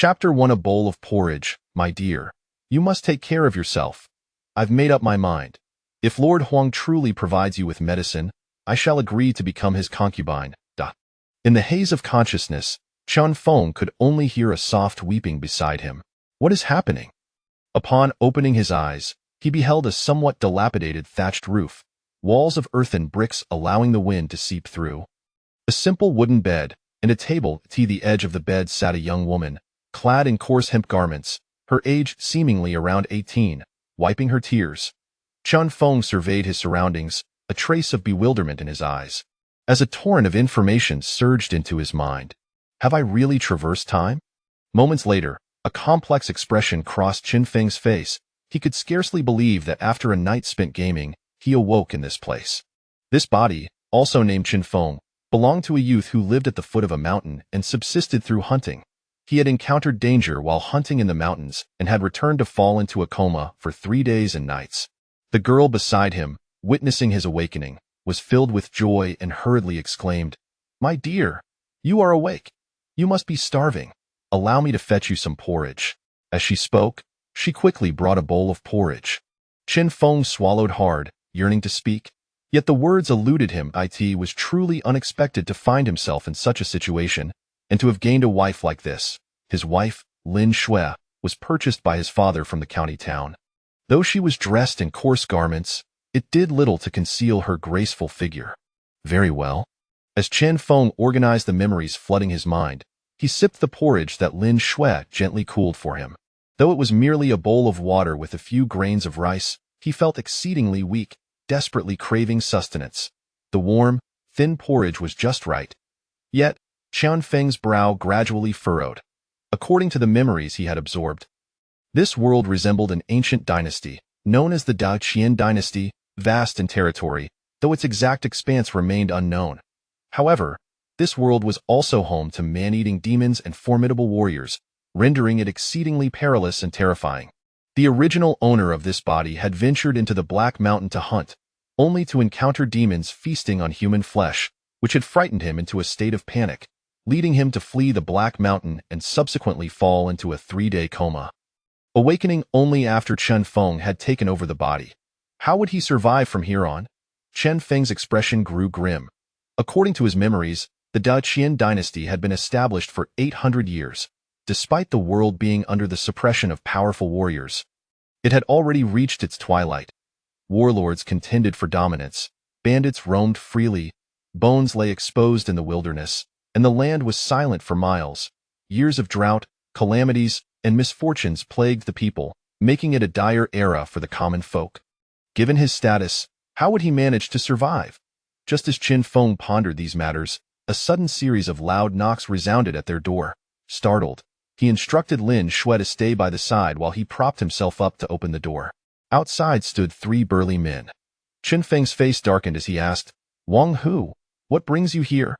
Chapter 1. A bowl of porridge. My dear, you must take care of yourself. I've made up my mind. If Lord Huang truly provides you with medicine, I shall agree to become his concubine. In the haze of consciousness, Chen Feng could only hear a soft weeping beside him. What is happening? Upon opening his eyes, he beheld a somewhat dilapidated thatched roof, walls of earthen bricks allowing the wind to seep through. A simple wooden bed, and a table. At the edge of the bed sat a young woman, clad in coarse hemp garments, her age seemingly around 18, wiping her tears. Chen Feng surveyed his surroundings, a trace of bewilderment in his eyes, as a torrent of information surged into his mind. Have I really traversed time? Moments later, a complex expression crossed Chen Feng's face. He could scarcely believe that after a night spent gaming, he awoke in this place. This body, also named Chen Feng, belonged to a youth who lived at the foot of a mountain and subsisted through hunting. He had encountered danger while hunting in the mountains and had returned to fall into a coma for 3 days and nights. The girl beside him, witnessing his awakening, was filled with joy and hurriedly exclaimed, "My dear, you are awake. You must be starving. Allow me to fetch you some porridge." As she spoke, she quickly brought a bowl of porridge. Chen Feng swallowed hard, yearning to speak, yet the words eluded him. It was truly unexpected to find himself in such a situation, and to have gained a wife like this. His wife, Lin Shui, was purchased by his father from the county town. Though she was dressed in coarse garments, it did little to conceal her graceful figure. Very well. As Chen Feng organized the memories flooding his mind, he sipped the porridge that Lin Shui gently cooled for him. Though it was merely a bowl of water with a few grains of rice, he felt exceedingly weak, desperately craving sustenance. The warm, thin porridge was just right. Yet, Chen Feng's brow gradually furrowed. According to the memories he had absorbed, this world resembled an ancient dynasty, known as the Dao Qian dynasty, vast in territory, though its exact expanse remained unknown. However, this world was also home to man-eating demons and formidable warriors, rendering it exceedingly perilous and terrifying. The original owner of this body had ventured into the Black Mountain to hunt, only to encounter demons feasting on human flesh, which had frightened him into a state of panic, leading him to flee the Black Mountain and subsequently fall into a 3-day coma. Awakening only after Chen Feng had taken over the body. How would he survive from here on? Chen Feng's expression grew grim. According to his memories, the Dao Qian dynasty had been established for 800 years. Despite the world being under the suppression of powerful warriors, it had already reached its twilight. Warlords contended for dominance, bandits roamed freely, bones lay exposed in the wilderness, and the land was silent for miles. Years of drought, calamities, and misfortunes plagued the people, making it a dire era for the common folk. Given his status, how would he manage to survive? Just as Chen Feng pondered these matters, a sudden series of loud knocks resounded at their door. Startled, he instructed Lin Shui to stay by the side while he propped himself up to open the door. Outside stood 3 burly men. Chen Feng's face darkened as he asked, "Wang Hu, what brings you here?"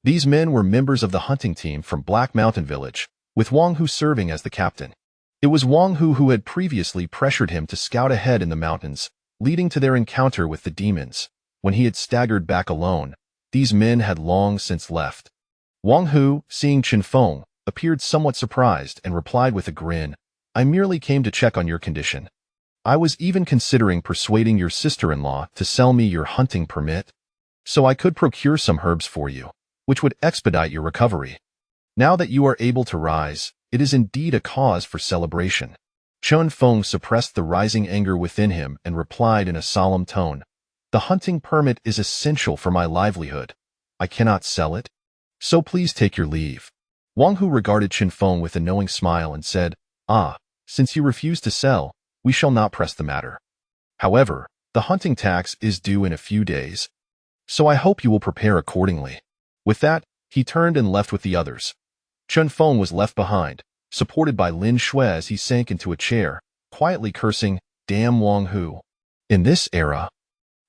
These men were members of the hunting team from Black Mountain Village, with Wang Hu serving as the captain. It was Wang Hu who had previously pressured him to scout ahead in the mountains, leading to their encounter with the demons. When he had staggered back alone, these men had long since left. Wang Hu, seeing Chen Feng, appeared somewhat surprised and replied with a grin, "I merely came to check on your condition. I was even considering persuading your sister-in-law to sell me your hunting permit, so I could procure some herbs for you, which would expedite your recovery. Now that you are able to rise, it is indeed a cause for celebration." Chen Feng suppressed the rising anger within him and replied in a solemn tone, "The hunting permit is essential for my livelihood. I cannot sell it, so please take your leave." Wang Hu regarded Chen Feng with a knowing smile and said, "Since you refuse to sell, we shall not press the matter. However, the hunting tax is due in a few days, so I hope you will prepare accordingly." With that, he turned and left with the others. Chen Feng was left behind, supported by Lin Shui as he sank into a chair, quietly cursing, "Damn Wang Hu." In this era,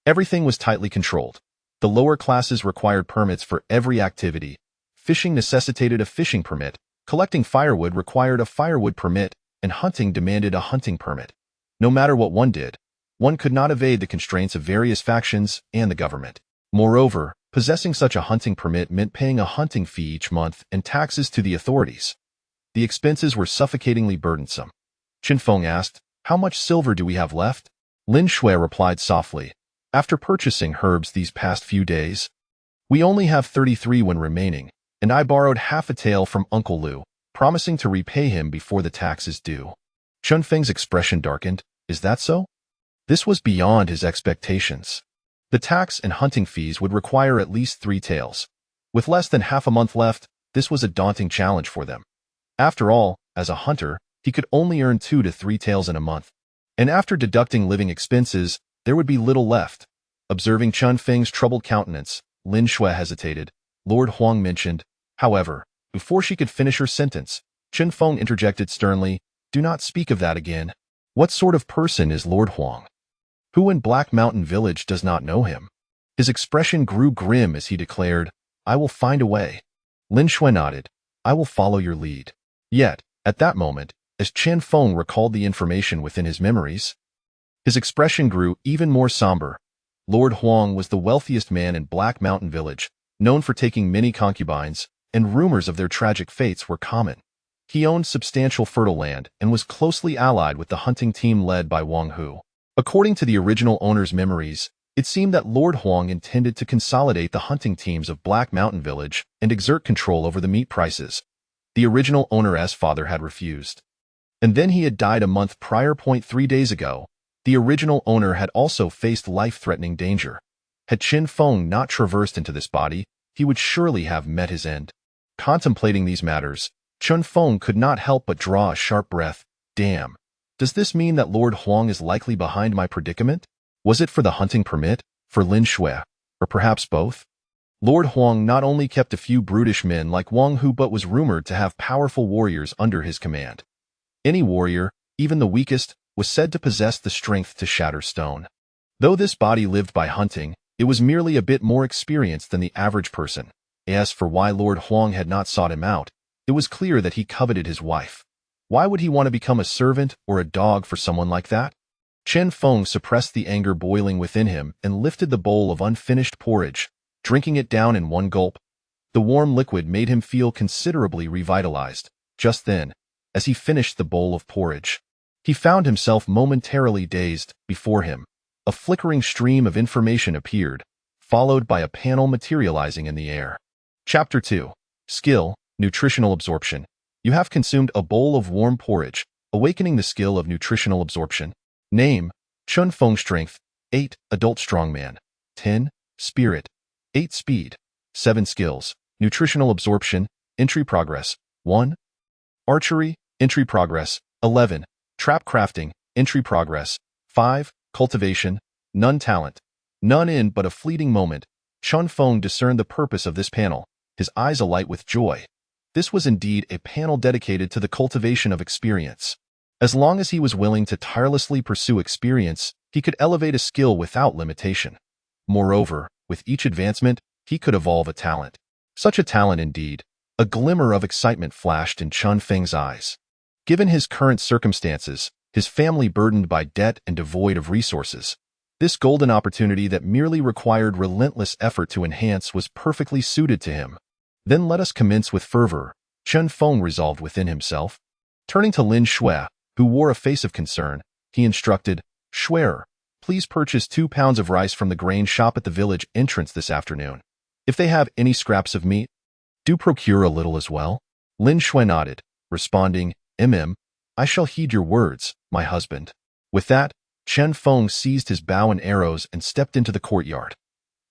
everything was tightly controlled. The lower classes required permits for every activity. Fishing necessitated a fishing permit, collecting firewood required a firewood permit, and hunting demanded a hunting permit. No matter what one did, one could not evade the constraints of various factions and the government. Moreover, possessing such a hunting permit meant paying a hunting fee each month and taxes to the authorities. The expenses were suffocatingly burdensome. Chen Feng asked, "How much silver do we have left?" Lin Shui replied softly, "After purchasing herbs these past few days, we only have 33 when remaining, and I borrowed half a tael from Uncle Lu, promising to repay him before the tax is due." Chen Feng's expression darkened. Is that so? This was beyond his expectations. The tax and hunting fees would require at least 3 taels. With less than half a month left, this was a daunting challenge for them. After all, as a hunter, he could only earn 2 to 3 taels in a month. And after deducting living expenses, there would be little left. Observing Chen Feng's troubled countenance, Lin Shui hesitated. Lord Huang mentioned, however, before she could finish her sentence, Chen Feng interjected sternly, "Do not speak of that again. What sort of person is Lord Huang? Who in Black Mountain Village does not know him?" His expression grew grim as he declared, "I will find a way." Lin Shui nodded, "I will follow your lead." Yet, at that moment, as Chen Feng recalled the information within his memories, his expression grew even more somber. Lord Huang was the wealthiest man in Black Mountain Village, known for taking many concubines, and rumors of their tragic fates were common. He owned substantial fertile land and was closely allied with the hunting team led by Wang Hu. According to the original owner's memories, it seemed that Lord Huang intended to consolidate the hunting teams of Black Mountain Village and exert control over the meat prices. The original owner's father had refused. And then he had died a month prior. 3 days ago, the original owner had also faced life-threatening danger. Had Chen Feng not traversed into this body, he would surely have met his end. Contemplating these matters, Chen Feng could not help but draw a sharp breath. Damn. Does this mean that Lord Huang is likely behind my predicament? Was it for the hunting permit, for Lin Shui, or perhaps both? Lord Huang not only kept a few brutish men like Wang Hu but was rumored to have powerful warriors under his command. Any warrior, even the weakest, was said to possess the strength to shatter stone. Though this body lived by hunting, it was merely a bit more experienced than the average person. As for why Lord Huang had not sought him out, it was clear that he coveted his wife. Why would he want to become a servant or a dog for someone like that? Chen Feng suppressed the anger boiling within him and lifted the bowl of unfinished porridge, drinking it down in one gulp. The warm liquid made him feel considerably revitalized. Just then, as he finished the bowl of porridge, he found himself momentarily dazed. Before him, a flickering stream of information appeared, followed by a panel materializing in the air. Chapter 2. Skill, Nutritional Absorption. You have consumed a bowl of warm porridge, awakening the skill of nutritional absorption. Name, Chen Feng. Strength, 8, Adult Strongman. 10, Spirit. 8, Speed. 7, Skills, Nutritional Absorption. Entry Progress, 1. Archery, Entry Progress, 11. Trap Crafting, Entry Progress, 5. Cultivation, none. Talent, none. In but a fleeting moment, Chen Feng discerned the purpose of this panel, his eyes alight with joy. This was indeed a panel dedicated to the cultivation of experience. As long as he was willing to tirelessly pursue experience, he could elevate a skill without limitation. Moreover, with each advancement, he could evolve a talent. Such a talent indeed. A glimmer of excitement flashed in Chen Feng's eyes. Given his current circumstances, his family burdened by debt and devoid of resources, this golden opportunity that merely required relentless effort to enhance was perfectly suited to him. Then let us commence with fervor, Chen Feng resolved within himself. Turning to Lin Shui, who wore a face of concern, he instructed, "Shuier, please purchase 2 pounds of rice from the grain shop at the village entrance this afternoon. If they have any scraps of meat, do procure a little as well." Lin Shui nodded, responding, I shall heed your words, my husband." With that, Chen Feng seized his bow and arrows and stepped into the courtyard.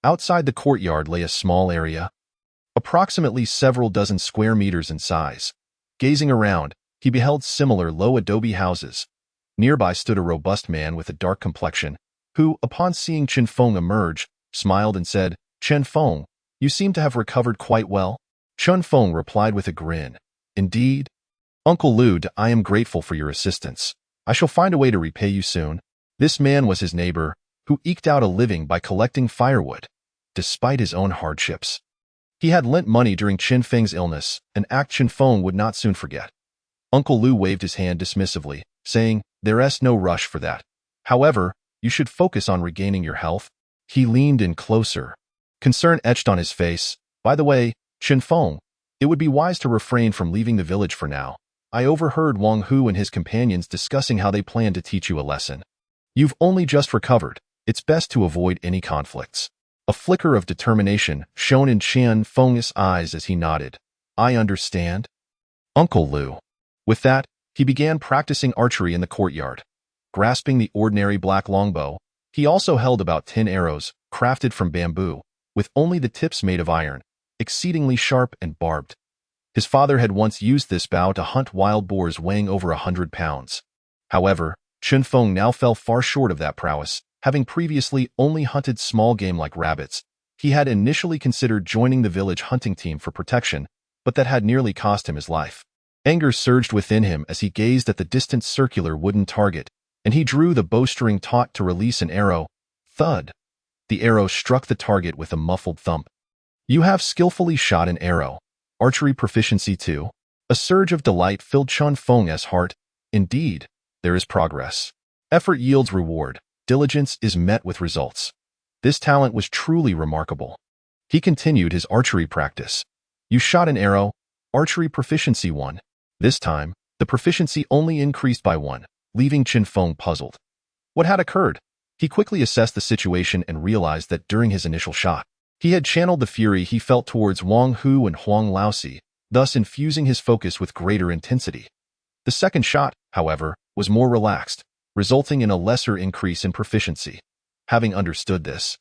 Outside the courtyard lay a small area, approximately several dozen square meters in size. Gazing around, he beheld similar low adobe houses. Nearby stood a robust man with a dark complexion, who, upon seeing Chen Feng emerge, smiled and said, "Chen Feng, you seem to have recovered quite well." Chen Feng replied with a grin, "Indeed, Uncle Lu, I am grateful for your assistance. I shall find a way to repay you soon." This man was his neighbor, who eked out a living by collecting firewood, despite his own hardships. He had lent money during Chen Feng's illness, an act Chen Feng would not soon forget. Uncle Lu waved his hand dismissively, saying, "There's no rush for that. However, you should focus on regaining your health." He leaned in closer. Concern etched on his face. "By the way, Chen Feng, it would be wise to refrain from leaving the village for now. I overheard Wang Hu and his companions discussing how they plan to teach you a lesson. You've only just recovered. It's best to avoid any conflicts. A flicker of determination shone in Chen Feng's eyes as he nodded. I understand. Uncle Lu. With that, he began practicing archery in the courtyard. Grasping the ordinary black longbow, he also held about 10 arrows, crafted from bamboo, with only the tips made of iron, exceedingly sharp and barbed. His father had once used this bow to hunt wild boars weighing over 100 pounds. However, Chen Feng now fell far short of that prowess. Having previously only hunted small game like rabbits, he had initially considered joining the village hunting team for protection, but that had nearly cost him his life. Anger surged within him as he gazed at the distant circular wooden target, and he drew the bowstring taut to release an arrow. Thud! The arrow struck the target with a muffled thump. You have skillfully shot an arrow. Archery proficiency 2. A surge of delight filled Chen Feng's heart. Indeed, there is progress. Effort yields reward. Diligence is met with results. This talent was truly remarkable. He continued his archery practice. You shot an arrow. Archery proficiency 1. This time, the proficiency only increased by 1, leaving Chen Feng puzzled. What had occurred? He quickly assessed the situation and realized that during his initial shot, he had channeled the fury he felt towards Wang Hu and Huang Laosi, thus infusing his focus with greater intensity. The second shot, however, was more relaxed, resulting in a lesser increase in proficiency. Having understood this,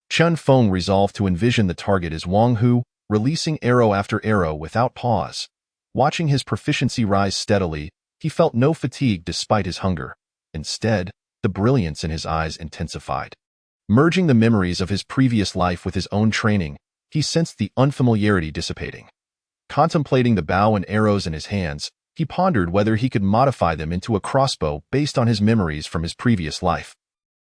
Chen Feng resolved to envision the target as Wang Hu, releasing arrow after arrow without pause. Watching his proficiency rise steadily, he felt no fatigue despite his hunger. Instead, the brilliance in his eyes intensified. Merging the memories of his previous life with his own training, he sensed the unfamiliarity dissipating. Contemplating the bow and arrows in his hands, he pondered whether he could modify them into a crossbow based on his memories from his previous life.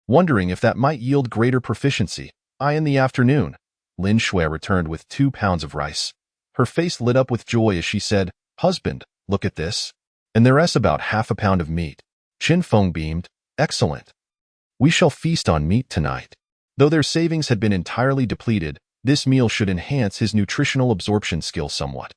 Wondering if that might yield greater proficiency, in the afternoon, Lin Shui returned with 2 pounds of rice. Her face lit up with joy as she said, "Husband, look at this. And there's about half a pound of meat." Chen Feng beamed, "Excellent. We shall feast on meat tonight." Though their savings had been entirely depleted, this meal should enhance his nutritional absorption skill somewhat.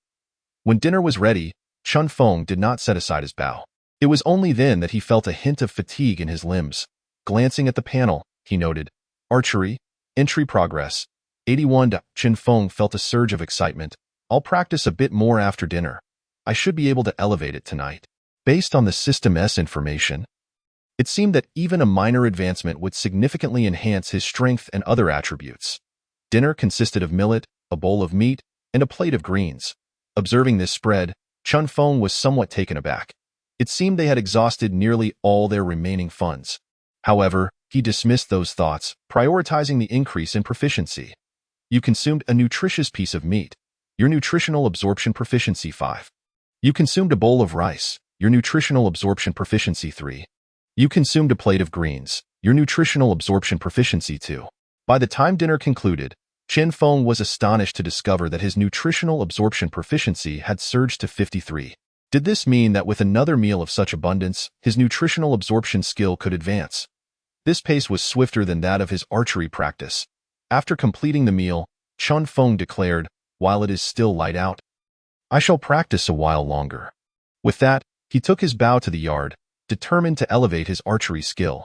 When dinner was ready, Chen Feng did not set aside his bow. It was only then that he felt a hint of fatigue in his limbs. Glancing at the panel, he noted, Archery, entry progress, 81. Chen Feng felt a surge of excitement. I'll practice a bit more after dinner. I should be able to elevate it tonight. Based on the System S information, it seemed that even a minor advancement would significantly enhance his strength and other attributes. Dinner consisted of millet, a bowl of meat, and a plate of greens. Observing this spread, Chen Feng was somewhat taken aback. It seemed they had exhausted nearly all their remaining funds. However, he dismissed those thoughts, prioritizing the increase in proficiency. You consumed a nutritious piece of meat. Your nutritional absorption proficiency 5. You consumed a bowl of rice. Your nutritional absorption proficiency 3. You consumed a plate of greens. Your nutritional absorption proficiency 2. By the time dinner concluded, Chen Feng was astonished to discover that his nutritional absorption proficiency had surged to 53. Did this mean that with another meal of such abundance, his nutritional absorption skill could advance? This pace was swifter than that of his archery practice. After completing the meal, Chen Feng declared, "While it is still light out, I shall practice a while longer." With that, he took his bow to the yard, determined to elevate his archery skill.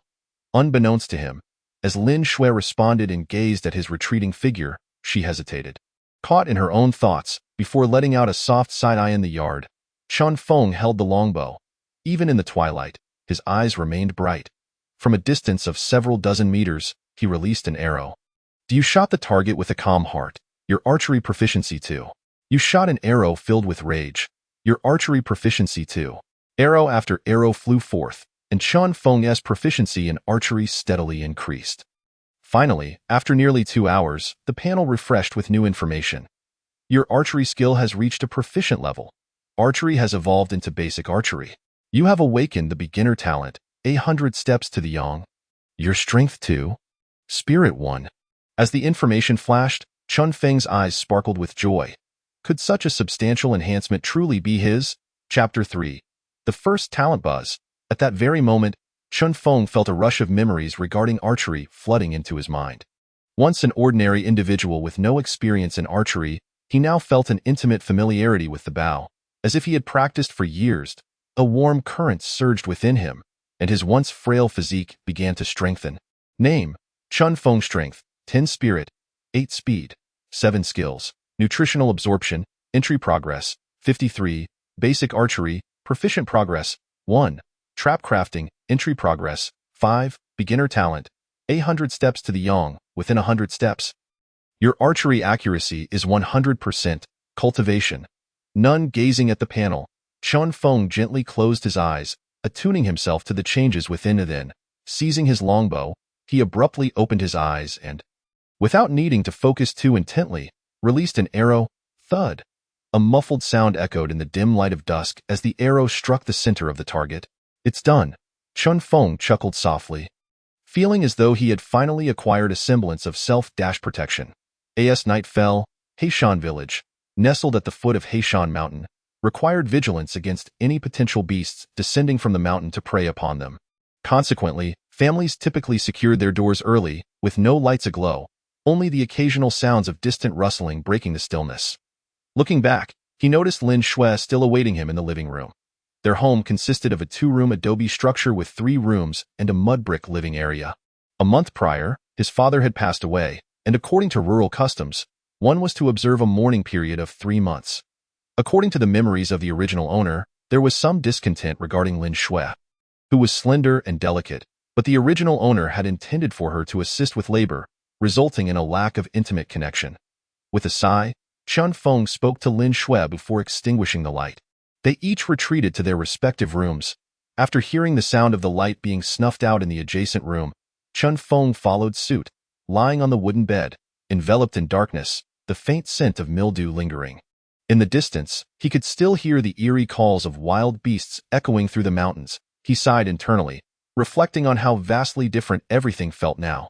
Unbeknownst to him, as Lin Shui responded and gazed at his retreating figure, she hesitated. Caught in her own thoughts, before letting out a soft side-eye in the yard, Chen Feng held the longbow. Even in the twilight, his eyes remained bright. From a distance of several dozen meters, he released an arrow. You shot the target with a calm heart. Your archery proficiency 2. You shot an arrow filled with rage. Your archery proficiency 2. Arrow after arrow flew forth, and Chen Feng's proficiency in archery steadily increased. Finally, after nearly 2 hours, the panel refreshed with new information. Your archery skill has reached a proficient level. Archery has evolved into basic archery. You have awakened the beginner talent, 100 steps to the yang. Your strength 2. Spirit 1. As the information flashed, Chen Feng's eyes sparkled with joy. Could such a substantial enhancement truly be his? Chapter 3. The first talent buzz. At that very moment, Chen Feng felt a rush of memories regarding archery flooding into his mind. Once an ordinary individual with no experience in archery, he now felt an intimate familiarity with the bow, as if he had practiced for years. A warm current surged within him, and his once frail physique began to strengthen. Name: Chen Feng. Strength: 10 Spirit, 8 Speed, 7 Skills. Nutritional Absorption, Entry Progress, 53. Basic Archery, Proficient Progress, 1. Trap Crafting, Entry Progress, 5. Beginner Talent, 800 Steps to the Yang, within 100 steps. Your archery accuracy is 100%. Cultivation. None. Gazing at the panel, Chen Feng gently closed his eyes, attuning himself to the changes within. Then, seizing his longbow, he abruptly opened his eyes and, without needing to focus too intently, released an arrow. Thud. A muffled sound echoed in the dim light of dusk as the arrow struck the center of the target. It's done. Chen Feng chuckled softly, feeling as though he had finally acquired a semblance of self-protection. As night fell, Heishan village, nestled at the foot of Heishan Mountain, required vigilance against any potential beasts descending from the mountain to prey upon them. Consequently, families typically secured their doors early, with no lights aglow, only the occasional sounds of distant rustling breaking the stillness. Looking back, he noticed Lin Shui still awaiting him in the living room. Their home consisted of a 2-room adobe structure with 3 rooms and a mud brick living area. A month prior, his father had passed away, and according to rural customs, one was to observe a mourning period of 3 months. According to the memories of the original owner, there was some discontent regarding Lin Shui, who was slender and delicate, but the original owner had intended for her to assist with labor, resulting in a lack of intimate connection. With a sigh, Chen Feng spoke to Lin Shui before extinguishing the light. They each retreated to their respective rooms. After hearing the sound of the light being snuffed out in the adjacent room, Chen Feng followed suit, lying on the wooden bed, enveloped in darkness, the faint scent of mildew lingering. In the distance, he could still hear the eerie calls of wild beasts echoing through the mountains. He sighed internally, reflecting on how vastly different everything felt now.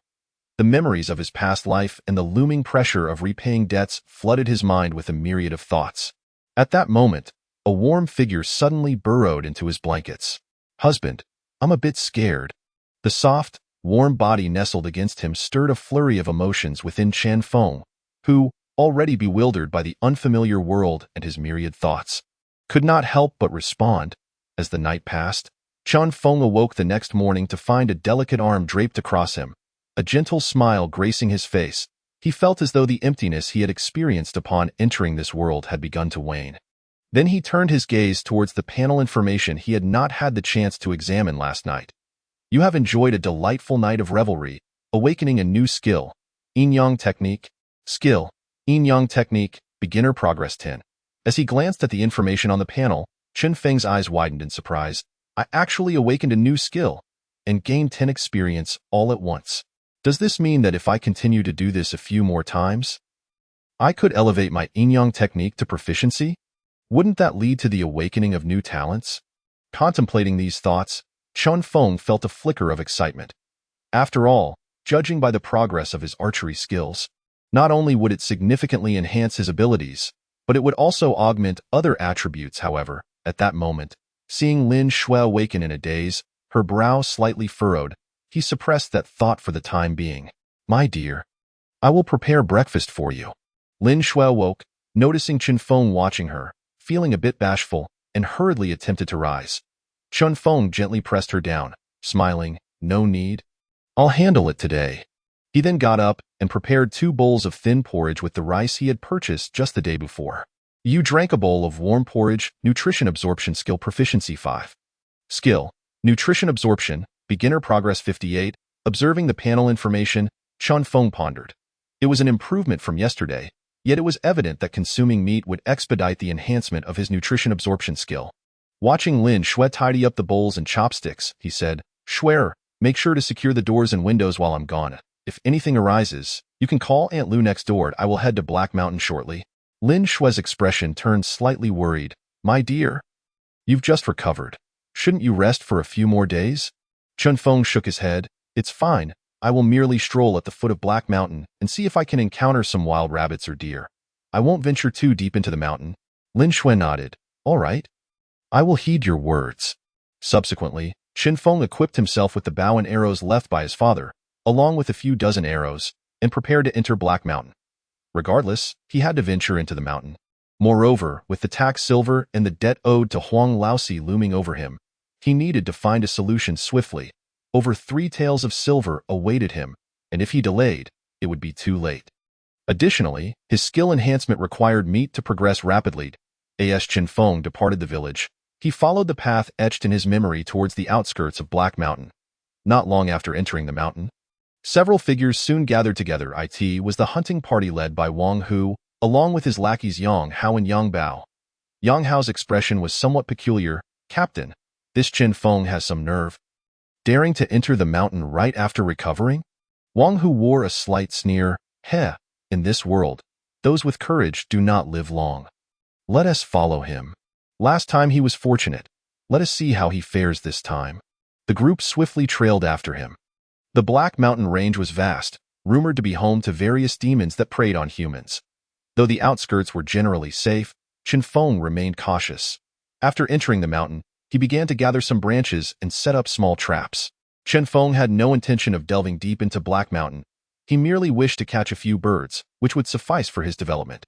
The memories of his past life and the looming pressure of repaying debts flooded his mind with a myriad of thoughts. At that moment, a warm figure suddenly burrowed into his blankets. "Husband, I'm a bit scared." The soft, warm body nestled against him stirred a flurry of emotions within Chen Feng, who, already bewildered by the unfamiliar world and his myriad thoughts, could not help but respond. As the night passed, Chen Feng awoke the next morning to find a delicate arm draped across him, a gentle smile gracing his face. He felt as though the emptiness he had experienced upon entering this world had begun to wane. Then he turned his gaze towards the panel information he had not had the chance to examine last night. You have enjoyed a delightful night of revelry, awakening a new skill. Yin-Yang Technique. Skill. Yin-Yang Technique, Beginner Progress 10. As he glanced at the information on the panel, Chen Feng's eyes widened in surprise. I actually awakened a new skill and gained 10 experience all at once. Does this mean that if I continue to do this a few more times, I could elevate my Yin-Yang Technique to proficiency? Wouldn't that lead to the awakening of new talents? Contemplating these thoughts, Chen Feng felt a flicker of excitement. After all, judging by the progress of his archery skills, not only would it significantly enhance his abilities, but it would also augment other attributes. However, at that moment, seeing Lin Shui awaken in a daze, her brow slightly furrowed, he suppressed that thought for the time being. My dear, I will prepare breakfast for you. Lin Shui awoke, noticing Chen Feng watching her, feeling a bit bashful, and hurriedly attempted to rise. Chen Feng gently pressed her down, smiling, no need. I'll handle it today. He then got up and prepared 2 bowls of thin porridge with the rice he had purchased just the day before. You drank a bowl of warm porridge. Nutrition Absorption Skill Proficiency 5. Skill. Nutrition Absorption, Beginner Progress 58. Observing the panel information, Chen Feng pondered. It was an improvement from yesterday, yet it was evident that consuming meat would expedite the enhancement of his nutrition absorption skill. Watching Lin Shui tidy up the bowls and chopsticks, he said, Shui, make sure to secure the doors and windows while I'm gone. If anything arises, you can call Aunt Lu next door. I will head to Black Mountain shortly. Lin Shui's expression turned slightly worried. My dear, you've just recovered. Shouldn't you rest for a few more days? Chen Feng shook his head. It's fine. I will merely stroll at the foot of Black Mountain and see if I can encounter some wild rabbits or deer. I won't venture too deep into the mountain. Lin Shui nodded. All right. I will heed your words. Subsequently, Chen Feng equipped himself with the bow and arrows left by his father, along with a few dozen arrows, and prepared to enter Black Mountain. Regardless, he had to venture into the mountain. Moreover, with the tax silver and the debt owed to Huang Laosi looming over him, he needed to find a solution swiftly. Over 3 taels of silver awaited him, and if he delayed, it would be too late. Additionally, his skill enhancement required meat to progress rapidly. As Chen Feng departed the village, he followed the path etched in his memory towards the outskirts of Black Mountain. Not long after entering the mountain, several figures soon gathered together. It was the hunting party led by Wang Hu, along with his lackeys Yang Hao and Yang Bao. Yang Hao's expression was somewhat peculiar. "Captain, this Chen Feng has some nerve. Daring to enter the mountain right after recovering?" Wang Hu wore a slight sneer. "Heh, in this world, those with courage do not live long. Let us follow him. Last time he was fortunate. Let us see how he fares this time." The group swiftly trailed after him. The Black Mountain range was vast, rumored to be home to various demons that preyed on humans. Though the outskirts were generally safe, Chen Feng remained cautious. After entering the mountain, he began to gather some branches and set up small traps. Chen Feng had no intention of delving deep into Black Mountain. He merely wished to catch a few birds, which would suffice for his development.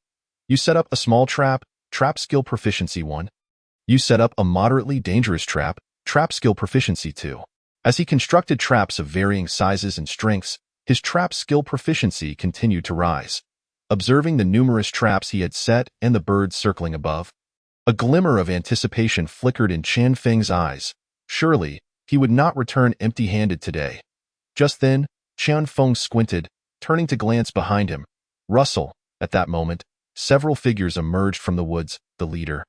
You set up a small trap, trap skill proficiency 1. You set up a moderately dangerous trap, trap skill proficiency 2. As he constructed traps of varying sizes and strengths, his trap skill proficiency continued to rise. Observing the numerous traps he had set and the birds circling above, a glimmer of anticipation flickered in Chen Feng's eyes. Surely, he would not return empty-handed today. Just then, Chen Feng squinted, turning to glance behind him. Rustle. At that moment, several figures emerged from the woods. The leader,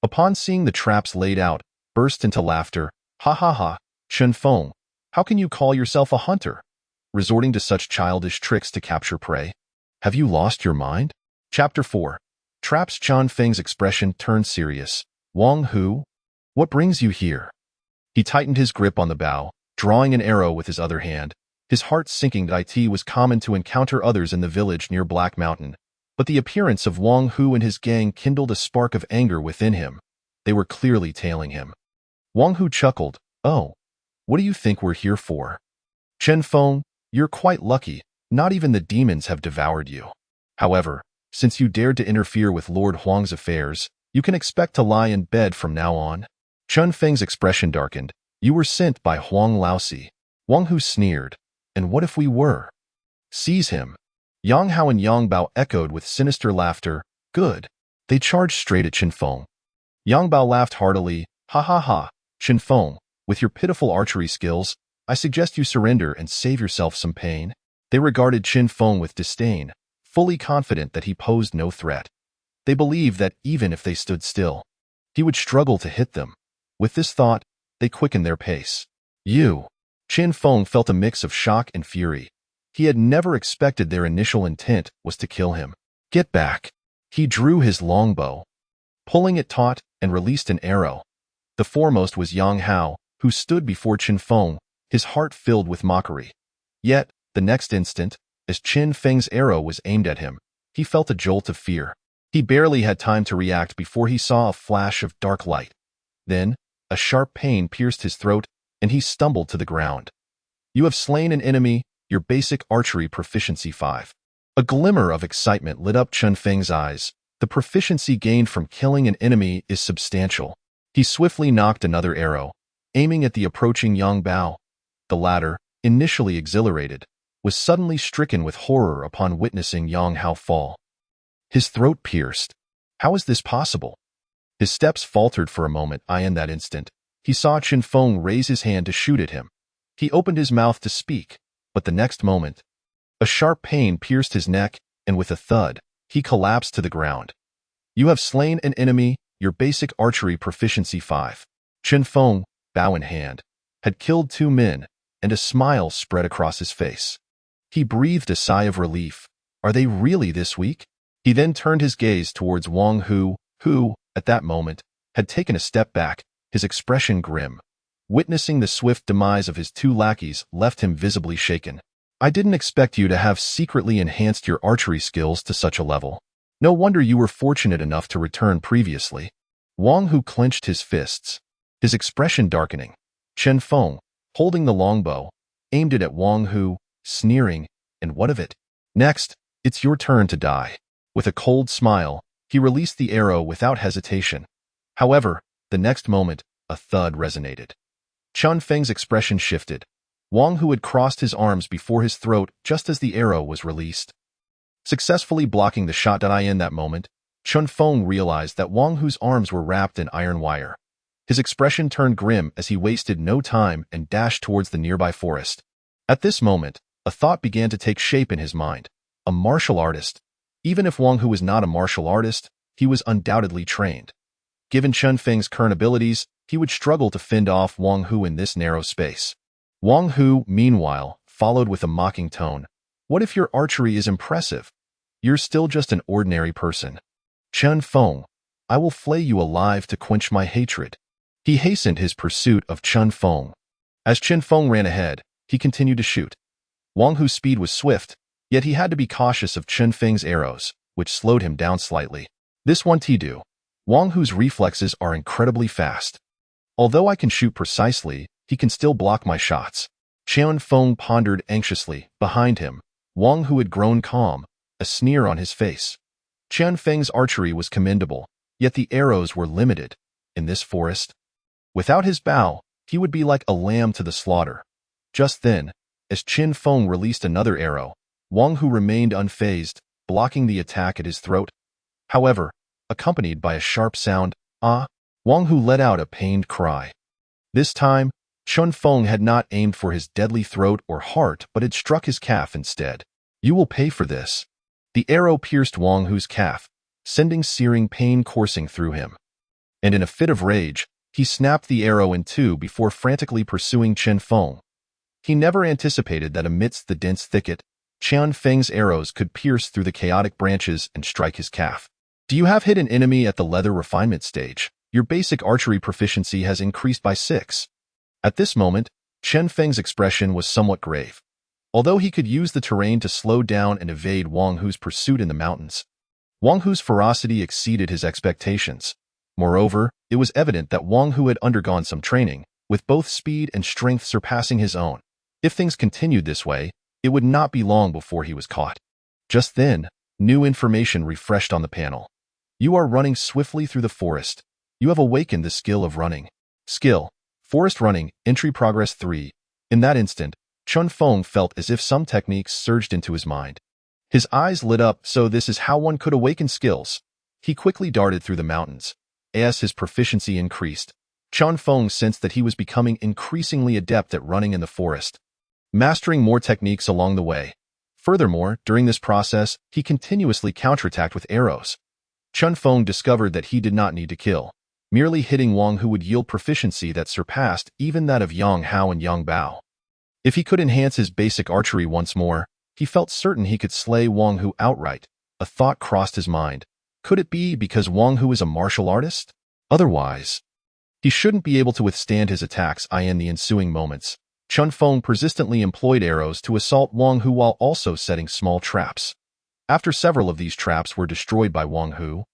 upon seeing the traps laid out, burst into laughter. "Ha ha ha, Chen Feng, how can you call yourself a hunter? Resorting to such childish tricks to capture prey? Have you lost your mind?" Chapter 4. Traps. Chen Feng's expression turned serious. "Wang Hu? What brings you here?" He tightened his grip on the bow, drawing an arrow with his other hand. His heart sinking. It was common to encounter others in the village near Black Mountain, but the appearance of Wang Hu and his gang kindled a spark of anger within him. They were clearly tailing him. Wang Hu chuckled. "Oh, what do you think we're here for? Chen Feng, you're quite lucky. Not even the demons have devoured you. However, since you dared to interfere with Lord Huang's affairs, you can expect to lie in bed from now on." Chen Feng's expression darkened. "You were sent by Huang Laosi." Wang Hu sneered. "And what if we were?" "Seize him." Yang Hao and Yang Bao echoed with sinister laughter. "Good." They charged straight at Chen Feng. Yang Bao laughed heartily. "Ha ha ha, Chen Feng, with your pitiful archery skills, I suggest you surrender and save yourself some pain." They regarded Chen Feng with disdain, fully confident that he posed no threat. They believed that even if they stood still, he would struggle to hit them. With this thought, they quickened their pace. "You!" Chen Feng felt a mix of shock and fury. He had never expected their initial intent was to kill him. "Get back!" He drew his longbow, pulling it taut, and released an arrow. The foremost was Yang Hao, who stood before Chen Feng, his heart filled with mockery. Yet, the next instant, as Chen Feng's arrow was aimed at him, he felt a jolt of fear. He barely had time to react before he saw a flash of dark light. Then, a sharp pain pierced his throat, and he stumbled to the ground. "You have slain an enemy, your basic archery proficiency 5. A glimmer of excitement lit up Chen Feng's eyes. The proficiency gained from killing an enemy is substantial. He swiftly knocked another arrow, aiming at the approaching Yang Bao. The latter, initially exhilarated, was suddenly stricken with horror upon witnessing Yang Hao fall. His throat pierced. How is this possible? His steps faltered for a moment. In that instant, he saw Chen Feng raise his hand to shoot at him. He opened his mouth to speak, but the next moment, a sharp pain pierced his neck, and with a thud, he collapsed to the ground. "You have slain an enemy, your basic archery proficiency 5. Chen Feng, bow in hand, had killed 2 men, and a smile spread across his face. He breathed a sigh of relief. Are they really this weak? He then turned his gaze towards Wang Hu, who, at that moment, had taken a step back, his expression grim. Witnessing the swift demise of his 2 lackeys left him visibly shaken. "I didn't expect you to have secretly enhanced your archery skills to such a level. No wonder you were fortunate enough to return previously." Wang Hu clenched his fists, his expression darkening. Chen Feng, holding the longbow, aimed it at Wang Hu, sneering, "And what of it? Next, it's your turn to die." With a cold smile, He released the arrow without hesitation. However, the next moment, a thud resonated. Chen Feng's expression shifted. Wang Hu had crossed his arms before his throat just as the arrow was released. Successfully blocking the shot. In that moment, Chen Feng realized that Wang Hu's arms were wrapped in iron wire. His expression turned grim as he wasted no time and dashed towards the nearby forest. At this moment, a thought began to take shape in his mind. A martial artist. Even if Wang Hu was not a martial artist, he was undoubtedly trained. Given Chen Feng's current abilities, he would struggle to fend off Wang Hu in this narrow space. Wang Hu, meanwhile, followed with a mocking tone. What if your archery is impressive? You're still just an ordinary person. Chen Feng, I will flay you alive to quench my hatred. He hastened his pursuit of Chen Feng. As Chen Feng ran ahead, he continued to shoot. Wang Hu's speed was swift, yet he had to be cautious of Chen Feng's arrows, which slowed him down slightly. This won't do. Wang Hu's reflexes are incredibly fast. Although I can shoot precisely, he can still block my shots. Chen Feng pondered anxiously. Behind him, Wang Hu had grown calm, a sneer on his face. Chen Feng's archery was commendable, yet the arrows were limited. In this forest, without his bow, he would be like a lamb to the slaughter. Just then, as Chen Feng released another arrow, Wang Hu remained unfazed, blocking the attack at his throat. However, accompanied by a sharp sound, Wang Hu let out a pained cry. This time, Chen Feng had not aimed for his deadly throat or heart but had struck his calf instead. You will pay for this. The arrow pierced Wang Hu's calf, sending searing pain coursing through him. And in a fit of rage, he snapped the arrow in two before frantically pursuing Chen Feng. He never anticipated that amidst the dense thicket, Chen Feng's arrows could pierce through the chaotic branches and strike his calf. Do you have hit an enemy at the leather refinement stage? Your basic archery proficiency has increased by 6. At this moment, Chen Feng's expression was somewhat grave. Although he could use the terrain to slow down and evade Wang Hu's pursuit in the mountains, Wang Hu's ferocity exceeded his expectations. Moreover, it was evident that Wang Hu had undergone some training, with both speed and strength surpassing his own. If things continued this way, it would not be long before he was caught. Just then, new information refreshed on the panel. You are running swiftly through the forest. You have awakened the skill of running. Skill: Forest Running, Entry Progress 3. In that instant, Chen Feng felt as if some techniques surged into his mind. His eyes lit up. So this is how one could awaken skills. He quickly darted through the mountains. As his proficiency increased, Chen Feng sensed that he was becoming increasingly adept at running in the forest, mastering more techniques along the way. Furthermore, during this process, he continuously counterattacked with arrows. Chen Feng discovered that he did not need to kill. Merely hitting Wang Hu would yield proficiency that surpassed even that of Yang Hao and Yang Bao. If he could enhance his basic archery once more, he felt certain he could slay Wang Hu outright. A thought crossed his mind. Could it be because Wang Hu is a martial artist? Otherwise, he shouldn't be able to withstand his attacks. In the ensuing moments, Chen Feng persistently employed arrows to assault Wang Hu while also setting small traps. After several of these traps were destroyed by Wang Hu,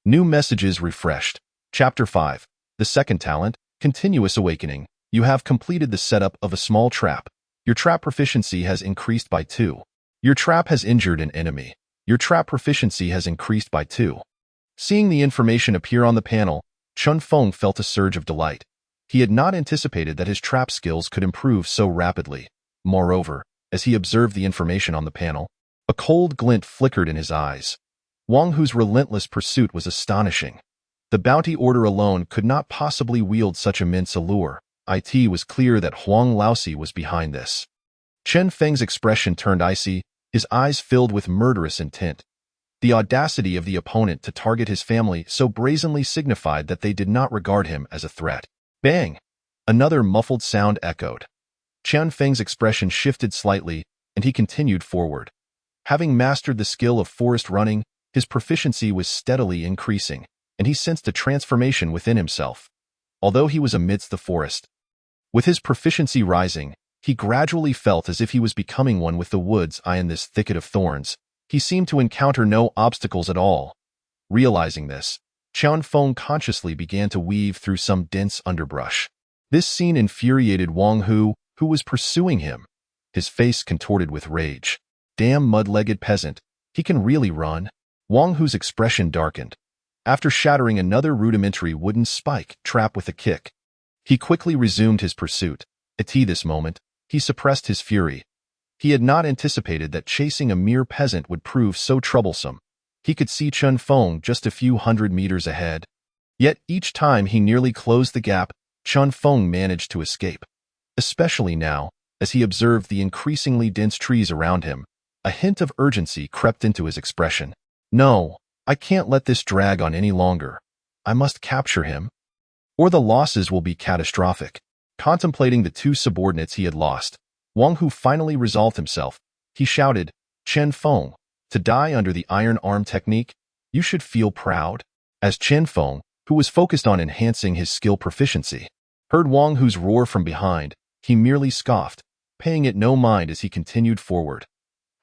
new messages refreshed. Chapter 5. The Second Talent, Continuous Awakening. You have completed the setup of a small trap. Your trap proficiency has increased by 2. Your trap has injured an enemy. Your trap proficiency has increased by 2. Seeing the information appear on the panel, Chen Feng felt a surge of delight. He had not anticipated that his trap skills could improve so rapidly. Moreover, as he observed the information on the panel, a cold glint flickered in his eyes. Wang Hu's relentless pursuit was astonishing. The bounty order alone could not possibly wield such immense allure. It was clear that Huang Laosi was behind this. Chen Feng's expression turned icy, his eyes filled with murderous intent. The audacity of the opponent to target his family so brazenly signified that they did not regard him as a threat. Bang! Another muffled sound echoed. Chen Feng's expression shifted slightly, and he continued forward. Having mastered the skill of forest running, his proficiency was steadily increasing, and he sensed a transformation within himself. Although he was amidst the forest, with his proficiency rising, he gradually felt as if he was becoming one with the woods. In this thicket of thorns, he seemed to encounter no obstacles at all. Realizing this, Chen Feng consciously began to weave through some dense underbrush. This scene infuriated Wang Hu, who was pursuing him. His face contorted with rage. Damn mud-legged peasant, he can really run? Wang Hu's expression darkened. after shattering another rudimentary wooden spike trap with a kick. He quickly resumed his pursuit. At this moment, he suppressed his fury. He had not anticipated that chasing a mere peasant would prove so troublesome. He could see Chen Feng just a few hundred meters ahead. Yet each time he nearly closed the gap, Chen Feng managed to escape. Especially now, as he observed the increasingly dense trees around him, a hint of urgency crept into his expression. No, I can't let this drag on any longer. I must capture him, or the losses will be catastrophic. Contemplating the two subordinates he had lost, Wang Hu finally resolved himself. He shouted, Chen Feng, to die under the iron arm technique? You should feel proud. As Chen Feng, who was focused on enhancing his skill proficiency, heard Wang Hu's roar from behind, he merely scoffed, paying it no mind as he continued forward.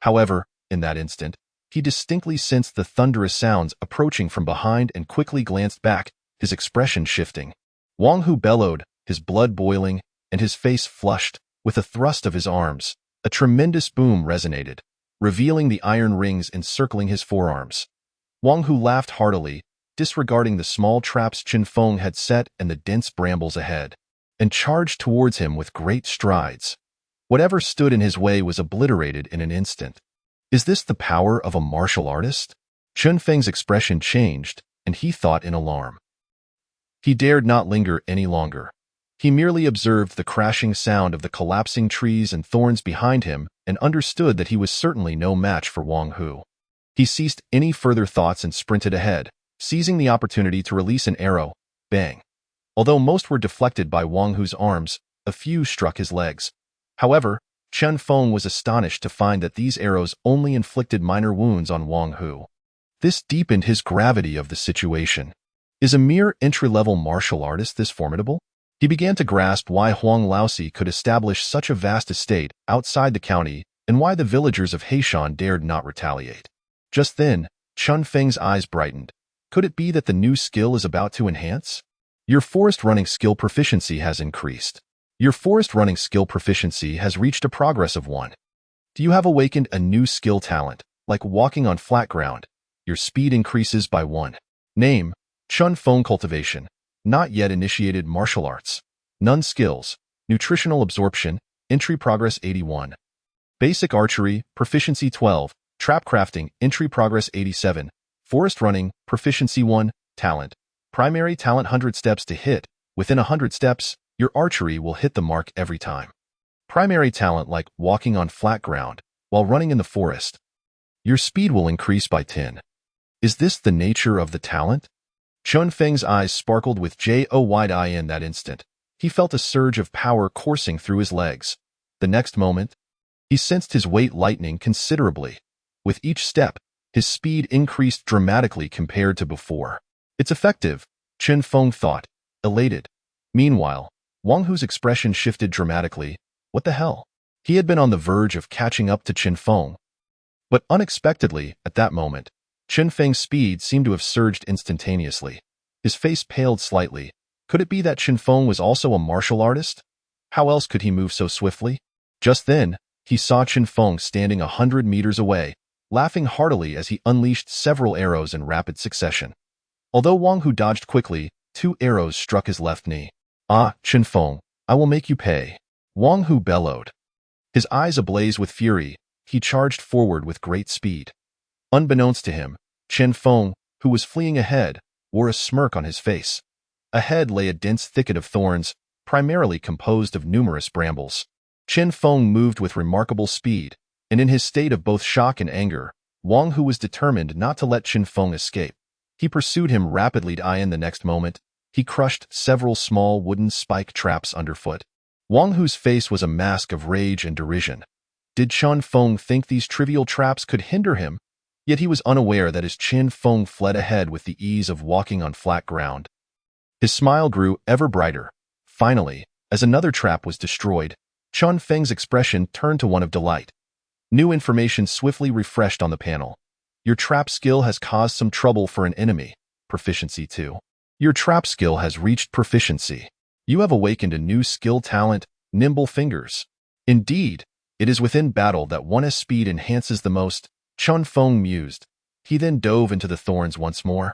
However, in that instant, he distinctly sensed the thunderous sounds approaching from behind and quickly glanced back, his expression shifting. Wang Hu bellowed, his blood boiling, and his face flushed. With a thrust of his arms, a tremendous boom resonated, revealing the iron rings encircling his forearms. Wang Hu laughed heartily, disregarding the small traps Chen Feng had set and the dense brambles ahead, and charged towards him with great strides. Whatever stood in his way was obliterated in an instant. Is this the power of a martial artist? Chen Feng's expression changed, and he thought in alarm. He dared not linger any longer. He merely observed the crashing sound of the collapsing trees and thorns behind him and understood that he was certainly no match for Wang Hu. He ceased any further thoughts and sprinted ahead, seizing the opportunity to release an arrow. Bang! Although most were deflected by Wang Hu's arms, a few struck his legs. However, Chen Feng was astonished to find that these arrows only inflicted minor wounds on Wang Hu. This deepened his gravity of the situation. Is a mere entry-level martial artist this formidable? He began to grasp why Huang Laosi could establish such a vast estate outside the county and why the villagers of Heishan dared not retaliate. Just then, Chen Feng's eyes brightened. Could it be that the new skill is about to enhance? Your forest running skill proficiency has increased. Your forest running skill proficiency has reached a progress of 1. Do you have awakened a new skill talent, like walking on flat ground? Your speed increases by 1. Name, Chen Feng Cultivation. Not yet initiated martial arts. None skills. Nutritional absorption. Entry progress 81. Basic archery. Proficiency 12. Trap crafting. Entry progress 87. Forest running. Proficiency 1. Talent. Primary talent 100 steps to hit. Within 100 steps, your archery will hit the mark every time. Primary talent like walking on flat ground while running in the forest. Your speed will increase by 10. Is this the nature of the talent? Chen Feng's eyes sparkled with joy in that instant. He felt a surge of power coursing through his legs. The next moment, he sensed his weight lightening considerably. With each step, his speed increased dramatically compared to before. It's effective, Chen Feng thought, elated. Meanwhile, Wang Hu's expression shifted dramatically. What the hell? He had been on the verge of catching up to Chen Feng. But unexpectedly, at that moment, Chen Feng's speed seemed to have surged instantaneously. His face paled slightly. Could it be that Chen Feng was also a martial artist? How else could he move so swiftly? Just then, he saw Chen Feng standing 100 meters away, laughing heartily as he unleashed several arrows in rapid succession. Although Wang Hu dodged quickly, 2 arrows struck his left knee. Ah, Chen Feng, I will make you pay. Wang Hu bellowed. His eyes ablaze with fury, he charged forward with great speed. Unbeknownst to him, Chen Feng, who was fleeing ahead, wore a smirk on his face. Ahead lay a dense thicket of thorns, primarily composed of numerous brambles. Chen Feng moved with remarkable speed, and in his state of both shock and anger, Wang Hu was determined not to let Chen Feng escape. He pursued him rapidly. In the next moment, he crushed several small wooden spike traps underfoot. Wang Hu's face was a mask of rage and derision. Did Chen Feng think these trivial traps could hinder him? Yet he was unaware that as Chen Feng fled ahead with the ease of walking on flat ground, his smile grew ever brighter. Finally, as another trap was destroyed, Chen Feng's expression turned to one of delight. New information swiftly refreshed on the panel. Your trap skill has caused some trouble for an enemy. Proficiency 2. Your trap skill has reached proficiency. You have awakened a new skill talent, nimble fingers. Indeed, it is within battle that one's speed enhances the most. Chen Feng mused. He then dove into the thorns once more.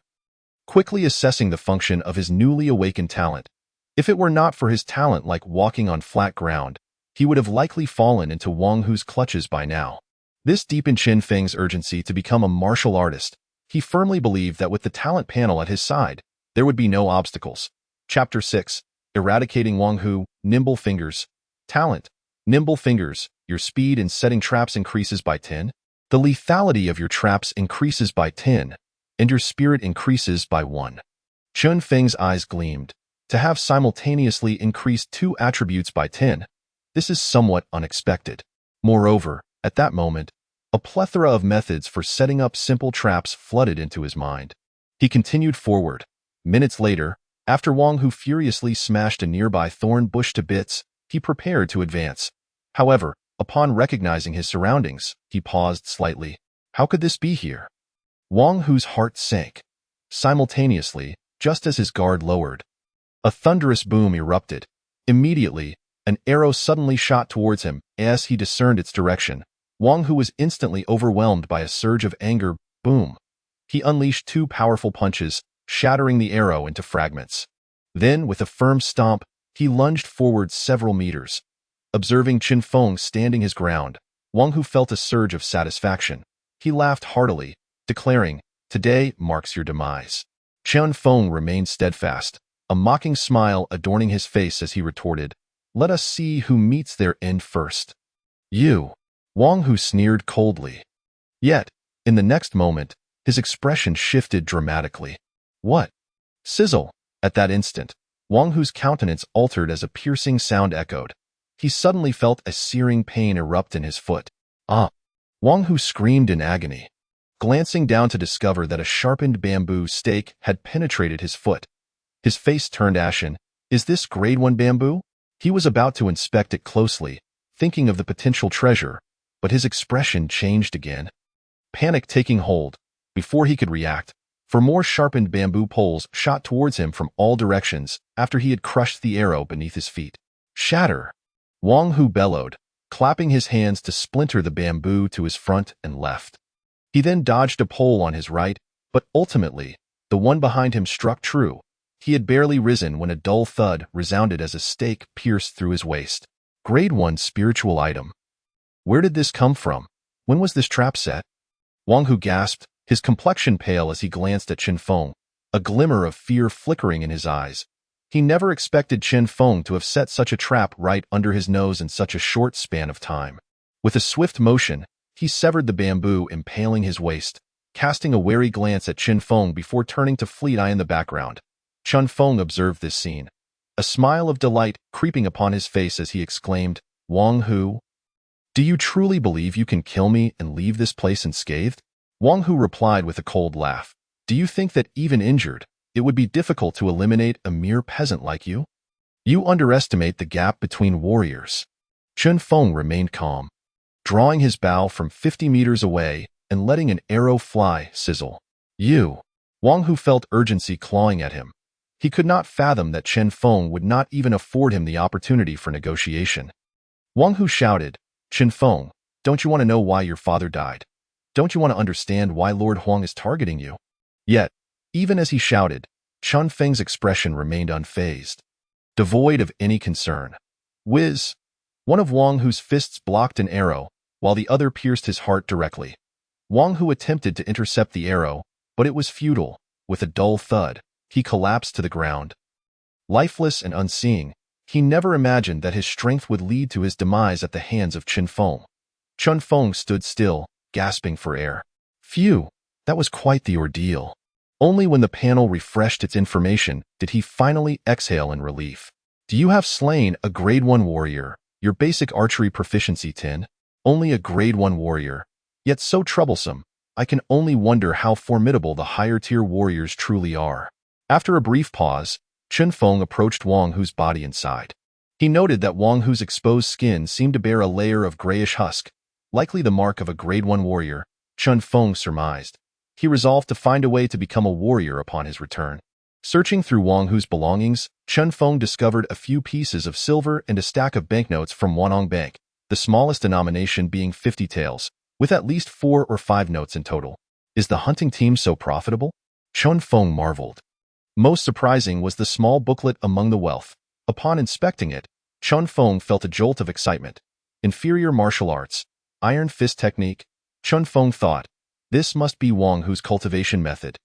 quickly assessing the function of his newly awakened talent. If it were not for his talent like walking on flat ground, he would have likely fallen into Wang Hu's clutches by now. This deepened Chen Feng's urgency to become a martial artist. He firmly believed that with the talent panel at his side, there would be no obstacles. Chapter 6. Eradicating Wang Hu, Nimble Fingers. Talent. Nimble Fingers. Your speed in setting traps increases by 10. The lethality of your traps increases by 10, and your spirit increases by 1. Chen Feng's eyes gleamed. To have simultaneously increased two attributes by 10, this is somewhat unexpected. Moreover, at that moment, a plethora of methods for setting up simple traps flooded into his mind. He continued forward. Minutes later, after Wang Hu furiously smashed a nearby thorn bush to bits, he prepared to advance. However, upon recognizing his surroundings, he paused slightly. How could this be here? Wang Hu's heart sank. Simultaneously, just as his guard lowered, a thunderous boom erupted. Immediately, an arrow suddenly shot towards him. As he discerned its direction, Wang Hu was instantly overwhelmed by a surge of anger. Boom! He unleashed two powerful punches, shattering the arrow into fragments. Then, with a firm stomp, he lunged forward several meters. Observing Chen Feng standing his ground, Wang Hu felt a surge of satisfaction. He laughed heartily, declaring, "Today marks your demise." Chen Feng remained steadfast, a mocking smile adorning his face as he retorted, "Let us see who meets their end first." "You." Wang Hu sneered coldly. Yet, in the next moment, his expression shifted dramatically. "What?" Sizzle. At that instant, Wang Hu's countenance altered as a piercing sound echoed. He suddenly felt a searing pain erupt in his foot. "Ah!" Wang Hu screamed in agony, glancing down to discover that a sharpened bamboo stake had penetrated his foot. His face turned ashen. "Is this grade 1 bamboo?" He was about to inspect it closely, thinking of the potential treasure, but his expression changed again. Panic taking hold. Before he could react, four more sharpened bamboo poles shot towards him from all directions after he had crushed the arrow beneath his feet. "Shatter!" Wang Hu bellowed, clapping his hands to splinter the bamboo to his front and left. He then dodged a pole on his right, but ultimately, the one behind him struck true. He had barely risen when a dull thud resounded as a stake pierced through his waist. Grade 1 spiritual item. Where did this come from? When was this trap set? Wang Hu gasped, his complexion pale as he glanced at Chen Feng, a glimmer of fear flickering in his eyes. He never expected Chen Feng to have set such a trap right under his nose in such a short span of time. With a swift motion, he severed the bamboo impaling his waist, casting a wary glance at Chen Feng before turning to Fleet-Eye in the background. Chen Feng observed this scene, a smile of delight creeping upon his face as he exclaimed, "Wang Hu, do you truly believe you can kill me and leave this place unscathed?" Wang Hu replied with a cold laugh, "Do you think that even injured, it would be difficult to eliminate a mere peasant like you? You underestimate the gap between warriors." Chen Feng remained calm, drawing his bow from 50 meters away and letting an arrow fly. Sizzle. "You." Wang Hu felt urgency clawing at him. He could not fathom that Chen Feng would not even afford him the opportunity for negotiation. Wang Hu shouted, "Chen Feng, don't you want to know why your father died? Don't you want to understand why Lord Huang is targeting you?" Yet, even as he shouted, Chen Feng's expression remained unfazed, devoid of any concern. Whiz! One of Wang Hu's fists blocked an arrow, while the other pierced his heart directly. Wang Hu attempted to intercept the arrow, but it was futile. With a dull thud, he collapsed to the ground. Lifeless and unseeing, he never imagined that his strength would lead to his demise at the hands of Chen Feng. Chen Feng stood still, gasping for air. Phew, that was quite the ordeal. Only when the panel refreshed its information did he finally exhale in relief. "Do you have slain a grade 1 warrior? Your basic archery proficiency 10? Only a grade 1 warrior. Yet so troublesome. I can only wonder how formidable the higher-tier warriors truly are." After a brief pause, Chen Feng approached Wang Hu's body inside. He noted that Wang Hu's exposed skin seemed to bear a layer of grayish husk, likely the mark of a grade 1 warrior. Chen Feng surmised. He resolved to find a way to become a warrior upon his return. Searching through Wang Hu's belongings, Chen Feng discovered a few pieces of silver and a stack of banknotes from Wanong Bank, the smallest denomination being 50 taels, with at least 4 or 5 notes in total. Is the hunting team so profitable? Chen Feng marveled. Most surprising was the small booklet among the wealth. Upon inspecting it, Chen Feng felt a jolt of excitement. Inferior martial arts, iron fist technique. Chen Feng thought, this must be Wang Hu's cultivation method.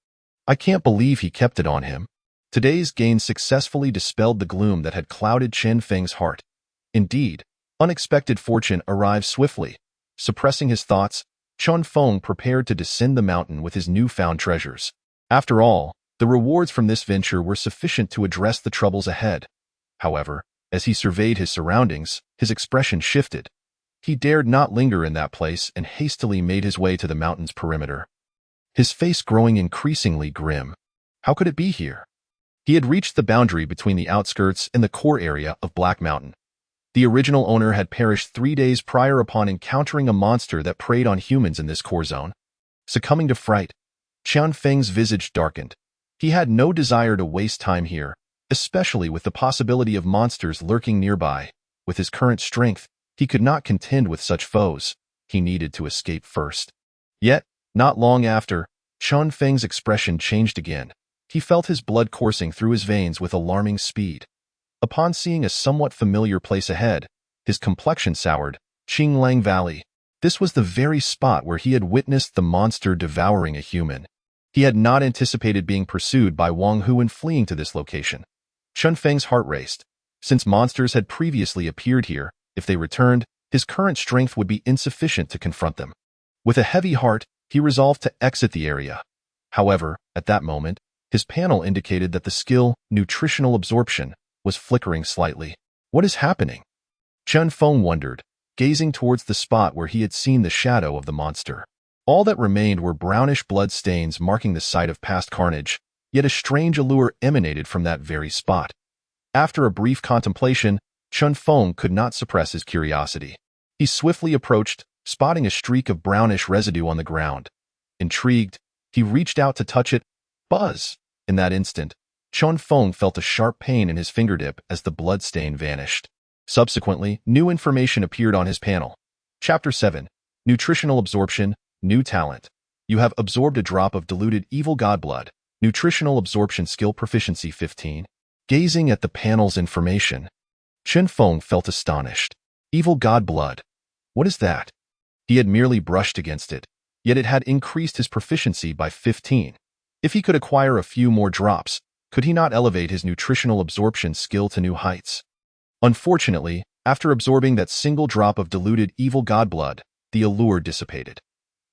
I can't believe he kept it on him. Today's gain successfully dispelled the gloom that had clouded Chen Feng's heart. Indeed, unexpected fortune arrived swiftly. Suppressing his thoughts, Chen Feng prepared to descend the mountain with his newfound treasures. After all, the rewards from this venture were sufficient to address the troubles ahead. However, as he surveyed his surroundings, his expression shifted. He dared not linger in that place and hastily made his way to the mountain's perimeter. His face growing increasingly grim. How could it be here? He had reached the boundary between the outskirts and the core area of Black Mountain. The original owner had perished 3 days prior upon encountering a monster that preyed on humans in this core zone. Succumbing to fright, Chen Feng's visage darkened. He had no desire to waste time here, especially with the possibility of monsters lurking nearby. With his current strength, he could not contend with such foes. He needed to escape first. Yet, not long after, Chen Feng's expression changed again. He felt his blood coursing through his veins with alarming speed. Upon seeing a somewhat familiar place ahead, his complexion soured. Qinglang Valley. This was the very spot where he had witnessed the monster devouring a human. He had not anticipated being pursued by Wang Hu and fleeing to this location. Chen Feng's heart raced. Since monsters had previously appeared here, if they returned, his current strength would be insufficient to confront them. With a heavy heart, he resolved to exit the area. However, at that moment, his panel indicated that the skill, nutritional absorption, was flickering slightly. What is happening? Chen Feng wondered, gazing towards the spot where he had seen the shadow of the monster. All that remained were brownish blood stains marking the site of past carnage, yet a strange allure emanated from that very spot. After a brief contemplation, Chen Feng could not suppress his curiosity. He swiftly approached, spotting a streak of brownish residue on the ground. Intrigued, he reached out to touch it. Buzz! In that instant, Chen Feng felt a sharp pain in his fingertip as the blood stain vanished. Subsequently, new information appeared on his panel. Chapter 7. Nutritional Absorption, New Talent. You have absorbed a drop of diluted evil god blood. Nutritional Absorption Skill Proficiency 15. Gazing at the panel's information, Chen Feng felt astonished. Evil god blood. What is that? He had merely brushed against it, yet it had increased his proficiency by 15. If he could acquire a few more drops, could he not elevate his nutritional absorption skill to new heights? Unfortunately, after absorbing that single drop of diluted evil god blood, the allure dissipated.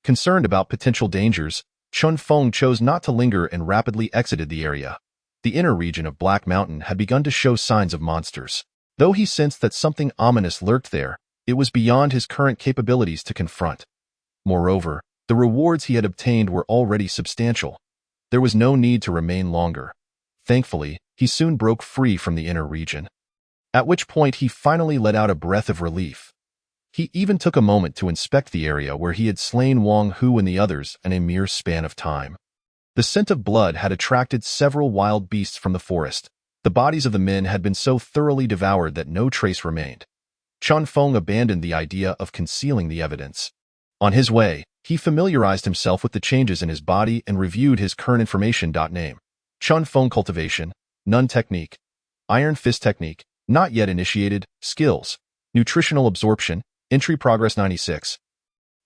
Concerned about potential dangers, Chen Feng chose not to linger and rapidly exited the area. The inner region of Black Mountain had begun to show signs of monsters. Though he sensed that something ominous lurked there, it was beyond his current capabilities to confront. Moreover, the rewards he had obtained were already substantial. There was no need to remain longer. Thankfully, he soon broke free from the inner region. At which point he finally let out a breath of relief. He even took a moment to inspect the area where he had slain Wang Hu and the others in a mere span of time. The scent of blood had attracted several wild beasts from the forest. The bodies of the men had been so thoroughly devoured that no trace remained. Chen Feng abandoned the idea of concealing the evidence. On his way, he familiarized himself with the changes in his body and reviewed his current information. Name: Chen Feng Cultivation, None Technique, Iron Fist Technique, Not Yet Initiated, Skills, Nutritional Absorption, Entry Progress 96.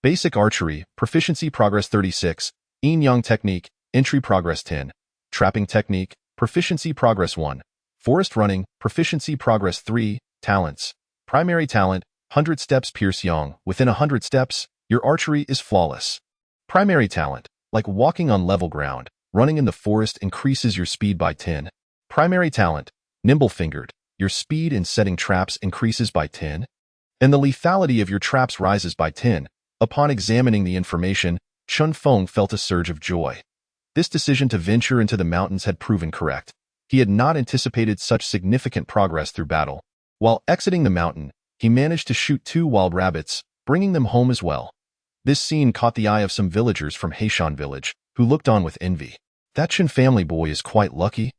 Basic Archery, Proficiency Progress 36, Yin Yang Technique, Entry Progress 10. Trapping Technique, Proficiency Progress 1. Forest Running, Proficiency Progress 3, Talents. Primary Talent, 100 Steps Pierce Yang. Within 100 steps, your archery is flawless. Primary Talent, like walking on level ground, running in the forest increases your speed by 10. Primary Talent, Nimble-Fingered, your speed in setting traps increases by 10. And the lethality of your traps rises by 10. Upon examining the information, Chen Feng felt a surge of joy. This decision to venture into the mountains had proven correct. He had not anticipated such significant progress through battle. While exiting the mountain, he managed to shoot 2 wild rabbits, bringing them home as well. This scene caught the eye of some villagers from Heishan village, who looked on with envy. That Chen family boy is quite lucky,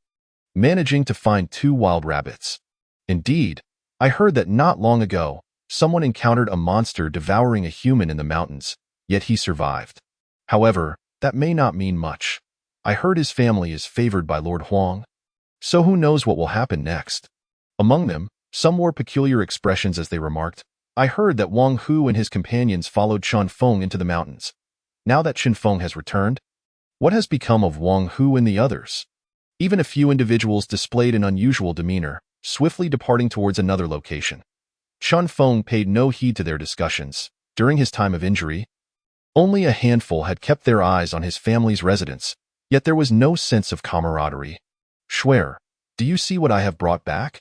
managing to find 2 wild rabbits. Indeed, I heard that not long ago, someone encountered a monster devouring a human in the mountains, yet he survived. However, that may not mean much. I heard his family is favored by Lord Huang. So who knows what will happen next? Among them, some wore peculiar expressions as they remarked, I heard that Wang Hu and his companions followed Chen Feng into the mountains. Now that Chen Feng has returned, what has become of Wang Hu and the others? Even a few individuals displayed an unusual demeanor, swiftly departing towards another location. Chen Feng paid no heed to their discussions. During his time of injury, only a handful had kept their eyes on his family's residence, yet there was no sense of camaraderie. Shuer, do you see what I have brought back?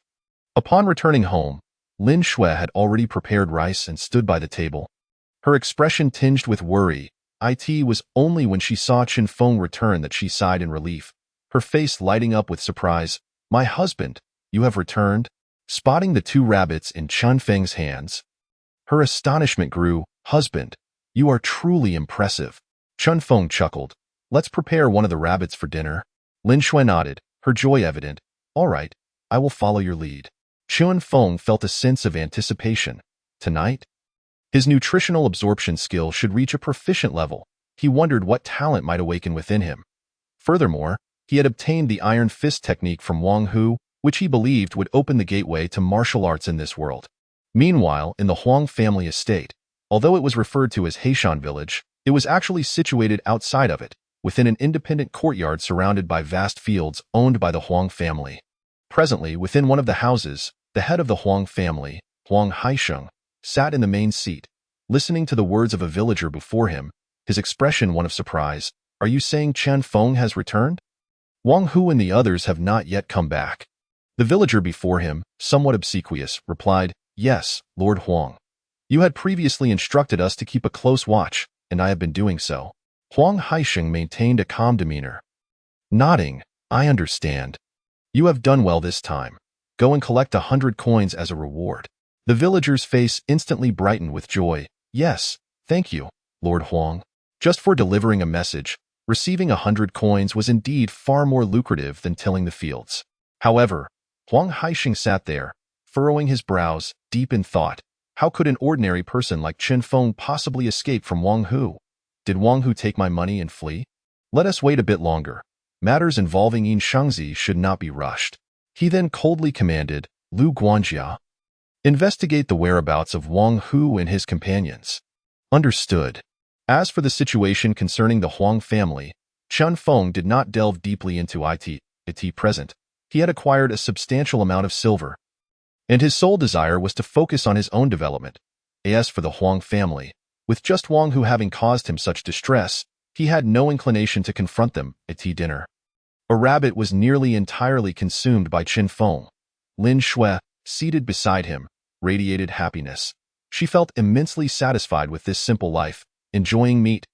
Upon returning home, Lin Shui had already prepared rice and stood by the table. Her expression tinged with worry. It was only when she saw Chen Feng return that she sighed in relief, her face lighting up with surprise. My husband, you have returned? Spotting the 2 rabbits in Chen Feng's hands, her astonishment grew. Husband, you are truly impressive. Chen Feng chuckled. Let's prepare one of the rabbits for dinner. Lin Shui nodded, her joy evident. All right, I will follow your lead. Chen Feng felt a sense of anticipation. Tonight? His nutritional absorption skill should reach a proficient level. He wondered what talent might awaken within him. Furthermore, he had obtained the Iron Fist technique from Wang Hu, which he believed would open the gateway to martial arts in this world. Meanwhile, in the Huang family estate, although it was referred to as Heishan Village, it was actually situated outside of it, within an independent courtyard surrounded by vast fields owned by the Huang family. Presently, within one of the houses, the head of the Huang family, Huang Haisheng, sat in the main seat, listening to the words of a villager before him, his expression one of surprise. Are you saying Chen Feng has returned? Wang Hu and the others have not yet come back. The villager before him, somewhat obsequious, replied, Yes, Lord Huang. You had previously instructed us to keep a close watch, and I have been doing so. Huang Haisheng maintained a calm demeanor. Nodding, I understand. You have done well this time. Go and collect 100 coins as a reward. The villager's face instantly brightened with joy. Yes, thank you, Lord Huang. Just for delivering a message, receiving 100 coins was indeed far more lucrative than tilling the fields. However, Huang Haisheng sat there, furrowing his brows, deep in thought. How could an ordinary person like Chen Feng possibly escape from Wang Hu? Did Wang Hu take my money and flee? Let us wait a bit longer. Matters involving Yin Shangzi should not be rushed. He then coldly commanded, Lu Guanjia, investigate the whereabouts of Wang Hu and his companions. Understood. As for the situation concerning the Huang family, Chen Feng did not delve deeply into it present. He had acquired a substantial amount of silver, and his sole desire was to focus on his own development. As for the Huang family, with just Wang Hu having caused him such distress, he had no inclination to confront them at dinner. A rabbit was nearly entirely consumed by Chen Feng. Lin Shui, seated beside him, radiated happiness. She felt immensely satisfied with this simple life, enjoying meat.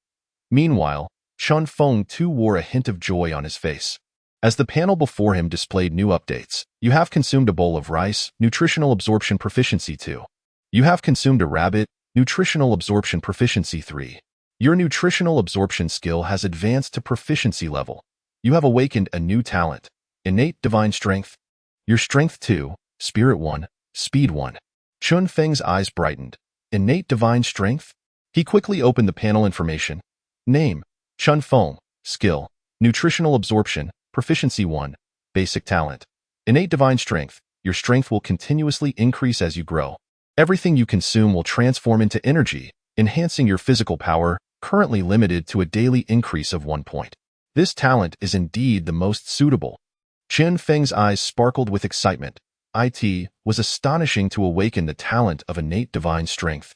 Meanwhile, Chen Feng too wore a hint of joy on his face. As the panel before him displayed new updates, you have consumed a bowl of rice, nutritional absorption proficiency 2. You have consumed a rabbit, nutritional absorption proficiency 3. Your nutritional absorption skill has advanced to proficiency level. You have awakened a new talent, innate divine strength. Your strength 2, spirit 1, speed 1. Chen Feng's eyes brightened. Innate divine strength? He quickly opened the panel information. Name, Chen Feng. Skill, nutritional absorption, proficiency 1, basic talent. Innate divine strength. Your strength will continuously increase as you grow. Everything you consume will transform into energy, enhancing your physical power, currently limited to a daily increase of 1 point. This talent is indeed the most suitable. Chen Feng's eyes sparkled with excitement. It was astonishing to awaken the talent of innate divine strength.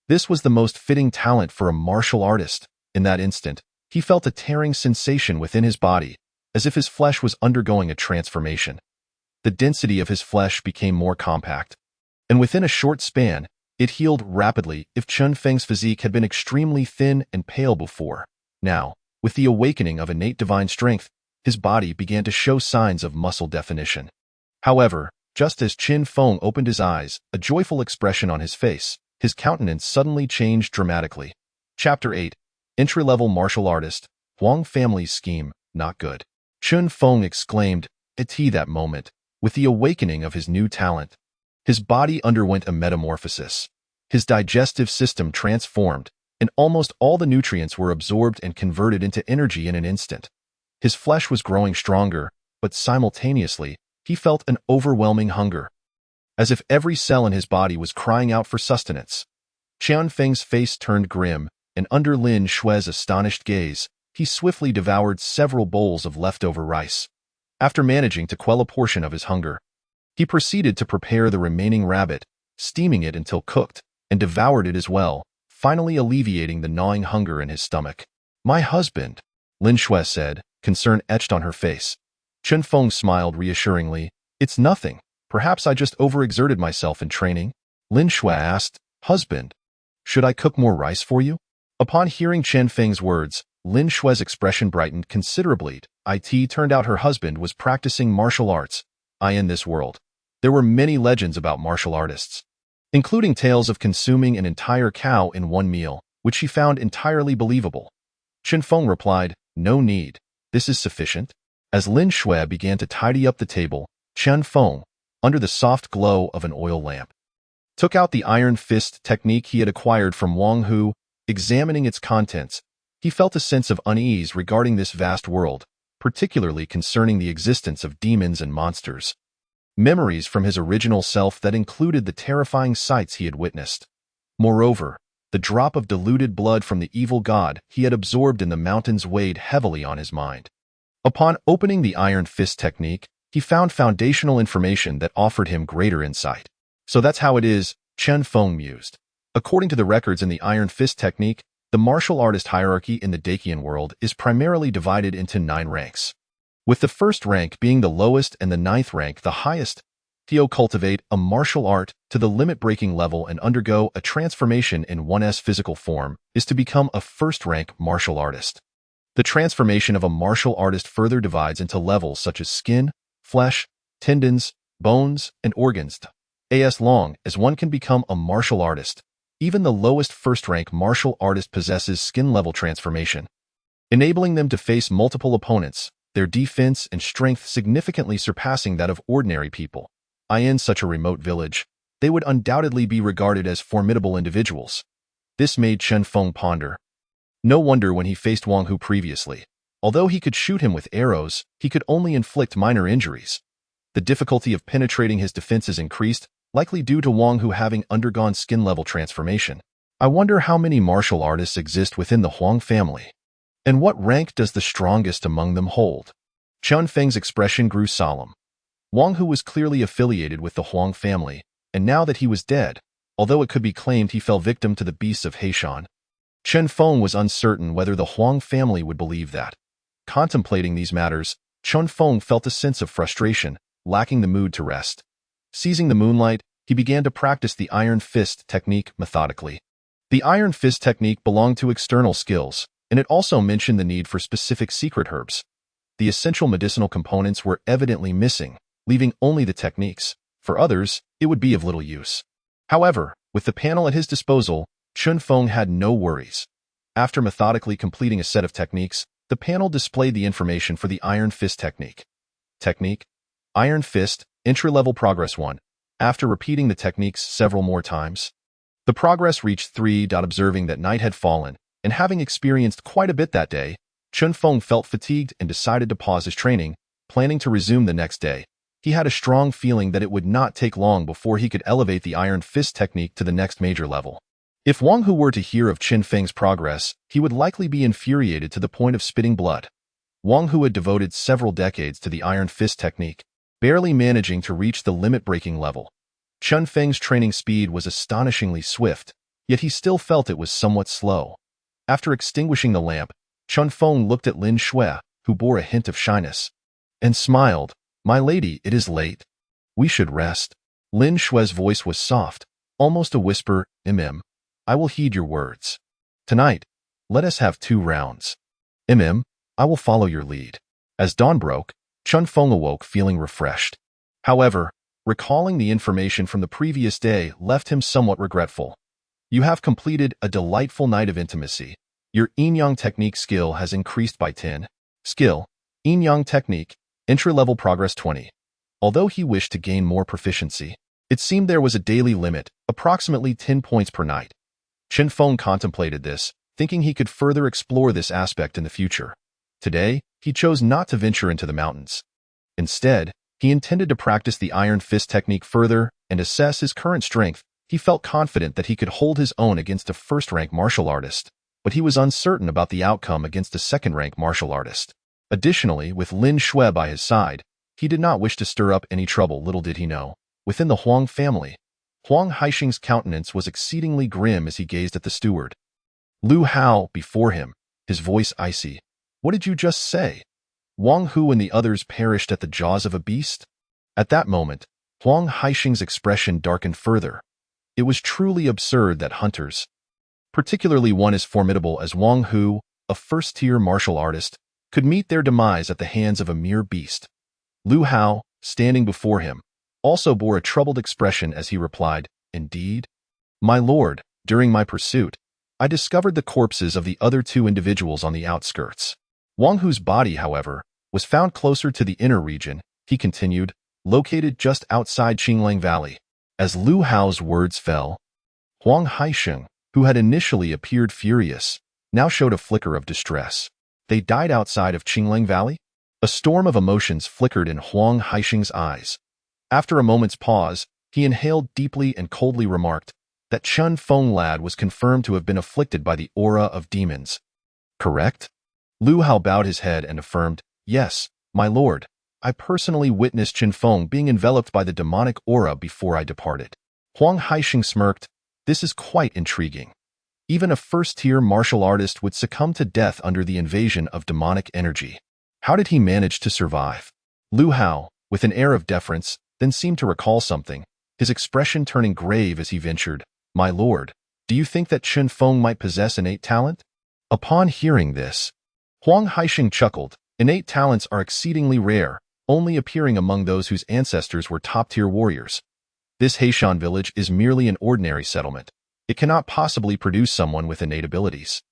This was the most fitting talent for a martial artist. In that instant, he felt a tearing sensation within his body, as if his flesh was undergoing a transformation. The density of his flesh became more compact, and within a short span, it healed rapidly. If Chen Feng's physique had been extremely thin and pale before, now, with the awakening of innate divine strength, his body began to show signs of muscle definition. However, just as Chen Feng opened his eyes, a joyful expression on his face, his countenance suddenly changed dramatically. Chapter 8. Entry-level martial artist, Huang family's scheme, not good. Chen Feng exclaimed, at that moment, with the awakening of his new talent. His body underwent a metamorphosis. His digestive system transformed, and almost all the nutrients were absorbed and converted into energy in an instant. His flesh was growing stronger, but simultaneously, he felt an overwhelming hunger, as if every cell in his body was crying out for sustenance. Chen Feng's face turned grim, and under Lin Xue's astonished gaze, he swiftly devoured several bowls of leftover rice. After managing to quell a portion of his hunger, he proceeded to prepare the remaining rabbit, steaming it until cooked, and devoured it as well, finally alleviating the gnawing hunger in his stomach. "My husband," Lin Xue said, concern etched on her face. Chen Feng smiled reassuringly. "It's nothing. Perhaps I just overexerted myself in training." Lin Xue asked, "Husband, should I cook more rice for you?" Upon hearing Chen Feng's words, Lin Xue's expression brightened considerably. It turned out her husband was practicing martial arts. In this world, there were many legends about martial artists, including tales of consuming an entire cow in one meal, which she found entirely believable. Chen Feng replied, "No need. This is sufficient." As Lin Xue began to tidy up the table, Chen Feng, under the soft glow of an oil lamp, took out the iron fist technique he had acquired from Wang Hu. Examining its contents, he felt a sense of unease regarding this vast world, particularly concerning the existence of demons and monsters. Memories from his original self that included the terrifying sights he had witnessed. Moreover, the drop of diluted blood from the evil god he had absorbed in the mountains weighed heavily on his mind. Upon opening the iron fist technique, he found foundational information that offered him greater insight. "So that's how it is," Chen Feng mused. According to the records in the iron fist technique, the martial artist hierarchy in the Dacian world is primarily divided into 9 ranks, with the first rank being the lowest and the 9th rank the highest. To cultivate a martial art to the limit-breaking level and undergo a transformation in one's physical form is to become a first-rank martial artist. The transformation of a martial artist further divides into levels such as skin, flesh, tendons, bones, and organs. As long as one can become a martial artist, even the lowest first-rank martial artist possesses skin-level transformation, enabling them to face multiple opponents, their defense and strength significantly surpassing that of ordinary people. In such a remote village, they would undoubtedly be regarded as formidable individuals. This made Chen Feng ponder. No wonder when he faced Wang Hu previously, although he could shoot him with arrows, he could only inflict minor injuries. The difficulty of penetrating his defenses increased, likely due to Wang Hu having undergone skin-level transformation. I wonder how many martial artists exist within the Huang family, and what rank does the strongest among them hold? Chen Feng's expression grew solemn. Wang Hu was clearly affiliated with the Huang family, and now that he was dead, although it could be claimed he fell victim to the beasts of Heishan, Chen Feng was uncertain whether the Huang family would believe that. Contemplating these matters, Chen Feng felt a sense of frustration, lacking the mood to rest. Seizing the moonlight, he began to practice the iron fist technique methodically. The iron fist technique belonged to external skills, and it also mentioned the need for specific secret herbs. The essential medicinal components were evidently missing, leaving only the techniques. For others, it would be of little use. However, with the panel at his disposal, Chen Feng had no worries. After methodically completing a set of techniques, the panel displayed the information for the iron fist technique. Technique: Iron fist, entry-level progress 1. After repeating the techniques several more times, the progress reached 3. Observing that night had fallen, and having experienced quite a bit that day, Chen Feng felt fatigued and decided to pause his training, planning to resume the next day. He had a strong feeling that it would not take long before he could elevate the iron fist technique to the next major level. If Wang Hu were to hear of Chen Feng's progress, he would likely be infuriated to the point of spitting blood. Wang Hu had devoted several decades to the iron fist technique, barely managing to reach the limit-breaking level. Chen Feng's training speed was astonishingly swift, yet he still felt it was somewhat slow. After extinguishing the lamp, Chen Feng looked at Lin Xue, who bore a hint of shyness, and smiled. "My lady, it is late. We should rest." Lin Xue's voice was soft, almost a whisper. I will heed your words. Tonight, let us have 2 rounds. I will follow your lead." As dawn broke, Chen Feng awoke feeling refreshed. However, recalling the information from the previous day left him somewhat regretful. "You have completed a delightful night of intimacy. Your yin-yang technique skill has increased by 10. Skill: yin-yang technique, entry-level progress 20. Although he wished to gain more proficiency, it seemed there was a daily limit, approximately 10 points per night. Chen Feng contemplated this, thinking he could further explore this aspect in the future. Today, he chose not to venture into the mountains. Instead, he intended to practice the Iron Fist technique further and assess his current strength. He felt confident that he could hold his own against a first-rank martial artist, but he was uncertain about the outcome against a second-rank martial artist. Additionally, with Lin Shui by his side, he did not wish to stir up any trouble. Little did he know, within the Huang family, Huang Haixing's countenance was exceedingly grim as he gazed at the steward. Lu Hao before him, his voice icy. "What did you just say?" Wang Hu and the others perished at the jaws of a beast? At that moment, Huang Haixing's expression darkened further. It was truly absurd that hunters, particularly one as formidable as Wang Hu, a first-tier martial artist, could meet their demise at the hands of a mere beast. Lu Hao, standing before him, also bore a troubled expression as he replied, "Indeed? My lord, during my pursuit, I discovered the corpses of the other two individuals on the outskirts. Wang Hu's body, however, was found closer to the inner region," he continued, "located just outside Qinglang Valley." As Lu Hao's words fell, Huang Haixing, who had initially appeared furious, now showed a flicker of distress. They died outside of Qinglang Valley? A storm of emotions flickered in Huang Haixing's eyes. After a moment's pause, he inhaled deeply and coldly remarked that Chen Feng lad was confirmed to have been afflicted by the aura of demons. Correct? Lu Hao bowed his head and affirmed, "Yes, my lord. I personally witnessed Chen Feng being enveloped by the demonic aura before I departed." Huang Haixing smirked. "This is quite intriguing. Even a first-tier martial artist would succumb to death under the invasion of demonic energy. How did he manage to survive?" Lu Hao, with an air of deference, then seemed to recall something, his expression turning grave as he ventured, "My lord, do you think that Chen Feng might possess innate talent?" Upon hearing this, Huang Haixing chuckled. "Innate talents are exceedingly rare, only appearing among those whose ancestors were top-tier warriors. This Heishan village is merely an ordinary settlement. It cannot possibly produce someone with innate abilities."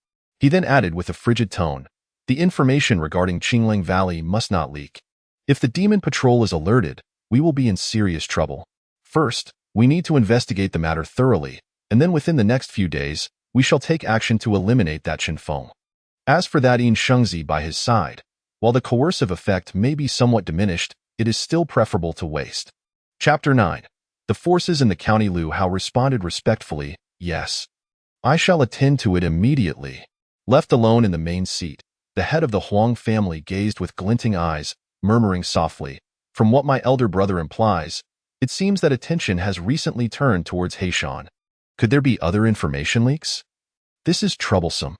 He then added with a frigid tone, "The information regarding Qinglang Valley must not leak. If the demon patrol is alerted, we will be in serious trouble. First, we need to investigate the matter thoroughly, and then within the next few days, we shall take action to eliminate that Chen Feng." As for that Yin Shengzi by his side, while the coercive effect may be somewhat diminished, it is still preferable to waste. Chapter 9. The forces in the county. Lu Hao responded respectfully, "Yes. I shall attend to it immediately." Left alone in the main seat, the head of the Huang family gazed with glinting eyes, murmuring softly, "From what my elder brother implies, it seems that attention has recently turned towards Heishan. Could there be other information leaks? This is troublesome."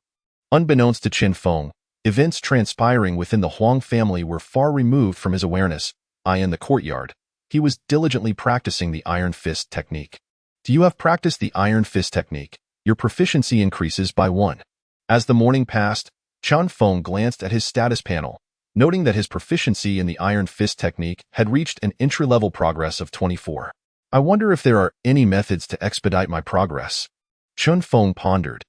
Unbeknownst to Chen Feng, events transpiring within the Huang family were far removed from his awareness. In the courtyard, he was diligently practicing the Iron Fist technique. Do you have practiced the Iron Fist technique? Your proficiency increases by 1. As the morning passed, Chen Feng glanced at his status panel, noting that his proficiency in the Iron Fist technique had reached an entry-level progress of 24. "I wonder if there are any methods to expedite my progress," Chen Feng pondered.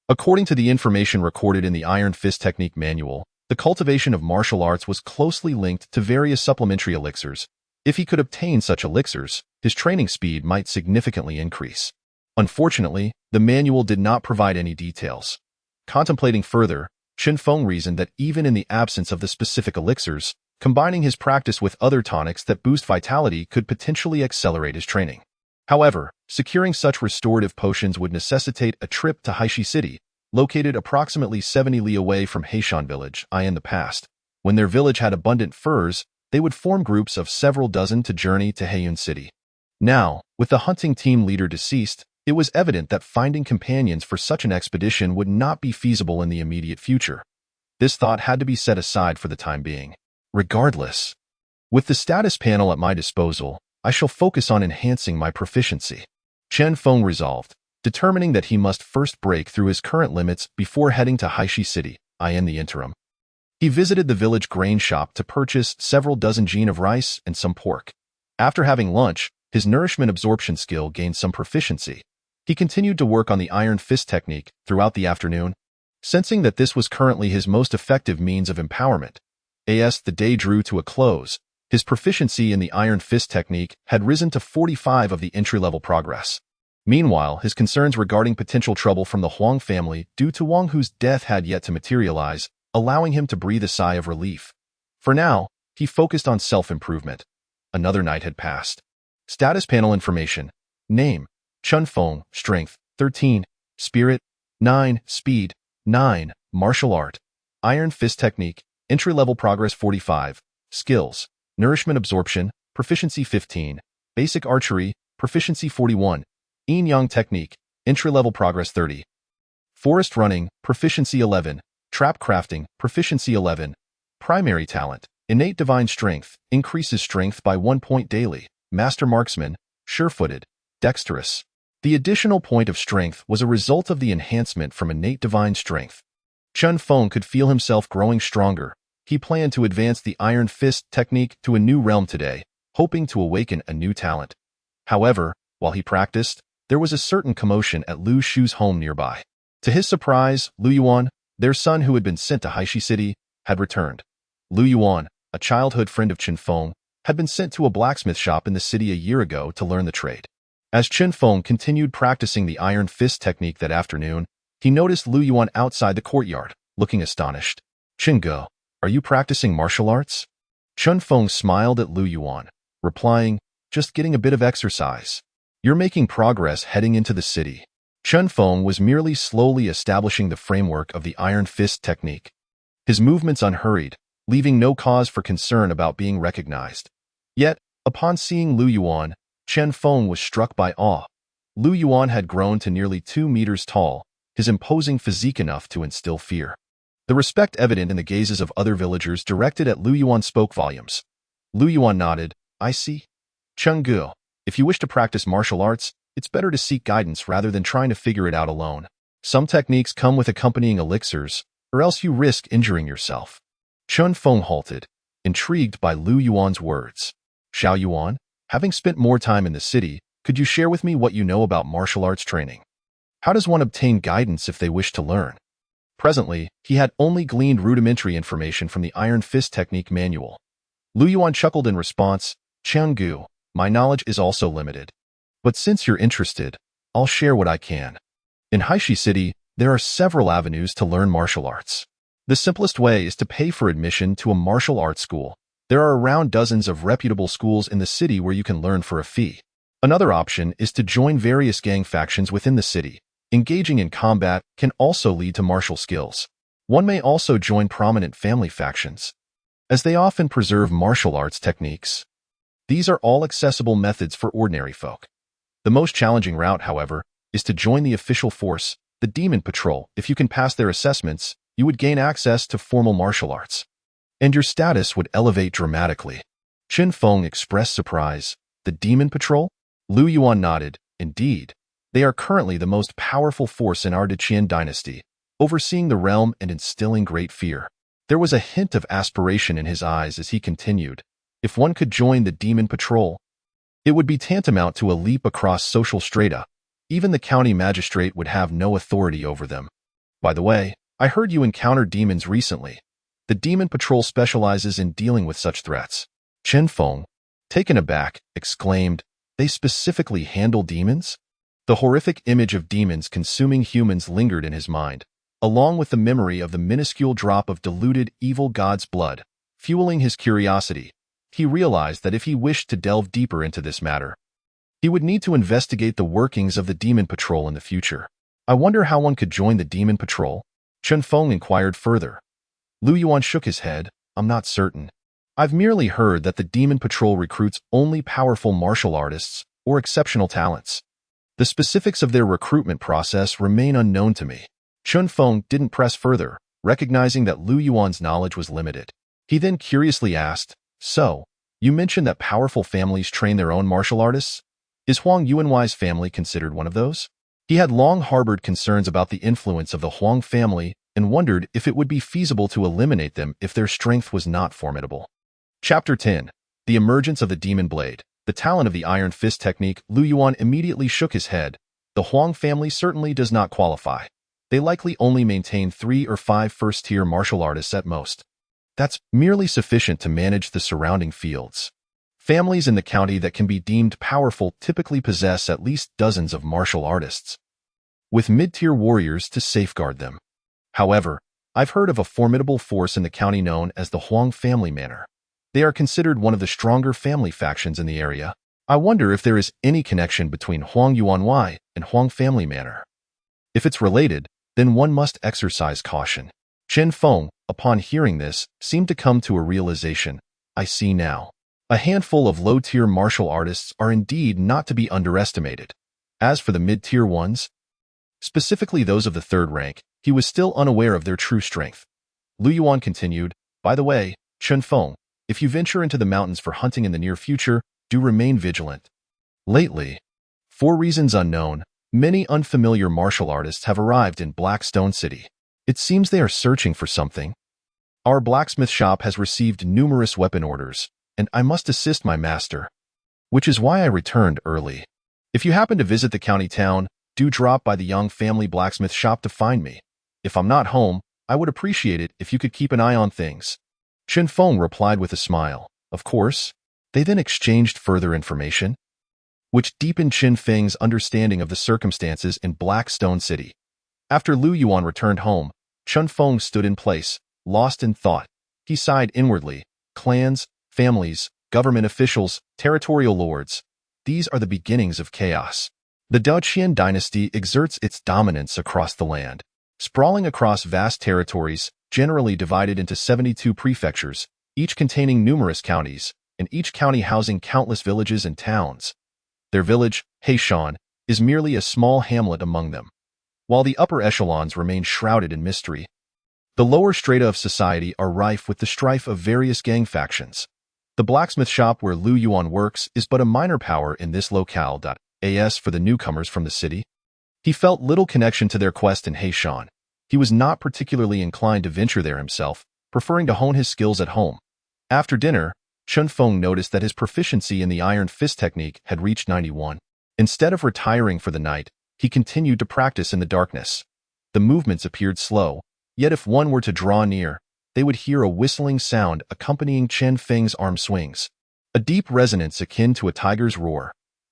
According to the information recorded in the Iron Fist Technique Manual, the cultivation of martial arts was closely linked to various supplementary elixirs. If he could obtain such elixirs, his training speed might significantly increase. Unfortunately, the manual did not provide any details. Contemplating further, Chen Feng reasoned that even in the absence of the specific elixirs, combining his practice with other tonics that boost vitality could potentially accelerate his training. However, securing such restorative potions would necessitate a trip to Haishi City, located approximately 70 li away from Heishan Village. In the past, when their village had abundant furs, they would form groups of several dozen to journey to Heiyun City. Now, with the hunting team leader deceased, it was evident that finding companions for such an expedition would not be feasible in the immediate future. This thought had to be set aside for the time being. Regardless, with the status panel at my disposal, I shall focus on enhancing my proficiency. Chen Feng resolved, determining that he must first break through his current limits before heading to Haishi City. In the interim, he visited the village grain shop to purchase several dozen jin of rice and some pork. After having lunch, his nourishment absorption skill gained some proficiency. He continued to work on the Iron Fist technique throughout the afternoon, sensing that this was currently his most effective means of empowerment. As the day drew to a close, his proficiency in the Iron Fist technique had risen to 45 of the entry-level progress. Meanwhile, his concerns regarding potential trouble from the Huang family due to Wang Hu's death had yet to materialize. allowing him to breathe a sigh of relief. For now, he focused on self-improvement. Another night had passed. Status panel information. Name: Chen Feng, Strength, 13, Spirit, 9, Speed, 9, Martial Art, Iron Fist Technique, Entry-Level Progress 45, Skills, Nourishment Absorption, Proficiency 15, Basic Archery, Proficiency 41, Yin-Yang Technique, Entry-Level Progress 30, Forest Running, Proficiency 11, Trap Crafting, Proficiency 11, Primary Talent, Innate Divine Strength, increases strength by 1 point daily, Master Marksman, Sure-Footed, Dexterous. The additional point of strength was a result of the enhancement from innate divine strength. Chen Feng could feel himself growing stronger. He planned to advance the Iron Fist technique to a new realm today, hoping to awaken a new talent. However, while he practiced, there was a certain commotion at Lu Shu's home nearby. To his surprise, Lu Yuan, their son who had been sent to Haishi City, had returned. Lu Yuan, a childhood friend of Chen Feng, had been sent to a blacksmith shop in the city a year ago to learn the trade. As Chen Feng continued practicing the Iron Fist technique that afternoon, he noticed Lu Yuan outside the courtyard, looking astonished. "Chen Ge, are you practicing martial arts?" Chen Feng smiled at Lu Yuan, replying, "Just getting a bit of exercise. You're making progress heading into the city." Chen Feng was merely slowly establishing the framework of the Iron Fist technique. His movements unhurried, leaving no cause for concern about being recognized. Yet, upon seeing Lu Yuan, Chen Feng was struck by awe. Lu Yuan had grown to nearly 2 meters tall, his imposing physique enough to instill fear. The respect evident in the gazes of other villagers directed at Lu Yuan spoke volumes. Lu Yuan nodded. "I see. Chen Ge, if you wish to practice martial arts, it's better to seek guidance rather than trying to figure it out alone. Some techniques come with accompanying elixirs, or else you risk injuring yourself." Chen Feng halted, intrigued by Lu Yuan's words. "Xiao Yuan, having spent more time in the city, could you share with me what you know about martial arts training? How does one obtain guidance if they wish to learn?" Presently, he had only gleaned rudimentary information from the Iron Fist technique manual. Lu Yuan chuckled in response. "Chen Ge, my knowledge is also limited. But since you're interested, I'll share what I can. In Haishi City, there are several avenues to learn martial arts. The simplest way is to pay for admission to a martial arts school. There are around dozens of reputable schools in the city where you can learn for a fee. Another option is to join various gang factions within the city. Engaging in combat can also lead to martial skills. One may also join prominent family factions, as they often preserve martial arts techniques. These are all accessible methods for ordinary folk. The most challenging route, however, is to join the official force, the Demon Patrol. If you can pass their assessments, you would gain access to formal martial arts, and your status would elevate dramatically. Chen Feng expressed surprise. "The Demon Patrol?" Lu Yuan nodded. "Indeed. They are currently the most powerful force in our Deqian dynasty, overseeing the realm and instilling great fear." There was a hint of aspiration in his eyes as he continued. If one could join the Demon Patrol, it would be tantamount to a leap across social strata. Even the county magistrate would have no authority over them. "By the way, I heard you encountered demons recently. The Demon Patrol specializes in dealing with such threats." Chen Feng, taken aback, exclaimed, "They specifically handle demons?" The horrific image of demons consuming humans lingered in his mind, along with the memory of the minuscule drop of diluted evil god's blood, fueling his curiosity. He realized that if he wished to delve deeper into this matter, he would need to investigate the workings of the Demon Patrol in the future. "I wonder how one could join the Demon Patrol?" Chen Feng inquired further. Lu Yuan shook his head. "I'm not certain. I've merely heard that the Demon Patrol recruits only powerful martial artists or exceptional talents. The specifics of their recruitment process remain unknown to me." Chen Feng didn't press further, recognizing that Lu Yuan's knowledge was limited. He then curiously asked, "So, you mentioned that powerful families train their own martial artists? Is Huang Yuanwei's family considered one of those?" He had long harbored concerns about the influence of the Huang family and wondered if it would be feasible to eliminate them if their strength was not formidable. Chapter 10. The Emergence of the Demon Blade. The talent of the Iron Fist technique. Lu Yuan immediately shook his head. The Huang family certainly does not qualify. They likely only maintain 3 or 5 first-tier martial artists at most. That's merely sufficient to manage the surrounding fields. Families in the county that can be deemed powerful typically possess at least dozens of martial artists, with mid-tier warriors to safeguard them. However, I've heard of a formidable force in the county known as the Huang family manor. They are considered one of the stronger family factions in the area. I wonder if there is any connection between Huang Yuanwei and Huang family manor. If it's related, then one must exercise caution. Chen Feng, upon hearing this, seemed to come to a realization. I see now. A handful of low-tier martial artists are indeed not to be underestimated. As for the mid-tier ones, specifically those of the third rank, he was still unaware of their true strength. Lu Yuan continued, by the way, Chen Feng, if you venture into the mountains for hunting in the near future, do remain vigilant. Lately, for reasons unknown, many unfamiliar martial artists have arrived in Blackstone City. It seems they are searching for something. Our blacksmith shop has received numerous weapon orders, and I must assist my master, which is why I returned early. If you happen to visit the county town, do drop by the Yang family blacksmith shop to find me. If I'm not home, I would appreciate it if you could keep an eye on things. Chen Feng replied with a smile. Of course. They then exchanged further information, which deepened Chen Feng's understanding of the circumstances in Blackstone City. After Lu Yuan returned home, Chen Feng stood in place, lost in thought. He sighed inwardly. Clans, families, government officials, territorial lords. These are the beginnings of chaos. The Daoqian dynasty exerts its dominance across the land, sprawling across vast territories, generally divided into 72 prefectures, each containing numerous counties, and each county housing countless villages and towns. Their village, Heishan, is merely a small hamlet among them, while the upper echelons remain shrouded in mystery. The lower strata of society are rife with the strife of various gang factions. The blacksmith shop where Lu Yuan works is but a minor power in this locale. As for the newcomers from the city, he felt little connection to their quest in Heishan. He was not particularly inclined to venture there himself, preferring to hone his skills at home. After dinner, Chen Feng noticed that his proficiency in the iron fist technique had reached 91. Instead of retiring for the night, he continued to practice in the darkness. The movements appeared slow, yet if one were to draw near, they would hear a whistling sound accompanying Chen Feng's arm swings, a deep resonance akin to a tiger's roar.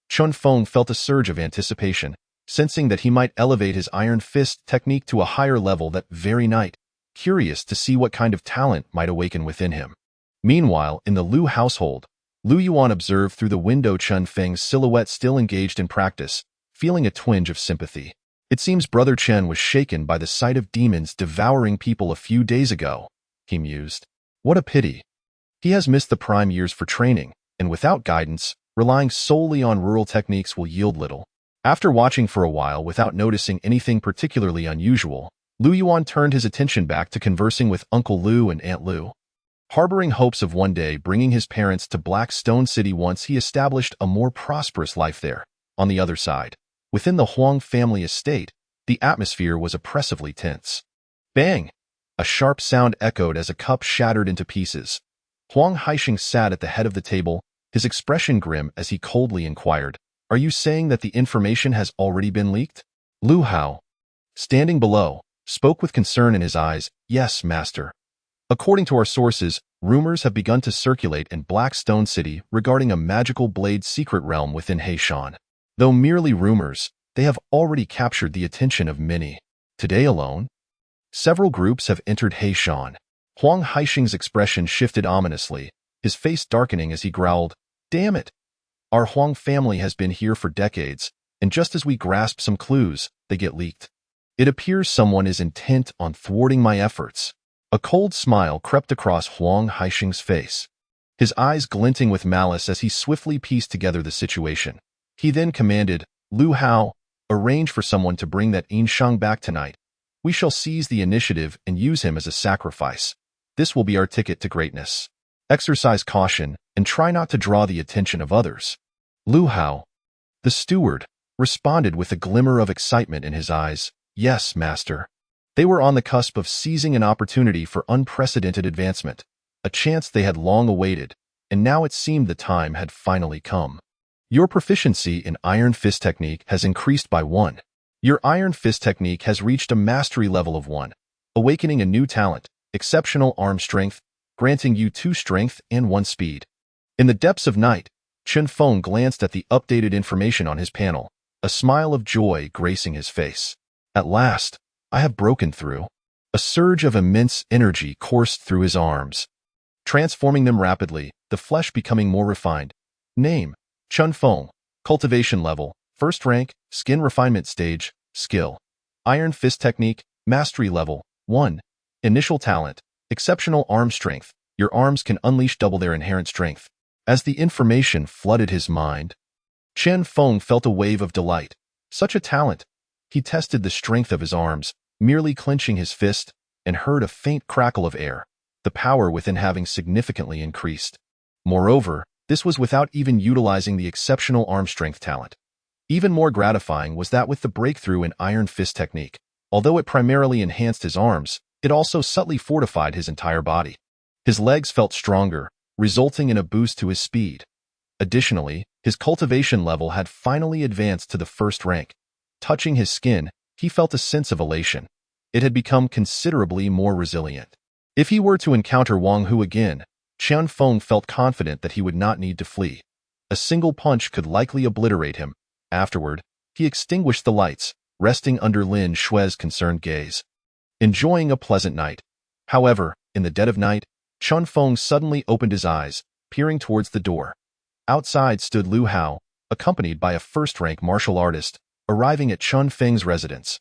Chen Feng felt a surge of anticipation, sensing that he might elevate his iron fist technique to a higher level that very night, curious to see what kind of talent might awaken within him. Meanwhile, in the Lu household, Lu Yuan observed through the window Chen Feng's silhouette still engaged in practice, feeling a twinge of sympathy. It seems Brother Chen was shaken by the sight of demons devouring people a few days ago, he mused. What a pity. He has missed the prime years for training, and without guidance, relying solely on rural techniques will yield little. After watching for a while without noticing anything particularly unusual, Lu Yuan turned his attention back to conversing with Uncle Lu and Aunt Lu. Harboring hopes of one day bringing his parents to Blackstone City once he established a more prosperous life there. On the other side, within the Huang family estate, the atmosphere was oppressively tense. Bang! A sharp sound echoed as a cup shattered into pieces. Huang Haixing sat at the head of the table, his expression grim as he coldly inquired, "Are you saying that the information has already been leaked?" Lu Hao, standing below, spoke with concern in his eyes. "Yes, master. According to our sources, rumors have begun to circulate in Blackstone City regarding a magical blade secret realm within Heishan. Though merely rumors, they have already captured the attention of many. Today alone, several groups have entered Heishan." Huang Haixing's expression shifted ominously, his face darkening as he growled, "Damn it! Our Huang family has been here for decades, and just as we grasp some clues, they get leaked. It appears someone is intent on thwarting my efforts." A cold smile crept across Huang Haixing's face, his eyes glinting with malice as he swiftly pieced together the situation. He then commanded, "Lu Hao, arrange for someone to bring that Yinshang back tonight. We shall seize the initiative and use him as a sacrifice. This will be our ticket to greatness. Exercise caution and try not to draw the attention of others." Lu Hao, the steward, responded with a glimmer of excitement in his eyes. "Yes, master." They were on the cusp of seizing an opportunity for unprecedented advancement, a chance they had long awaited, and now it seemed the time had finally come. Your proficiency in iron fist technique has increased by 1. Your iron fist technique has reached a mastery level of 1, awakening a new talent, exceptional arm strength, granting you 2 strength and 1 speed. In the depths of night, Chen Feng glanced at the updated information on his panel, a smile of joy gracing his face. "At last, I have broken through." A surge of immense energy coursed through his arms, transforming them rapidly, the flesh becoming more refined. Name: Chen Feng. Cultivation level: first rank, skin refinement stage, skill: Iron Fist technique, mastery level 1. Initial talent: exceptional arm strength. Your arms can unleash double their inherent strength. As the information flooded his mind, Chen Feng felt a wave of delight. Such a talent! He tested the strength of his arms, merely clenching his fist, and heard a faint crackle of air, the power within having significantly increased. Moreover, this was without even utilizing the exceptional arm strength talent. Even more gratifying was that with the breakthrough in Iron Fist technique, although it primarily enhanced his arms, it also subtly fortified his entire body. His legs felt stronger, resulting in a boost to his speed. Additionally, his cultivation level had finally advanced to the first rank. Touching his skin, he felt a sense of elation. It had become considerably more resilient. If he were to encounter Wang Hu again, Chen Feng felt confident that he would not need to flee. A single punch could likely obliterate him. Afterward, he extinguished the lights, resting under Lin Shui's concerned gaze, enjoying a pleasant night. However, in the dead of night, Chen Feng suddenly opened his eyes, peering towards the door. Outside stood Lu Hao, accompanied by a first-rank martial artist, arriving at Chen Feng's residence.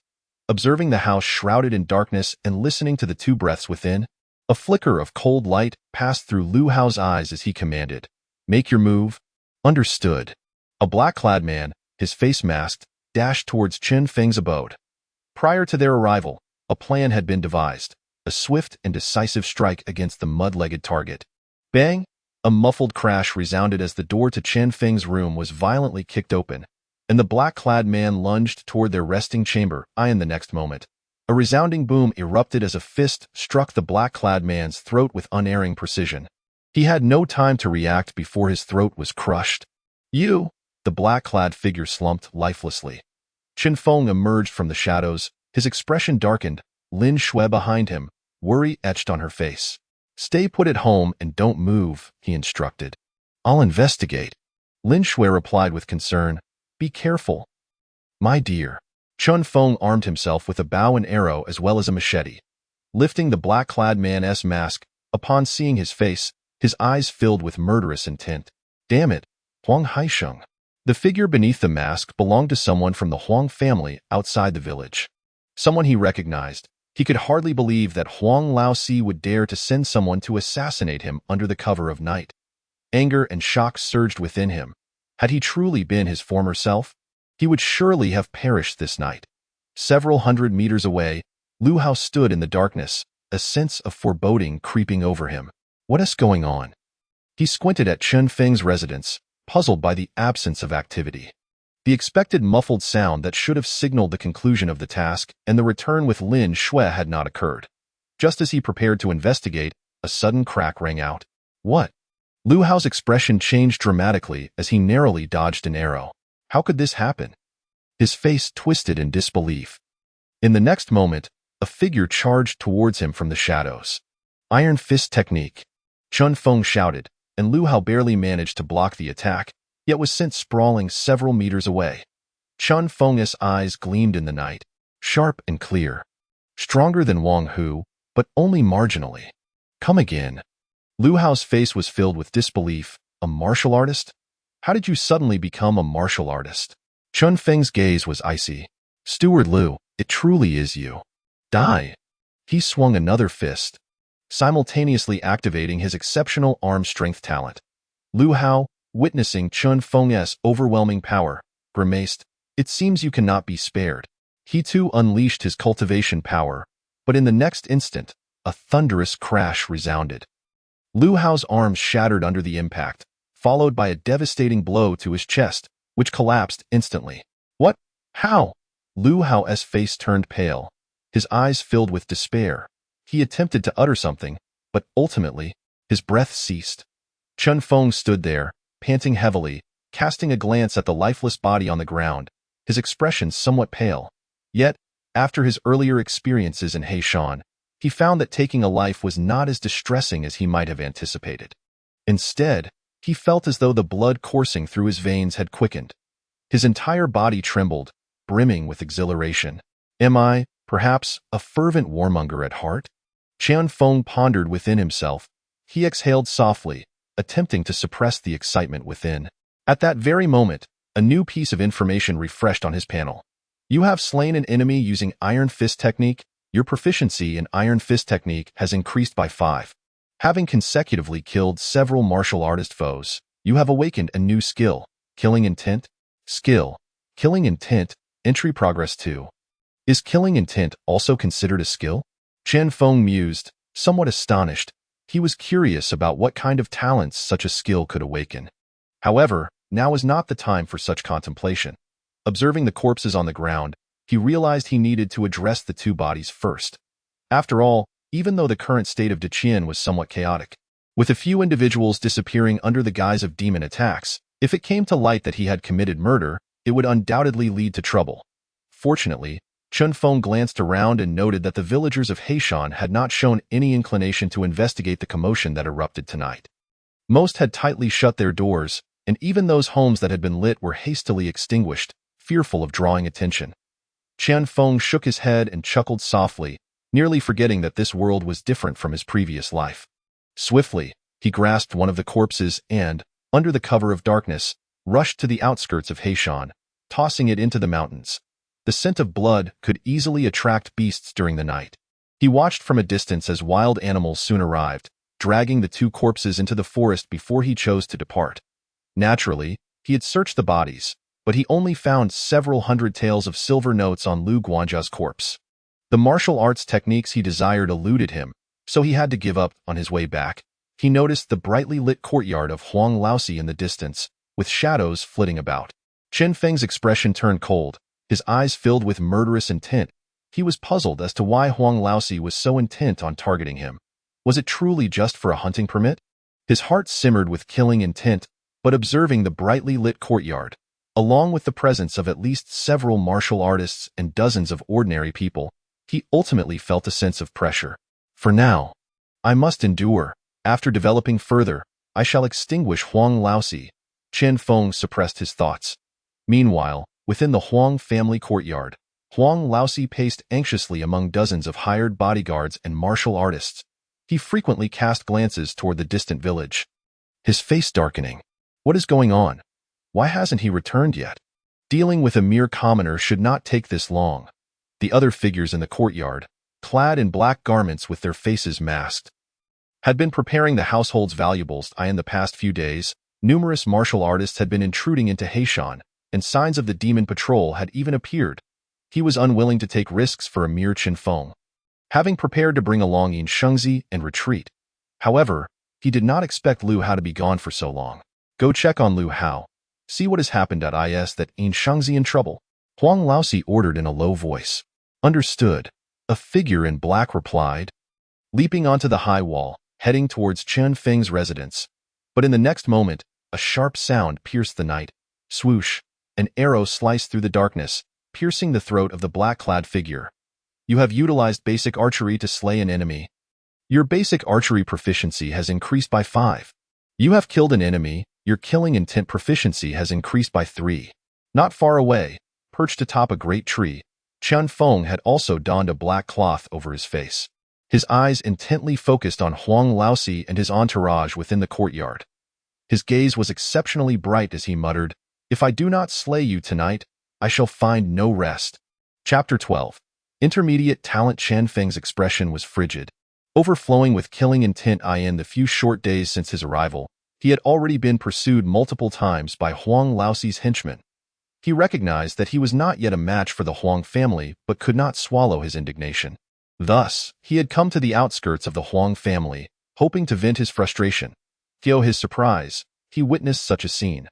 Observing the house shrouded in darkness and listening to the two breaths within, a flicker of cold light passed through Lu Hao's eyes as he commanded, "Make your move." Understood. A black-clad man, his face masked, dashed towards Chen Feng's abode. Prior to their arrival, a plan had been devised, a swift and decisive strike against the mud-legged target. Bang! A muffled crash resounded as the door to Chen Feng's room was violently kicked open, and the black-clad man lunged toward their resting chamber. In the next moment, a resounding boom erupted as a fist struck the black-clad man's throat with unerring precision. He had no time to react before his throat was crushed. "You!" The black-clad figure slumped lifelessly. Chen Feng emerged from the shadows, his expression darkened, Lin Shui behind him, worry etched on her face. "Stay put at home and don't move," he instructed. "I'll investigate." Lin Shui replied with concern. "Be careful." "My dear." Chen Feng armed himself with a bow and arrow as well as a machete. Lifting the black-clad man's mask, upon seeing his face, his eyes filled with murderous intent. "Damn it, Huang Haisheng." The figure beneath the mask belonged to someone from the Huang family outside the village. Someone he recognized. He could hardly believe that Huang Laosi would dare to send someone to assassinate him under the cover of night. Anger and shock surged within him. Had he truly been his former self? He would surely have perished this night. Several hundred meters away, Lu Hao stood in the darkness, a sense of foreboding creeping over him. What is going on? He squinted at Chen Feng's residence, puzzled by the absence of activity. The expected muffled sound that should have signaled the conclusion of the task and the return with Lin Shui had not occurred. Just as he prepared to investigate, a sudden crack rang out. "What?" Lu Hao's expression changed dramatically as he narrowly dodged an arrow. How could this happen? His face twisted in disbelief. In the next moment, a figure charged towards him from the shadows. "Iron Fist technique." Chen Feng shouted, and Lu Hao barely managed to block the attack, yet was sent sprawling several meters away. Chen Feng's eyes gleamed in the night, sharp and clear. Stronger than Wang Hu, but only marginally. "Come again." Lu Hao's face was filled with disbelief. "A martial artist? How did you suddenly become a martial artist?" Chen Feng's gaze was icy. "Steward Lu, it truly is you. Die." He swung another fist, simultaneously activating his exceptional arm strength talent. Lu Hao, witnessing Chen Feng's overwhelming power, grimaced. "It seems you cannot be spared." He too unleashed his cultivation power, but in the next instant, a thunderous crash resounded. Lu Hao's arms shattered under the impact, followed by a devastating blow to his chest, which collapsed instantly. "What? How?" Lu Hao's face turned pale, his eyes filled with despair. He attempted to utter something, but ultimately, his breath ceased. Chen Feng stood there, panting heavily, casting a glance at the lifeless body on the ground, his expression somewhat pale. Yet, after his earlier experiences in Heishan, he found that taking a life was not as distressing as he might have anticipated. Instead, he felt as though the blood coursing through his veins had quickened. His entire body trembled, brimming with exhilaration. "Am I Perhaps a fervent warmonger at heart? Chen Feng pondered within himself. He exhaled softly, attempting to suppress the excitement within. At that very moment, a new piece of information refreshed on his panel. You have slain an enemy using Iron Fist technique. Your proficiency in Iron Fist technique has increased by 5. Having consecutively killed several martial artist foes, you have awakened a new skill, Killing Intent. Skill, Killing Intent, entry progress 2. Is Killing Intent also considered a skill? Chen Feng mused, somewhat astonished. He was curious about what kind of talents such a skill could awaken. However, now is not the time for such contemplation. Observing the corpses on the ground, he realized he needed to address the two bodies first. After all, even though the current state of Deqian was somewhat chaotic, with a few individuals disappearing under the guise of demon attacks, if it came to light that he had committed murder, it would undoubtedly lead to trouble. Fortunately, Chen Feng glanced around and noted that the villagers of Heishan had not shown any inclination to investigate the commotion that erupted tonight. Most had tightly shut their doors, and even those homes that had been lit were hastily extinguished, fearful of drawing attention. Chen Feng shook his head and chuckled softly, nearly forgetting that this world was different from his previous life. Swiftly, he grasped one of the corpses and, under the cover of darkness, rushed to the outskirts of Heishan, tossing it into the mountains. The scent of blood could easily attract beasts during the night. He watched from a distance as wild animals soon arrived, dragging the two corpses into the forest before he chose to depart. Naturally, he had searched the bodies, but he only found several hundred taels of silver notes on Lu Guanjia's corpse. The martial arts techniques he desired eluded him, so he had to give up on his way back. He noticed the brightly lit courtyard of Huang Laosi in the distance, with shadows flitting about. Chen Feng's expression turned cold, his eyes filled with murderous intent. He was puzzled as to why Huang Laosi was so intent on targeting him. Was it truly just for a hunting permit? His heart simmered with killing intent, but observing the brightly lit courtyard, along with the presence of at least several martial artists and dozens of ordinary people, he ultimately felt a sense of pressure. For now, I must endure. After developing further, I shall extinguish Huang Laosi. Chen Feng suppressed his thoughts. Meanwhile, within the Huang family courtyard, Huang Laosi paced anxiously among dozens of hired bodyguards and martial artists. He frequently cast glances toward the distant village, his face darkening. What is going on? Why hasn't he returned yet? Dealing with a mere commoner should not take this long. The other figures in the courtyard, clad in black garments with their faces masked, had been preparing the household's valuables. In the past few days, numerous martial artists had been intruding into Heishan, and signs of the demon patrol had even appeared. He was unwilling to take risks for a mere Chen Feng, having prepared to bring along Yin Shengzi and retreat. However, he did not expect Lu Hao to be gone for so long. Go check on Lu Hao. See what has happened at is that Yin Shengzi in trouble. Huang Laosi ordered in a low voice. Understood. A figure in black replied, leaping onto the high wall, heading towards Chen Feng's residence. But in the next moment, a sharp sound pierced the night. Swoosh! An arrow sliced through the darkness, piercing the throat of the black-clad figure. You have utilized basic archery to slay an enemy. Your basic archery proficiency has increased by 5. You have killed an enemy. Your killing intent proficiency has increased by 3. Not far away, perched atop a great tree, Chen Feng had also donned a black cloth over his face. His eyes intently focused on Huang Laosi and his entourage within the courtyard. His gaze was exceptionally bright as he muttered, "If I do not slay you tonight, I shall find no rest." Chapter 12. Intermediate talent. Chen Feng's expression was frigid, overflowing with killing intent. In the few short days since his arrival, he had already been pursued multiple times by Huang Laosi's henchmen. He recognized that he was not yet a match for the Huang family, but could not swallow his indignation. Thus, he had come to the outskirts of the Huang family, hoping to vent his frustration. To his surprise, he witnessed such a scene.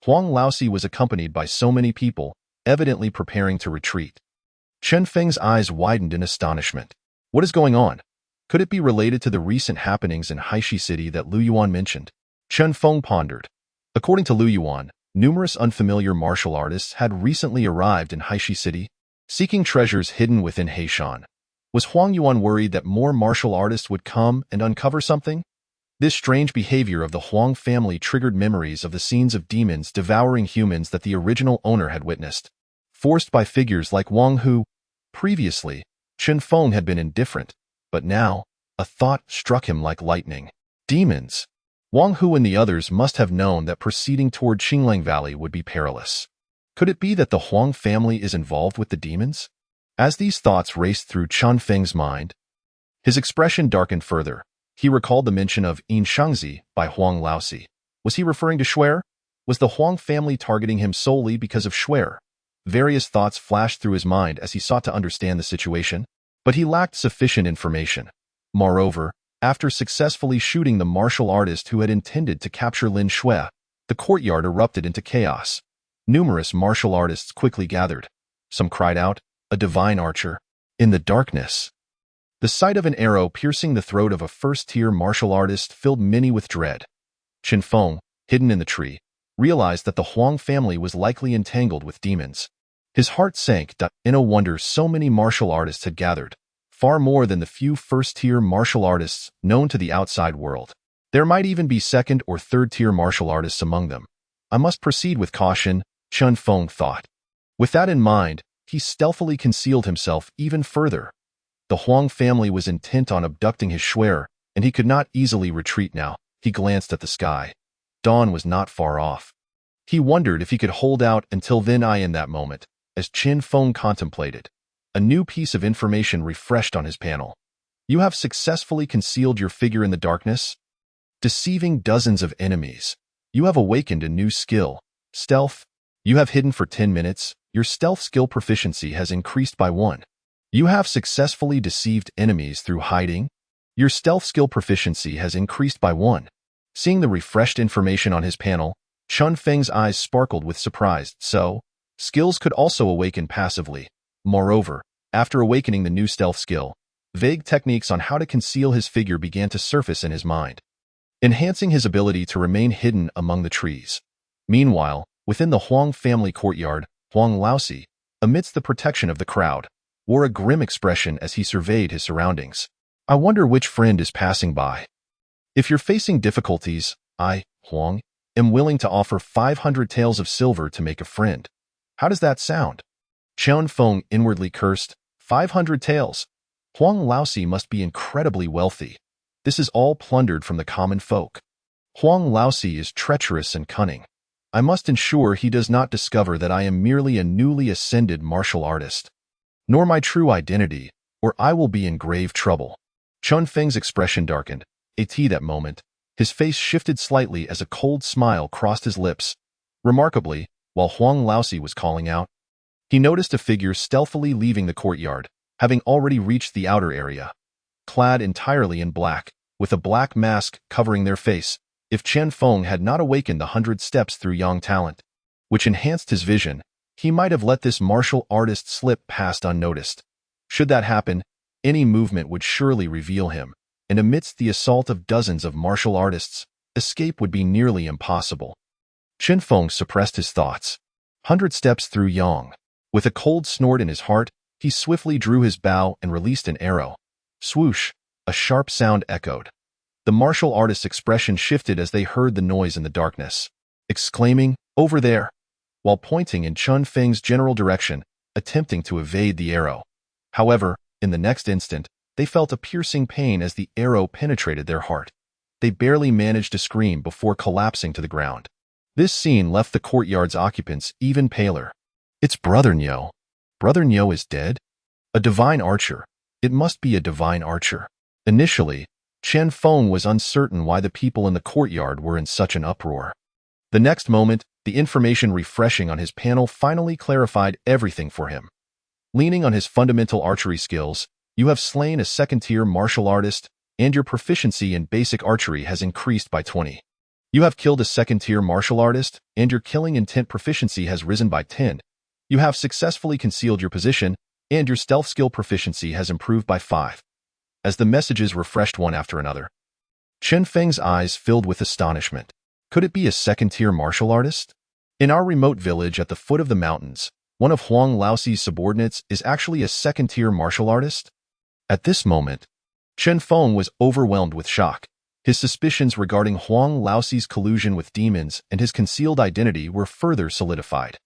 Huang Laosi was accompanied by so many people, evidently preparing to retreat. Chen Feng's eyes widened in astonishment. What is going on? Could it be related to the recent happenings in Haishi City that Lu Yuan mentioned? Chen Feng pondered. According to Lu Yuan, numerous unfamiliar martial artists had recently arrived in Haishi City, seeking treasures hidden within Heishan. Was Huang Yuan worried that more martial artists would come and uncover something? This strange behavior of the Huang family triggered memories of the scenes of demons devouring humans that the original owner had witnessed, forced by figures like Wang Hu. Previously, Chen Feng had been indifferent, but now, a thought struck him like lightning. Demons! Wang Hu and the others must have known that proceeding toward Qinglang Valley would be perilous. Could it be that the Huang family is involved with the demons? As these thoughts raced through Chen Feng's mind, his expression darkened further. He recalled the mention of Yin Shangzi by Huang Laozi. Was he referring to Shuer? Was the Huang family targeting him solely because of Shuer? Various thoughts flashed through his mind as he sought to understand the situation, but he lacked sufficient information. Moreover, after successfully shooting the martial artist who had intended to capture Lin Shui, the courtyard erupted into chaos. Numerous martial artists quickly gathered. Some cried out, "A divine archer!" In the darkness, the sight of an arrow piercing the throat of a first-tier martial artist filled many with dread. Chen Feng, hidden in the tree, realized that the Huang family was likely entangled with demons. His heart sank. No wonder so many martial artists had gathered, far more than the few first-tier martial artists known to the outside world. There might even be second- or third-tier martial artists among them. I must proceed with caution, Chen Feng thought. With that in mind, he stealthily concealed himself even further. The Huang family was intent on abducting his Shuer, and he could not easily retreat now. He glanced at the sky. Dawn was not far off. He wondered if he could hold out until then. In that moment, as Chen Feng contemplated, a new piece of information refreshed on his panel. You have successfully concealed your figure in the darkness, deceiving dozens of enemies. You have awakened a new skill, stealth. You have hidden for 10 minutes. Your stealth skill proficiency has increased by 1. You have successfully deceived enemies through hiding. Your stealth skill proficiency has increased by 1. Seeing the refreshed information on his panel, Chen Feng's eyes sparkled with surprise. So, skills could also awaken passively. Moreover, after awakening the new stealth skill, vague techniques on how to conceal his figure began to surface in his mind, enhancing his ability to remain hidden among the trees. Meanwhile, within the Huang family courtyard, Huang Laozi, amidst the protection of the crowd, wore a grim expression as he surveyed his surroundings. I wonder which friend is passing by. If you're facing difficulties, I, Huang, am willing to offer 500 taels of silver to make a friend. How does that sound? Chen Feng inwardly cursed. 500 taels. Huang Laozi must be incredibly wealthy. This is all plundered from the common folk. Huang Laozi is treacherous and cunning. I must ensure he does not discover that I am merely a newly ascended martial artist, nor my true identity, or I will be in grave trouble. Chen Feng's expression darkened. At that moment, his face shifted slightly as a cold smile crossed his lips. Remarkably, while Huang Laozi was calling out, he noticed a figure stealthily leaving the courtyard, having already reached the outer area. Clad entirely in black, with a black mask covering their face, if Chen Feng had not awakened the 100 steps through Yang talent, which enhanced his vision, he might have let this martial artist slip past unnoticed. Should that happen, any movement would surely reveal him, and amidst the assault of dozens of martial artists, escape would be nearly impossible. Chen Feng suppressed his thoughts. 100 steps through Yang. With a cold snort in his heart, he swiftly drew his bow and released an arrow. Swoosh! A sharp sound echoed. The martial artist's expression shifted as they heard the noise in the darkness, exclaiming, "Over there!" while pointing in Chen Feng's general direction, attempting to evade the arrow. However, in the next instant, they felt a piercing pain as the arrow penetrated their heart. They barely managed to scream before collapsing to the ground. This scene left the courtyard's occupants even paler. It's Brother Nyo. Brother Nyo is dead? A divine archer. It must be a divine archer. Initially, Chen Feng was uncertain why the people in the courtyard were in such an uproar. The next moment, the information refreshing on his panel finally clarified everything for him. Leaning on his fundamental archery skills, you have slain a second-tier martial artist, and your proficiency in basic archery has increased by 20. You have killed a second-tier martial artist, and your killing intent proficiency has risen by 10. You have successfully concealed your position, and your stealth skill proficiency has improved by 5. As the messages refreshed one after another, Chen Feng's eyes filled with astonishment. Could it be a second-tier martial artist? In our remote village at the foot of the mountains, one of Huang Laozi's subordinates is actually a second-tier martial artist? At this moment, Chen Feng was overwhelmed with shock. His suspicions regarding Huang Laozi's collusion with demons and his concealed identity were further solidified.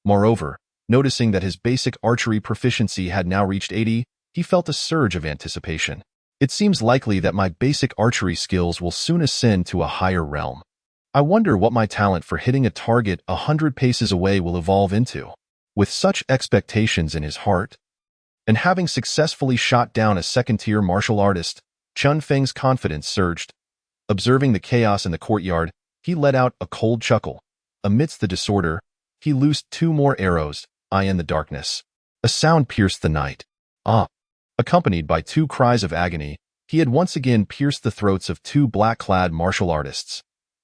Moreover, noticing that his basic archery proficiency had now reached 80, he felt a surge of anticipation. It seems likely that my basic archery skills will soon ascend to a higher realm. I wonder what my talent for hitting a target 100 paces away will evolve into. With such expectations in his heart, and having successfully shot down a second-tier martial artist, Chen Feng's confidence surged. Observing the chaos in the courtyard, he let out a cold chuckle. Amidst the disorder, he loosed 2 more arrows, eye in the darkness. A sound pierced the night. Ah! Accompanied by 2 cries of agony, he had once again pierced the throats of 2 black-clad martial artists.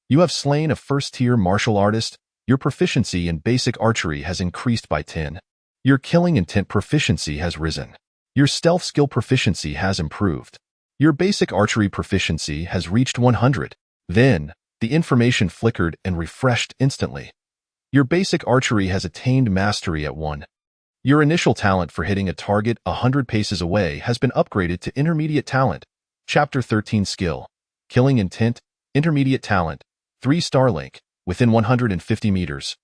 You have slain a first-tier martial artist. Your proficiency in basic archery has increased by 10. Your killing intent proficiency has risen. Your stealth skill proficiency has improved. Your basic archery proficiency has reached 100. Then, the information flickered and refreshed instantly. Your basic archery has attained mastery at 1. Your initial talent for hitting a target 100 paces away has been upgraded to intermediate talent. Chapter 13 Skill. Killing intent, intermediate talent, 3-star link, within 150 meters.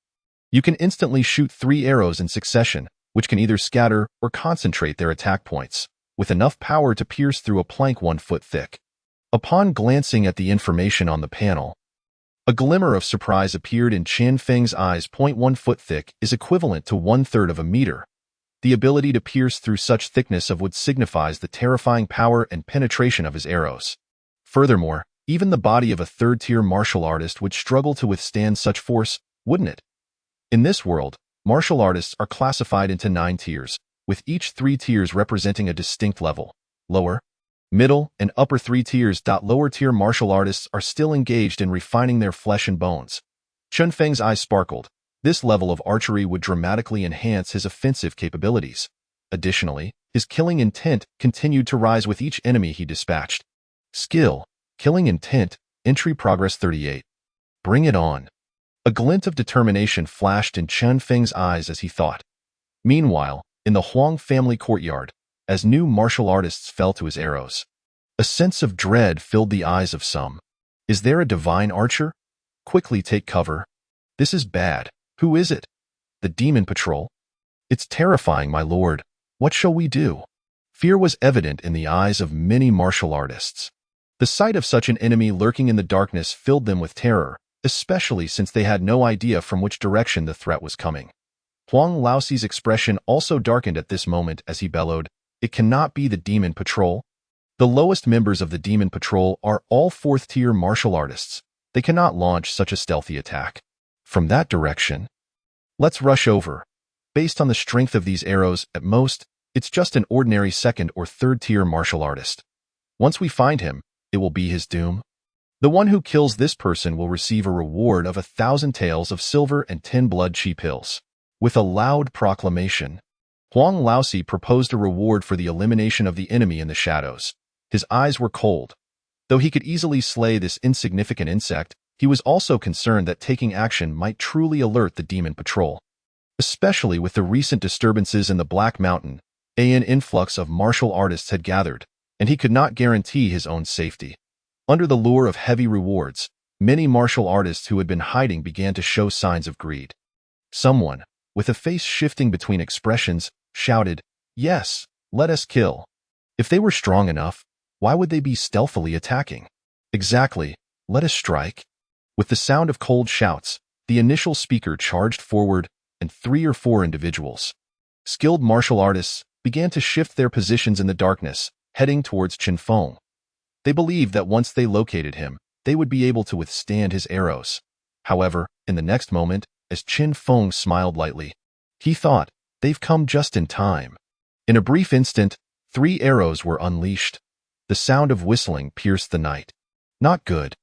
You can instantly shoot 3 arrows in succession, which can either scatter or concentrate their attack points, with enough power to pierce through a plank 1 foot thick. Upon glancing at the information on the panel, a glimmer of surprise appeared in Chen Feng's eyes. 1 foot thick is equivalent to 1/3 of a meter. The ability to pierce through such thickness of wood signifies the terrifying power and penetration of his arrows. Furthermore, even the body of a third-tier martial artist would struggle to withstand such force, wouldn't it? In this world, martial artists are classified into 9 tiers, with each 3 tiers representing a distinct level. Lower, middle, and upper 3 tiers. Lower-tier martial artists are still engaged in refining their flesh and bones. Chen Feng's eyes sparkled. This level of archery would dramatically enhance his offensive capabilities. Additionally, his killing intent continued to rise with each enemy he dispatched. Skill. Killing intent, entry progress 38. Bring it on. A glint of determination flashed in Chen Feng's eyes as he thought. Meanwhile, in the Huang family courtyard, as new martial artists fell to his arrows, a sense of dread filled the eyes of some. Is there a divine archer? Quickly take cover. This is bad. Who is it? The demon patrol? It's terrifying, my lord. What shall we do? Fear was evident in the eyes of many martial artists. The sight of such an enemy lurking in the darkness filled them with terror, especially since they had no idea from which direction the threat was coming. Huang Laoxi's expression also darkened at this moment as he bellowed, "It cannot be the demon patrol. The lowest members of the demon patrol are all 4th-tier martial artists. They cannot launch such a stealthy attack. From that direction, let's rush over. Based on the strength of these arrows, at most, it's just an ordinary 2nd or 3rd-tier martial artist. Once we find him, it will be his doom. The one who kills this person will receive a reward of 1,000 taels of silver and 10 blood chi pills." With a loud proclamation, Huang Laoxi proposed a reward for the elimination of the enemy in the shadows. His eyes were cold. Though he could easily slay this insignificant insect, he was also concerned that taking action might truly alert the demon patrol. Especially with the recent disturbances in the Black Mountain, an influx of martial artists had gathered, and he could not guarantee his own safety. Under the lure of heavy rewards, many martial artists who had been hiding began to show signs of greed. Someone, with a face shifting between expressions, shouted, "Yes, let us kill." If they were strong enough, why would they be stealthily attacking? Exactly, let us strike. With the sound of cold shouts, the initial speaker charged forward, and 3 or 4 individuals, skilled martial artists, began to shift their positions in the darkness, heading towards Chen Feng. They believed that once they located him, they would be able to withstand his arrows. However, in the next moment, as Chen Feng smiled lightly, he thought, they've come just in time. In a brief instant, 3 arrows were unleashed. The sound of whistling pierced the night. Not good.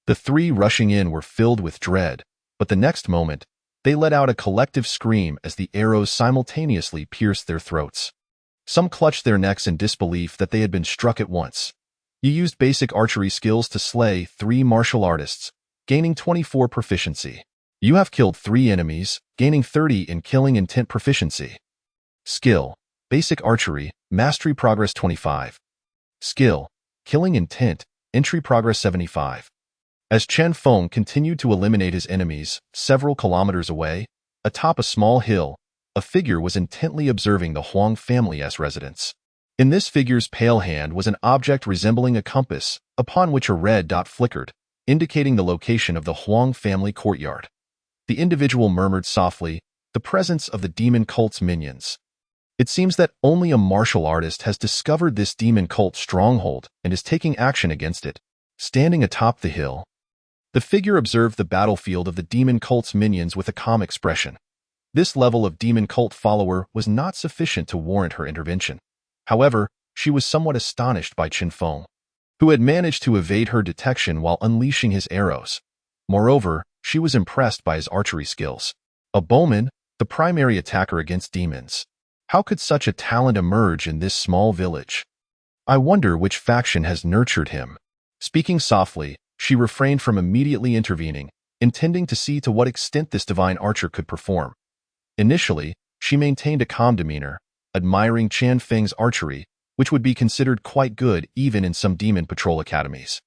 The 3 rushing in were filled with dread, but the next moment, they let out a collective scream as the arrows simultaneously pierced their throats. Some clutched their necks in disbelief that they had been struck at once. You used basic archery skills to slay 3 martial artists, gaining 24 proficiency. You have killed 3 enemies, gaining 30 in killing intent proficiency. Skill, basic archery, mastery progress 25. Skill, killing intent, entry progress 75. As Chen Feng continued to eliminate his enemies, several kilometers away, atop a small hill, a figure was intently observing the Huang family's residence. In this figure's pale hand was an object resembling a compass, upon which a red dot flickered, indicating the location of the Huang family courtyard. The individual murmured softly, "The presence of the demon cult's minions. It seems that only a martial artist has discovered this demon cult stronghold and is taking action against it." Standing atop the hill, the figure observed the battlefield of the demon cult's minions with a calm expression. This level of demon cult follower was not sufficient to warrant her intervention. However, she was somewhat astonished by Chen Feng, who had managed to evade her detection while unleashing his arrows. Moreover, she was impressed by his archery skills. A bowman, the primary attacker against demons. How could such a talent emerge in this small village? I wonder which faction has nurtured him. Speaking softly, she refrained from immediately intervening, intending to see to what extent this divine archer could perform. Initially, she maintained a calm demeanor, admiring Chen Feng's archery, which would be considered quite good even in some demon patrol academies.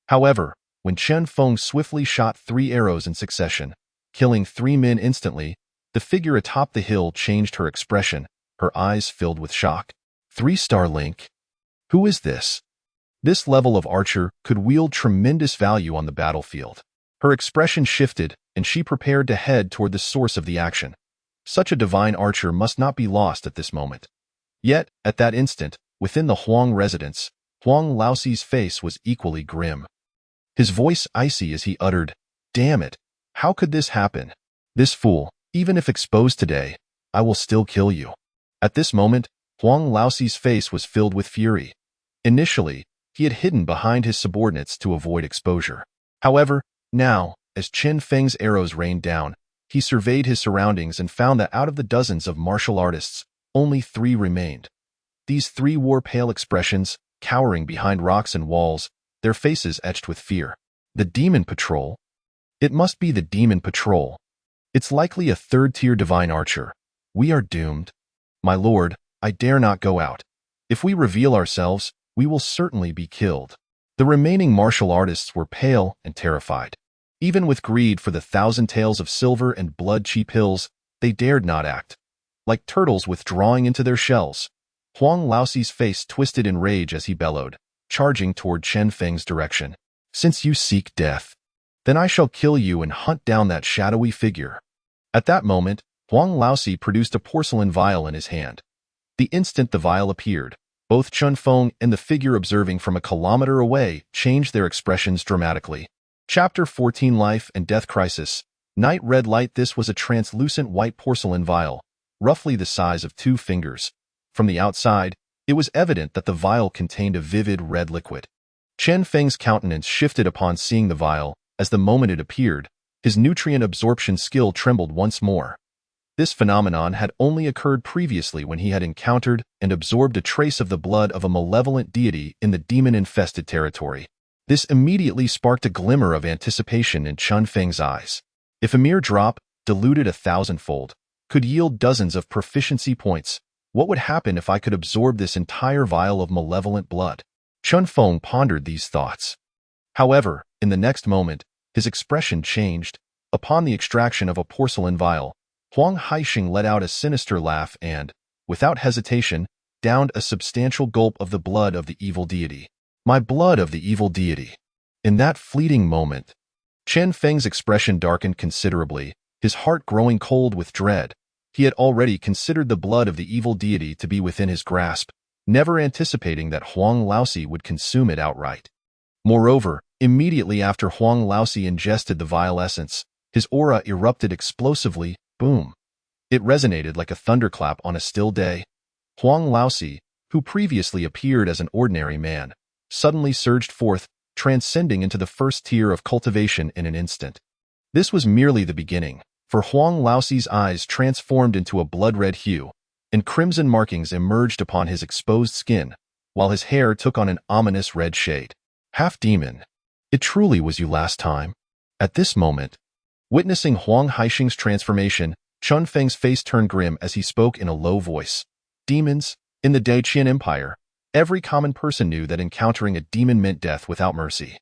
However, when Chen Feng swiftly shot 3 arrows in succession, killing 3 men instantly, the figure atop the hill changed her expression, her eyes filled with shock. 3-star Link? Who is this? This level of archer could wield tremendous value on the battlefield. Her expression shifted, and she prepared to head toward the source of the action. Such a divine archer must not be lost at this moment. Yet, at that instant, within the Huang residence, Huang Laoxi's face was equally grim. His voice icy as he uttered, "Damn it! How could this happen? This fool, even if exposed today, I will still kill you." At this moment, Huang Laoxi's face was filled with fury. Initially, he had hidden behind his subordinates to avoid exposure. However, now, as Chen Feng's arrows rained down, he surveyed his surroundings and found that out of the dozens of martial artists, only 3 remained. These 3 wore pale expressions, cowering behind rocks and walls, their faces etched with fear. The Demon Patrol? It must be the Demon Patrol. It's likely a 3rd-tier divine archer. We are doomed. My lord, I dare not go out. If we reveal ourselves, we will certainly be killed. The remaining martial artists were pale and terrified. Even with greed for the 1,000 taels of silver and blood-cheap hills, they dared not act. Like turtles withdrawing into their shells, Huang Laoxi's face twisted in rage as he bellowed, charging toward Chen Feng's direction. "Since you seek death, then I shall kill you and hunt down that shadowy figure." At that moment, Huang Laoxi produced a porcelain vial in his hand. The instant the vial appeared, both Chen Feng and the figure observing from a kilometer away changed their expressions dramatically. Chapter 14 Life and Death Crisis. Night Red Light. This was a translucent white porcelain vial, roughly the size of 2 fingers. From the outside, it was evident that the vial contained a vivid red liquid. Chen Feng's countenance shifted upon seeing the vial. As the moment it appeared, his nutrient absorption skill trembled once more. This phenomenon had only occurred previously when he had encountered and absorbed a trace of the blood of a malevolent deity in the demon-infested territory. This immediately sparked a glimmer of anticipation in Chen Feng's eyes. If a mere drop, diluted 1,000-fold, could yield dozens of proficiency points, what would happen if I could absorb this entire vial of malevolent blood? Chen Feng pondered these thoughts. However, in the next moment, his expression changed. Upon the extraction of a porcelain vial, Huang Haixing let out a sinister laugh and, without hesitation, downed a substantial gulp of the blood of the evil deity. My blood of the evil deity. In that fleeting moment, Chen Feng's expression darkened considerably, his heart growing cold with dread. He had already considered the blood of the evil deity to be within his grasp, never anticipating that Huang Laoxi would consume it outright. Moreover, immediately after Huang Laoxi ingested the vile essence, his aura erupted explosively. Boom. It resonated like a thunderclap on a still day. Huang Laoxi, who previously appeared as an ordinary man, suddenly surged forth, transcending into the first tier of cultivation in an instant. This was merely the beginning, for Huang Laoxi's eyes transformed into a blood-red hue, and crimson markings emerged upon his exposed skin, while his hair took on an ominous red shade. Half-demon. It truly was you last time. At this moment, witnessing Huang Haixing's transformation, Chen Feng's face turned grim as he spoke in a low voice. Demons? In the Daqian Empire, every common person knew that encountering a demon meant death without mercy.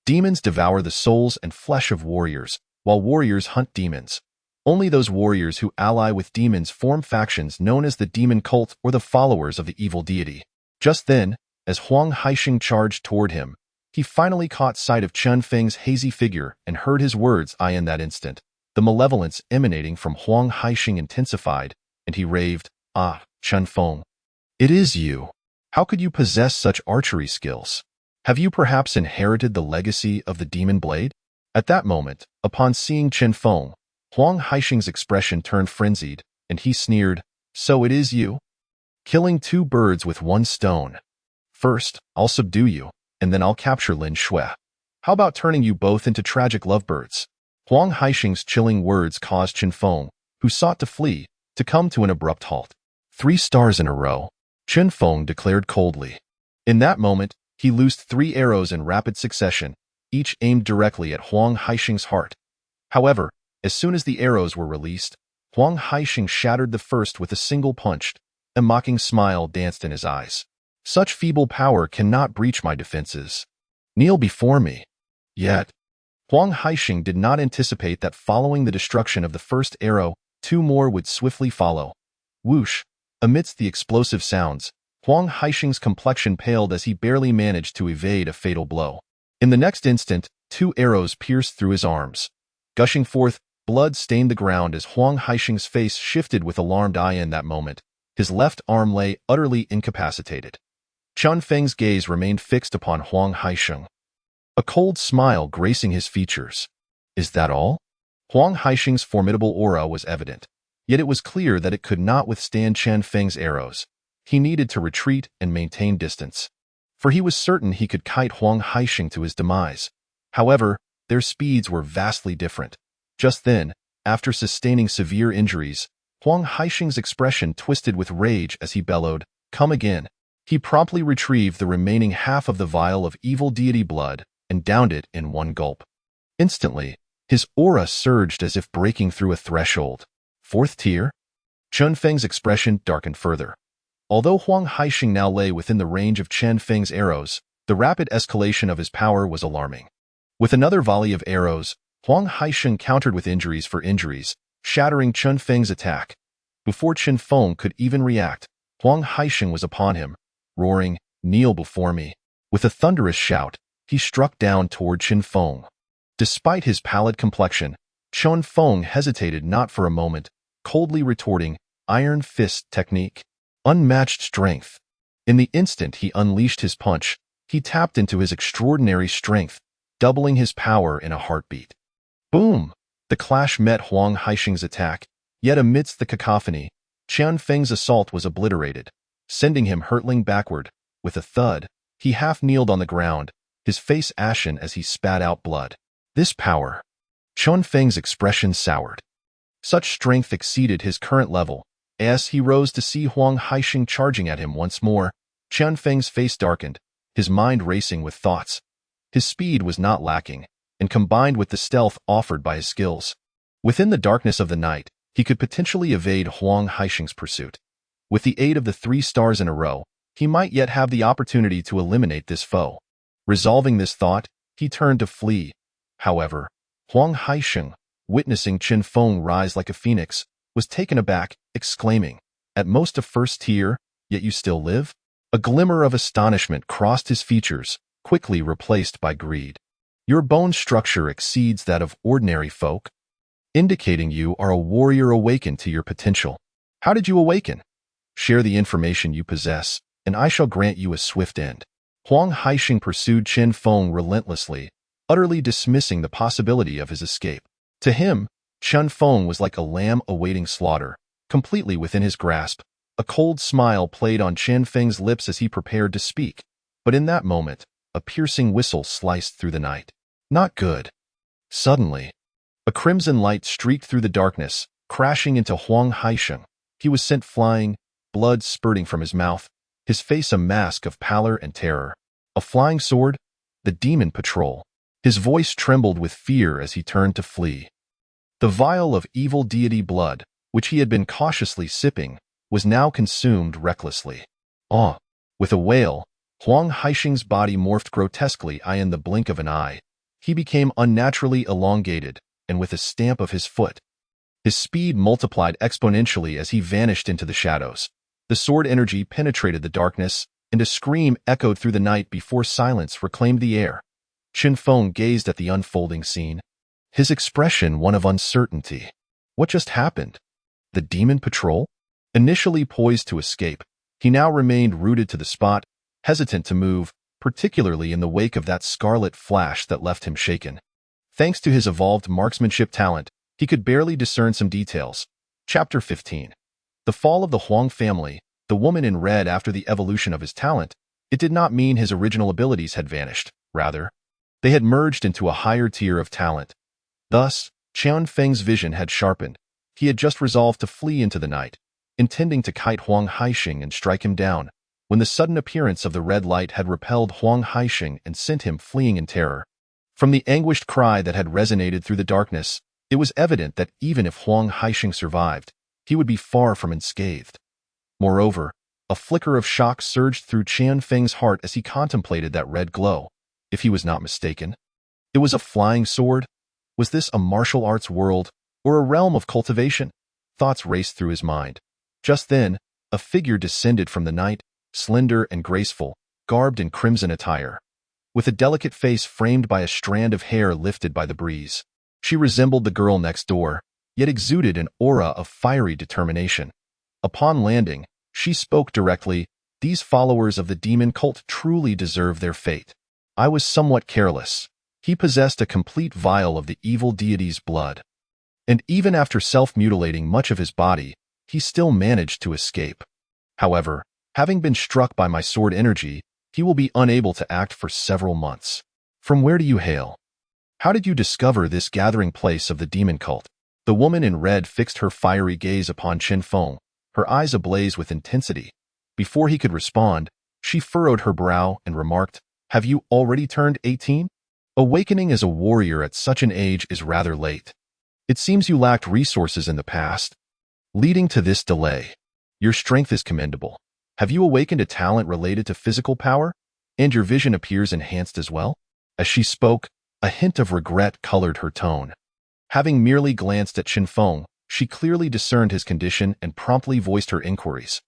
Demons devour the souls and flesh of warriors, while warriors hunt demons. Only those warriors who ally with demons form factions known as the demon cult or the followers of the evil deity. Just then, as Huang Haixing charged toward him, he finally caught sight of Chen Feng's hazy figure and heard his words. In that instant, the malevolence emanating from Huang Haixing intensified, and he raved, "Ah, Chen Feng, it is you. How could you possess such archery skills? Have you perhaps inherited the legacy of the demon blade?" At that moment, upon seeing Chen Feng, Huang Haixing's expression turned frenzied, and he sneered, "So it is you? Killing two birds with one stone. First, I'll subdue you, and then I'll capture Lin Shui. How about turning you both into tragic lovebirds?" Huang Haixing's chilling words caused Chen Feng, who sought to flee, to come to an abrupt halt. 3 stars in a row, Chen Feng declared coldly. In that moment, he loosed 3 arrows in rapid succession, each aimed directly at Huang Haixing's heart. However, as soon as the arrows were released, Huang Haixing shattered the first with a single punch. A mocking smile danced in his eyes. "Such feeble power cannot breach my defenses. Kneel before me." Yet, Huang Haixing did not anticipate that following the destruction of the first arrow, 2 more would swiftly follow. Whoosh! Amidst the explosive sounds, Huang Haixing's complexion paled as he barely managed to evade a fatal blow. In the next instant, 2 arrows pierced through his arms. Gushing forth, blood stained the ground as Huang Haixing's face shifted with alarmed eye. In that moment, his left arm lay utterly incapacitated. Chen Feng's gaze remained fixed upon Huang Haixing, a cold smile gracing his features. "Is that all?" Huang Haixing's formidable aura was evident, yet it was clear that it could not withstand Chen Feng's arrows. He needed to retreat and maintain distance, for he was certain he could kite Huang Haixing to his demise. However, their speeds were vastly different. Just then, after sustaining severe injuries, Huang Haixing's expression twisted with rage as he bellowed, "Come again." He promptly retrieved the remaining half of the vial of evil deity blood and downed it in one gulp. Instantly, his aura surged as if breaking through a threshold. 4th tier? Chen Feng's expression darkened further. Although Huang Haixing now lay within the range of Chen Feng's arrows, the rapid escalation of his power was alarming. With another volley of arrows, Huang Haixing countered with injuries for injuries, shattering Chen Feng's attack. Before Chen Feng could even react, Huang Haixing was upon him, roaring, "Kneel before me." With a thunderous shout, he struck down toward Chen Feng. Despite his pallid complexion, Chen Feng hesitated not for a moment, coldly retorting, "Iron fist technique. Unmatched strength." In the instant he unleashed his punch, he tapped into his extraordinary strength, doubling his power in a heartbeat. Boom! The clash met Huang Haixing's attack, yet amidst the cacophony, Chen Feng's assault was obliterated, sending him hurtling backward. With a thud, he half-kneeled on the ground, his face ashen as he spat out blood. This power! Chen Feng's expression soured. Such strength exceeded his current level. As he rose to see Huang Haixing charging at him once more, Chen Feng's face darkened, his mind racing with thoughts. His speed was not lacking, and combined with the stealth offered by his skills, within the darkness of the night, he could potentially evade Huang Haixing's pursuit. With the aid of the 3 stars in a row, he might yet have the opportunity to eliminate this foe. Resolving this thought, he turned to flee. However, Huang Haixing, witnessing Chen Feng rise like a phoenix, was taken aback, exclaiming, "At most a 1st tier, yet you still live?" A glimmer of astonishment crossed his features, quickly replaced by greed. "Your bone structure exceeds that of ordinary folk, indicating you are a warrior awakened to your potential. How did you awaken? Share the information you possess, and I shall grant you a swift end." Huang Haixing pursued Chen Feng relentlessly, utterly dismissing the possibility of his escape. To him, Chen Feng was like a lamb awaiting slaughter, completely within his grasp. A cold smile played on Chen Feng's lips as he prepared to speak, but in that moment, a piercing whistle sliced through the night. Not good. Suddenly, a crimson light streaked through the darkness, crashing into Huang Haixing. He was sent flying, blood spurting from his mouth, his face a mask of pallor and terror. A flying sword? The demon patrol. His voice trembled with fear as he turned to flee. The vial of evil deity blood, which he had been cautiously sipping, was now consumed recklessly. With a wail, Huang Haixing's body morphed grotesquely in the blink of an eye. He became unnaturally elongated, and with a stamp of his foot, his speed multiplied exponentially as he vanished into the shadows. The sword energy penetrated the darkness, and a scream echoed through the night before silence reclaimed the air. Chen Feng gazed at the unfolding scene, his expression one of uncertainty. What just happened? The demon patrol? Initially poised to escape, he now remained rooted to the spot, hesitant to move, particularly in the wake of that scarlet flash that left him shaken. Thanks to his evolved marksmanship talent, he could barely discern some details. Chapter 15. The fall of the Huang family, the woman in red. After the evolution of his talent, it did not mean his original abilities had vanished. Rather, they had merged into a higher tier of talent. Thus, Chen Feng's vision had sharpened. He had just resolved to flee into the night, intending to kite Huang Haixing and strike him down, when the sudden appearance of the red light had repelled Huang Haixing and sent him fleeing in terror. From the anguished cry that had resonated through the darkness, it was evident that even if Huang Haixing survived, he would be far from unscathed. Moreover, a flicker of shock surged through Chen Feng's heart as he contemplated that red glow. If he was not mistaken, it was a flying sword. Was this a martial arts world, or a realm of cultivation? Thoughts raced through his mind. Just then, a figure descended from the night, slender and graceful, garbed in crimson attire, with a delicate face framed by a strand of hair lifted by the breeze. She resembled the girl next door, yet exuded an aura of fiery determination. Upon landing, she spoke directly, "These followers of the demon cult truly deserve their fate. I was somewhat careless." He possessed a complete vial of the evil deity's blood, and even after self-mutilating much of his body, he still managed to escape. However, having been struck by my sword energy, he will be unable to act for several months. From where do you hail? How did you discover this gathering place of the demon cult? The woman in red fixed her fiery gaze upon Chen Feng, her eyes ablaze with intensity. Before he could respond, she furrowed her brow and remarked, "Have you already turned 18? Awakening as a warrior at such an age is rather late. It seems you lacked resources in the past, leading to this delay. Your strength is commendable. Have you awakened a talent related to physical power? And your vision appears enhanced as well?" As she spoke, a hint of regret colored her tone. Having merely glanced at Chen Feng, she clearly discerned his condition and promptly voiced her inquiries.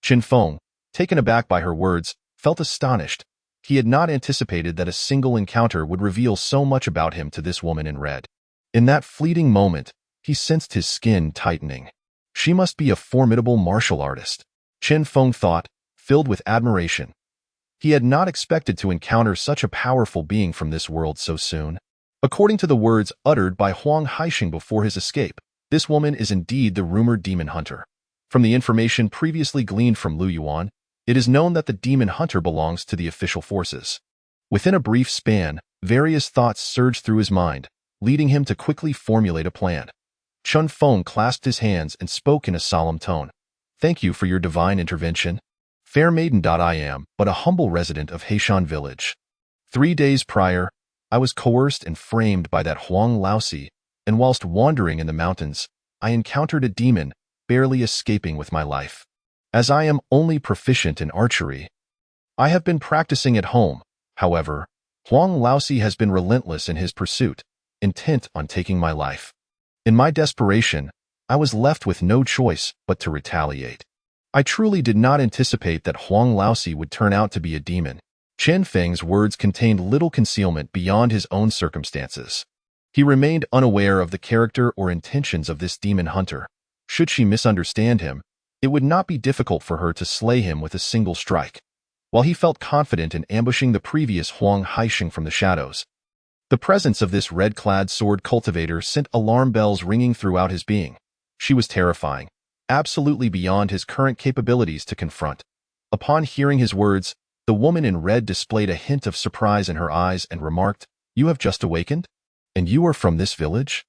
Chen Feng, taken aback by her words, felt astonished. He had not anticipated that a single encounter would reveal so much about him to this woman in red. In that fleeting moment, he sensed his skin tightening. She must be a formidable martial artist, Chen Feng thought, filled with admiration. He had not expected to encounter such a powerful being from this world so soon. According to the words uttered by Huang Haixing before his escape, this woman is indeed the rumored demon hunter. From the information previously gleaned from Lu Yuan, it is known that the demon hunter belongs to the official forces. Within a brief span, various thoughts surged through his mind, leading him to quickly formulate a plan. Chen Feng clasped his hands and spoke in a solemn tone. "Thank you for your divine intervention. Fair maiden. I am but a humble resident of Heishan village. 3 days prior, I was coerced and framed by that Huang Laosi, and whilst wandering in the mountains, I encountered a demon, barely escaping with my life. As I am only proficient in archery, I have been practicing at home. However, Huang Laosi has been relentless in his pursuit, intent on taking my life. In my desperation, I was left with no choice but to retaliate. I truly did not anticipate that Huang Laosi would turn out to be a demon." Chen Feng's words contained little concealment beyond his own circumstances. He remained unaware of the character or intentions of this demon hunter. Should she misunderstand him, it would not be difficult for her to slay him with a single strike. While he felt confident in ambushing the previous Huang Haixing from the shadows, the presence of this red-clad sword cultivator sent alarm bells ringing throughout his being. She was terrifying, absolutely beyond his current capabilities to confront. Upon hearing his words, the woman in red displayed a hint of surprise in her eyes and remarked, "You have just awakened? And you are from this village?"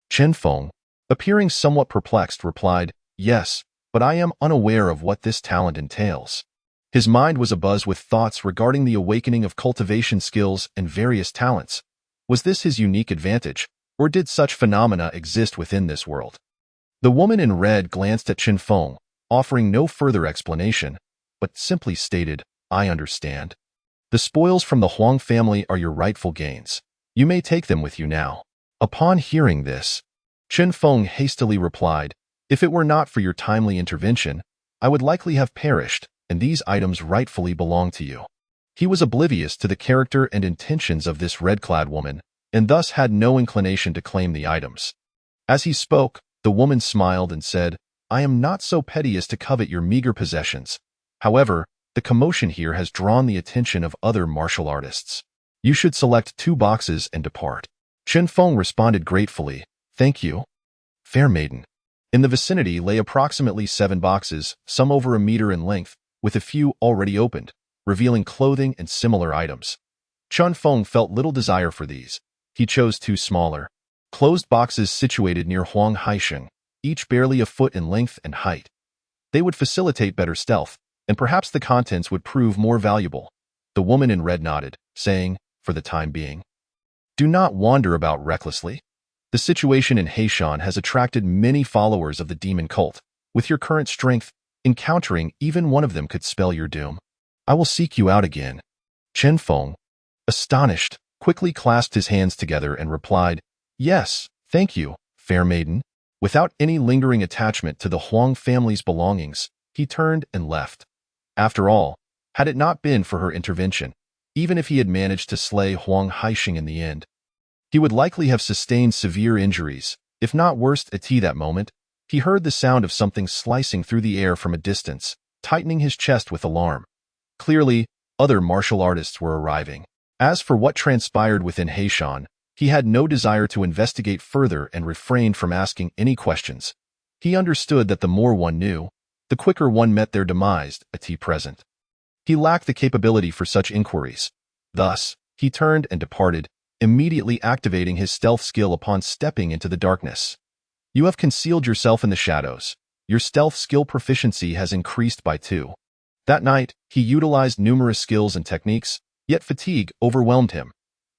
Chen Feng, appearing somewhat perplexed, replied, "Yes, but I am unaware of what this talent entails." His mind was abuzz with thoughts regarding the awakening of cultivation skills and various talents. Was this his unique advantage, or did such phenomena exist within this world? The woman in red glanced at Chen Feng, offering no further explanation, but simply stated, "I understand. The spoils from the Huang family are your rightful gains. You may take them with you now." Upon hearing this, Chen Feng hastily replied, "If it were not for your timely intervention, I would likely have perished," and these items rightfully belong to you. He was oblivious to the character and intentions of this red-clad woman, and thus had no inclination to claim the items. As he spoke, the woman smiled and said, I am not so petty as to covet your meager possessions. However, the commotion here has drawn the attention of other martial artists. You should select 2 boxes and depart. Chen Feng responded gratefully, Thank you, fair maiden. In the vicinity lay approximately 7 boxes, some over a meter in length, with a few already opened, revealing clothing and similar items. Chen Feng felt little desire for these. He chose 2 smaller, closed boxes situated near Huang Haisheng, each barely a foot in length and height. They would facilitate better stealth, and perhaps the contents would prove more valuable. The woman in red nodded, saying, for the time being, do not wander about recklessly. The situation in Heishan has attracted many followers of the demon cult. With your current strength, encountering even one of them could spell your doom. I will seek you out again. Chen Feng, astonished, quickly clasped his hands together and replied, Yes, thank you, fair maiden. Without any lingering attachment to the Huang family's belongings, he turned and left. After all, had it not been for her intervention, even if he had managed to slay Huang Haisheng in the end, he would likely have sustained severe injuries, if not worse. At that moment, he heard the sound of something slicing through the air from a distance, tightening his chest with alarm. Clearly, other martial artists were arriving. As for what transpired within Heishan, he had no desire to investigate further and refrained from asking any questions. He understood that the more one knew, the quicker one met their demise at present. He lacked the capability for such inquiries. Thus, he turned and departed, immediately activating his stealth skill upon stepping into the darkness. You have concealed yourself in the shadows. Your stealth skill proficiency has increased by 2. That night, he utilized numerous skills and techniques, yet fatigue overwhelmed him.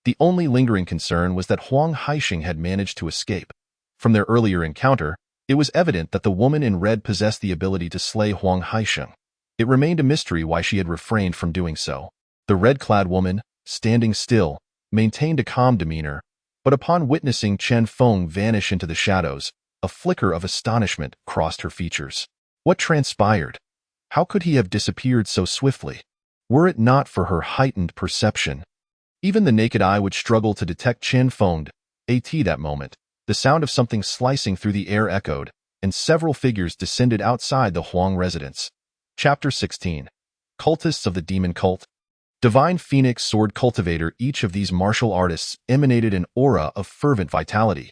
The only lingering concern was that Huang Haisheng had managed to escape. From their earlier encounter, it was evident that the woman in red possessed the ability to slay Huang Haisheng. It remained a mystery why she had refrained from doing so. The red-clad woman, standing still, maintained a calm demeanor, but upon witnessing Chen Feng vanish into the shadows, a flicker of astonishment crossed her features. What transpired? How could he have disappeared so swiftly? Were it not for her heightened perception, even the naked eye would struggle to detect Chen Feng. At that moment, the sound of something slicing through the air echoed, and several figures descended outside the Huang residence. Chapter 16. Cultists of the Demon Cult. Divine Phoenix Sword Cultivator. Each of these martial artists emanated an aura of fervent vitality.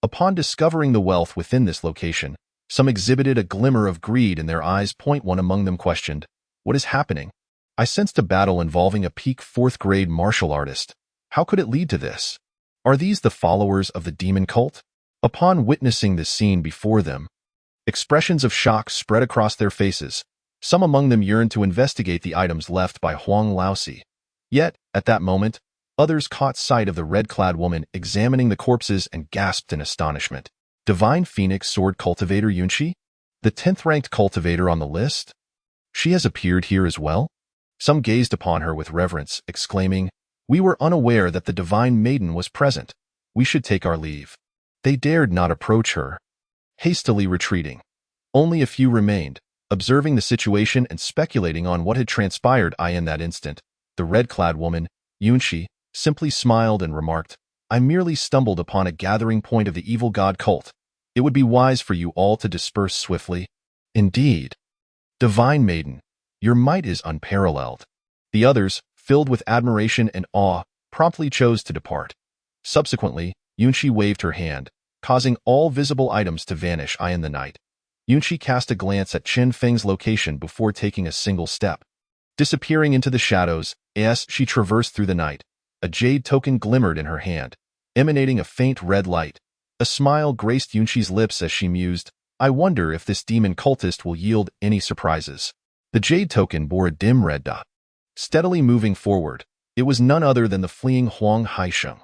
Upon discovering the wealth within this location, some exhibited a glimmer of greed in their eyes. One among them questioned, What is happening? I sensed a battle involving a peak 4th grade martial artist. How could it lead to this? Are these the followers of the demon cult? Upon witnessing the scene before them, expressions of shock spread across their faces. Some among them yearned to investigate the items left by Huang Laosi. Yet, at that moment, others caught sight of the red-clad woman examining the corpses and gasped in astonishment. Divine Phoenix Sword Cultivator Yunqi? The 10th-ranked cultivator on the list? She has appeared here as well? Some gazed upon her with reverence, exclaiming, We were unaware that the divine maiden was present. We should take our leave. They dared not approach her, hastily retreating. Only a few remained, observing the situation and speculating on what had transpired. In that instant, the red-clad woman, Yunqi, simply smiled and remarked, I merely stumbled upon a gathering point of the evil god cult. It would be wise for you all to disperse swiftly. Indeed. Divine maiden, your might is unparalleled. The others, filled with admiration and awe, promptly chose to depart. Subsequently, Yunqi waved her hand, causing all visible items to vanish in the night. Yunqi cast a glance at Chen Feng's location before taking a single step. Disappearing into the shadows, as she traversed through the night, a jade token glimmered in her hand, emanating a faint red light. A smile graced Yunqi's lips as she mused, I wonder if this demon cultist will yield any surprises. The jade token bore a dim red dot. Steadily moving forward, it was none other than the fleeing Huang Haisheng.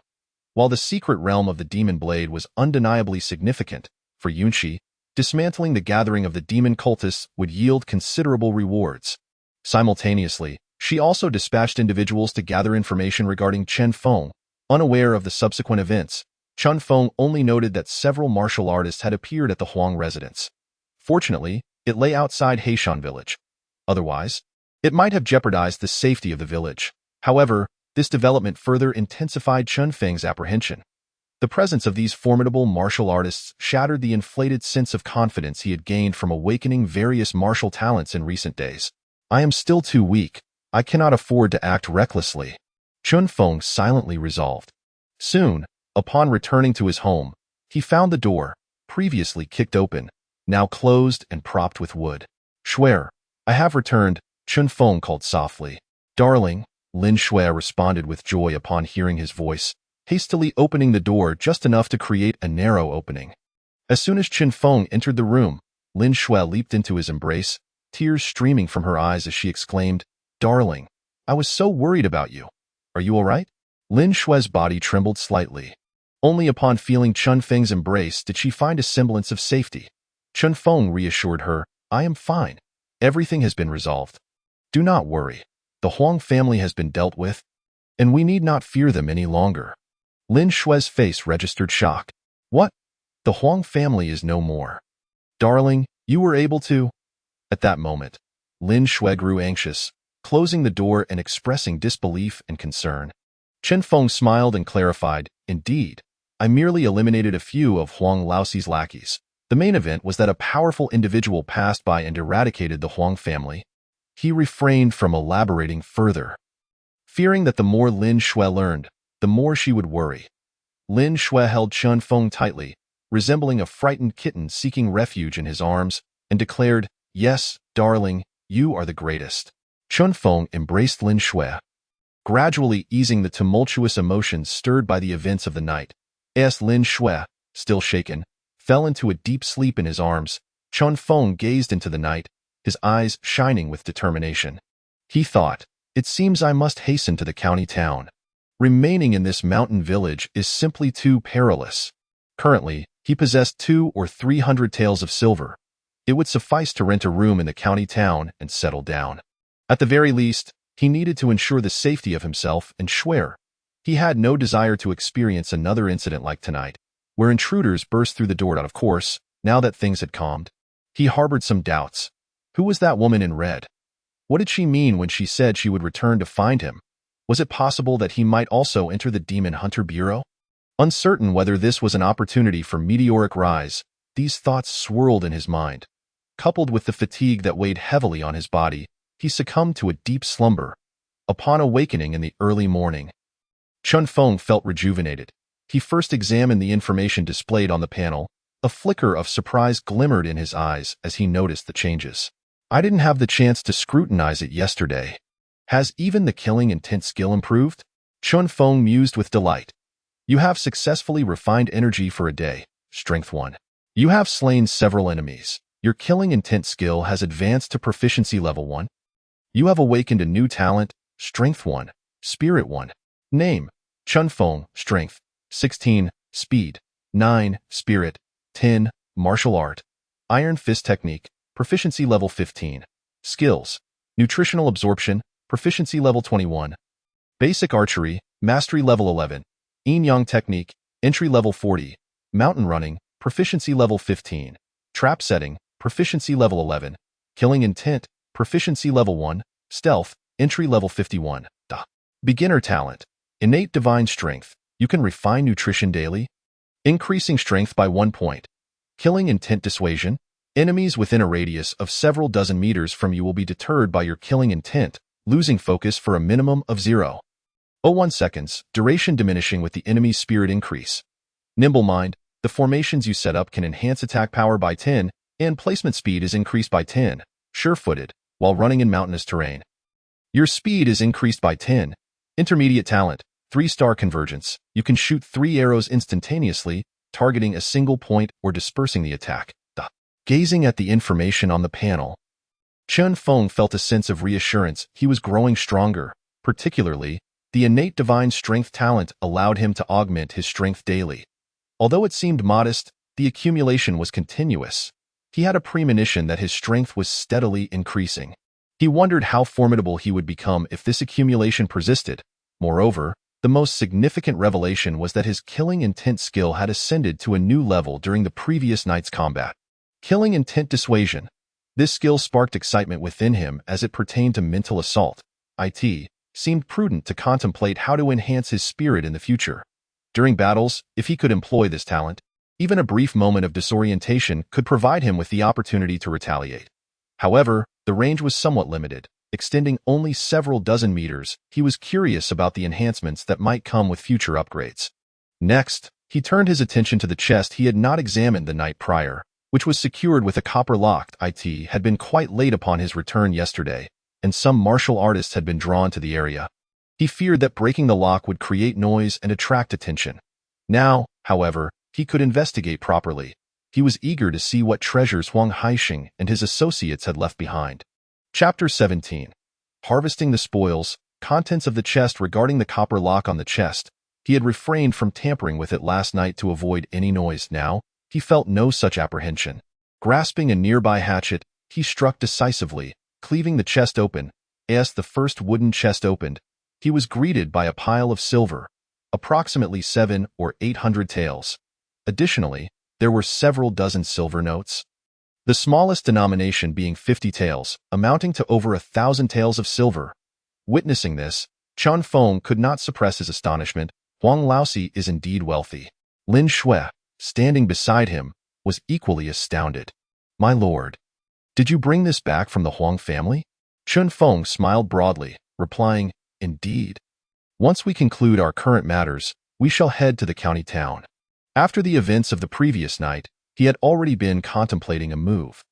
While the secret realm of the demon blade was undeniably significant, for Yunqi, dismantling the gathering of the demon cultists would yield considerable rewards. Simultaneously, she also dispatched individuals to gather information regarding Chen Feng. Unaware of the subsequent events, Chen Feng only noted that several martial artists had appeared at the Huang residence. Fortunately, it lay outside Heishan village. Otherwise, It might have jeopardized the safety of the village. However, this development further intensified Chen Feng's apprehension. The presence of these formidable martial artists shattered the inflated sense of confidence he had gained from awakening various martial talents in recent days. I am still too weak. I cannot afford to act recklessly, Chen Feng silently resolved. Soon, upon returning to his home, he found the door, previously kicked open, now closed and propped with wood. Shui, I have returned, Chen Feng called softly. Darling, Lin Shui responded with joy upon hearing his voice, hastily opening the door just enough to create a narrow opening. As soon as Chen Feng entered the room, Lin Shui leaped into his embrace, tears streaming from her eyes as she exclaimed, Darling, I was so worried about you. Are you all right? Lin Shui's body trembled slightly. Only upon feeling Chen Feng's embrace did she find a semblance of safety. Chen Feng reassured her, I am fine. Everything has been resolved. Do not worry. The Huang family has been dealt with, and we need not fear them any longer. Lin Shui's face registered shock. What? The Huang family is no more. Darling, you were able to? At that moment, Lin Shui grew anxious, closing the door and expressing disbelief and concern. Chen Feng smiled and clarified, Indeed, I merely eliminated a few of Huang Laoxi's lackeys. The main event was that a powerful individual passed by and eradicated the Huang family. He refrained from elaborating further, fearing that the more Lin Shui learned, the more she would worry. Lin Shui held Chen Feng tightly, resembling a frightened kitten seeking refuge in his arms, and declared, Yes, darling, you are the greatest. Chen Feng embraced Lin Shui, gradually easing the tumultuous emotions stirred by the events of the night. As Lin Shui, still shaken, fell into a deep sleep in his arms, Chen Feng gazed into the night, his eyes shining with determination. He thought, It seems I must hasten to the county town. Remaining in this mountain village is simply too perilous. Currently, he possessed 200 or 300 taels of silver. It would suffice to rent a room in the county town and settle down. At the very least, he needed to ensure the safety of himself and Shui. He had no desire to experience another incident like tonight, where intruders burst through the door. Of course, now that things had calmed, he harbored some doubts. Who was that woman in red? What did she mean when she said she would return to find him? Was it possible that he might also enter the Demon Hunter Bureau? Uncertain whether this was an opportunity for meteoric rise, these thoughts swirled in his mind. Coupled with the fatigue that weighed heavily on his body, he succumbed to a deep slumber. Upon awakening in the early morning, Chen Feng felt rejuvenated. He first examined the information displayed on the panel. A flicker of surprise glimmered in his eyes as he noticed the changes. I didn't have the chance to scrutinize it yesterday. Has even the killing intent skill improved? Chen Feng mused with delight. You have successfully refined energy for a day, Strength 1. You have slain several enemies. Your killing intent skill has advanced to proficiency level 1. You have awakened a new talent, Strength 1, Spirit 1. Name, Chen Feng, Strength, 16, Speed, 9, Spirit, 10, Martial Art. Iron Fist Technique, Proficiency level 15. Skills, Nutritional Absorption, Proficiency level 21. Basic Archery, Mastery level 11. Yin Yang Technique, Entry level 40. Mountain Running, Proficiency level 15. Trap Setting, Proficiency level 11. Killing Intent, Proficiency level 1. Stealth, Entry level 51. Beginner Talent, Innate Divine Strength. You can refine nutrition daily. Increasing strength by 1 point. Killing Intent Dissuasion. Enemies within a radius of several dozen meters from you will be deterred by your killing intent, losing focus for a minimum of 0.01 seconds, duration diminishing with the enemy's spirit increase. Nimble Mind. The formations you set up can enhance attack power by 10, and placement speed is increased by 10, sure-footed, while running in mountainous terrain. Your speed is increased by 10. Intermediate Talent, 3-star Convergence. You can shoot 3 arrows instantaneously, targeting a single point or dispersing the attack. Gazing at the information on the panel, Chen Feng felt a sense of reassurance. He was growing stronger. Particularly, the innate divine strength talent allowed him to augment his strength daily. Although it seemed modest, the accumulation was continuous. He had a premonition that his strength was steadily increasing. He wondered how formidable he would become if this accumulation persisted. Moreover, the most significant revelation was that his killing intent skill had ascended to a new level during the previous night's combat. Killing Intent Dissuasion. This skill sparked excitement within him as it pertained to mental assault. It seemed prudent to contemplate how to enhance his spirit in the future. During battles, if he could employ this talent, even a brief moment of disorientation could provide him with the opportunity to retaliate. However, the range was somewhat limited, extending only several dozen meters. He was curious about the enhancements that might come with future upgrades. Next, he turned his attention to the chest he had not examined the night prior, which was secured with a copper lock. It had been quite late upon his return yesterday, and some martial artists had been drawn to the area. He feared that breaking the lock would create noise and attract attention. Now, however, he could investigate properly. He was eager to see what treasures Huang Haixing and his associates had left behind. Chapter 17. Harvesting the spoils. Contents of the chest. Regarding the copper lock on the chest, he had refrained from tampering with it last night to avoid any noise. Now, he felt no such apprehension. Grasping a nearby hatchet, he struck decisively, cleaving the chest open. As the first wooden chest opened, he was greeted by a pile of silver, approximately 700 or 800 taels. Additionally, there were several dozen silver notes, the smallest denomination being 50 taels, amounting to over 1,000 taels of silver. Witnessing this, Chen Feng could not suppress his astonishment. Huang Laosi is indeed wealthy. Lin Shui, standing beside him, was equally astounded. My lord, did you bring this back from the Huang family? Chen Feng smiled broadly, replying, Indeed. Once we conclude our current matters, we shall head to the county town. After the events of the previous night, he had already been contemplating a move.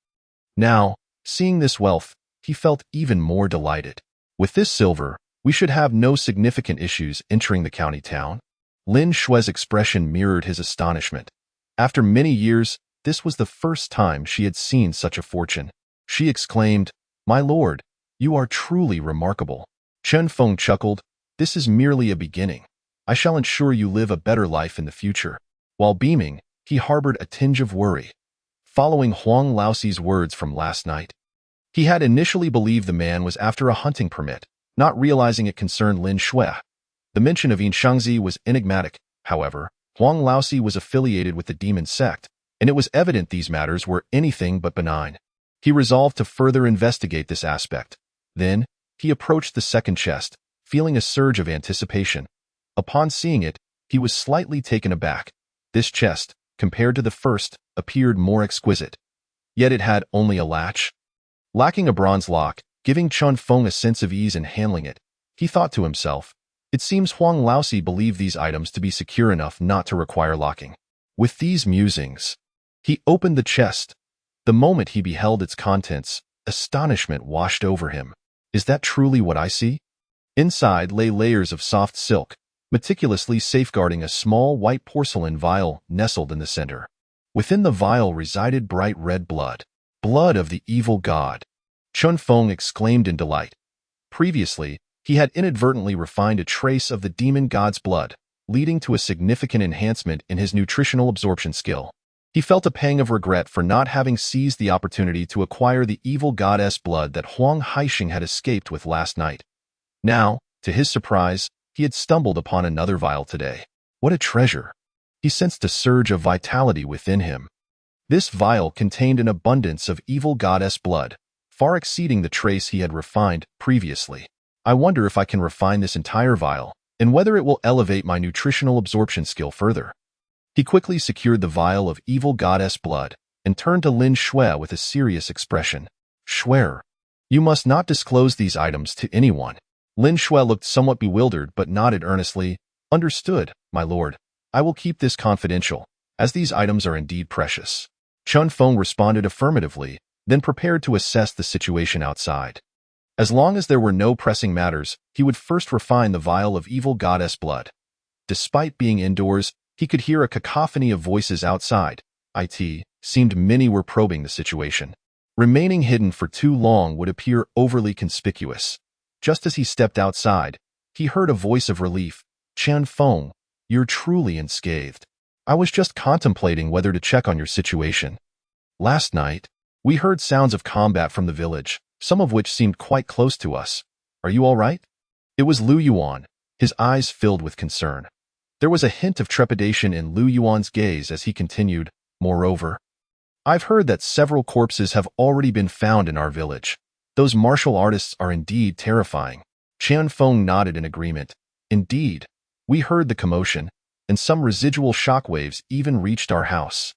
Now, seeing this wealth, he felt even more delighted. With this silver, we should have no significant issues entering the county town. Lin Shui's expression mirrored his astonishment. After many years, this was the first time she had seen such a fortune. She exclaimed, My lord, you are truly remarkable. Chen Feng chuckled, This is merely a beginning. I shall ensure you live a better life in the future. While beaming, he harbored a tinge of worry. Following Huang Laosi's words from last night, he had initially believed the man was after a hunting permit, not realizing it concerned Lin Shui. The mention of Yin Shangzi was enigmatic. However, Huang Laosi was affiliated with the demon sect, and it was evident these matters were anything but benign. He resolved to further investigate this aspect. Then, he approached the second chest, feeling a surge of anticipation. Upon seeing it, he was slightly taken aback. This chest, compared to the first, appeared more exquisite. Yet it had only a latch, lacking a bronze lock, giving Chen Feng a sense of ease in handling it. He thought to himself, It seems Huang Laosi believed these items to be secure enough not to require locking. With these musings, he opened the chest. The moment he beheld its contents, astonishment washed over him. Is that truly what I see? Inside lay layers of soft silk, meticulously safeguarding a small white porcelain vial nestled in the center. Within the vial resided bright red blood, blood of the evil god. Chen Feng exclaimed in delight. Previously, he had inadvertently refined a trace of the demon god's blood, leading to a significant enhancement in his nutritional absorption skill. He felt a pang of regret for not having seized the opportunity to acquire the evil goddess blood that Huang Haixing had escaped with last night. Now, to his surprise, he had stumbled upon another vial today. What a treasure! He sensed a surge of vitality within him. This vial contained an abundance of evil goddess blood, far exceeding the trace he had refined previously. I wonder if I can refine this entire vial, and whether it will elevate my nutritional absorption skill further. He quickly secured the vial of evil goddess blood, and turned to Lin Shui with a serious expression. Shui, you must not disclose these items to anyone. Lin Shui looked somewhat bewildered but nodded earnestly. Understood, my lord. I will keep this confidential, as these items are indeed precious. Chen Feng responded affirmatively, then prepared to assess the situation outside. As long as there were no pressing matters, he would first refine the vial of evil goddess blood. Despite being indoors, he could hear a cacophony of voices outside. It seemed many were probing the situation. Remaining hidden for too long would appear overly conspicuous. Just as he stepped outside, he heard a voice of relief. Chen Feng, you're truly unscathed. I was just contemplating whether to check on your situation. Last night, we heard sounds of combat from the village, some of which seemed quite close to us. Are you all right? It was Lu Yuan, his eyes filled with concern. There was a hint of trepidation in Lu Yuan's gaze as he continued, Moreover, I've heard that several corpses have already been found in our village. Those martial artists are indeed terrifying. Chen Feng nodded in agreement. Indeed, we heard the commotion, and some residual shockwaves even reached our house.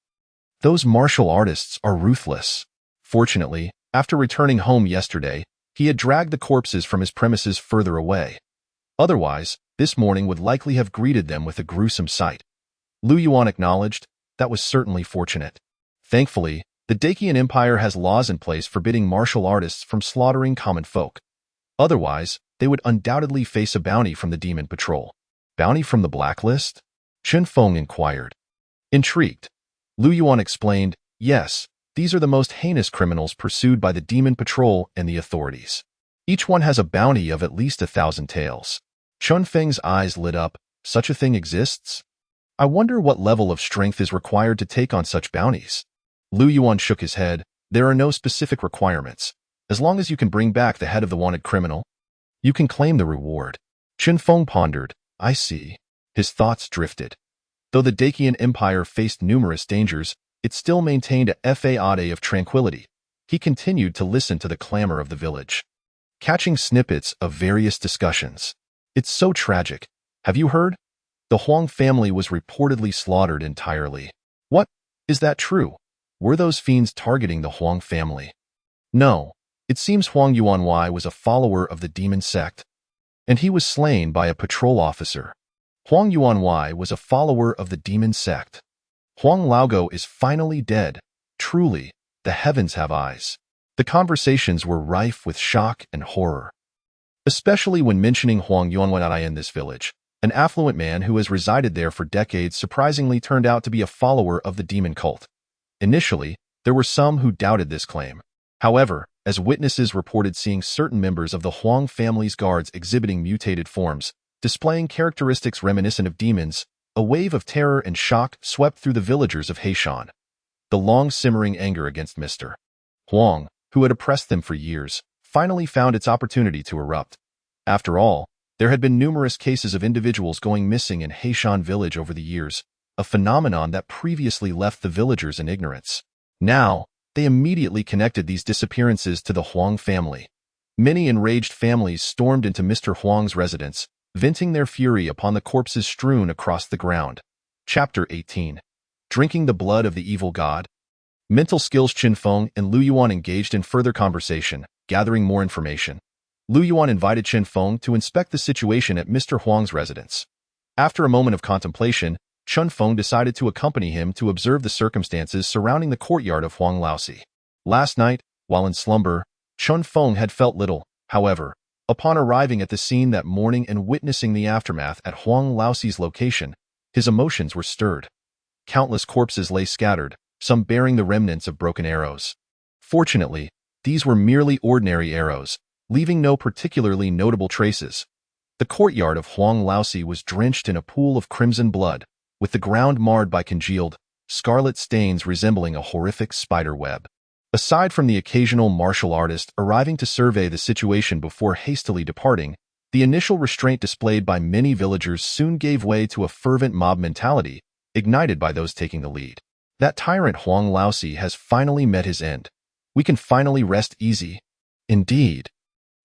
Those martial artists are ruthless. Fortunately, after returning home yesterday, he had dragged the corpses from his premises further away. Otherwise, this morning would likely have greeted them with a gruesome sight. Lu Yuan acknowledged, that was certainly fortunate. Thankfully, the Dacian Empire has laws in place forbidding martial artists from slaughtering common folk. Otherwise, they would undoubtedly face a bounty from the Demon Patrol. Bounty from the blacklist? Chen Feng inquired. Intrigued, Lu Yuan explained, yes, these are the most heinous criminals pursued by the Demon Patrol and the authorities. Each one has a bounty of at least 1,000 taels. Chen Feng's eyes lit up. Such a thing exists? I wonder what level of strength is required to take on such bounties. Lu Yuan shook his head. There are no specific requirements. As long as you can bring back the head of the wanted criminal, you can claim the reward. Chen Feng pondered. I see. His thoughts drifted. Though the Dacian Empire faced numerous dangers, it still maintained a fade of tranquility. He continued to listen to the clamor of the village, catching snippets of various discussions. It's so tragic. Have you heard? The Huang family was reportedly slaughtered entirely. What? Is that true? Were those fiends targeting the Huang family? No. It seems Huang Yuanwei was a follower of the demon sect, and he was slain by a patrol officer. Huang Yuanwei was a follower of the demon sect. Huang Laogo is finally dead. Truly, the heavens have eyes. The conversations were rife with shock and horror, especially when mentioning Huang Yuanwei in this village. An affluent man who has resided there for decades surprisingly turned out to be a follower of the demon cult. Initially, there were some who doubted this claim. However, as witnesses reported seeing certain members of the Huang family's guards exhibiting mutated forms, displaying characteristics reminiscent of demons, a wave of terror and shock swept through the villagers of Heishan. The long-simmering anger against Mr. Huang, who had oppressed them for years, finally found its opportunity to erupt. After all, there had been numerous cases of individuals going missing in Heishan village over the years, a phenomenon that previously left the villagers in ignorance. Now, they immediately connected these disappearances to the Huang family. Many enraged families stormed into Mr. Huang's residence, venting their fury upon the corpses strewn across the ground. Chapter 18. Drinking the Blood of the Evil God. Mental skills. Chen Feng and Lu Yuan engaged in further conversation, gathering more information. Lu Yuan invited Chen Feng to inspect the situation at Mr. Huang's residence. After a moment of contemplation, Chen Feng decided to accompany him to observe the circumstances surrounding the courtyard of Huang Laosi. Last night, while in slumber, Chen Feng had felt little. However, upon arriving at the scene that morning and witnessing the aftermath at Huang Laosi's location, his emotions were stirred. Countless corpses lay scattered, some bearing the remnants of broken arrows. Fortunately, these were merely ordinary arrows, leaving no particularly notable traces. The courtyard of Huang Laosi was drenched in a pool of crimson blood, with the ground marred by congealed, scarlet stains resembling a horrific spider web. Aside from the occasional martial artist arriving to survey the situation before hastily departing, the initial restraint displayed by many villagers soon gave way to a fervent mob mentality, ignited by those taking the lead. That tyrant Huang Laosi has finally met his end. We can finally rest easy. Indeed.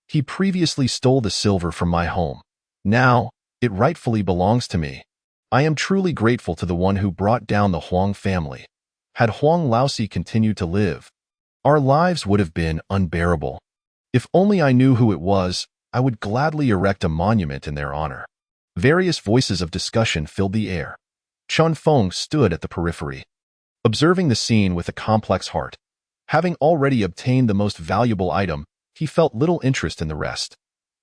He previously stole the silver from my home. Now, it rightfully belongs to me. I am truly grateful to the one who brought down the Huang family. Had Huang Laosi continued to live, our lives would have been unbearable. If only I knew who it was, I would gladly erect a monument in their honor. Various voices of discussion filled the air. Chen Feng stood at the periphery, observing the scene with a complex heart. Having already obtained the most valuable item, he felt little interest in the rest.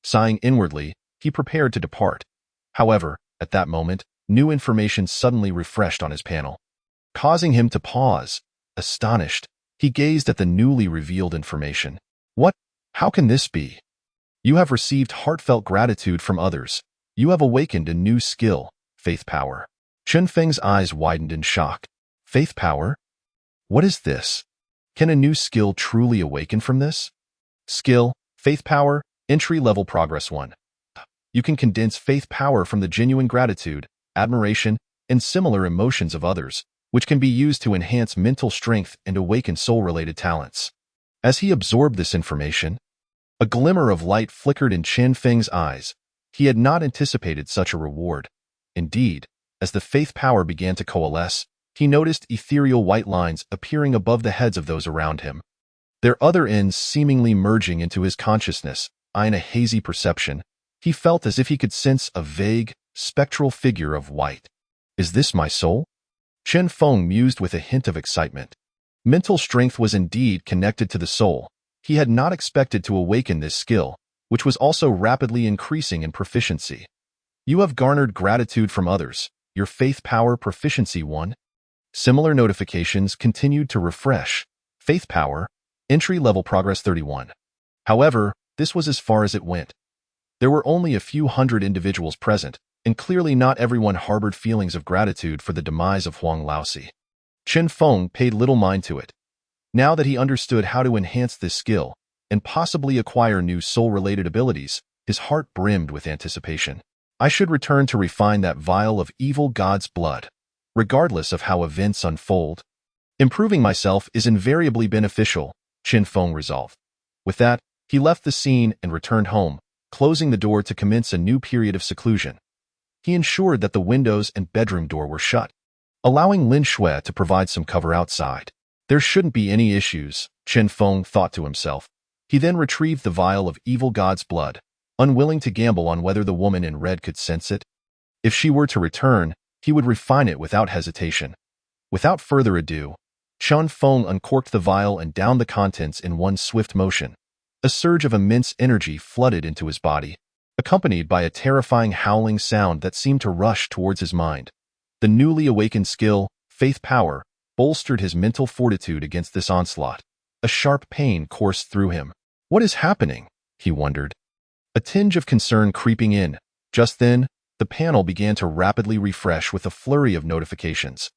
Sighing inwardly, he prepared to depart. However, at that moment, new information suddenly refreshed on his panel, causing him to pause. Astonished, he gazed at the newly revealed information. What? How can this be? You have received heartfelt gratitude from others. You have awakened a new skill, faith power. Chen Feng's eyes widened in shock. Faith power? What is this? Can a new skill truly awaken from this? Skill, faith power, entry-level progress 1. You can condense faith power from the genuine gratitude, admiration, and similar emotions of others, which can be used to enhance mental strength and awaken soul-related talents. As he absorbed this information, a glimmer of light flickered in Chen Feng's eyes. He had not anticipated such a reward. Indeed, as the faith power began to coalesce, he noticed ethereal white lines appearing above the heads of those around him, their other ends seemingly merging into his consciousness. In a hazy perception, he felt as if he could sense a vague, spectral figure of white. Is this my soul? Chen Feng mused with a hint of excitement. Mental strength was indeed connected to the soul. He had not expected to awaken this skill, which was also rapidly increasing in proficiency. You have garnered gratitude from others. Your faith power proficiency 1. Similar notifications continued to refresh. Faith power, entry-level progress 31. However, this was as far as it went. There were only a few hundred individuals present, and clearly not everyone harbored feelings of gratitude for the demise of Huang Laozi. Chen Feng paid little mind to it. Now that he understood how to enhance this skill and possibly acquire new soul-related abilities, his heart brimmed with anticipation. I should return to refine that vial of evil god's blood. Regardless of how events unfold, improving myself is invariably beneficial, Chen Feng resolved. With that, he left the scene and returned home, closing the door to commence a new period of seclusion. He ensured that the windows and bedroom door were shut, allowing Lin Shui to provide some cover outside. There shouldn't be any issues, Chen Feng thought to himself. He then retrieved the vial of evil god's blood, unwilling to gamble on whether the woman in red could sense it. If she were to return, he would refine it without hesitation. Without further ado, Chen Feng uncorked the vial and downed the contents in one swift motion. A surge of immense energy flooded into his body, accompanied by a terrifying howling sound that seemed to rush towards his mind. The newly awakened skill, faith power, bolstered his mental fortitude against this onslaught. A sharp pain coursed through him. What is happening? He wondered. A tinge of concern creeping in. Just then, the panel began to rapidly refresh with a flurry of notifications.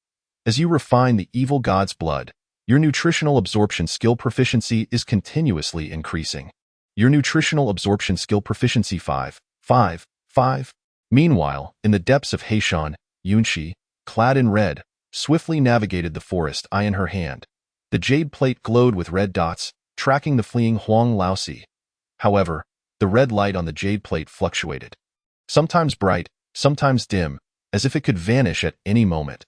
As you refine the evil god's blood, your nutritional absorption skill proficiency is continuously increasing. Your nutritional absorption skill proficiency 5. Meanwhile, in the depths of Heishan, Yunxi, clad in red, swiftly navigated the forest, eye in her hand. The jade plate glowed with red dots, tracking the fleeing Huang Laozi. However, the red light on the jade plate fluctuated. Sometimes bright, sometimes dim, as if it could vanish at any moment.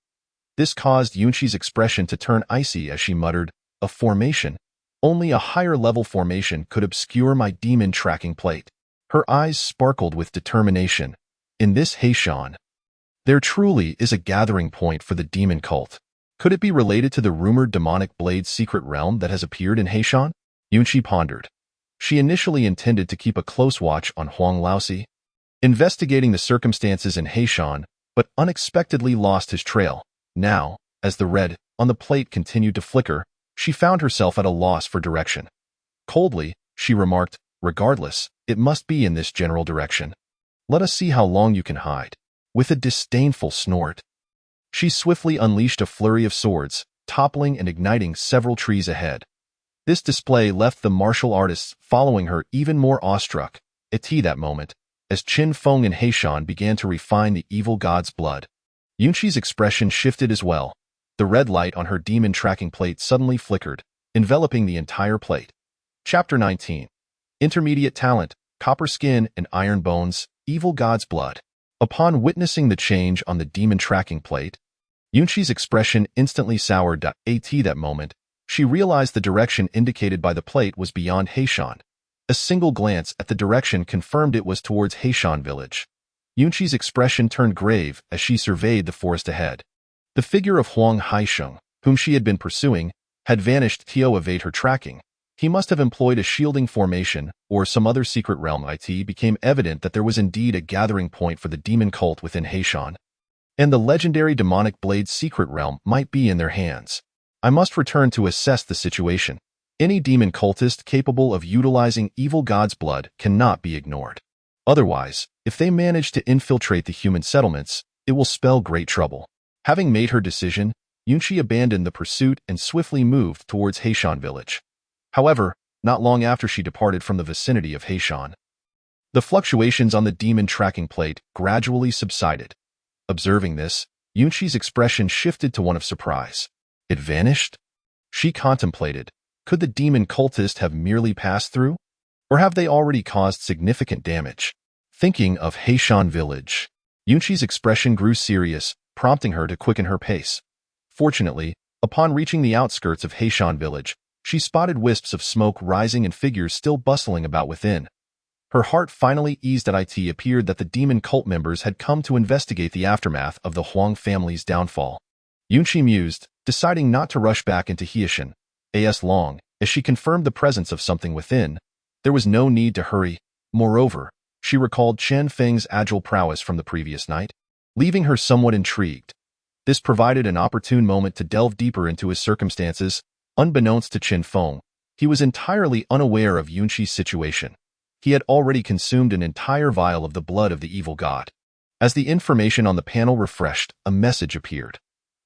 This caused Yunxi's expression to turn icy as she muttered, "A formation? Only a higher-level formation could obscure my demon tracking plate." Her eyes sparkled with determination. In this Heishan, there truly is a gathering point for the demon cult. Could it be related to the rumored demonic blade secret realm that has appeared in Heishan? Yunxi pondered. She initially intended to keep a close watch on Huang Laozi, investigating the circumstances in Heishan, but unexpectedly lost his trail. Now, as the red on the plate continued to flicker, she found herself at a loss for direction. Coldly, she remarked, "Regardless, it must be in this general direction. Let us see how long you can hide." With a disdainful snort, she swiftly unleashed a flurry of swords, toppling and igniting several trees ahead. This display left the martial artists following her even more awestruck. At that moment, as Chen Feng and Heishan began to refine the evil god's blood, Yunxi's expression shifted as well. The red light on her demon tracking plate suddenly flickered, enveloping the entire plate. Chapter 19. Intermediate Talent, Copper Skin and Iron Bones, Evil God's Blood. Upon witnessing the change on the demon tracking plate, Yunxi's expression instantly soured. At that moment, she realized the direction indicated by the plate was beyond Heishan. A single glance at the direction confirmed it was towards Heishan village. Yunxi's expression turned grave as she surveyed the forest ahead. The figure of Huang Haisheng, whom she had been pursuing, had vanished to evade her tracking. He must have employed a shielding formation or some other secret realm. It became evident that there was indeed a gathering point for the demon cult within Heishan, and the legendary demonic blade secret realm might be in their hands. I must return to assess the situation. Any demon cultist capable of utilizing evil god's blood cannot be ignored. Otherwise, if they manage to infiltrate the human settlements, it will spell great trouble. Having made her decision, Yunxi abandoned the pursuit and swiftly moved towards Heishan village. However, not long after she departed from the vicinity of Heishan, the fluctuations on the demon tracking plate gradually subsided. Observing this, Yunqi's expression shifted to one of surprise. It vanished? She contemplated. Could the demon cultist have merely passed through? Or have they already caused significant damage? Thinking of Heishan village, Yunqi's expression grew serious, prompting her to quicken her pace. Fortunately, upon reaching the outskirts of Heishan village, she spotted wisps of smoke rising and figures still bustling about within. Her heart finally eased at it appeared that the demon cult members had come to investigate the aftermath of the Huang family's downfall. Yunqi mused, deciding not to rush back into Heishan. As long as she confirmed the presence of something within, there was no need to hurry. Moreover, she recalled Chen Feng's agile prowess from the previous night, leaving her somewhat intrigued. This provided an opportune moment to delve deeper into his circumstances. Unbeknownst to Chen Feng, he was entirely unaware of Yunqi's situation. He had already consumed an entire vial of the blood of the evil god. As the information on the panel refreshed, a message appeared.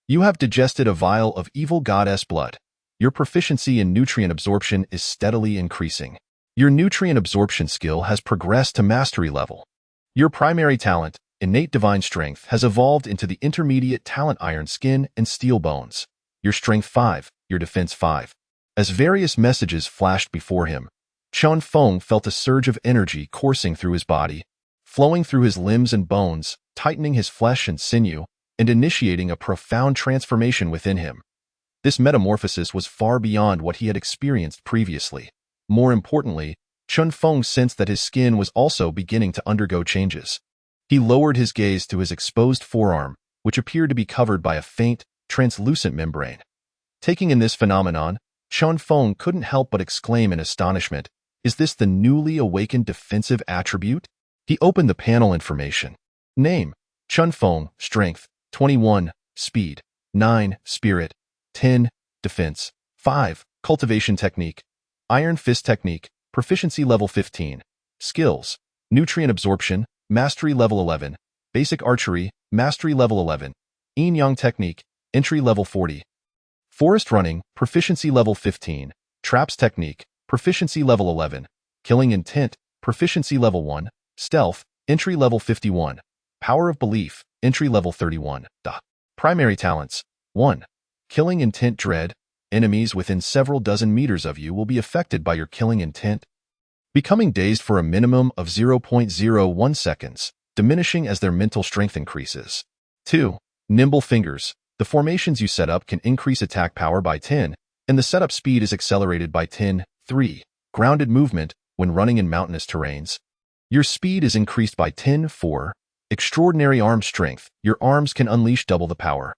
You have digested a vial of evil goddess blood. Your proficiency in nutrient absorption is steadily increasing. Your nutrient absorption skill has progressed to mastery level. Your primary talent, innate divine strength, has evolved into the intermediate talent iron skin and steel bones. Your strength 5, your defense 5. As various messages flashed before him, Chen Feng felt a surge of energy coursing through his body, flowing through his limbs and bones, tightening his flesh and sinew, and initiating a profound transformation within him. This metamorphosis was far beyond what he had experienced previously. More importantly, Chen Feng sensed that his skin was also beginning to undergo changes. He lowered his gaze to his exposed forearm, which appeared to be covered by a faint, translucent membrane. Taking in this phenomenon, Chen Feng couldn't help but exclaim in astonishment, "Is this the newly awakened defensive attribute?" He opened the panel information. Name: Chen Feng, Strength, 21, Speed, 9, Spirit, 10, Defense, 5, Cultivation Technique, Iron Fist Technique, Proficiency Level 15, Skills, Nutrient Absorption, Mastery Level 11, Basic Archery, Mastery Level 11, Yin Yang Technique, Entry Level 40, Forest Running, Proficiency Level 15, Traps Technique, Proficiency Level 11, Killing Intent, Proficiency Level 1, Stealth, Entry Level 51, Power of Belief, Entry Level 31. Primary Talents: 1. Killing Intent Dread. Enemies within several dozen meters of you will be affected by your killing intent, becoming dazed for a minimum of 0.01 seconds, diminishing as their mental strength increases. 2. Nimble Fingers. The formations you set up can increase attack power by 10, and the setup speed is accelerated by 10. 3. Grounded Movement. When running in mountainous terrains, your speed is increased by 10. 4. Extraordinary Arm Strength. Your arms can unleash double the power.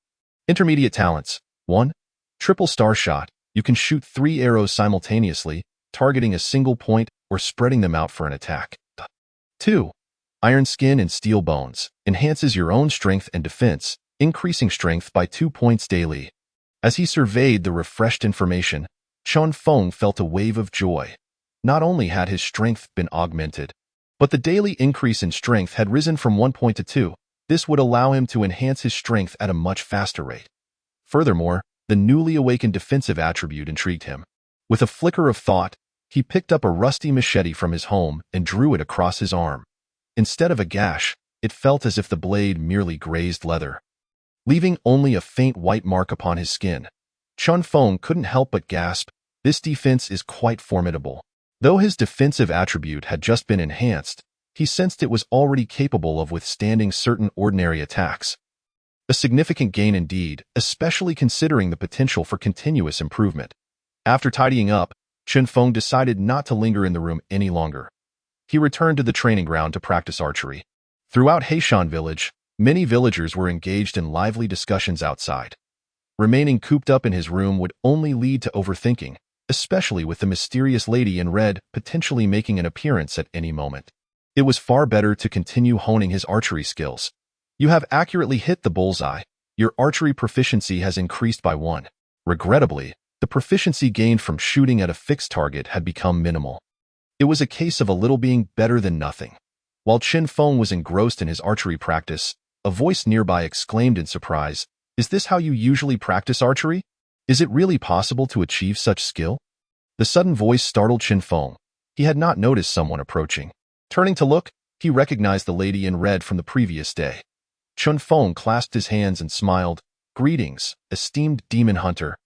Intermediate Talents: 1. Triple Star Shot. You can shoot 3 arrows simultaneously, targeting a single point or spreading them out for an attack. 2. Iron Skin and Steel Bones. Enhances your own strength and defense, increasing strength by 2 points daily. As he surveyed the refreshed information, Chen Feng felt a wave of joy. Not only had his strength been augmented, but the daily increase in strength had risen from 1 point to 2. This would allow him to enhance his strength at a much faster rate. Furthermore, the newly awakened defensive attribute intrigued him. With a flicker of thought, he picked up a rusty machete from his home and drew it across his arm. Instead of a gash, it felt as if the blade merely grazed leather, leaving only a faint white mark upon his skin. Chen Feng couldn't help but gasp. This defense is quite formidable. Though his defensive attribute had just been enhanced, he sensed it was already capable of withstanding certain ordinary attacks. A significant gain indeed, especially considering the potential for continuous improvement. After tidying up, Chen Feng decided not to linger in the room any longer. He returned to the training ground to practice archery. Throughout Heishan village, many villagers were engaged in lively discussions outside. Remaining cooped up in his room would only lead to overthinking, especially with the mysterious lady in red potentially making an appearance at any moment. It was far better to continue honing his archery skills. You have accurately hit the bullseye. Your archery proficiency has increased by 1. Regrettably, the proficiency gained from shooting at a fixed target had become minimal. It was a case of a little being better than nothing. While Chen Feng was engrossed in his archery practice, a voice nearby exclaimed in surprise, "Is this how you usually practice archery? Is it really possible to achieve such skill?" The sudden voice startled Chen Feng. He had not noticed someone approaching. Turning to look, he recognized the lady in red from the previous day. Chen Feng clasped his hands and smiled. Greetings, esteemed demon hunter.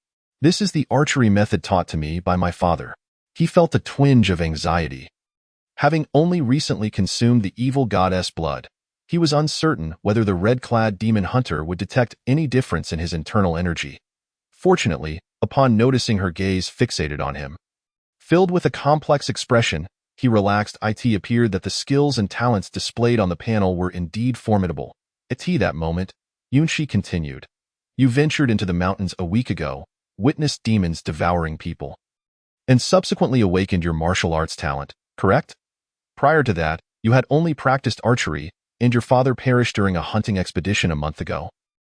This is the archery method taught to me by my father. He felt a twinge of anxiety. Having only recently consumed the evil goddess blood, he was uncertain whether the red-clad demon hunter would detect any difference in his internal energy. Fortunately, upon noticing her gaze fixated on him, filled with a complex expression, he relaxed. It appeared that the skills and talents displayed on the panel were indeed formidable. At that moment, Yunshi continued. You ventured into the mountains a week ago, witnessed demons devouring people, and subsequently awakened your martial arts talent, correct? Prior to that, you had only practiced archery, and your father perished during a hunting expedition a month ago.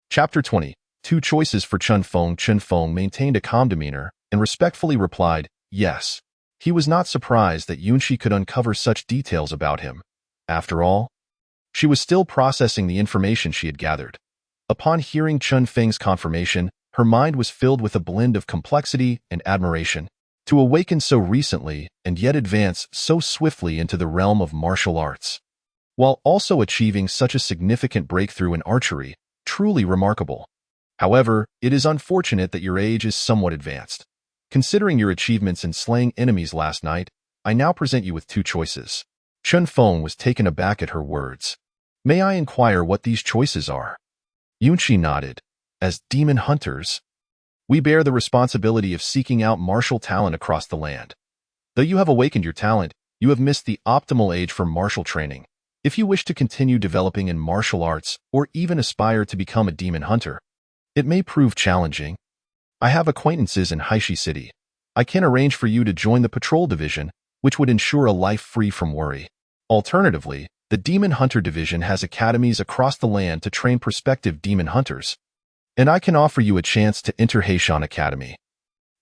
Chapter 20. Two choices for Chen Feng. Chen Feng maintained a calm demeanor and respectfully replied, yes. He was not surprised that Yunshi could uncover such details about him. After all, she was still processing the information she had gathered. Upon hearing Chen Feng's confirmation, her mind was filled with a blend of complexity and admiration. To awaken so recently and yet advance so swiftly into the realm of martial arts, while also achieving such a significant breakthrough in archery, truly remarkable. However, it is unfortunate that your age is somewhat advanced. Considering your achievements in slaying enemies last night, I now present you with two choices. Chen Feng was taken aback at her words. May I inquire what these choices are? Yunshi nodded. As demon hunters, we bear the responsibility of seeking out martial talent across the land. Though you have awakened your talent, you have missed the optimal age for martial training. If you wish to continue developing in martial arts or even aspire to become a demon hunter, it may prove challenging. I have acquaintances in Haishi City. I can arrange for you to join the patrol division, which would ensure a life free from worry. Alternatively, the Demon Hunter Division has academies across the land to train prospective demon hunters, and I can offer you a chance to enter Heishan Academy.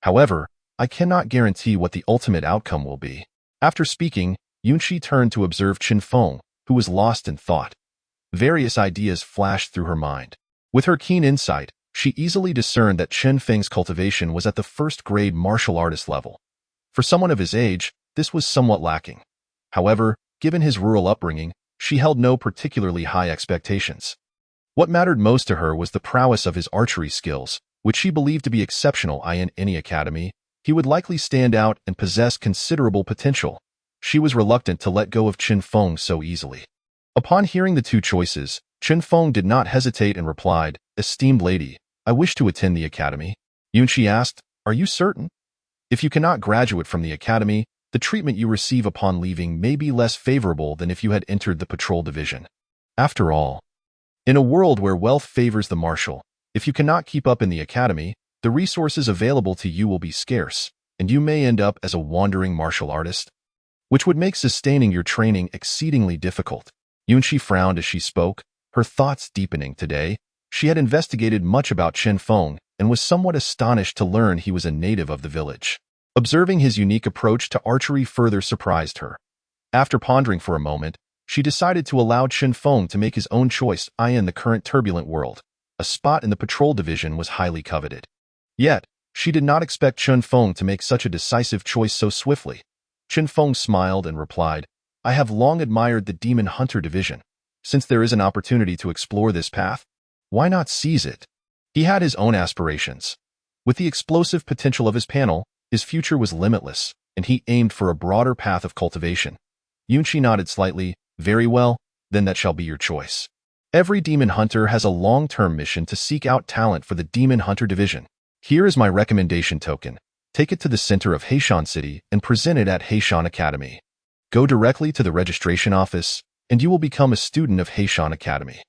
However, I cannot guarantee what the ultimate outcome will be. After speaking, Yunshi turned to observe Chen Feng, who was lost in thought. Various ideas flashed through her mind. With her keen insight, she easily discerned that Chen Feng's cultivation was at the first-grade martial artist level. For someone of his age, this was somewhat lacking. However, given his rural upbringing, she held no particularly high expectations. What mattered most to her was the prowess of his archery skills, which she believed to be exceptional. In any academy, he would likely stand out and possess considerable potential. She was reluctant to let go of Chen Feng so easily. Upon hearing the two choices, Chen Feng did not hesitate and replied, Esteemed lady, I wish to attend the academy. Yunshi asked, Are you certain? If you cannot graduate from the academy, the treatment you receive upon leaving may be less favorable than if you had entered the patrol division. After all, in a world where wealth favors the martial, if you cannot keep up in the academy, the resources available to you will be scarce, and you may end up as a wandering martial artist, which would make sustaining your training exceedingly difficult. Yunshi frowned as she spoke, her thoughts deepening. Today, she had investigated much about Chen Feng and was somewhat astonished to learn he was a native of the village. Observing his unique approach to archery further surprised her. After pondering for a moment, she decided to allow Chen Feng to make his own choice. In the current turbulent world, a spot in the patrol division was highly coveted. Yet, she did not expect Chen Feng to make such a decisive choice so swiftly. Chen Feng smiled and replied, I have long admired the Demon Hunter Division. Since there is an opportunity to explore this path, why not seize it? He had his own aspirations. With the explosive potential of his panel, his future was limitless, and he aimed for a broader path of cultivation. Yunshi nodded slightly. Very well, then that shall be your choice. Every demon hunter has a long-term mission to seek out talent for the Demon Hunter Division. Here is my recommendation token. Take it to the center of Heishan City and present it at Heishan Academy. Go directly to the registration office, and you will become a student of Heishan Academy.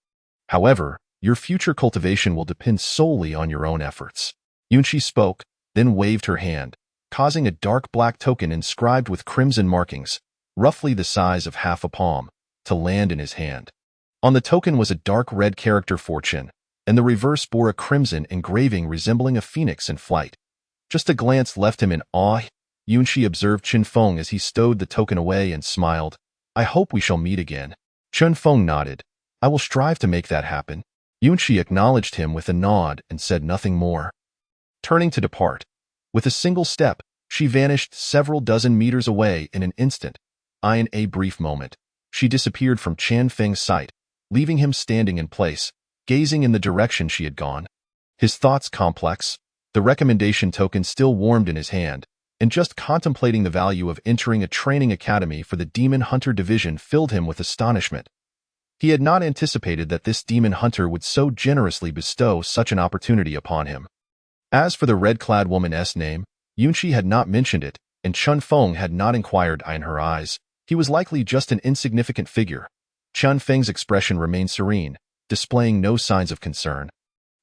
However, your future cultivation will depend solely on your own efforts. Yunshi spoke, then waved her hand, causing a dark black token inscribed with crimson markings, roughly the size of half a palm, to land in his hand. On the token was a dark red character fortune, and the reverse bore a crimson engraving resembling a phoenix in flight. Just a glance left him in awe. Yunshi observed Chen Feng as he stowed the token away and smiled. I hope we shall meet again. Chen Feng nodded. I will strive to make that happen. Yunshi acknowledged him with a nod and said nothing more. Turning to depart, with a single step, she vanished several dozen meters away in an instant. In a brief moment, she disappeared from Chen Feng's sight, leaving him standing in place, gazing in the direction she had gone. His thoughts complex, the recommendation token still warmed in his hand, and just contemplating the value of entering a training academy for the Demon Hunter division filled him with astonishment. He had not anticipated that this demon hunter would so generously bestow such an opportunity upon him. As for the red-clad woman's name, Yunqi had not mentioned it, and Chen Feng had not inquired in her eyes. He was likely just an insignificant figure. Chen Feng's expression remained serene, displaying no signs of concern.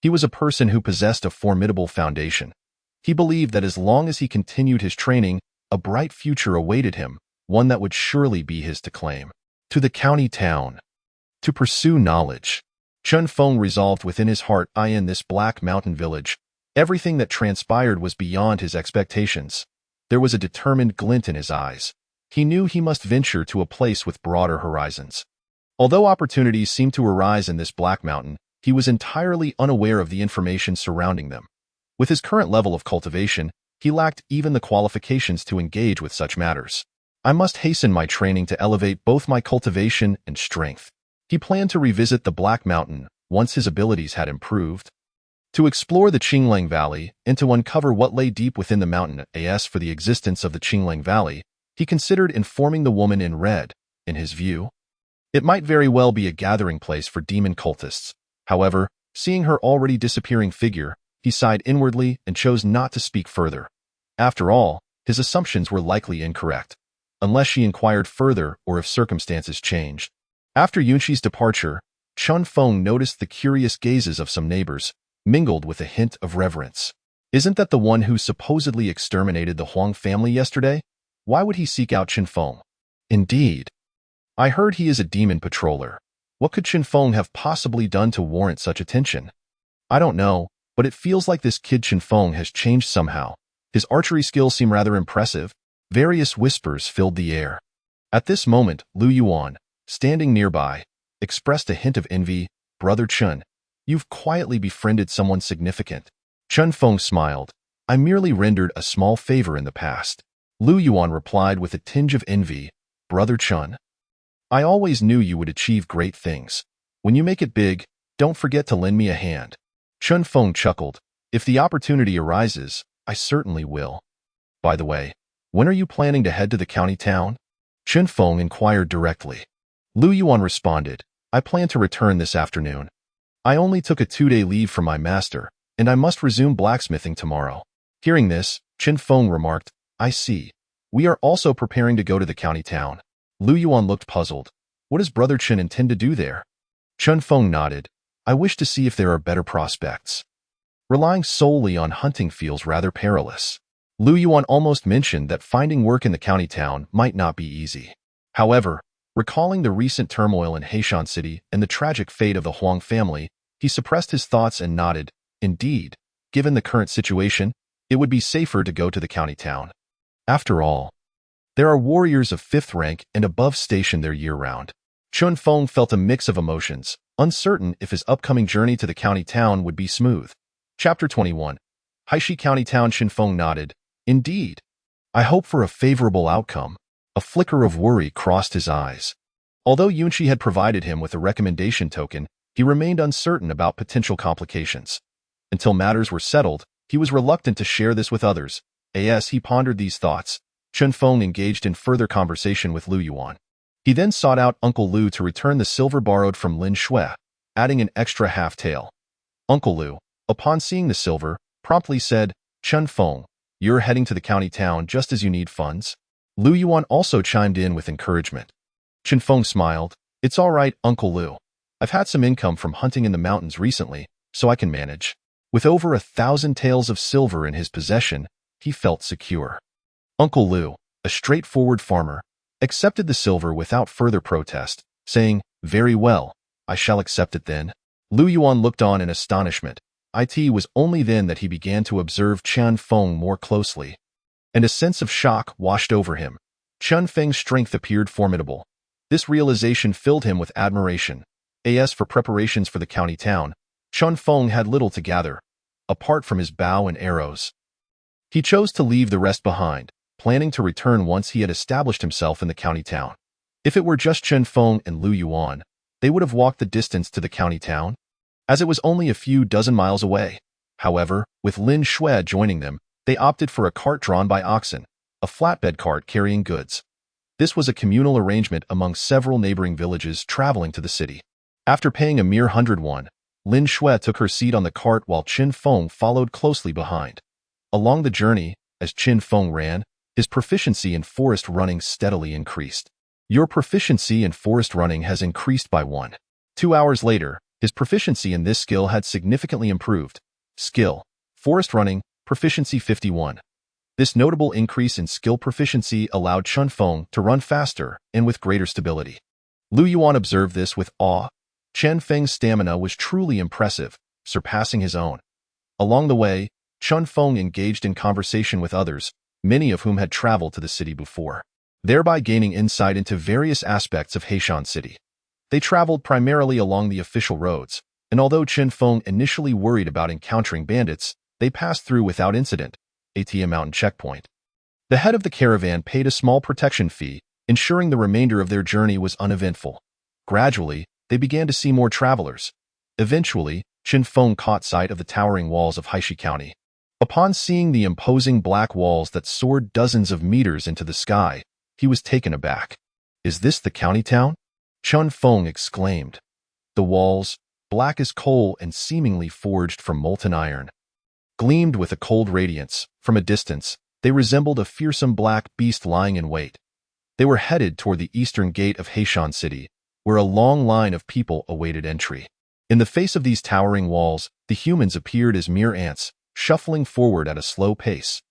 He was a person who possessed a formidable foundation. He believed that as long as he continued his training, a bright future awaited him, one that would surely be his to claim. To the county town. To pursue knowledge. Chen Feng resolved within his heart, in this black mountain village. Everything that transpired was beyond his expectations. There was a determined glint in his eyes. He knew he must venture to a place with broader horizons. Although opportunities seemed to arise in this black mountain, he was entirely unaware of the information surrounding them. With his current level of cultivation, he lacked even the qualifications to engage with such matters. I must hasten my training to elevate both my cultivation and strength. He planned to revisit the Black Mountain once his abilities had improved, to explore the Qinglang Valley and to uncover what lay deep within the mountain. As for the existence of the Qinglang Valley, he considered informing the woman in red. In his view, it might very well be a gathering place for demon cultists. However, seeing her already disappearing figure, he sighed inwardly and chose not to speak further. After all, his assumptions were likely incorrect, unless she inquired further or if circumstances changed. After Yunqi's departure, Chen Feng noticed the curious gazes of some neighbors, mingled with a hint of reverence. Isn't that the one who supposedly exterminated the Huang family yesterday? Why would he seek out Chen Feng? Indeed. I heard he is a demon patroller. What could Chen Feng have possibly done to warrant such attention? I don't know, but it feels like this kid Chen Feng has changed somehow. His archery skills seem rather impressive. Various whispers filled the air. At this moment, Lu Yuan, standing nearby, expressed a hint of envy. Brother Chen, you've quietly befriended someone significant. Chen Feng smiled. I merely rendered a small favor in the past. Lu Yuan replied with a tinge of envy. Brother Chen, I always knew you would achieve great things. When you make it big, don't forget to lend me a hand. Chen Feng chuckled. If the opportunity arises, I certainly will. By the way, when are you planning to head to the county town? Chen Feng inquired directly. Lu Yuan responded, I plan to return this afternoon. I only took a 2-day leave from my master, and I must resume blacksmithing tomorrow. Hearing this, Chen Feng remarked, I see. We are also preparing to go to the county town. Lu Yuan looked puzzled. What does Brother Chen intend to do there? Chen Feng nodded. I wish to see if there are better prospects. Relying solely on hunting feels rather perilous. Lu Yuan almost mentioned that finding work in the county town might not be easy. However, recalling the recent turmoil in Heishan City and the tragic fate of the Huang family, he suppressed his thoughts and nodded. Indeed, given the current situation, it would be safer to go to the county town. After all, there are warriors of 5th rank and above stationed there year-round. Chen Feng felt a mix of emotions, uncertain if his upcoming journey to the county town would be smooth. Chapter 21. Haishi County Town. Chen Feng nodded. Indeed. I hope for a favorable outcome. A flicker of worry crossed his eyes. Although Yunqi had provided him with a recommendation token, he remained uncertain about potential complications. Until matters were settled, he was reluctant to share this with others. As he pondered these thoughts, Chen Feng engaged in further conversation with Lu Yuan. He then sought out Uncle Lu to return the silver borrowed from Lin Shui, adding an extra half-tael. Uncle Lu, upon seeing the silver, promptly said, Chen Feng, you're heading to the county town just as you need funds. Lu Yuan also chimed in with encouragement. Chen Feng smiled. It's all right, Uncle Lu. I've had some income from hunting in the mountains recently, so I can manage. With over 1,000 taels of silver in his possession, he felt secure. Uncle Lu, a straightforward farmer, accepted the silver without further protest, saying, Very well, I shall accept it then. Lu Yuan looked on in astonishment. It was only then that he began to observe Chen Feng more closely, and a sense of shock washed over him. Chen Feng's strength appeared formidable. This realization filled him with admiration. As for preparations for the county town, Chen Feng had little to gather, apart from his bow and arrows. He chose to leave the rest behind, planning to return once he had established himself in the county town. If it were just Chen Feng and Lu Yuan, they would have walked the distance to the county town. as it was only a few dozen miles away. However, with Lin Shui joining them, they opted for a cart drawn by oxen, a flatbed cart carrying goods. This was a communal arrangement among several neighboring villages traveling to the city. After paying a mere 100 won, Lin Shui took her seat on the cart while Chen Feng followed closely behind. Along the journey, as Chen Feng ran, his proficiency in forest running steadily increased. Your proficiency in forest running has increased by 1. 2 hours later, his proficiency in this skill had significantly improved. Skill: forest running, proficiency 51. This notable increase in skill proficiency allowed Chen Feng to run faster and with greater stability. Lu Yuan observed this with awe. Chen Feng's stamina was truly impressive, surpassing his own. Along the way, Chen Feng engaged in conversation with others, many of whom had traveled to the city before, thereby gaining insight into various aspects of Heishan City. They traveled primarily along the official roads, and although Chen Feng initially worried about encountering bandits, they passed through without incident, at a mountain checkpoint. The head of the caravan paid a small protection fee, ensuring the remainder of their journey was uneventful. Gradually, they began to see more travelers. Eventually, Chen Feng caught sight of the towering walls of Haishi County. Upon seeing the imposing black walls that soared dozens of meters into the sky, he was taken aback. "Is this the county town?" Chen Feng exclaimed. The walls, black as coal and seemingly forged from molten iron, gleamed with a cold radiance. From a distance, they resembled a fearsome black beast lying in wait. They were headed toward the eastern gate of Heishan City, where a long line of people awaited entry. In the face of these towering walls, the humans appeared as mere ants, shuffling forward at a slow pace.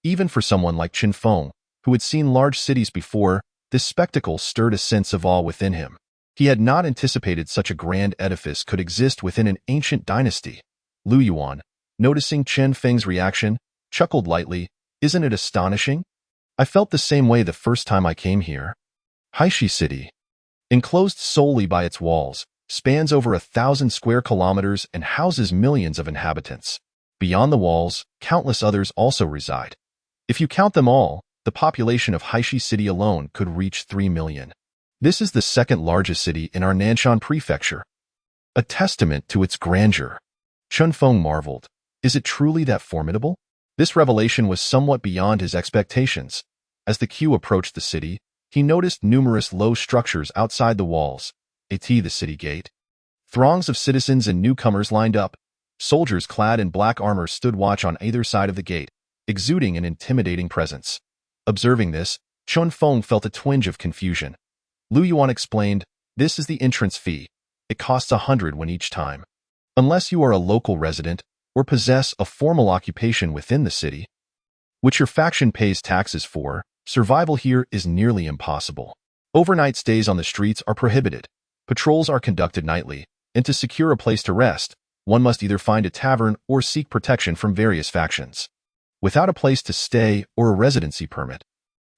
Even for someone like Chen Feng, who had seen large cities before, this spectacle stirred a sense of awe within him. He had not anticipated such a grand edifice could exist within an ancient dynasty. Lu Yuan, noticing Chen Feng's reaction, chuckled lightly. "Isn't it astonishing? I felt the same way the first time I came here." Haishi City, enclosed solely by its walls, spans over 1,000 square kilometers and houses millions of inhabitants. Beyond the walls, countless others also reside. If you count them all, the population of Haishi City alone could reach 3 million. This is the second largest city in our Nanshan prefecture, a testament to its grandeur. Chen Feng marveled. Is it truly that formidable? This revelation was somewhat beyond his expectations. As the queue approached the city, he noticed numerous low structures outside the walls, the city gate. Throngs of citizens and newcomers lined up. Soldiers clad in black armor stood watch on either side of the gate, exuding an intimidating presence. Observing this, Chen Feng felt a twinge of confusion. Lu Yuan explained, "This is the entrance fee. It costs 100 when each time. Unless you are a local resident or possess a formal occupation within the city, which your faction pays taxes for, survival here is nearly impossible. Overnight stays on the streets are prohibited. Patrols are conducted nightly, and to secure a place to rest, one must either find a tavern or seek protection from various factions. Without a place to stay or a residency permit,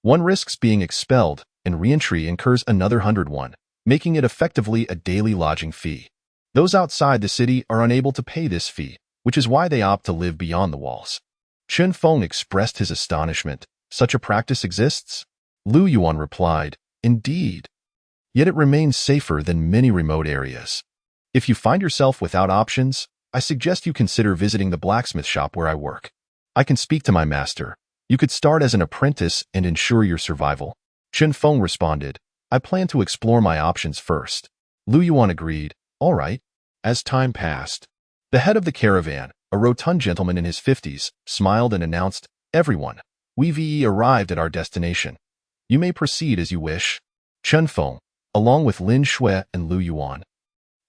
one risks being expelled, and re-entry incurs another 100 won, making it effectively a daily lodging fee. Those outside the city are unable to pay this fee, which is why they opt to live beyond the walls." Chen Feng expressed his astonishment. "Such a practice exists?" Lu Yuan replied, "Indeed. Yet it remains safer than many remote areas. If you find yourself without options, I suggest you consider visiting the blacksmith shop where I work. I can speak to my master. You could start as an apprentice and ensure your survival." Chen Feng responded, "I plan to explore my options first." Lu Yuan agreed, "All right." As time passed, the head of the caravan, a rotund gentleman in his 50s, smiled and announced, "Everyone, we've arrived at our destination. You may proceed as you wish." Chen Feng, along with Lin Shui and Lu Yuan,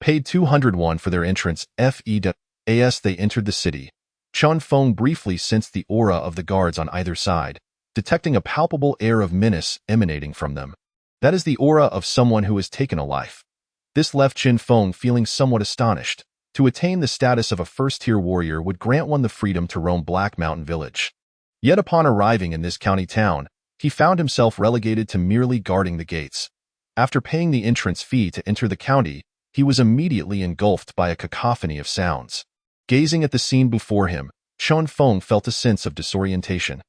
paid 200 won for their entrance. As they entered the city, Chen Feng briefly sensed the aura of the guards on either side, detecting a palpable air of menace emanating from them. That is the aura of someone who has taken a life. This left Chen Feng feeling somewhat astonished. To attain the status of a first-tier warrior would grant one the freedom to roam Black Mountain Village. Yet upon arriving in this county town, he found himself relegated to merely guarding the gates. After paying the entrance fee to enter the county, he was immediately engulfed by a cacophony of sounds. Gazing at the scene before him, Chen Feng felt a sense of disorientation.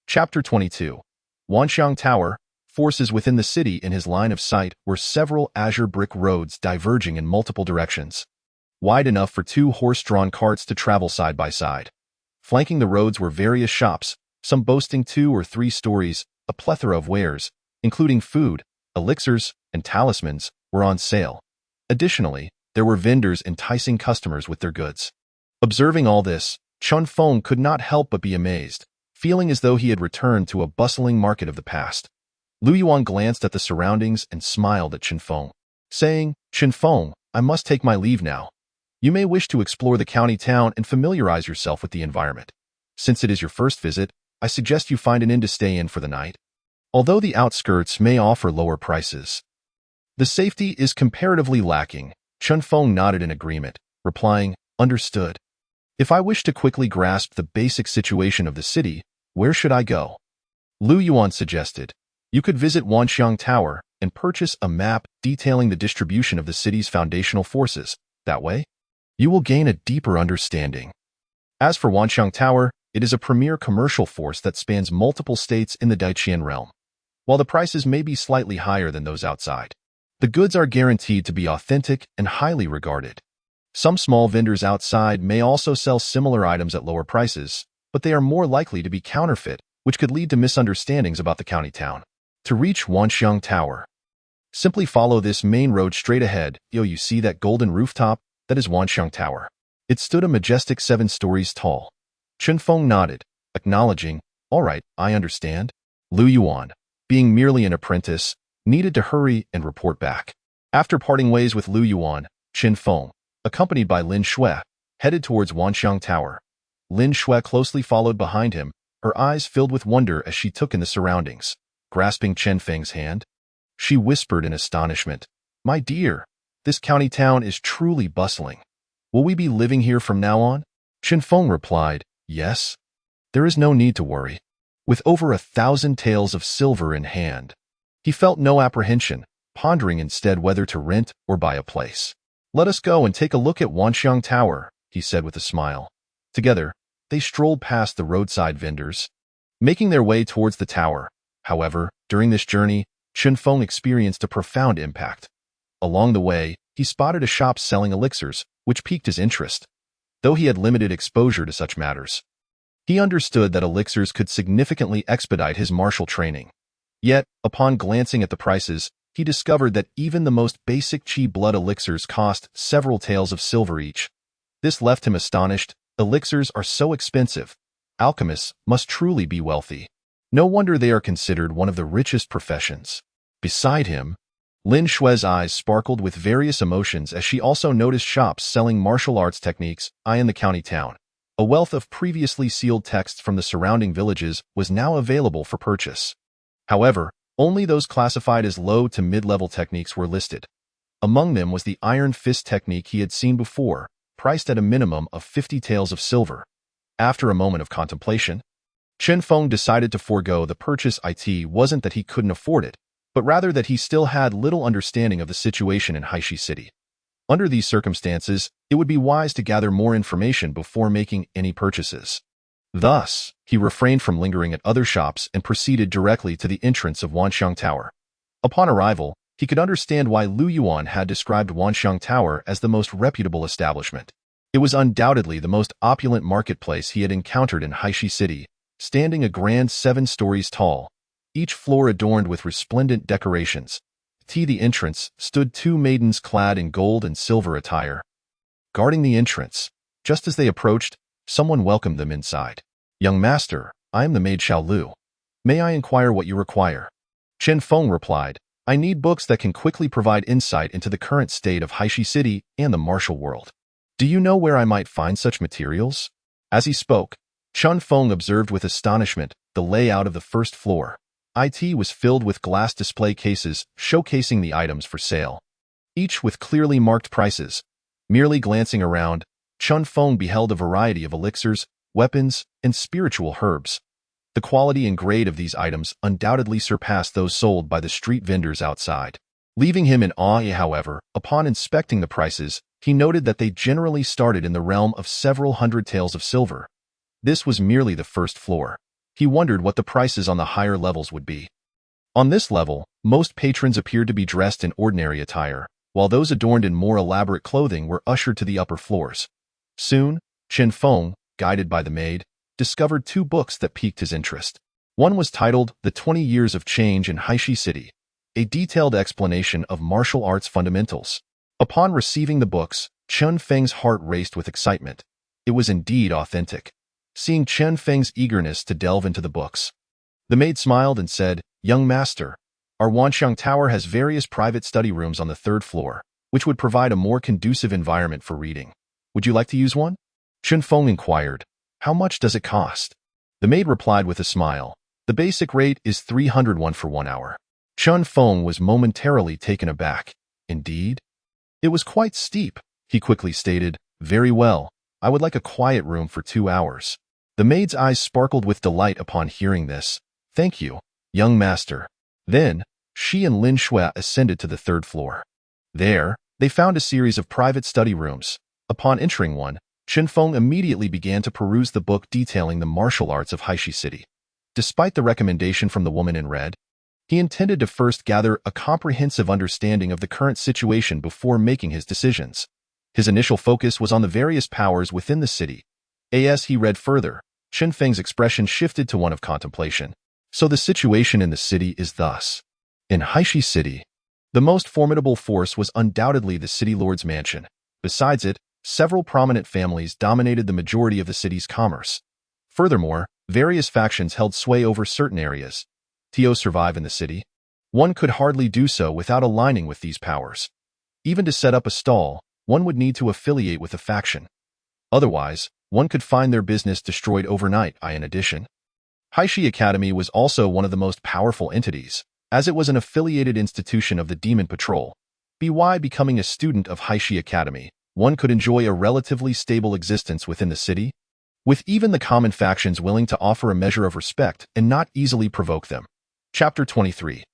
Chapter 22. Wanxiang Tower. Forces within the city in his line of sight were several azure brick roads diverging in multiple directions. wide enough for 2 horse-drawn carts to travel side by side. Flanking the roads were various shops, some boasting 2 or 3 stories. A plethora of wares, including food, elixirs, and talismans, were on sale. Additionally, there were vendors enticing customers with their goods. Observing all this, Chen Feng could not help but be amazed, feeling as though he had returned to a bustling market of the past. Lu Yuan glanced at the surroundings and smiled at Chen Feng, saying, "Chen Feng, I must take my leave now. You may wish to explore the county town and familiarize yourself with the environment. Since it is your first visit, I suggest you find an inn to stay in for the night. Although the outskirts may offer lower prices, the safety is comparatively lacking." Chen Feng nodded in agreement, replying, "Understood. If I wish to quickly grasp the basic situation of the city, where should I go?" Lu Yuan suggested, "You could visit Wanxiang Tower and purchase a map detailing the distribution of the city's foundational forces. That way, you will gain a deeper understanding. As for Wanxiang Tower, it is a premier commercial force that spans multiple states in the Daiqian realm. While the prices may be slightly higher than those outside, the goods are guaranteed to be authentic and highly regarded. Some small vendors outside may also sell similar items at lower prices, but they are more likely to be counterfeit, which could lead to misunderstandings about the county town. To reach Wanxiang Tower, simply follow this main road straight ahead. You see that golden rooftop? That is Wanxiang Tower. It stood a majestic 7 stories tall." Chen Feng nodded, acknowledging, "All right, I understand." Lu Yuan, being merely an apprentice, needed to hurry and report back. After parting ways with Lu Yuan, Chen Feng, accompanied by Lin Shui, headed towards Wanxiang Tower. Lin Shui closely followed behind him, her eyes filled with wonder as she took in the surroundings. Grasping Chen Feng's hand, she whispered in astonishment, "My dear, this county town is truly bustling. Will we be living here from now on?" Chen Feng replied, "Yes. There is no need to worry." With over 1,000 taels of silver in hand, he felt no apprehension, pondering instead whether to rent or buy a place. "Let us go and take a look at Wanxiang Tower," he said with a smile. Together, they strolled past the roadside vendors, making their way towards the tower. However, during this journey, Chen Feng experienced a profound impact. Along the way, he spotted a shop selling elixirs, which piqued his interest. Though he had limited exposure to such matters, he understood that elixirs could significantly expedite his martial training. Yet, upon glancing at the prices, he discovered that even the most basic qi blood elixirs cost several taels of silver each. This left him astonished. Elixirs are so expensive. Alchemists must truly be wealthy. No wonder they are considered one of the richest professions. Beside him, Lin Shui's eyes sparkled with various emotions as she also noticed shops selling martial arts techniques in the county town. A wealth of previously sealed texts from the surrounding villages was now available for purchase. However, only those classified as low to mid-level techniques were listed. Among them was the iron fist technique he had seen before, priced at a minimum of 50 taels of silver. After a moment of contemplation, Chen Feng decided to forego the purchase. It wasn't that he couldn't afford it, but rather that he still had little understanding of the situation in Haishi City. Under these circumstances, it would be wise to gather more information before making any purchases. Thus, he refrained from lingering at other shops and proceeded directly to the entrance of Wanxiang Tower. Upon arrival, he could understand why Lu Yuan had described Wanxiang Tower as the most reputable establishment. It was undoubtedly the most opulent marketplace he had encountered in Haishi City, standing a grand 7 stories tall, each floor adorned with resplendent decorations. At the entrance stood 2 maidens clad in gold and silver attire. Guarding the entrance, just as they approached, someone welcomed them inside. "Young master, I am the maid Xiao Lu. May I inquire what you require?" Chen Feng replied, "I need books that can quickly provide insight into the current state of Haishi City and the martial world. Do you know where I might find such materials?" As he spoke, Chen Feng observed with astonishment the layout of the first floor. It was filled with glass display cases showcasing the items for sale, each with clearly marked prices. Merely glancing around, Chen Feng beheld a variety of elixirs, weapons, and spiritual herbs. The quality and grade of these items undoubtedly surpassed those sold by the street vendors outside. Leaving him in awe, however, upon inspecting the prices, he noted that they generally started in the realm of several hundred taels of silver. This was merely the first floor. He wondered what the prices on the higher levels would be. On this level, most patrons appeared to be dressed in ordinary attire, while those adorned in more elaborate clothing were ushered to the upper floors. Soon, Chen Feng, guided by the maid, discovered 2 books that piqued his interest. One was titled The 20 Years of Change in Haishi City, a detailed explanation of martial arts fundamentals. Upon receiving the books, Chen Feng's heart raced with excitement. It was indeed authentic. Seeing Chen Feng's eagerness to delve into the books, the maid smiled and said, "Young master, our Wanxiang Tower has various private study rooms on the 3rd floor, which would provide a more conducive environment for reading. Would you like to use one?" Chen Feng inquired, "How much does it cost?" The maid replied with a smile, "The basic rate is 301 for 1 hour." Chen Feng was momentarily taken aback. Indeed? It was quite steep. He quickly stated, "Very well. I would like a quiet room for 2 hours." The maid's eyes sparkled with delight upon hearing this. "Thank you, young master." Then, she and Lin Shui ascended to the 3rd floor. There, they found a series of private study rooms. Upon entering one, Chen Feng immediately began to peruse the book detailing the martial arts of Haishi City. Despite the recommendation from the woman in red, he intended to first gather a comprehensive understanding of the current situation before making his decisions. His initial focus was on the various powers within the city. As he read further, Chen Feng's expression shifted to one of contemplation. So the situation in the city is thus. In Haishi City, the most formidable force was undoubtedly the city lord's mansion. Besides it, several prominent families dominated the majority of the city's commerce. Furthermore, various factions held sway over certain areas. To survive in the city, one could hardly do so without aligning with these powers. Even to set up a stall, one would need to affiliate with a faction. Otherwise, one could find their business destroyed overnight. In addition, Haishi Academy was also one of the most powerful entities, as it was an affiliated institution of the Demon Patrol. By becoming a student of Haishi Academy, one could enjoy a relatively stable existence within the city, with even the common factions willing to offer a measure of respect and not easily provoke them. Chapter 23.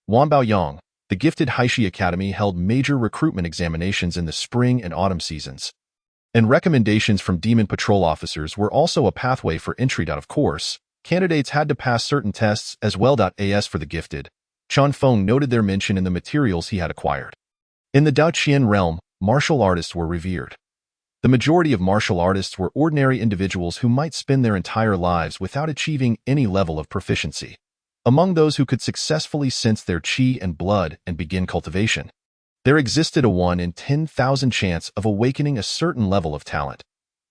Wanbao Yang, the gifted Haishi Academy held major recruitment examinations in the spring and autumn seasons. And recommendations from Demon Patrol officers were also a pathway for entry. Of course, candidates had to pass certain tests as well. As for the gifted, Chen Feng noted their mention in the materials he had acquired. In the Daoqian realm, martial artists were revered. The majority of martial artists were ordinary individuals who might spend their entire lives without achieving any level of proficiency. Among those who could successfully sense their qi and blood and begin cultivation, there existed a 1 in 10,000 chance of awakening a certain level of talent.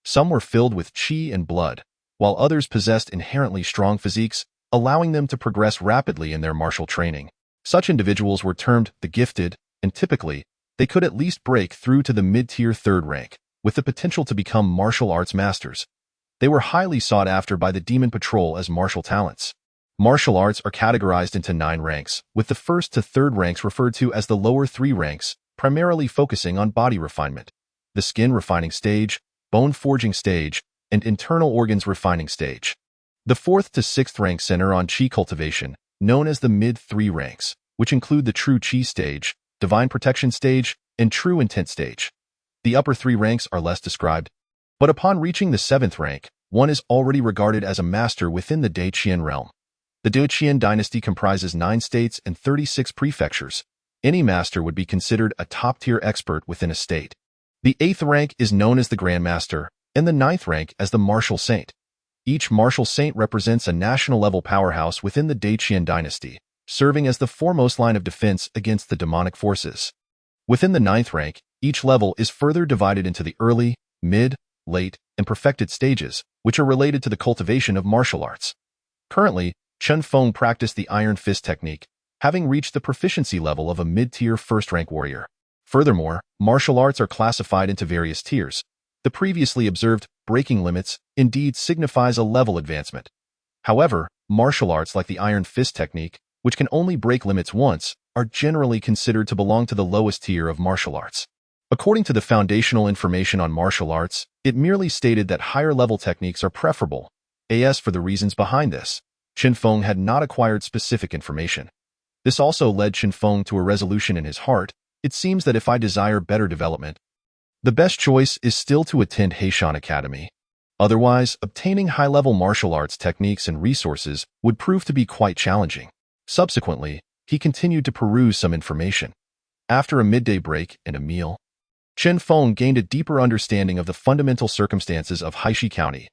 Some were filled with qi and blood, while others possessed inherently strong physiques, allowing them to progress rapidly in their martial training. Such individuals were termed the gifted, and typically, they could at least break through to the mid-tier 3rd rank, with the potential to become martial arts masters. They were highly sought after by the Demon Patrol as martial talents. Martial arts are categorized into 9 ranks, with the 1st to 3rd ranks referred to as the lower 3 ranks, primarily focusing on body refinement, the skin refining stage, bone forging stage, and internal organs refining stage. The 4th to 6th ranks center on qi cultivation, known as the mid-3 ranks, which include the true qi stage, divine protection stage, and true intent stage. The upper 3 ranks are less described, but upon reaching the 7th rank, one is already regarded as a master within the Daqian realm. The Daqian dynasty comprises 9 states and 36 prefectures. Any master would be considered a top-tier expert within a state. The 8th rank is known as the Grand Master, and the 9th rank as the Martial Saint. Each Martial Saint represents a national-level powerhouse within the Daqian dynasty, serving as the foremost line of defense against the demonic forces. Within the 9th rank, each level is further divided into the early, mid, late, and perfected stages, which are related to the cultivation of martial arts. Currently, Chen Feng practiced the Iron Fist technique, having reached the proficiency level of a mid-tier 1st-rank warrior. Furthermore, martial arts are classified into various tiers. The previously observed breaking limits indeed signifies a level advancement. However, martial arts like the Iron Fist technique, which can only break limits once, are generally considered to belong to the lowest tier of martial arts. According to the foundational information on martial arts, it merely stated that higher-level techniques are preferable. As for the reasons behind this, Chen Feng had not acquired specific information. This also led Chen Feng to a resolution in his heart. It seems that if I desire better development, the best choice is still to attend Heishan Academy. Otherwise, obtaining high-level martial arts techniques and resources would prove to be quite challenging. Subsequently, he continued to peruse some information. After a midday break and a meal, Chen Feng gained a deeper understanding of the fundamental circumstances of Haishi County.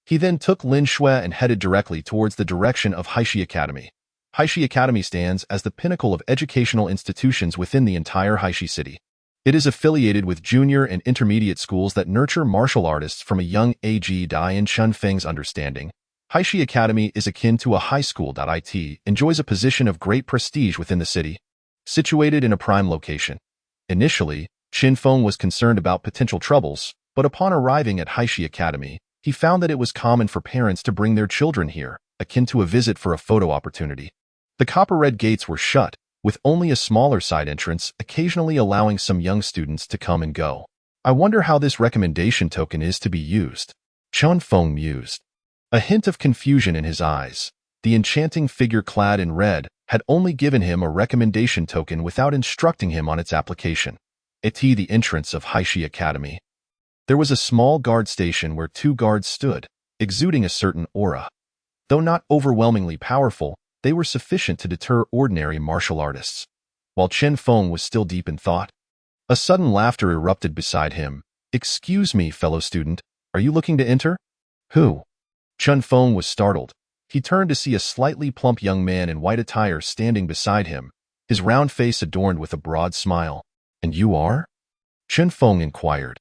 He then took Lin Shui and headed directly towards the direction of Haishi Academy. Haishi Academy stands as the pinnacle of educational institutions within the entire Haishi city. It is affiliated with junior and intermediate schools that nurture martial artists from a young age. In Chen Feng's understanding, Haishi Academy is akin to a high school. It enjoys a position of great prestige within the city, situated in a prime location. Initially, Chen Feng was concerned about potential troubles, but upon arriving at Haishi Academy, he found that it was common for parents to bring their children here, akin to a visit for a photo opportunity. The copper-red gates were shut, with only a smaller side entrance occasionally allowing some young students to come and go. I wonder how this recommendation token is to be used, Chen Feng mused. A hint of confusion in his eyes. The enchanting figure clad in red had only given him a recommendation token without instructing him on its application. The entrance of Haishi Academy. There was a small guard station where 2 guards stood, exuding a certain aura. Though not overwhelmingly powerful, they were sufficient to deter ordinary martial artists. While Chen Feng was still deep in thought, a sudden laughter erupted beside him. "Excuse me, fellow student, are you looking to enter?" "Who?" Chen Feng was startled. He turned to see a slightly plump young man in white attire standing beside him, his round face adorned with a broad smile. "And you are?" Chen Feng inquired.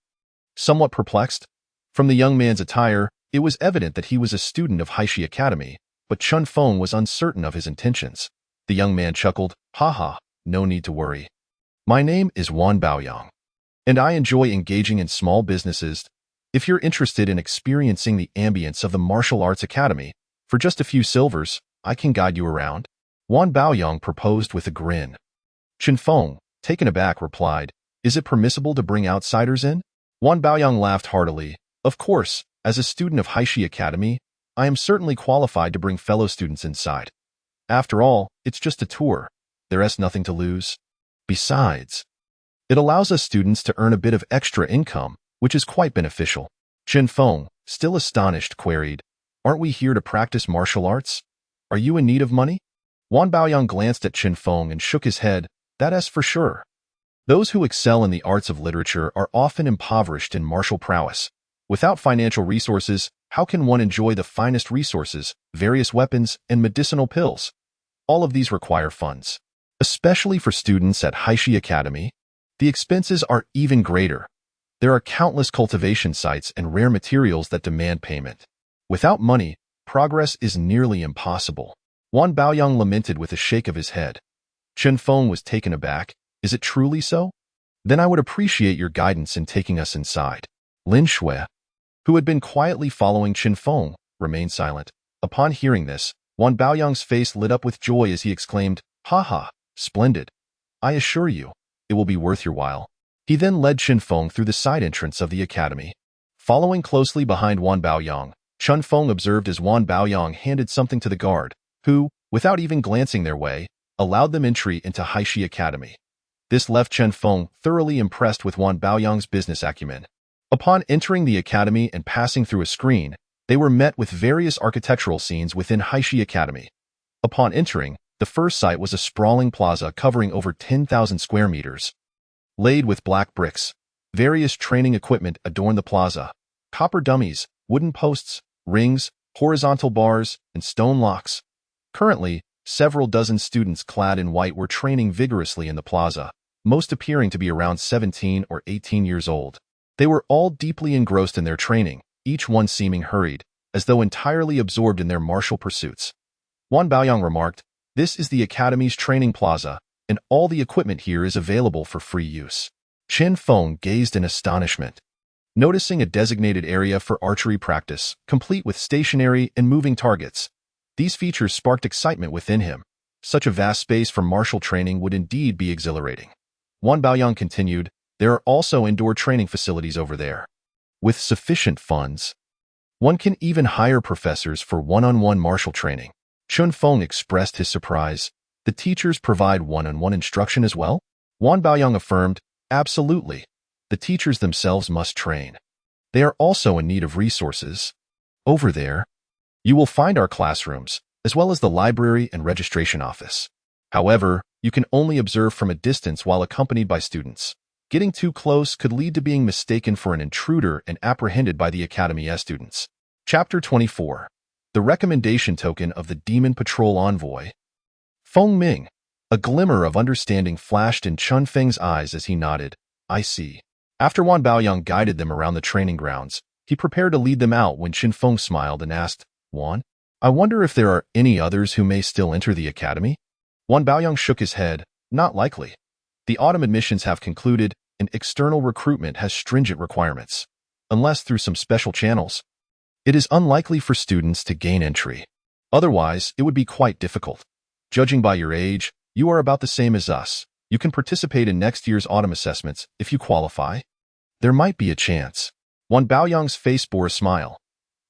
Somewhat perplexed. From the young man's attire, it was evident that he was a student of Haishi Academy, but Chen Feng was uncertain of his intentions. The young man chuckled, "Haha, no need to worry. My name is Wan Baoyang, and I enjoy engaging in small businesses. If you're interested in experiencing the ambience of the Martial Arts Academy, for just a few silvers, I can guide you around." Wan Baoyang proposed with a grin. Chen Feng, taken aback, replied, "Is it permissible to bring outsiders in?" Wan Baoyang laughed heartily. "Of course, as a student of Haishi Academy, I am certainly qualified to bring fellow students inside. After all, it's just a tour. There's nothing to lose. Besides, it allows us students to earn a bit of extra income, which is quite beneficial." Chen Feng, still astonished, queried, "Aren't we here to practice martial arts? Are you in need of money?" Wan Baoyang glanced at Chen Feng and shook his head. "That's for sure. Those who excel in the arts of literature are often impoverished in martial prowess. Without financial resources, how can one enjoy the finest resources, various weapons, and medicinal pills? All of these require funds. Especially for students at Haishi Academy, the expenses are even greater. There are countless cultivation sites and rare materials that demand payment. Without money, progress is nearly impossible." Wan Baoyang lamented with a shake of his head. Chen Feng was taken aback. "Is it truly so? Then I would appreciate your guidance in taking us inside." Lin Shui, who had been quietly following Chen Feng, remained silent. Upon hearing this, Wan Baoyang's face lit up with joy as he exclaimed, "Haha, splendid. I assure you, it will be worth your while." He then led Chen Feng through the side entrance of the academy. Following closely behind Wan Baoyang, Chen Feng observed as Wan Baoyang handed something to the guard, who, without even glancing their way, allowed them entry into Haishi Academy. This left Chen Feng thoroughly impressed with Wan Baoyang's business acumen. Upon entering the academy and passing through a screen, they were met with various architectural scenes within Haishi Academy. Upon entering, the first sight was a sprawling plaza covering over 10,000 square meters. Laid with black bricks, various training equipment adorned the plaza. Copper dummies, wooden posts, rings, horizontal bars, and stone locks. Currently, several dozen students clad in white were training vigorously in the plaza, most appearing to be around 17 or 18 years old. They were all deeply engrossed in their training, each one seeming hurried, as though entirely absorbed in their martial pursuits. Wan Baoyang remarked, "This is the Academy's training plaza, and all the equipment here is available for free use." Chen Feng gazed in astonishment. Noticing a designated area for archery practice, complete with stationary and moving targets, these features sparked excitement within him. Such a vast space for martial training would indeed be exhilarating. Wan Baoyang continued, "There are also indoor training facilities over there. With sufficient funds, one can even hire professors for one-on-one martial training." Chen Feng expressed his surprise. "The teachers provide one-on-one instruction as well?" Wan Baoyang affirmed, "Absolutely. The teachers themselves must train. They are also in need of resources. Over there, you will find our classrooms, as well as the library and registration office. However, You can only observe from a distance while accompanied by students. Getting too close could lead to being mistaken for an intruder and apprehended by the Academy's students. Chapter 24. The Recommendation Token of the Demon Patrol Envoy. Feng Ming. A glimmer of understanding flashed in Chen Feng's eyes as he nodded. I see. After Wan Baoyang guided them around the training grounds, he prepared to lead them out when Chen Feng smiled and asked, Wan, I wonder if there are any others who may still enter the academy? Wan Baoyang shook his head. Not likely. The autumn admissions have concluded, and external recruitment has stringent requirements. Unless through some special channels, it is unlikely for students to gain entry. Otherwise, it would be quite difficult. Judging by your age, you are about the same as us. You can participate in next year's autumn assessments if you qualify. There might be a chance. Wan Baoyang's face bore a smile.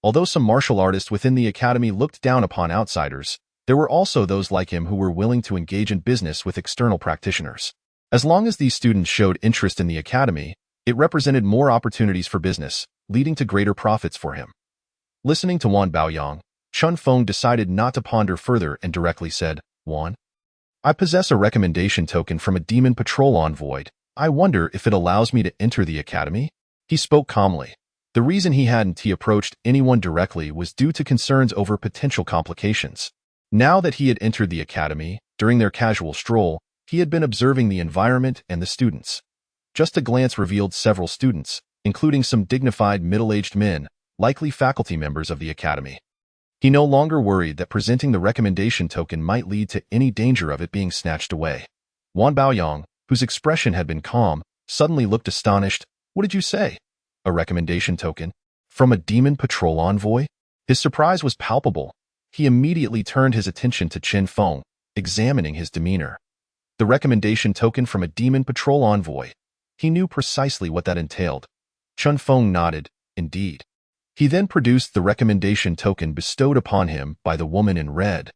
Although some martial artists within the academy looked down upon outsiders, there were also those like him who were willing to engage in business with external practitioners. As long as these students showed interest in the academy, it represented more opportunities for business, leading to greater profits for him. Listening to Wan Baoyang, Chen Feng decided not to ponder further and directly said, Wan, I possess a recommendation token from a demon patrol envoy. I wonder if it allows me to enter the academy? He spoke calmly. The reason he hadn't approached anyone directly was due to concerns over potential complications. Now that he had entered the academy, during their casual stroll, he had been observing the environment and the students. Just a glance revealed several students, including some dignified middle-aged men, likely faculty members of the academy. He no longer worried that presenting the recommendation token might lead to any danger of it being snatched away. Wan Baoyang, whose expression had been calm, suddenly looked astonished. What did you say? A recommendation token? From a demon patrol envoy? His surprise was palpable. He immediately turned his attention to Chen Feng, examining his demeanor. The recommendation token from a demon patrol envoy. He knew precisely what that entailed. Chen Feng nodded. Indeed. He then produced the recommendation token bestowed upon him by the woman in red.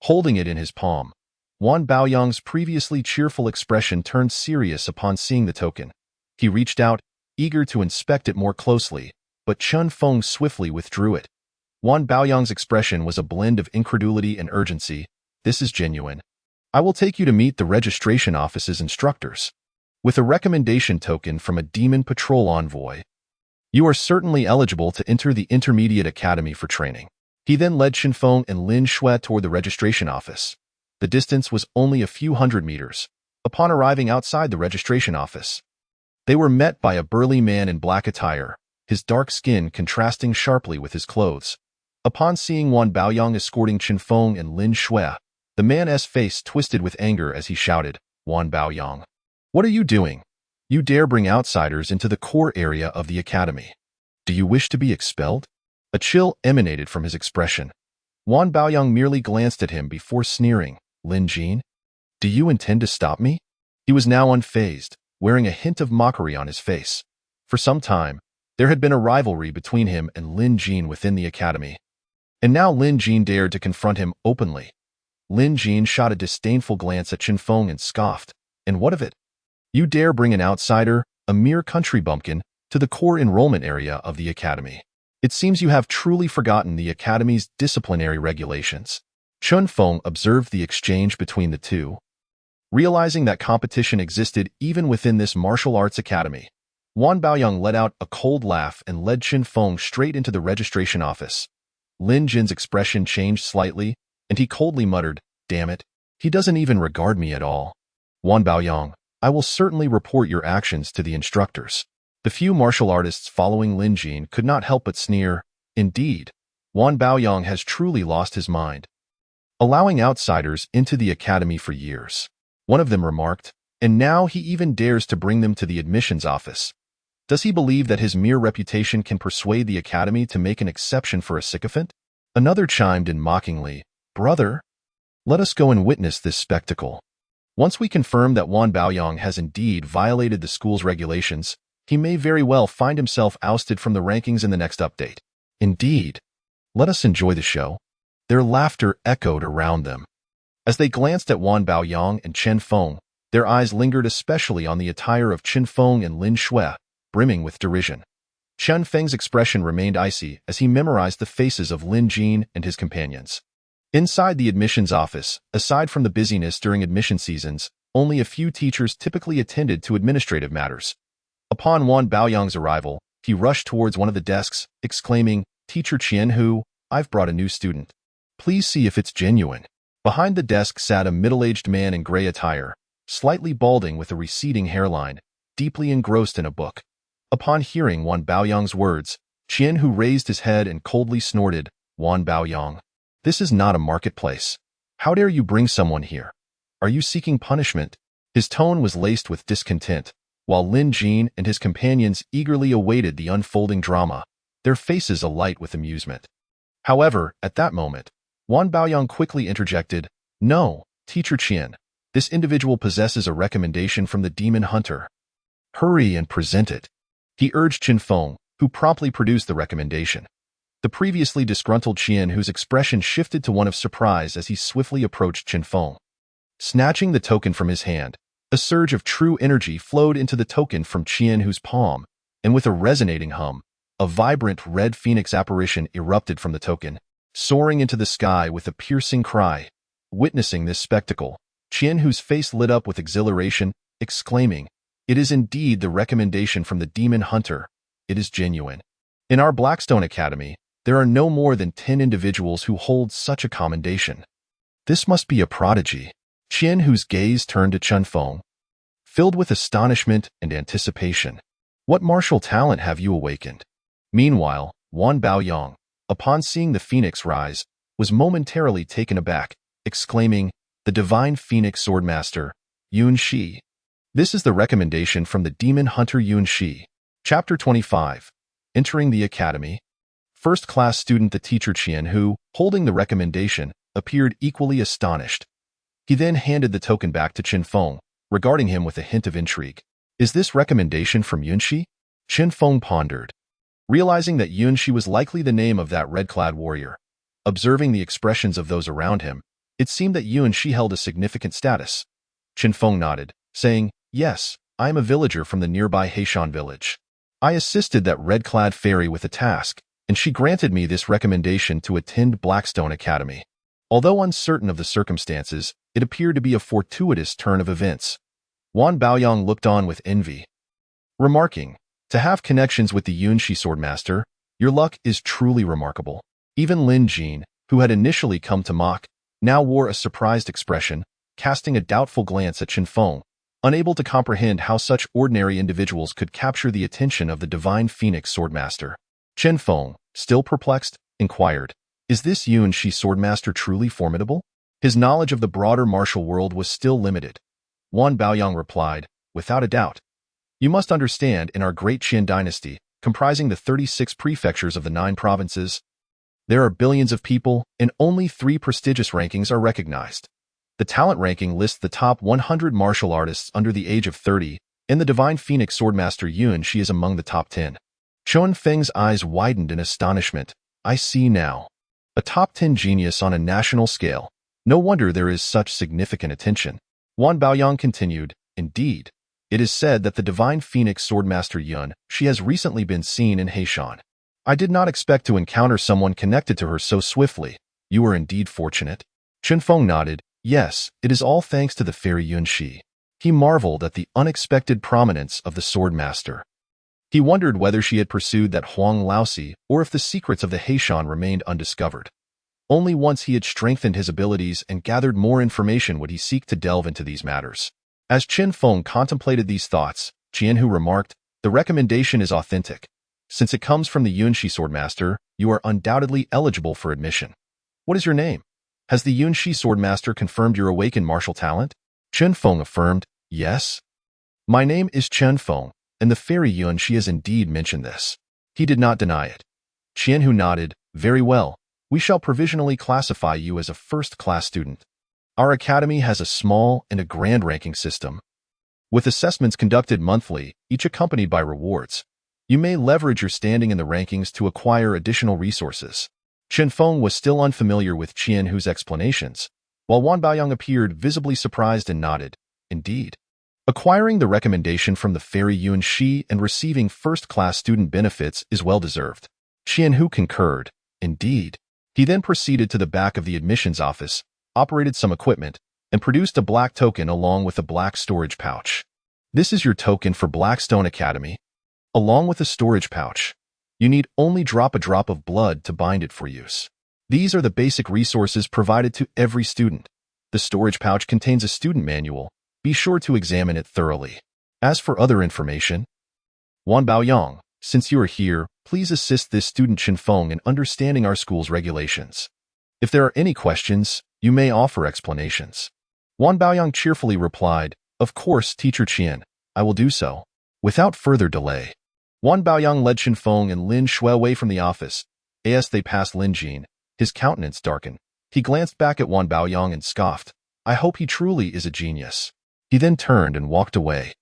Holding it in his palm, Wan Baoyang's previously cheerful expression turned serious upon seeing the token. He reached out, eager to inspect it more closely, but Chen Feng swiftly withdrew it. Wan Baoyang's expression was a blend of incredulity and urgency. This is genuine. I will take you to meet the registration office's instructors. With a recommendation token from a demon patrol envoy, you are certainly eligible to enter the intermediate academy for training. He then led Chen Feng and Lin Shui toward the registration office. The distance was only a few hundred meters. Upon arriving outside the registration office, they were met by a burly man in black attire, his dark skin contrasting sharply with his clothes. Upon seeing Wan Baoyang escorting Chen Feng and Lin Shui, the man's face twisted with anger as he shouted, Wan Baoyang, what are you doing? You dare bring outsiders into the core area of the academy. Do you wish to be expelled? A chill emanated from his expression. Wan Baoyang merely glanced at him before sneering. Lin Jin, do you intend to stop me? He was now unfazed, wearing a hint of mockery on his face. For some time, there had been a rivalry between him and Lin Jin within the academy. And now Lin Jin dared to confront him openly. Lin Jin shot a disdainful glance at Chen Feng and scoffed. And what of it? You dare bring an outsider, a mere country bumpkin, to the core enrollment area of the academy. It seems you have truly forgotten the academy's disciplinary regulations. Chen Feng observed the exchange between the two. Realizing that competition existed even within this martial arts academy, Wan Baoyang let out a cold laugh and led Chen Feng straight into the registration office. Lin Jin's expression changed slightly, and he coldly muttered, Damn it, he doesn't even regard me at all. Wan Baoyang, I will certainly report your actions to the instructors. The few martial artists following Lin Jin could not help but sneer. Indeed, Wan Baoyang has truly lost his mind, allowing outsiders into the academy for years. One of them remarked, and now he even dares to bring them to the admissions office. Does he believe that his mere reputation can persuade the academy to make an exception for a sycophant? Another chimed in mockingly, Brother, let us go and witness this spectacle. Once we confirm that Wan Baoyang has indeed violated the school's regulations, he may very well find himself ousted from the rankings in the next update. Indeed. Let us enjoy the show. Their laughter echoed around them. As they glanced at Wan Baoyang and Chen Feng, their eyes lingered especially on the attire of Chen Feng and Lin Shui, brimming with derision. Chen Feng's expression remained icy as he memorized the faces of Lin Jin and his companions. Inside the admissions office, aside from the busyness during admission seasons, only a few teachers typically attended to administrative matters. Upon Wan Baoyang's arrival, he rushed towards one of the desks, exclaiming, "Teacher Chen Hu, I've brought a new student. Please see if it's genuine." Behind the desk sat a middle-aged man in gray attire, slightly balding with a receding hairline, deeply engrossed in a book. Upon hearing Wan Baoyang's words, Chen Hu raised his head and coldly snorted, "Wan Baoyang, this is not a marketplace. How dare you bring someone here? Are you seeking punishment?" His tone was laced with discontent, while Lin Jin and his companions eagerly awaited the unfolding drama, their faces alight with amusement. However, at that moment, Wan Baoyang quickly interjected, "No, Teacher Chen, this individual possesses a recommendation from the demon hunter. Hurry and present it." He urged Chen Feng, who promptly produced the recommendation. The previously disgruntled Chen, whose expression shifted to one of surprise as he swiftly approached Chen Feng. Snatching the token from his hand, a surge of true energy flowed into the token from Chen Hu's palm, and with a resonating hum, a vibrant red phoenix apparition erupted from the token, soaring into the sky with a piercing cry. Witnessing this spectacle, Chen Hu's face lit up with exhilaration, exclaiming, "It is indeed the recommendation from the demon hunter. It is genuine. In our Blackstone Academy, there are no more than 10 individuals who hold such a commendation. This must be a prodigy." Chen Hu's gaze turned to Chen Feng, filled with astonishment and anticipation. "What martial talent have you awakened?" Meanwhile, Wan Baoyang, upon seeing the phoenix rise, was momentarily taken aback, exclaiming, "The divine phoenix swordmaster, Yun Shi. This is the recommendation from the demon hunter Yun Shi." Chapter 25. Entering the Academy. First-class student the teacher Chen Hu, holding the recommendation, appeared equally astonished. He then handed the token back to Chen Feng, regarding him with a hint of intrigue. "Is this recommendation from Yun Shi?" Chen Feng pondered, realizing that Yun Shi was likely the name of that red-clad warrior. Observing the expressions of those around him, it seemed that Yun Shi held a significant status. Chen Feng nodded, saying, "Yes, I am a villager from the nearby Heishan village. I assisted that red-clad fairy with a task, and she granted me this recommendation to attend Blackstone Academy." Although uncertain of the circumstances, it appeared to be a fortuitous turn of events. Wan Baoyang looked on with envy, remarking, "To have connections with the Yun Shi swordmaster, your luck is truly remarkable." Even Lin Jin, who had initially come to mock, now wore a surprised expression, casting a doubtful glance at Chen Feng, unable to comprehend how such ordinary individuals could capture the attention of the divine phoenix swordmaster. Chen Feng, still perplexed, inquired, "Is this Yun Shi swordmaster truly formidable?" His knowledge of the broader martial world was still limited. Wan Baoyang replied, "Without a doubt. You must understand, in our great Qian dynasty, comprising the 36 prefectures of the 9 provinces, there are billions of people, and only 3 prestigious rankings are recognized. The talent ranking lists the top 100 martial artists under the age of 30, and the divine phoenix swordmaster Yun Shi is among the top 10. Chen Feng's eyes widened in astonishment. "I see now. A top 10 genius on a national scale. No wonder there is such significant attention." Wan Baoyang continued, "Indeed, it is said that the divine phoenix swordmaster Yun Shi has recently been seen in Heishan. I did not expect to encounter someone connected to her so swiftly. You are indeed fortunate." Chen Feng nodded, "Yes, it is all thanks to the fairy Yun Shi." He marveled at the unexpected prominence of the swordmaster. He wondered whether she had pursued that Huang Laosi or if the secrets of the Heishan remained undiscovered. Only once he had strengthened his abilities and gathered more information would he seek to delve into these matters. As Chen Feng contemplated these thoughts, Chen Hu remarked, "The recommendation is authentic. Since it comes from the Yun Shi swordmaster, you are undoubtedly eligible for admission. What is your name? Has the Yun Shi swordmaster confirmed your awakened martial talent?" Chen Feng affirmed, "Yes. My name is Chen Feng, and the fairy Yun Shi has indeed mentioned this." He did not deny it. Chen Hu nodded, "Very well. We shall provisionally classify you as a first-class student. Our academy has a small and a grand ranking system, with assessments conducted monthly, each accompanied by rewards. You may leverage your standing in the rankings to acquire additional resources." Chen Feng was still unfamiliar with Chen Hu's explanations, while Wan Baoyang appeared visibly surprised and nodded, "Indeed. Acquiring the recommendation from the fairy Yun Shi and receiving first-class student benefits is well-deserved." Chen Hu concurred, "Indeed." He then proceeded to the back of the admissions office, operated some equipment, and produced a black token along with a black storage pouch. This is your token for Blackstone Academy. Along with a storage pouch, you need only drop a drop of blood to bind it for use. These are the basic resources provided to every student. The storage pouch contains a student manual. Be sure to examine it thoroughly. As for other information, Wan Baoyang, since you are here, please assist this student Chen Feng in understanding our school's regulations. If there are any questions, you may offer explanations. Wan Baoyang cheerfully replied, Of course, Teacher Qian, I will do so. Without further delay, Wan Baoyang led Chen Feng and Lin Shui away from the office. As they passed Lin Jin, his countenance darkened. He glanced back at Wan Baoyang and scoffed. I hope he truly is a genius. He then turned and walked away.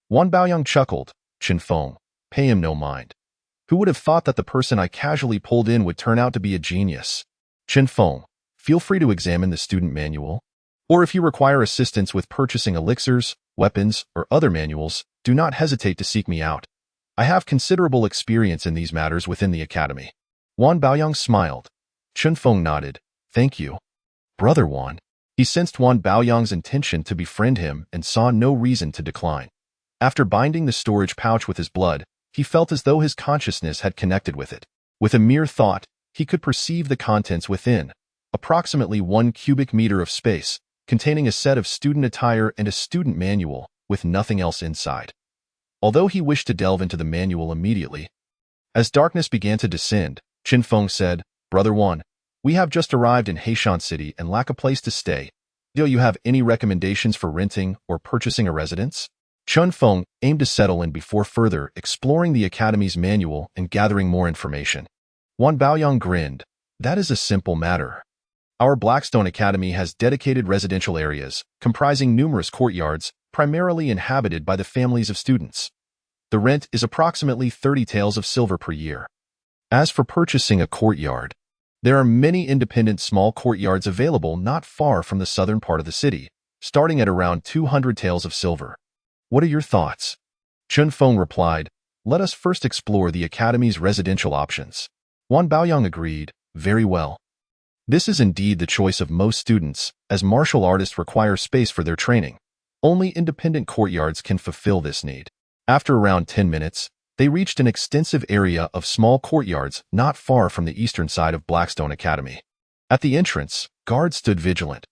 Wan Baoyang chuckled. Chen Feng, pay him no mind. Who would have thought that the person I casually pulled in would turn out to be a genius? Chen Feng, feel free to examine the student manual. Or if you require assistance with purchasing elixirs, weapons, or other manuals, do not hesitate to seek me out. I have considerable experience in these matters within the academy. Wan Baoyang smiled. Chen Feng nodded. Thank you. Brother Wan. He sensed Wan Baoyang's intention to befriend him and saw no reason to decline. After binding the storage pouch with his blood, he felt as though his consciousness had connected with it. With a mere thought, he could perceive the contents within, approximately 1 cubic meter of space, containing a set of student attire and a student manual, with nothing else inside. Although he wished to delve into the manual immediately, as darkness began to descend, Chen Feng said, Brother Wan, we have just arrived in Heishan City and lack a place to stay. Do you have any recommendations for renting or purchasing a residence? Chen Feng aimed to settle in before further exploring the academy's manual and gathering more information. Wan Baoyang grinned. That is a simple matter. Our Blackstone Academy has dedicated residential areas, comprising numerous courtyards, primarily inhabited by the families of students. The rent is approximately 30 taels of silver per year. As for purchasing a courtyard, there are many independent small courtyards available not far from the southern part of the city, starting at around 200 taels of silver. What are your thoughts? Chen Feng replied, Let us first explore the academy's residential options. Wan Baoyang agreed, Very well. This is indeed the choice of most students, as martial artists require space for their training. Only independent courtyards can fulfill this need. After around 10 minutes, they reached an extensive area of small courtyards not far from the eastern side of Blackstone Academy. At the entrance, guards stood vigilant.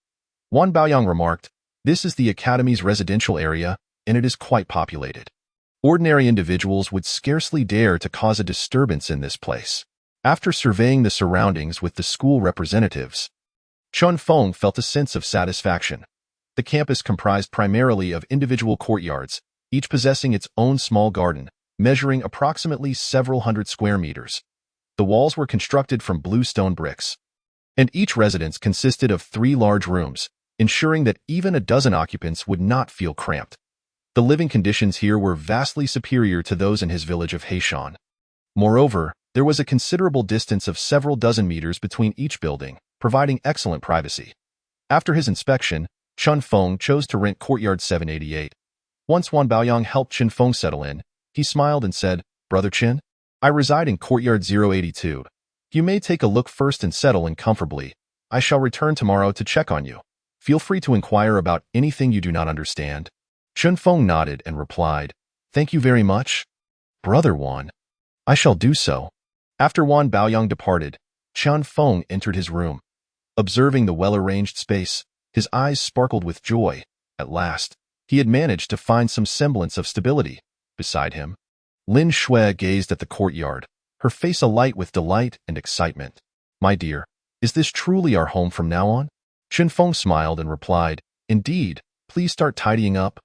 Wan Baoyang remarked, This is the academy's residential area, and it is quite populated. Ordinary individuals would scarcely dare to cause a disturbance in this place. After surveying the surroundings with the school representatives, Chen Feng felt a sense of satisfaction. The campus comprised primarily of individual courtyards, each possessing its own small garden, measuring approximately several hundred square meters. The walls were constructed from blue stone bricks, and each residence consisted of 3 large rooms, ensuring that even a dozen occupants would not feel cramped. The living conditions here were vastly superior to those in his village of Heishan. Moreover, there was a considerable distance of several dozen meters between each building, providing excellent privacy. After his inspection, Chen Feng chose to rent Courtyard 788. Once Wan Baoyang helped Chen Feng settle in, he smiled and said, Brother Chen, I reside in Courtyard 082. You may take a look first and settle in comfortably. I shall return tomorrow to check on you. Feel free to inquire about anything you do not understand. Chen Feng nodded and replied, Thank you very much. Brother Wan, I shall do so. After Wan Baoyang departed, Chen Feng entered his room. Observing the well-arranged space, his eyes sparkled with joy. At last, he had managed to find some semblance of stability. Beside him, Lin Shui gazed at the courtyard, her face alight with delight and excitement. My dear, is this truly our home from now on? Chen Feng smiled and replied, Indeed, please start tidying up.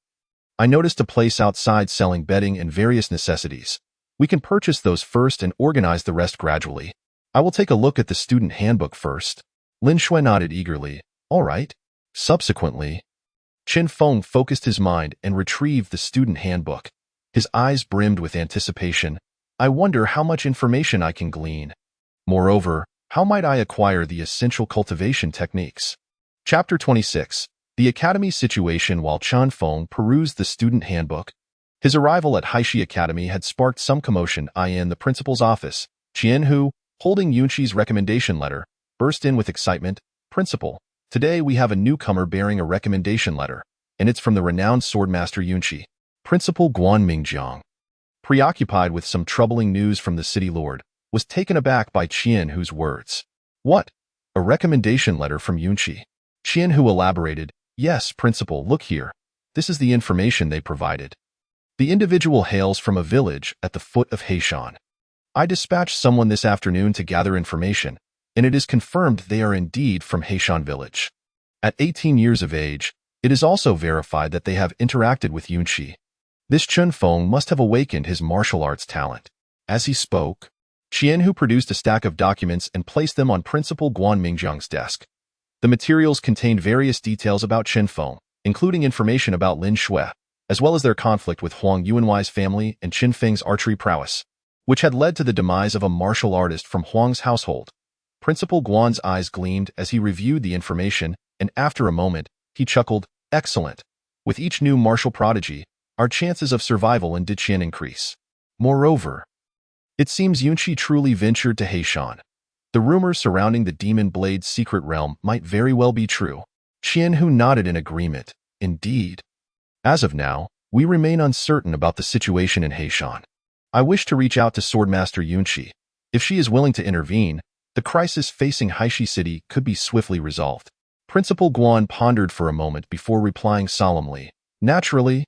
I noticed a place outside selling bedding and various necessities. We can purchase those first and organize the rest gradually. I will take a look at the student handbook first. Lin Shui nodded eagerly. All right. Subsequently, Chen Feng focused his mind and retrieved the student handbook. His eyes brimmed with anticipation. I wonder how much information I can glean. Moreover, how might I acquire the essential cultivation techniques? Chapter 26. The Academy's situation. While Chen Feng perused the student handbook, his arrival at Haishi Academy had sparked some commotion in the principal's office. Qian Hu, holding Yunxi's recommendation letter, burst in with excitement. "Principal, today we have a newcomer bearing a recommendation letter, and it's from the renowned swordmaster Yunqi." Principal Guan Mingjiang, preoccupied with some troubling news from the city lord, was taken aback by Qian Hu's words. "What? A recommendation letter from Yunqi?" Qian Hu elaborated, "Yes, Principal, look here. This is the information they provided. The individual hails from a village at the foot of Heishan. I dispatched someone this afternoon to gather information, and it is confirmed they are indeed from Heishan village. At 18 years of age, it is also verified that they have interacted with Yunqi. This Chen Feng must have awakened his martial arts talent." As he spoke, Qian Hu produced a stack of documents and placed them on Principal Guan Mingjiang's desk. The materials contained various details about Chen Feng, including information about Lin Shui, as well as their conflict with Huang Yuanwei's family and Chen Feng's archery prowess, which had led to the demise of a martial artist from Huang's household. Principal Guan's eyes gleamed as he reviewed the information, and after a moment, he chuckled, "Excellent. With each new martial prodigy, our chances of survival in Diqian increase. Moreover, it seems Yunqi truly ventured to Heishan. The rumors surrounding the Demon Blade's secret realm might very well be true." Qian Hu nodded in agreement. "Indeed. As of now, we remain uncertain about the situation in Heishan. I wish to reach out to Swordmaster Yunqi. If she is willing to intervene, the crisis facing Haishi City could be swiftly resolved." Principal Guan pondered for a moment before replying solemnly, "Naturally,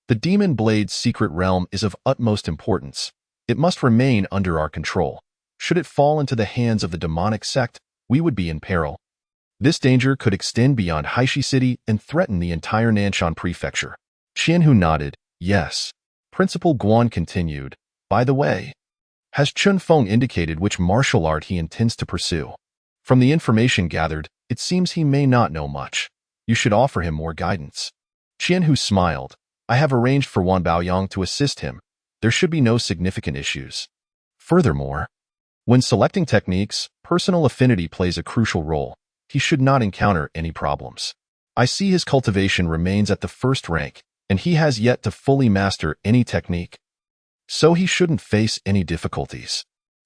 the Demon Blade's secret realm is of utmost importance. It must remain under our control. Should it fall into the hands of the demonic sect, we would be in peril. This danger could extend beyond Haishi City and threaten the entire Nanshan prefecture." Qian Hu nodded, "Yes." Principal Guan continued, "By the way, has Chen Feng indicated which martial art he intends to pursue? From the information gathered, it seems he may not know much. You should offer him more guidance." Qian Hu smiled. "I have arranged for Wan Baoyang to assist him. There should be no significant issues. Furthermore, when selecting techniques, personal affinity plays a crucial role. He should not encounter any problems. I see his cultivation remains at the first rank, and he has yet to fully master any technique. So he shouldn't face any difficulties.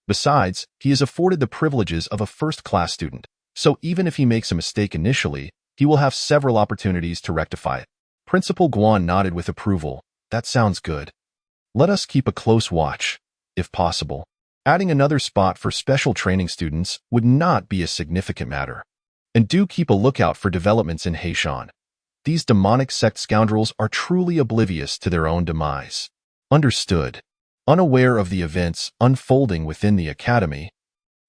Besides, he is afforded the privileges of a first-class student, so even if he makes a mistake initially, he will have several opportunities to rectify it." Principal Guan nodded with approval. "That sounds good. Let us keep a close watch, if possible. Adding another spot for special training students would not be a significant matter. And do keep a lookout for developments in Heishan. These demonic sect scoundrels are truly oblivious to their own demise." Understood. Unaware of the events unfolding within the academy,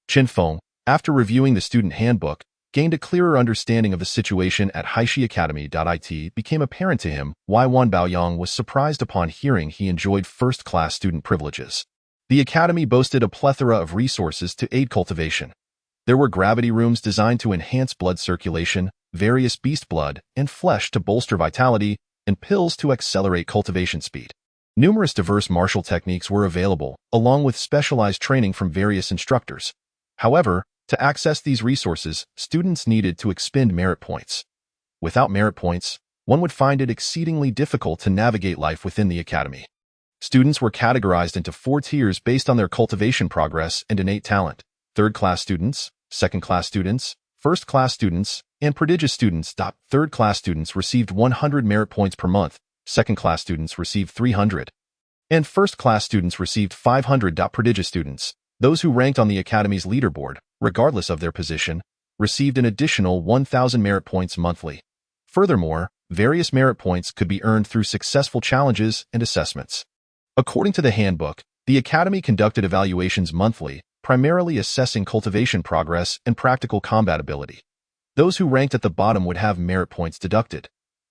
Chen Feng, after reviewing the student handbook, gained a clearer understanding of the situation at Haishi Academy. It became apparent to him why Wan Baoyang was surprised upon hearing he enjoyed first-class student privileges. The academy boasted a plethora of resources to aid cultivation. There were gravity rooms designed to enhance blood circulation, various beast blood and flesh to bolster vitality, and pills to accelerate cultivation speed. Numerous diverse martial techniques were available, along with specialized training from various instructors. However, to access these resources, students needed to expend merit points. Without merit points, one would find it exceedingly difficult to navigate life within the academy. Students were categorized into 4 tiers based on their cultivation progress and innate talent: third-class students, second-class students, first-class students, and prodigious students. Third-class students received 100 merit points per month, second-class students received 300, and first-class students received 500. Prodigious students, those who ranked on the academy's leaderboard, regardless of their position, received an additional 1,000 merit points monthly. Furthermore, various merit points could be earned through successful challenges and assessments. According to the handbook, the academy conducted evaluations monthly, primarily assessing cultivation progress and practical combat ability. Those who ranked at the bottom would have merit points deducted.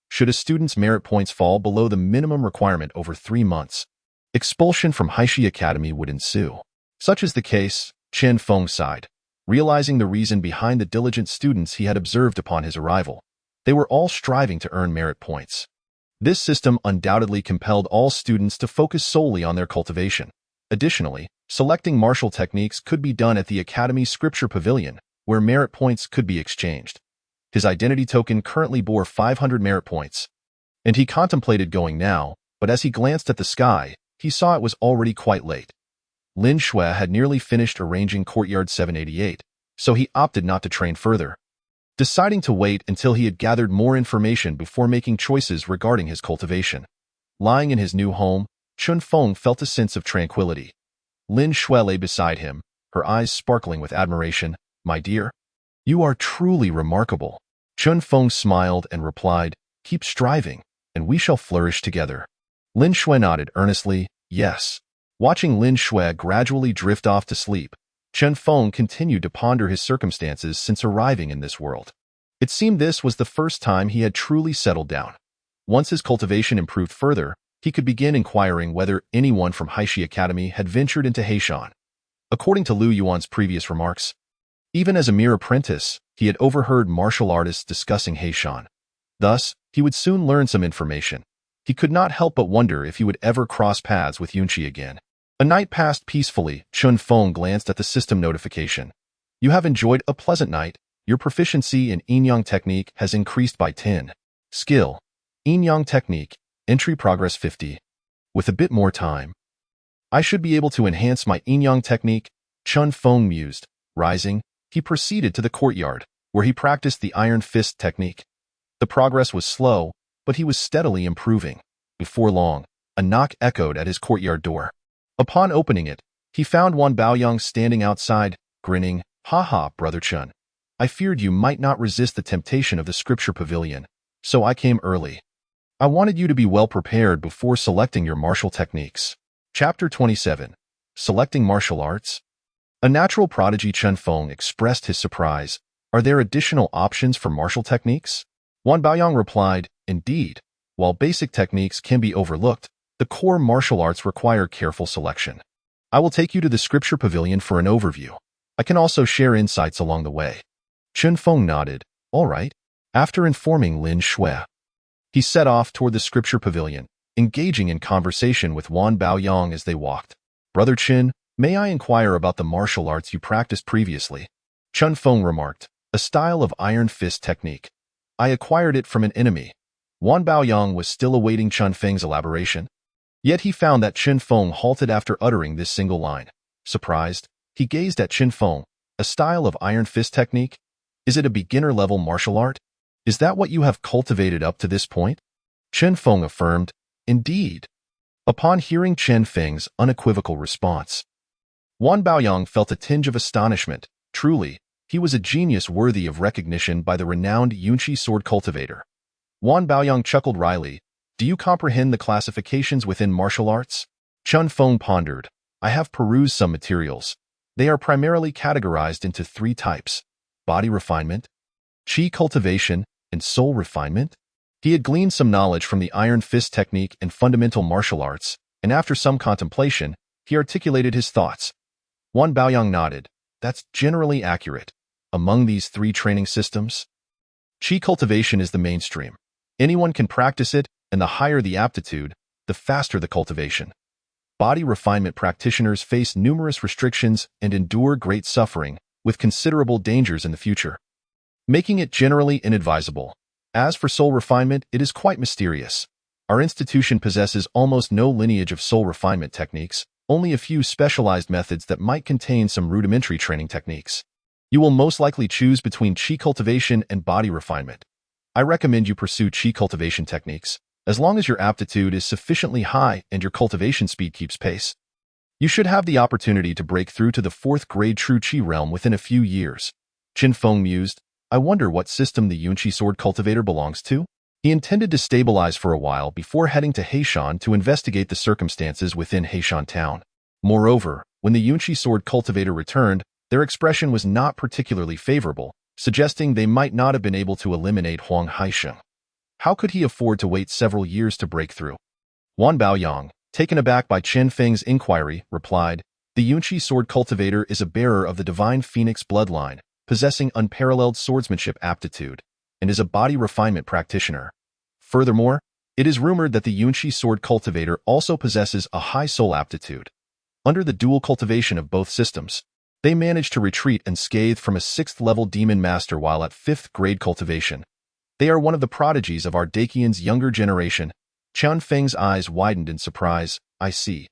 Should a student's merit points fall below the minimum requirement over 3 months, expulsion from Haishi Academy would ensue. Such is the case, Chen Feng sighed, realizing the reason behind the diligent students he had observed upon his arrival. They were all striving to earn merit points. This system undoubtedly compelled all students to focus solely on their cultivation. Additionally, selecting martial techniques could be done at the Academy's Scripture Pavilion, where merit points could be exchanged. His identity token currently bore 500 merit points, and he contemplated going now, but as he glanced at the sky, he saw it was already quite late. Lin Shui had nearly finished arranging Courtyard 788, so he opted not to train further, deciding to wait until he had gathered more information before making choices regarding his cultivation. Lying in his new home, Chen Feng felt a sense of tranquility. Lin Shui lay beside him, her eyes sparkling with admiration. "My dear, you are truly remarkable." Chen Feng smiled and replied, "Keep striving, and we shall flourish together." Lin Shui nodded earnestly, "Yes." Watching Lin Shui gradually drift off to sleep, Chen Feng continued to ponder his circumstances since arriving in this world. It seemed this was the first time he had truly settled down. Once his cultivation improved further, he could begin inquiring whether anyone from Haishi Academy had ventured into Heishan. According to Lu Yuan's previous remarks, even as a mere apprentice, he had overheard martial artists discussing Heishan. Thus, he would soon learn some information. He could not help but wonder if he would ever cross paths with Yunqi again. A night passed peacefully. Chen Feng glanced at the system notification. "You have enjoyed a pleasant night. Your proficiency in yin-yang technique has increased by 10. Skill: yin-yang technique. Entry progress 50. With a bit more time, I should be able to enhance my yin-yang technique," Chen Feng mused. Rising, he proceeded to the courtyard, where he practiced the iron fist technique. The progress was slow, but he was steadily improving. Before long, a knock echoed at his courtyard door. Upon opening it, he found Wan Baoyang standing outside, grinning. "Ha ha, Brother Chen. I feared you might not resist the temptation of the scripture pavilion, so I came early. I wanted you to be well prepared before selecting your martial techniques." Chapter 27. Selecting Martial Arts. A natural prodigy, Chen Feng expressed his surprise. "Are there additional options for martial techniques?" Wan Baoyang replied, "Indeed. While basic techniques can be overlooked, the core martial arts require careful selection. I will take you to the scripture pavilion for an overview. I can also share insights along the way." Chen Feng nodded. "All right." After informing Lin Shui, he set off toward the scripture pavilion, engaging in conversation with Wan Baoyang as they walked. "Brother Chen, may I inquire about the martial arts you practiced previously?" Chen Feng remarked. "A style of iron fist technique. I acquired it from an enemy." Wan Baoyang was still awaiting Chen Feng's elaboration. Yet he found that Chen Feng halted after uttering this single line. Surprised, he gazed at Chen Feng. "A style of iron fist technique? Is it a beginner-level martial art? Is that what you have cultivated up to this point?" Chen Feng affirmed, "Indeed." Upon hearing Chen Feng's unequivocal response, Wan Baoyang felt a tinge of astonishment. Truly, he was a genius worthy of recognition by the renowned Yunqi sword cultivator. Wan Baoyang chuckled wryly. "Do you comprehend the classifications within martial arts?" Chen Feng pondered. "I have perused some materials. They are primarily categorized into 3 types: body refinement, qi cultivation, and soul refinement." He had gleaned some knowledge from the iron fist technique and fundamental martial arts, and after some contemplation, he articulated his thoughts. Wan Baoyang nodded. "That's generally accurate. Among these 3 training systems, qi cultivation is the mainstream. Anyone can practice it, and the higher the aptitude, the faster the cultivation. Body refinement practitioners face numerous restrictions and endure great suffering, with considerable dangers in the future, making it generally inadvisable. As for soul refinement, it is quite mysterious. Our institution possesses almost no lineage of soul refinement techniques, only a few specialized methods that might contain some rudimentary training techniques. You will most likely choose between qi cultivation and body refinement. I recommend you pursue qi cultivation techniques, as long as your aptitude is sufficiently high and your cultivation speed keeps pace. You should have the opportunity to break through to the 4th grade true qi realm within a few years." Chen Feng mused. "I wonder what system the Yunqi sword cultivator belongs to?" He intended to stabilize for a while before heading to Heishan to investigate the circumstances within Heishan town. Moreover, when the Yunqi sword cultivator returned, their expression was not particularly favorable, suggesting they might not have been able to eliminate Huang Haisheng. How could he afford to wait several years to break through? Wan Baoyang, taken aback by Chen Feng's inquiry, replied, "The Yunqi sword cultivator is a bearer of the divine phoenix bloodline, possessing unparalleled swordsmanship aptitude, and is a body refinement practitioner. Furthermore, it is rumored that the Yunqi sword cultivator also possesses a high soul aptitude. Under the dual cultivation of both systems, they managed to retreat unscathed from a 6th-level demon master while at 5th grade cultivation. They are one of the prodigies of our Dakian's younger generation." Chen Feng's eyes widened in surprise. "I see."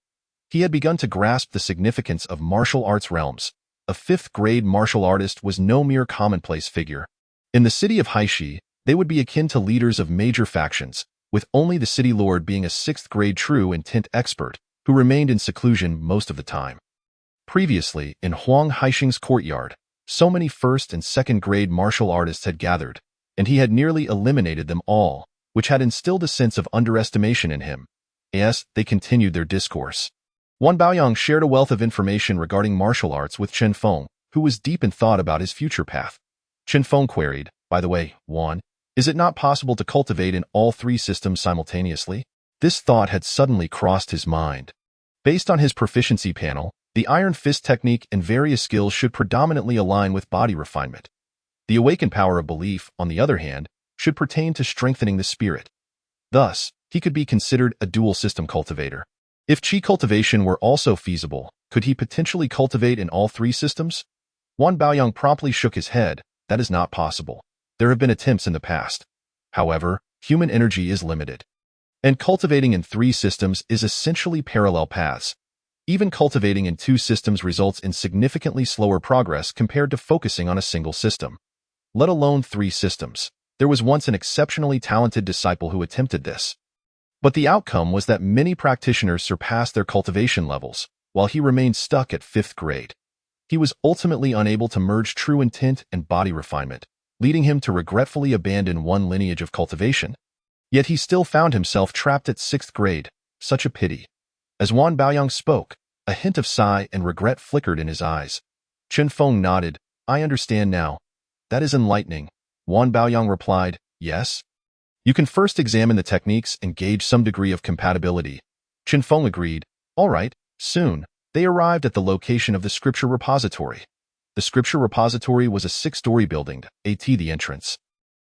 He had begun to grasp the significance of martial arts realms. a fifth-grade martial artist was no mere commonplace figure. In the city of Haishi, they would be akin to leaders of major factions, with only the city lord being a sixth-grade true intent expert, who remained in seclusion most of the time. Previously, in Huang Haixing's courtyard, so many first- and second-grade martial artists had gathered, and he had nearly eliminated them all, which had instilled a sense of underestimation in him. Yes, they continued their discourse. Wan Baoyang shared a wealth of information regarding martial arts with Chen Feng, who was deep in thought about his future path. Chen Feng queried, "By the way, Wan, is it not possible to cultivate in all three systems simultaneously?" This thought had suddenly crossed his mind. Based on his proficiency panel, the Iron Fist technique and various skills should predominantly align with body refinement. The awakened power of belief, on the other hand, should pertain to strengthening the spirit. Thus, he could be considered a dual-system cultivator. If Qi cultivation were also feasible, could he potentially cultivate in all three systems? Wan Baoyang promptly shook his head. That is not possible. There have been attempts in the past. However, human energy is limited. And cultivating in three systems is essentially parallel paths. Even cultivating in two systems results in significantly slower progress compared to focusing on a single system. Let alone three systems. There was once an exceptionally talented disciple who attempted this. But the outcome was that many practitioners surpassed their cultivation levels, while he remained stuck at fifth grade. He was ultimately unable to merge true intent and body refinement, leading him to regretfully abandon one lineage of cultivation. Yet he still found himself trapped at sixth grade. Such a pity. As Wan Baoyang spoke, a hint of sigh and regret flickered in his eyes. Chen Feng nodded. "I understand now. That is enlightening." Wan Baoyang replied, "Yes? You can first examine the techniques and gauge some degree of compatibility." Chen Feng agreed. "All right." Soon, they arrived at the location of the scripture repository. The scripture repository was a six-story building, the entrance.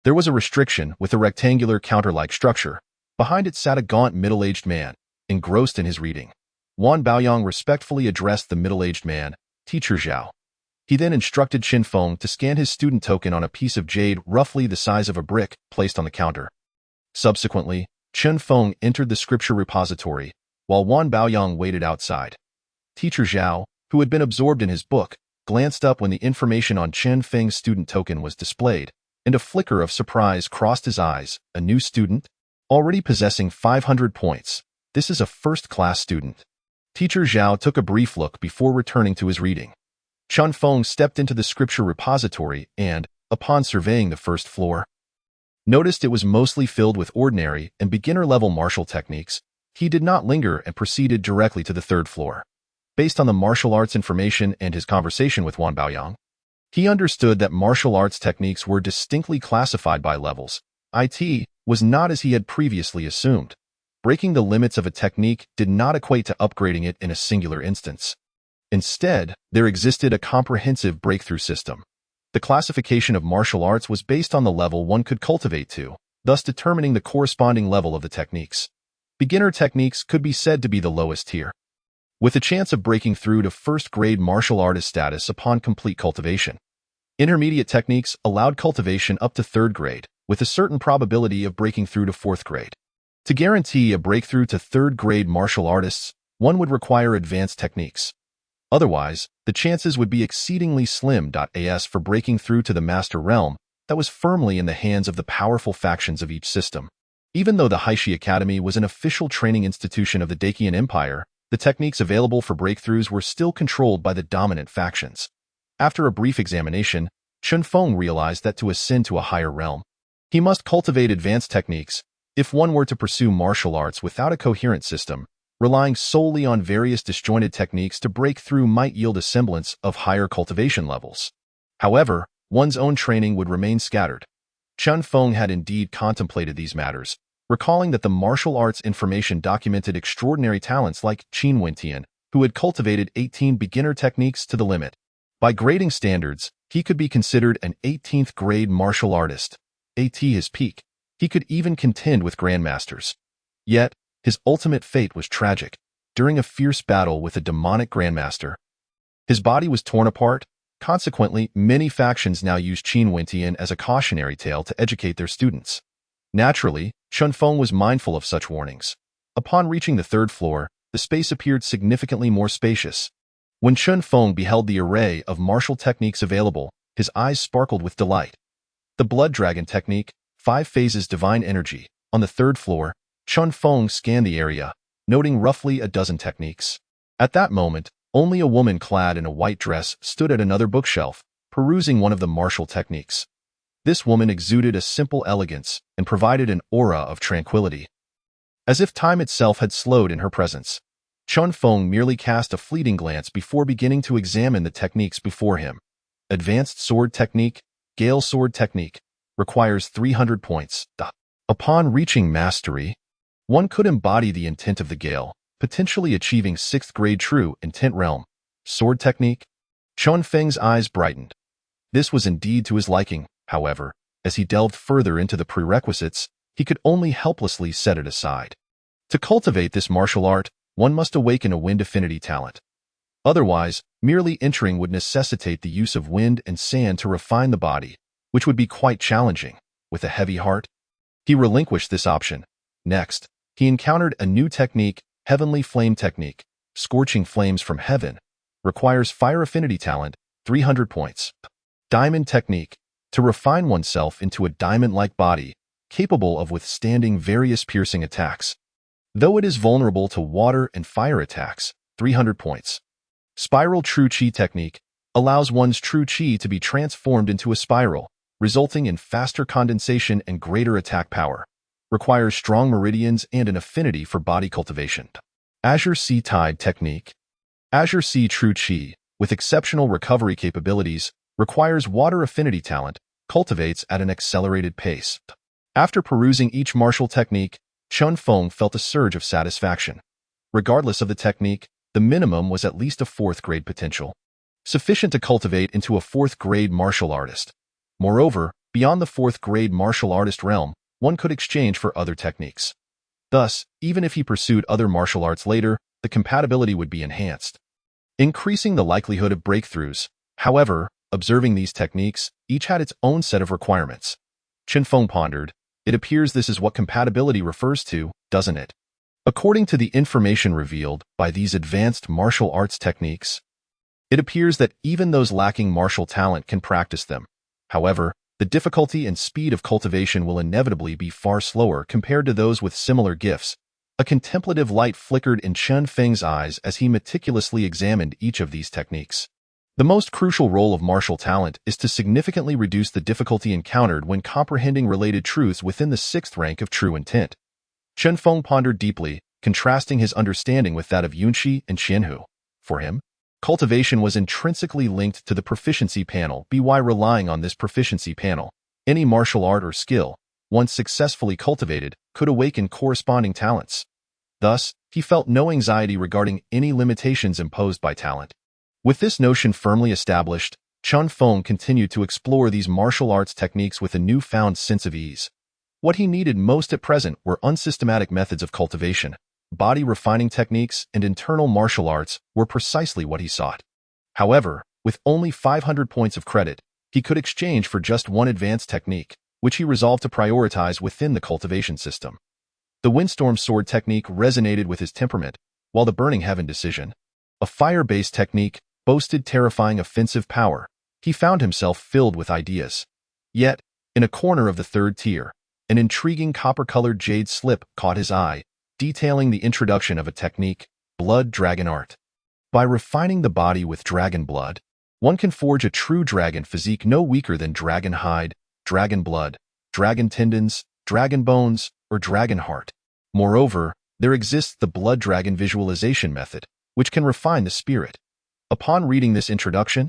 There was a restriction with a rectangular counter-like structure. Behind it sat a gaunt middle-aged man, engrossed in his reading. Wan Baoyang respectfully addressed the middle-aged man, "Teacher Zhao." He then instructed Chen Feng to scan his student token on a piece of jade roughly the size of a brick placed on the counter. Subsequently, Chen Feng entered the scripture repository, while Wan Baoyang waited outside. Teacher Zhao, who had been absorbed in his book, glanced up when the information on Chen Feng's student token was displayed, and a flicker of surprise crossed his eyes. A new student? Already possessing 500 points. This is a first-class student. Teacher Zhao took a brief look before returning to his reading. Chen Feng stepped into the scripture repository and, upon surveying the first floor, noticed it was mostly filled with ordinary and beginner-level martial techniques. He did not linger and proceeded directly to the third floor. Based on the martial arts information and his conversation with Wan Baoyang, he understood that martial arts techniques were distinctly classified by levels. It was not as he had previously assumed. Breaking the limits of a technique did not equate to upgrading it in a singular instance. Instead, there existed a comprehensive breakthrough system. The classification of martial arts was based on the level one could cultivate to, thus determining the corresponding level of the techniques. Beginner techniques could be said to be the lowest tier, with a chance of breaking through to first-grade martial artist status upon complete cultivation. Intermediate techniques allowed cultivation up to third grade, with a certain probability of breaking through to fourth grade. To guarantee a breakthrough to third-grade martial artists, one would require advanced techniques. Otherwise, the chances would be exceedingly slim. As for breaking through to the master realm, that was firmly in the hands of the powerful factions of each system. Even though the Haishi Academy was an official training institution of the Dacian Empire, the techniques available for breakthroughs were still controlled by the dominant factions. After a brief examination, Chen Feng realized that to ascend to a higher realm, he must cultivate advanced techniques. If one were to pursue martial arts without a coherent system, relying solely on various disjointed techniques to break through might yield a semblance of higher cultivation levels. However, one's own training would remain scattered. Chen Feng had indeed contemplated these matters, recalling that the martial arts information documented extraordinary talents like Qin Wentian, who had cultivated 18 beginner techniques to the limit. By grading standards, he could be considered an 18th grade martial artist. At his peak, he could even contend with grandmasters. Yet, his ultimate fate was tragic. During a fierce battle with a demonic grandmaster, his body was torn apart. Consequently, many factions now use Qin Wentian as a cautionary tale to educate their students. Naturally, Chen Feng was mindful of such warnings. Upon reaching the third floor, the space appeared significantly more spacious. When Chen Feng beheld the array of martial techniques available, his eyes sparkled with delight. The Blood Dragon technique, 5 phases divine energy. On the 3rd floor, Chen Feng scanned the area, noting roughly a dozen techniques. At that moment, only a woman clad in a white dress stood at another bookshelf, perusing one of the martial techniques. This woman exuded a simple elegance and provided an aura of tranquility. As if time itself had slowed in her presence, Chen Feng merely cast a fleeting glance before beginning to examine the techniques before him. Advanced Sword Technique, Gale Sword Technique, requires 300 points. Upon reaching mastery, one could embody the intent of the Gale, potentially achieving 6th grade True Intent Realm. Sword Technique? Chen Feng's eyes brightened. This was indeed to his liking, however. As he delved further into the prerequisites, he could only helplessly set it aside. To cultivate this martial art, one must awaken a wind affinity talent. Otherwise, merely entering would necessitate the use of wind and sand to refine the body, which would be quite challenging. With a heavy heart, he relinquished this option. Next, he encountered a new technique, Heavenly Flame Technique, Scorching Flames from Heaven, requires Fire Affinity Talent, 300 points. Diamond Technique, to refine oneself into a diamond-like body, capable of withstanding various piercing attacks. Though it is vulnerable to water and fire attacks, 300 points. Spiral True Chi Technique, allows one's true chi to be transformed into a spiral, resulting in faster condensation and greater attack power. Requires strong meridians and an affinity for body cultivation. Azure Sea Tide Technique. Azure Sea True Chi, with exceptional recovery capabilities, requires water affinity talent, cultivates at an accelerated pace. After perusing each martial technique, Chen Feng felt a surge of satisfaction. Regardless of the technique, the minimum was at least a 4th grade potential, sufficient to cultivate into a 4th grade martial artist. Moreover, beyond the 4th grade martial artist realm, one could exchange for other techniques. Thus, even if he pursued other martial arts later, the compatibility would be enhanced, increasing the likelihood of breakthroughs. However, observing these techniques, each had its own set of requirements. Chen Feng pondered. It appears this is what compatibility refers to, doesn't it? According to the information revealed by these advanced martial arts techniques, it appears that even those lacking martial talent can practice them. However, the difficulty and speed of cultivation will inevitably be far slower compared to those with similar gifts. A contemplative light flickered in Chen Feng's eyes as he meticulously examined each of these techniques. The most crucial role of martial talent is to significantly reduce the difficulty encountered when comprehending related truths within the 6th rank of true intent. Chen Feng pondered deeply, contrasting his understanding with that of Yunxi and Qianhu. For him, cultivation was intrinsically linked to the proficiency panel. By relying on this proficiency panel, any martial art or skill, once successfully cultivated, could awaken corresponding talents. Thus, he felt no anxiety regarding any limitations imposed by talent. With this notion firmly established, Chen Feng continued to explore these martial arts techniques with a newfound sense of ease. What he needed most at present were unsystematic methods of cultivation. Body refining techniques and internal martial arts were precisely what he sought. However, with only 500 points of credit, he could exchange for just one advanced technique, which he resolved to prioritize within the cultivation system. The Windstorm Sword technique resonated with his temperament, while the Burning Heaven decision, a fire-based technique, boasted terrifying offensive power. He found himself filled with ideas. Yet, in a corner of the 3rd tier, an intriguing copper-colored jade slip caught his eye, detailing the introduction of a technique, Blood Dragon Art. By refining the body with dragon blood, one can forge a true dragon physique no weaker than dragon hide, dragon blood, dragon tendons, dragon bones, or dragon heart. Moreover, there exists the blood dragon visualization method, which can refine the spirit. Upon reading this introduction,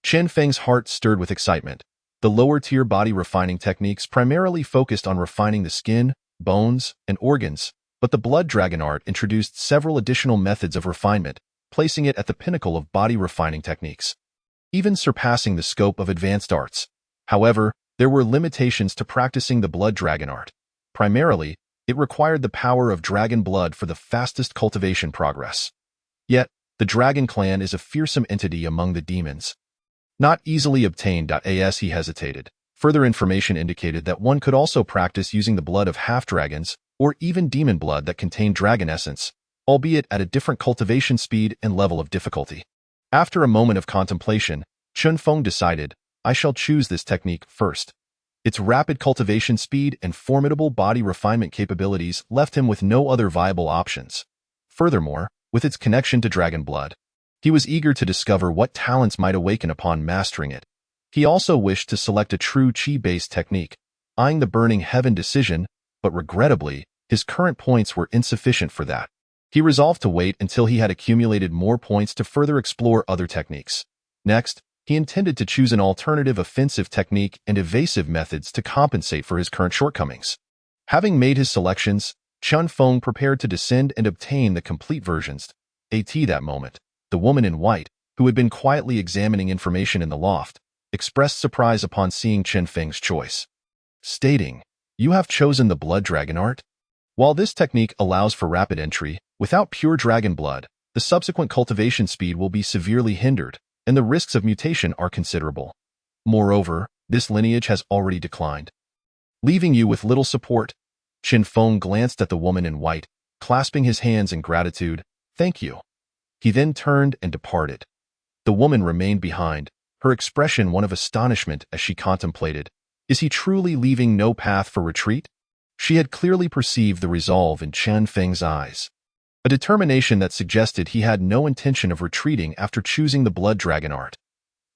Chen Feng's heart stirred with excitement. The lower-tier body refining techniques primarily focused on refining the skin, bones, and organs, but the Blood Dragon Art introduced several additional methods of refinement, placing it at the pinnacle of body refining techniques, even surpassing the scope of advanced arts. However, there were limitations to practicing the Blood Dragon Art. Primarily, it required the power of dragon blood for the fastest cultivation progress. Yet, the Dragon Clan is a fearsome entity among the demons. Not easily obtained. As he hesitated, further information indicated that one could also practice using the blood of half-dragons, or even demon blood that contained dragon essence, albeit at a different cultivation speed and level of difficulty. After a moment of contemplation, Chen Feng decided, I shall choose this technique first. Its rapid cultivation speed and formidable body refinement capabilities left him with no other viable options. Furthermore, with its connection to dragon blood, he was eager to discover what talents might awaken upon mastering it. He also wished to select a true qi-based technique, eyeing the burning heaven decision, but regrettably, his current points were insufficient for that. He resolved to wait until he had accumulated more points to further explore other techniques. Next, he intended to choose an alternative offensive technique and evasive methods to compensate for his current shortcomings. Having made his selections, Chen Feng prepared to descend and obtain the complete versions. At that moment, the woman in white, who had been quietly examining information in the loft, expressed surprise upon seeing Chen Feng's choice, stating, "You have chosen the blood dragon art?" While this technique allows for rapid entry, without pure dragon blood, the subsequent cultivation speed will be severely hindered, and the risks of mutation are considerable. Moreover, this lineage has already declined, leaving you with little support. Chen Feng glanced at the woman in white, clasping his hands in gratitude. "Thank you." He then turned and departed. The woman remained behind, her expression one of astonishment as she contemplated, is he truly leaving no path for retreat? She had clearly perceived the resolve in Chen Feng's eyes, a determination that suggested he had no intention of retreating after choosing the blood dragon art.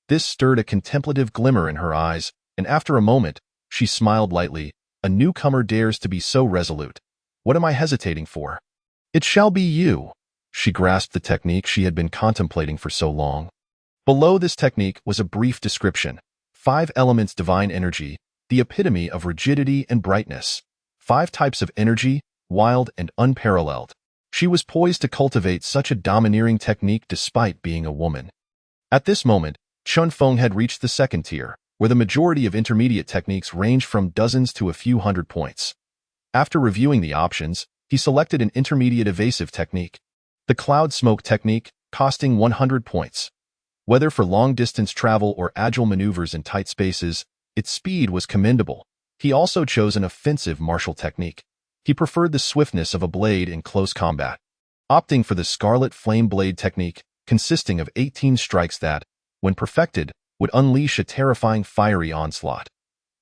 This stirred a contemplative glimmer in her eyes, and after a moment, she smiled lightly. A newcomer dares to be so resolute. What am I hesitating for? It shall be you. She grasped the technique she had been contemplating for so long. Below this technique was a brief description. 5 elements divine energy, the epitome of rigidity and brightness. 5 types of energy, wild and unparalleled. She was poised to cultivate such a domineering technique despite being a woman. At this moment, Chen Feng had reached the second tier, where the majority of intermediate techniques range from dozens to a few hundred points. After reviewing the options, he selected an intermediate evasive technique, the cloud smoke technique, costing 100 points. Whether for long-distance travel or agile maneuvers in tight spaces, its speed was commendable. He also chose an offensive martial technique. He preferred the swiftness of a blade in close combat, opting for the scarlet flame blade technique, consisting of 18 strikes that, when perfected, would unleash a terrifying fiery onslaught.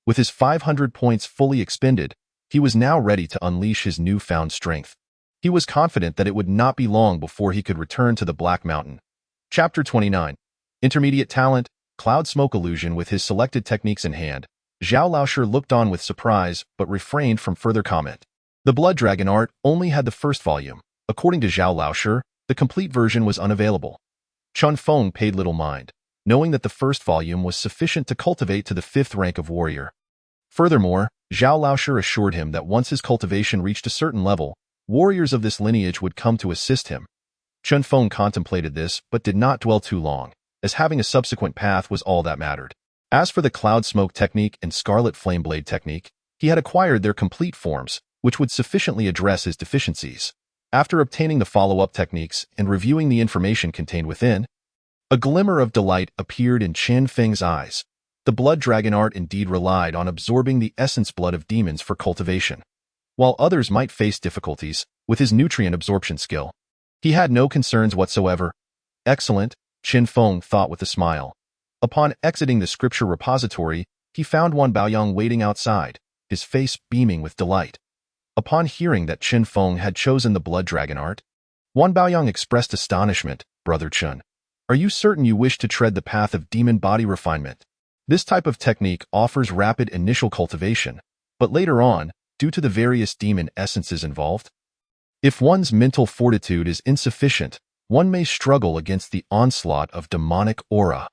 With his 500 points fully expended, he was now ready to unleash his newfound strength. He was confident that it would not be long before he could return to the Black Mountain. Chapter 29. Intermediate Talent, Cloud Smoke Illusion. With his selected techniques in hand, Zhao Laoshe looked on with surprise but refrained from further comment. The Blood Dragon art only had the first volume. According to Zhao Laoshe, the complete version was unavailable. Chen Feng paid little mind, knowing that the first volume was sufficient to cultivate to the 5th rank of warrior. Furthermore, Zhao Laoshe assured him that once his cultivation reached a certain level, warriors of this lineage would come to assist him. Chen Feng contemplated this but did not dwell too long, as having a subsequent path was all that mattered. As for the Cloud Smoke technique and Scarlet Flame Blade technique, he had acquired their complete forms, which would sufficiently address his deficiencies. After obtaining the follow-up techniques and reviewing the information contained within, a glimmer of delight appeared in Chen Feng's eyes. The blood dragon art indeed relied on absorbing the essence blood of demons for cultivation. While others might face difficulties with his nutrient absorption skill, he had no concerns whatsoever. Excellent, Chen Feng thought with a smile. Upon exiting the scripture repository, he found Wan Baoyang waiting outside, his face beaming with delight. Upon hearing that Chen Feng had chosen the blood dragon art, Wan Baoyang expressed astonishment. Brother Chen, are you certain you wish to tread the path of demon body refinement? This type of technique offers rapid initial cultivation, but later on, due to the various demon essences involved, if one's mental fortitude is insufficient, one may struggle against the onslaught of demonic aura.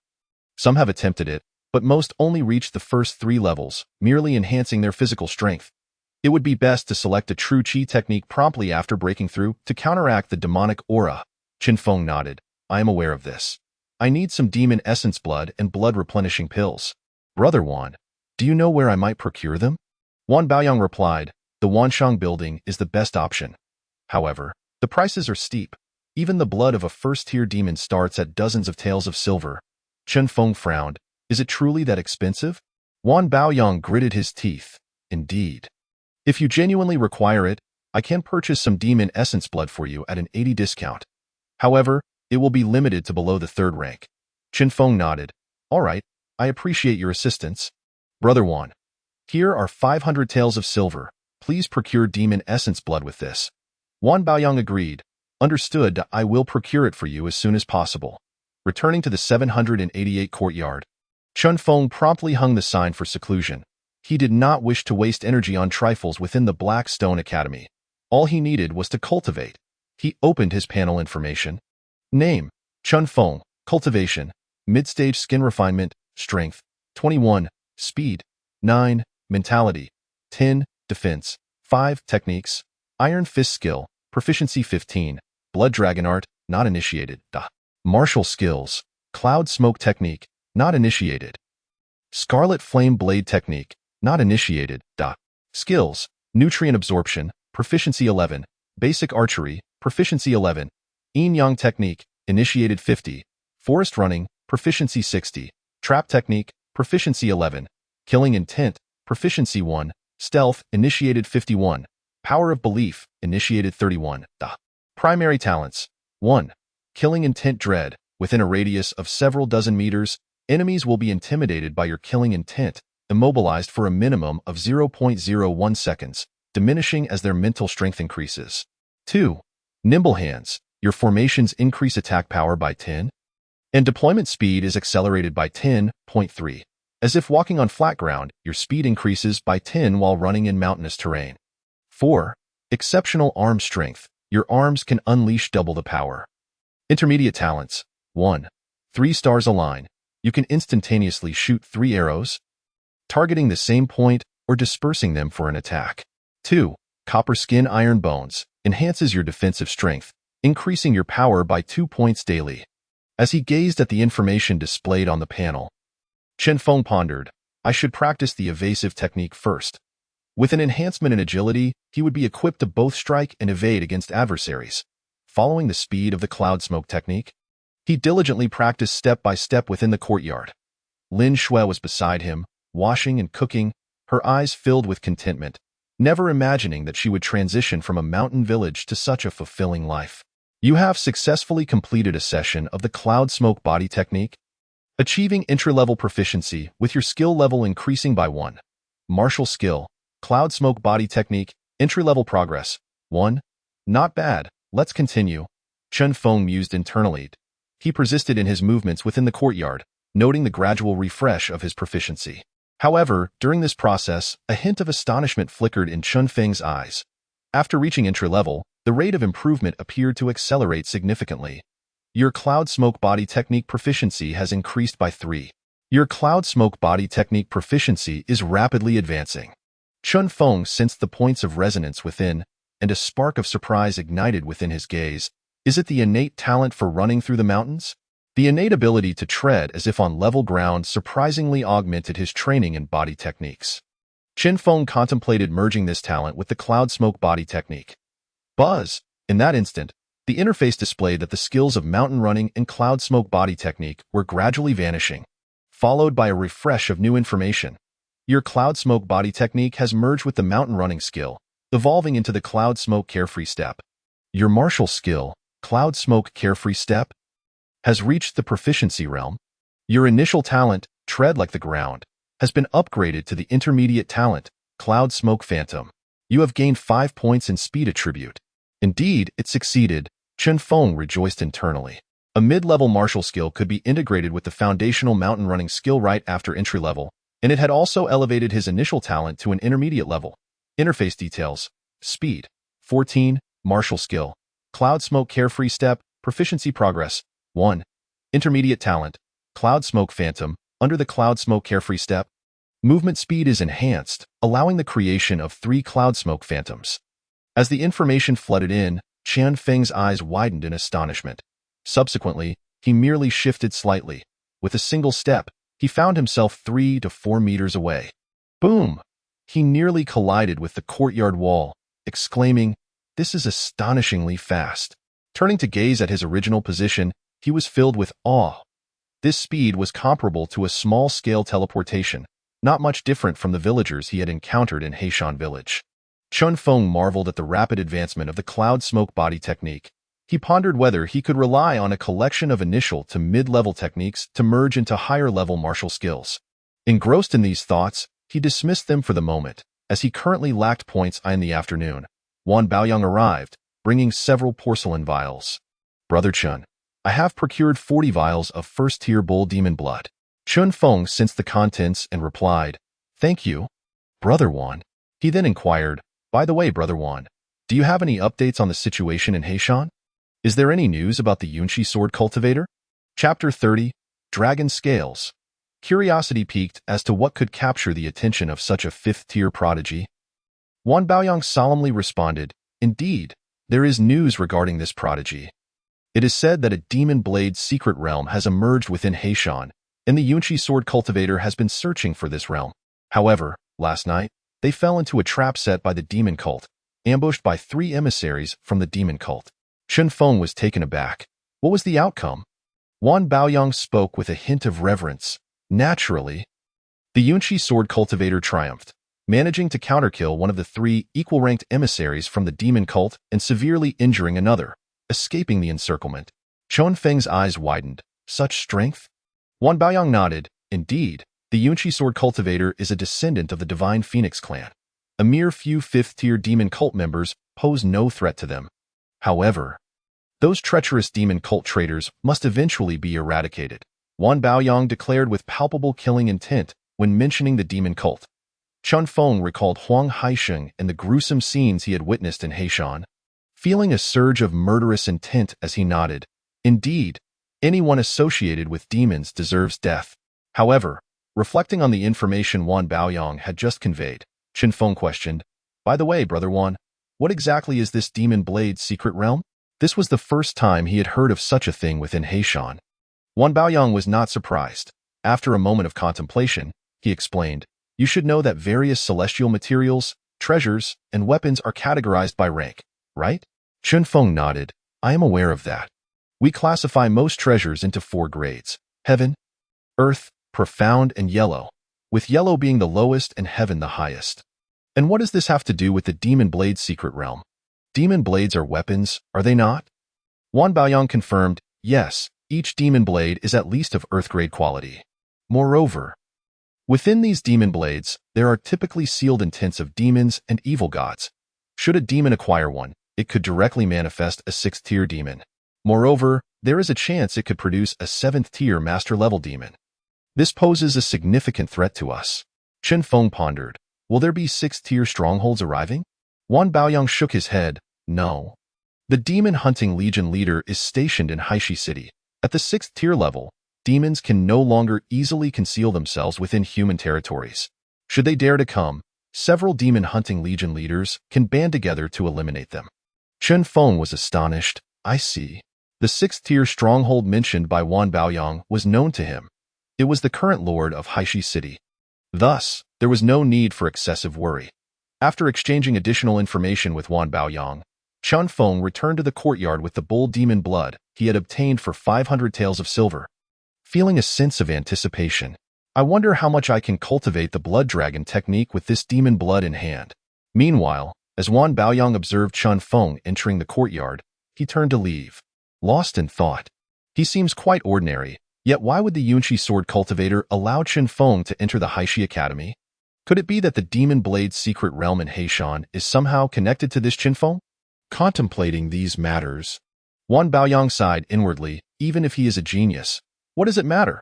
Some have attempted it, but most only reach the first 3 levels, merely enhancing their physical strength. It would be best to select a true qi technique promptly after breaking through to counteract the demonic aura. Chen Feng nodded. I am aware of this. I need some demon essence blood and blood replenishing pills. Brother Wan, do you know where I might procure them? Wan Baoyang replied, the Wanshang building is the best option. However, the prices are steep. Even the blood of a first-tier demon starts at dozens of taels of silver. Chen Feng frowned. Is it truly that expensive? Wan Baoyang gritted his teeth. Indeed. If you genuinely require it, I can purchase some demon essence blood for you at an 80 discount. However, It will be limited to below the 3rd rank. Chen Feng nodded. All right, I appreciate your assistance. Brother Wan. Here are 500 taels of silver. Please procure demon essence blood with this. Wan Baoyang agreed. Understood, I will procure it for you as soon as possible. Returning to the 788 courtyard, Chen Feng promptly hung the sign for seclusion. He did not wish to waste energy on trifles within the Black Stone Academy. All he needed was to cultivate. He opened his panel information. Name, Chen Feng, cultivation, mid-stage skin refinement, strength, 21, speed, 9, mentality, 10, defense, 5, techniques, iron fist skill, proficiency 15, blood dragon art, not initiated, martial skills, cloud smoke technique, not initiated, scarlet flame blade technique, not initiated, skills, nutrient absorption, proficiency 11, basic archery, proficiency 11, yin yang technique, initiated 50, forest running, proficiency 60, trap technique, proficiency 11, killing intent, proficiency 1, stealth, initiated 51, power of belief, initiated 31, primary talents, 1, killing intent dread, within a radius of several dozen meters, enemies will be intimidated by your killing intent, immobilized for a minimum of 0.01 seconds, diminishing as their mental strength increases. 2. Nimble hands, your formations increase attack power by 10, and deployment speed is accelerated by 10.3. As if walking on flat ground, your speed increases by 10 while running in mountainous terrain. 4. Exceptional arm strength, your arms can unleash double the power. Intermediate talents, 1. 3 stars align, you can instantaneously shoot 3 arrows, targeting the same point or dispersing them for an attack. 2. Copper skin iron bones, enhances your defensive strength, increasing your power by 2 points daily. As he gazed at the information displayed on the panel, Chen Feng pondered, I should practice the evasive technique first. With an enhancement in agility, he would be equipped to both strike and evade against adversaries. Following the speed of the cloud smoke technique, he diligently practiced step by step within the courtyard. Lin Shui was beside him, washing and cooking, her eyes filled with contentment, never imagining that she would transition from a mountain village to such a fulfilling life. You have successfully completed a session of the cloud smoke body technique, achieving entry-level proficiency with your skill level increasing by 1. Martial skill, cloud smoke body technique, entry-level progress, 1. Not bad, let's continue. Chen Feng mused internally. He persisted in his movements within the courtyard, noting the gradual refresh of his proficiency. However, during this process, a hint of astonishment flickered in Chen Feng's eyes. After reaching entry level, the rate of improvement appeared to accelerate significantly. Your cloud smoke body technique proficiency has increased by 3. Your cloud smoke body technique proficiency is rapidly advancing. Chen Feng sensed the points of resonance within, and a spark of surprise ignited within his gaze. Is it the innate talent for running through the mountains? The innate ability to tread as if on level ground surprisingly augmented his training in body techniques. Chen Feng contemplated merging this talent with the cloud smoke body technique. Buzz! In that instant, the interface displayed that the skills of mountain running and cloud smoke body technique were gradually vanishing, followed by a refresh of new information. Your cloud smoke body technique has merged with the mountain running skill, evolving into the cloud smoke carefree step. Your martial skill, cloud smoke carefree step, has reached the proficiency realm. Your initial talent, tread like the ground, has been upgraded to the intermediate talent, cloud smoke phantom. You have gained 5 points in speed attribute. Indeed, it succeeded. Chen Feng rejoiced internally. A mid-level martial skill could be integrated with the foundational mountain running skill right after entry level, and it had also elevated his initial talent to an intermediate level. Interface details. Speed, 14, martial skill, cloud smoke carefree step, proficiency progress, 1. Intermediate talent, cloud smoke phantom, under the cloud smoke carefree step. Movement speed is enhanced, allowing the creation of 3 cloud smoke phantoms. As the information flooded in, Chen Feng's eyes widened in astonishment. Subsequently, he merely shifted slightly. With a single step, he found himself 3 to 4 meters away. Boom! He nearly collided with the courtyard wall, exclaiming, "This is astonishingly fast." Turning to gaze at his original position, he was filled with awe. This speed was comparable to a small-scale teleportation, not much different from the villagers he had encountered in Heishan village. Chen Feng marveled at the rapid advancement of the cloud smoke body technique. He pondered whether he could rely on a collection of initial to mid-level techniques to merge into higher-level martial skills. Engrossed in these thoughts, he dismissed them for the moment, as he currently lacked points in the afternoon. Wan Baoyang arrived, bringing several porcelain vials. Brother Chen, I have procured 40 vials of first-tier bull demon blood. Chen Feng sensed the contents and replied, Thank you, Brother Wan. He then inquired, By the way, Brother Wan, do you have any updates on the situation in Heishan? Is there any news about the Yunqi sword cultivator? Chapter 30, Dragon Scales. Curiosity piqued as to what could capture the attention of such a fifth-tier prodigy. Wan Baoyang solemnly responded, Indeed, there is news regarding this prodigy. It is said that a demon blade secret realm has emerged within Heishan, and the Yunqi sword cultivator has been searching for this realm. However, last night, they fell into a trap set by the demon cult, ambushed by 3 emissaries from the demon cult. Chen Feng was taken aback. What was the outcome? Wan Baoyang spoke with a hint of reverence. Naturally, the Yunqi sword cultivator triumphed, managing to counterkill one of the 3 equal-ranked emissaries from the demon cult and severely injuring another, escaping the encirclement. Chen Feng's eyes widened. Such strength? Wan Baoyang nodded. Indeed, the Yunqi sword cultivator is a descendant of the Divine Phoenix clan. A mere few fifth-tier demon cult members pose no threat to them. However, those treacherous demon cult traitors must eventually be eradicated, Wan Baoyang declared with palpable killing intent when mentioning the demon cult. Chen Feng recalled Huang Haisheng and the gruesome scenes he had witnessed in Heishan, feeling a surge of murderous intent as he nodded. Indeed, anyone associated with demons deserves death. However, reflecting on the information Wan Baoyang had just conveyed, Chen Feng questioned, By the way, Brother Wan, what exactly is this demon blade secret realm? This was the first time he had heard of such a thing within Heishan. Wan Baoyang was not surprised. After a moment of contemplation, he explained, You should know that various celestial materials, treasures, and weapons are categorized by rank, right? Chen Feng nodded. I am aware of that. We classify most treasures into 4 grades: heaven, earth, profound, and yellow, with yellow being the lowest and heaven the highest. And what does this have to do with the demon blade secret realm? Demon blades are weapons, are they not? Wan Baoyang confirmed, yes, each demon blade is at least of earth-grade quality. Moreover, within these demon blades, there are typically sealed intents of demons and evil gods. Should a demon acquire one, it could directly manifest a 6th-tier demon. Moreover, there is a chance it could produce a 7th-tier master-level demon. This poses a significant threat to us. Chen Feng pondered. Will there be 6th-tier strongholds arriving? Wan Baoyang shook his head. No. The Demon Hunting Legion leader is stationed in Haishi City. At the 6th-tier level, demons can no longer easily conceal themselves within human territories. Should they dare to come, several Demon Hunting Legion leaders can band together to eliminate them. Chen Feng was astonished. I see. The 6th-tier stronghold mentioned by Wan Baoyang was known to him. It was the current lord of Haishi City. Thus, there was no need for excessive worry. After exchanging additional information with Wan Baoyang, Chen Feng returned to the courtyard with the bull demon blood he had obtained for 500 taels of silver. Feeling a sense of anticipation, I wonder how much I can cultivate the blood dragon technique with this demon blood in hand. Meanwhile, as Wan Baoyang observed Chen Feng entering the courtyard, he turned to leave. Lost in thought. He seems quite ordinary, yet why would the Yunqi sword cultivator allow Chen Feng to enter the Haishi Academy? Could it be that the demon blade secret realm in Heishan is somehow connected to this Chen Feng? Contemplating these matters, Wan Baoyang sighed inwardly. Even if he is a genius, what does it matter?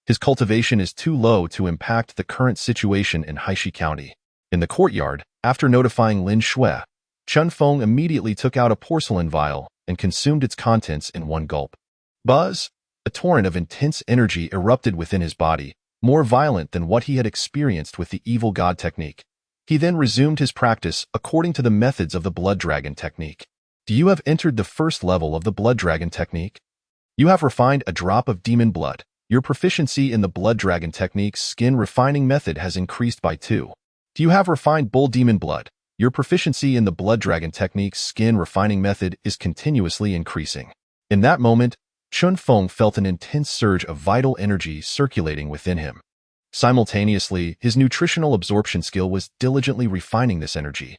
His cultivation is too low to impact the current situation in Haishi County. In the courtyard, after notifying Lin Shui, Chen Feng immediately took out a porcelain vial and consumed its contents in one gulp. Buzz! A torrent of intense energy erupted within his body, more violent than what he had experienced with the evil god technique. He then resumed his practice according to the methods of the blood dragon technique. Do you have entered the first level of the blood dragon technique? You have refined a drop of demon blood. Your proficiency in the blood dragon technique's skin refining method has increased by 2. Do you have refined bull demon blood? Your proficiency in the blood dragon technique's skin refining method is continuously increasing. In that moment, Chen Feng felt an intense surge of vital energy circulating within him. Simultaneously, his nutritional absorption skill was diligently refining this energy.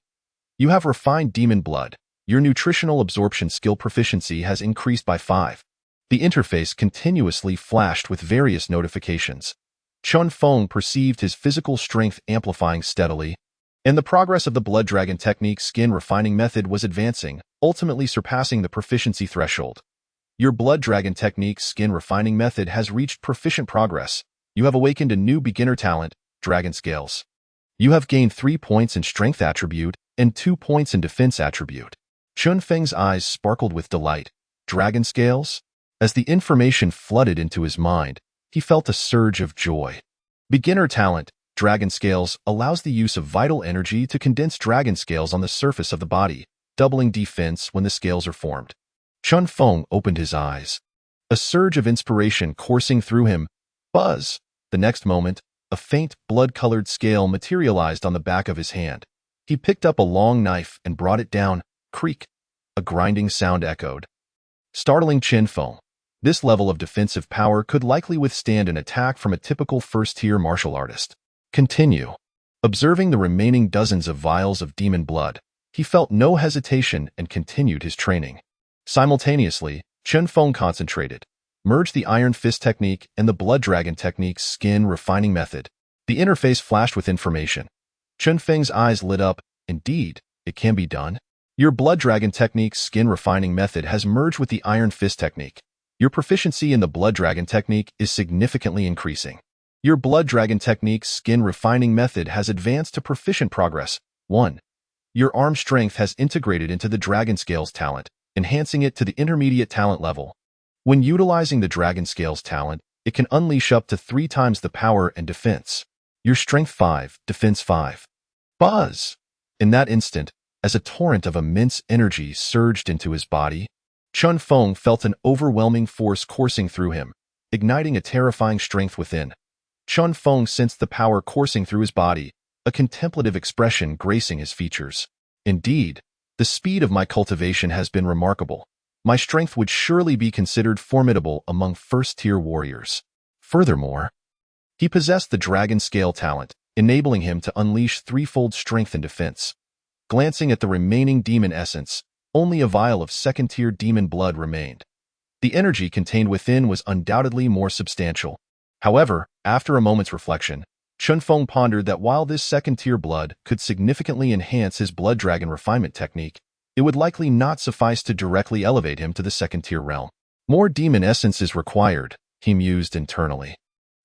You have refined demon blood. Your nutritional absorption skill proficiency has increased by 5. The interface continuously flashed with various notifications. Chen Feng perceived his physical strength amplifying steadily, and the progress of the Blood Dragon Technique skin refining method was advancing, ultimately surpassing the proficiency threshold. Your Blood Dragon Technique skin refining method has reached proficient progress. You have awakened a new beginner talent, Dragon Scales. You have gained 3 points in Strength attribute and 2 points in Defense attribute. Chen Feng's eyes sparkled with delight. Dragon Scales? As the information flooded into his mind, he felt a surge of joy. Beginner talent, Dragon Scales, allows the use of vital energy to condense dragon scales on the surface of the body, doubling defense when the scales are formed. Chen Feng opened his eyes. A surge of inspiration coursing through him. Buzz! The next moment, a faint, blood-colored scale materialized on the back of his hand. He picked up a long knife and brought it down. Creak! A grinding sound echoed. Startling Chen Feng. This level of defensive power could likely withstand an attack from a typical first-tier martial artist. Continue. Observing the remaining dozens of vials of demon blood, he felt no hesitation and continued his training. Simultaneously, Chen Feng concentrated, merged the Iron Fist technique and the Blood Dragon technique's skin refining method. The interface flashed with information. Chen Feng's eyes lit up. Indeed, it can be done. Your Blood Dragon technique's skin refining method has merged with the Iron Fist technique. Your proficiency in the Blood Dragon technique is significantly increasing. Your Blood Dragon technique's skin refining method has advanced to proficient progress. 1. Your arm strength has integrated into the Dragon Scales talent, enhancing it to the intermediate talent level. When utilizing the Dragon Scales talent, it can unleash up to 3 times the power and defense. Your strength 5, defense 5. Buzz! In that instant, as a torrent of immense energy surged into his body, Chen Feng felt an overwhelming force coursing through him, igniting a terrifying strength within. Chen Feng sensed the power coursing through his body, a contemplative expression gracing his features. Indeed, the speed of my cultivation has been remarkable. My strength would surely be considered formidable among first-tier warriors. Furthermore, he possessed the Dragon Scale talent, enabling him to unleash threefold strength and defense. Glancing at the remaining demon essence, only a vial of second-tier demon blood remained. The energy contained within was undoubtedly more substantial. However, after a moment's reflection, Chen Feng pondered that while this second-tier blood could significantly enhance his Blood Dragon refinement technique, it would likely not suffice to directly elevate him to the second-tier realm. More demon essence is required, he mused internally.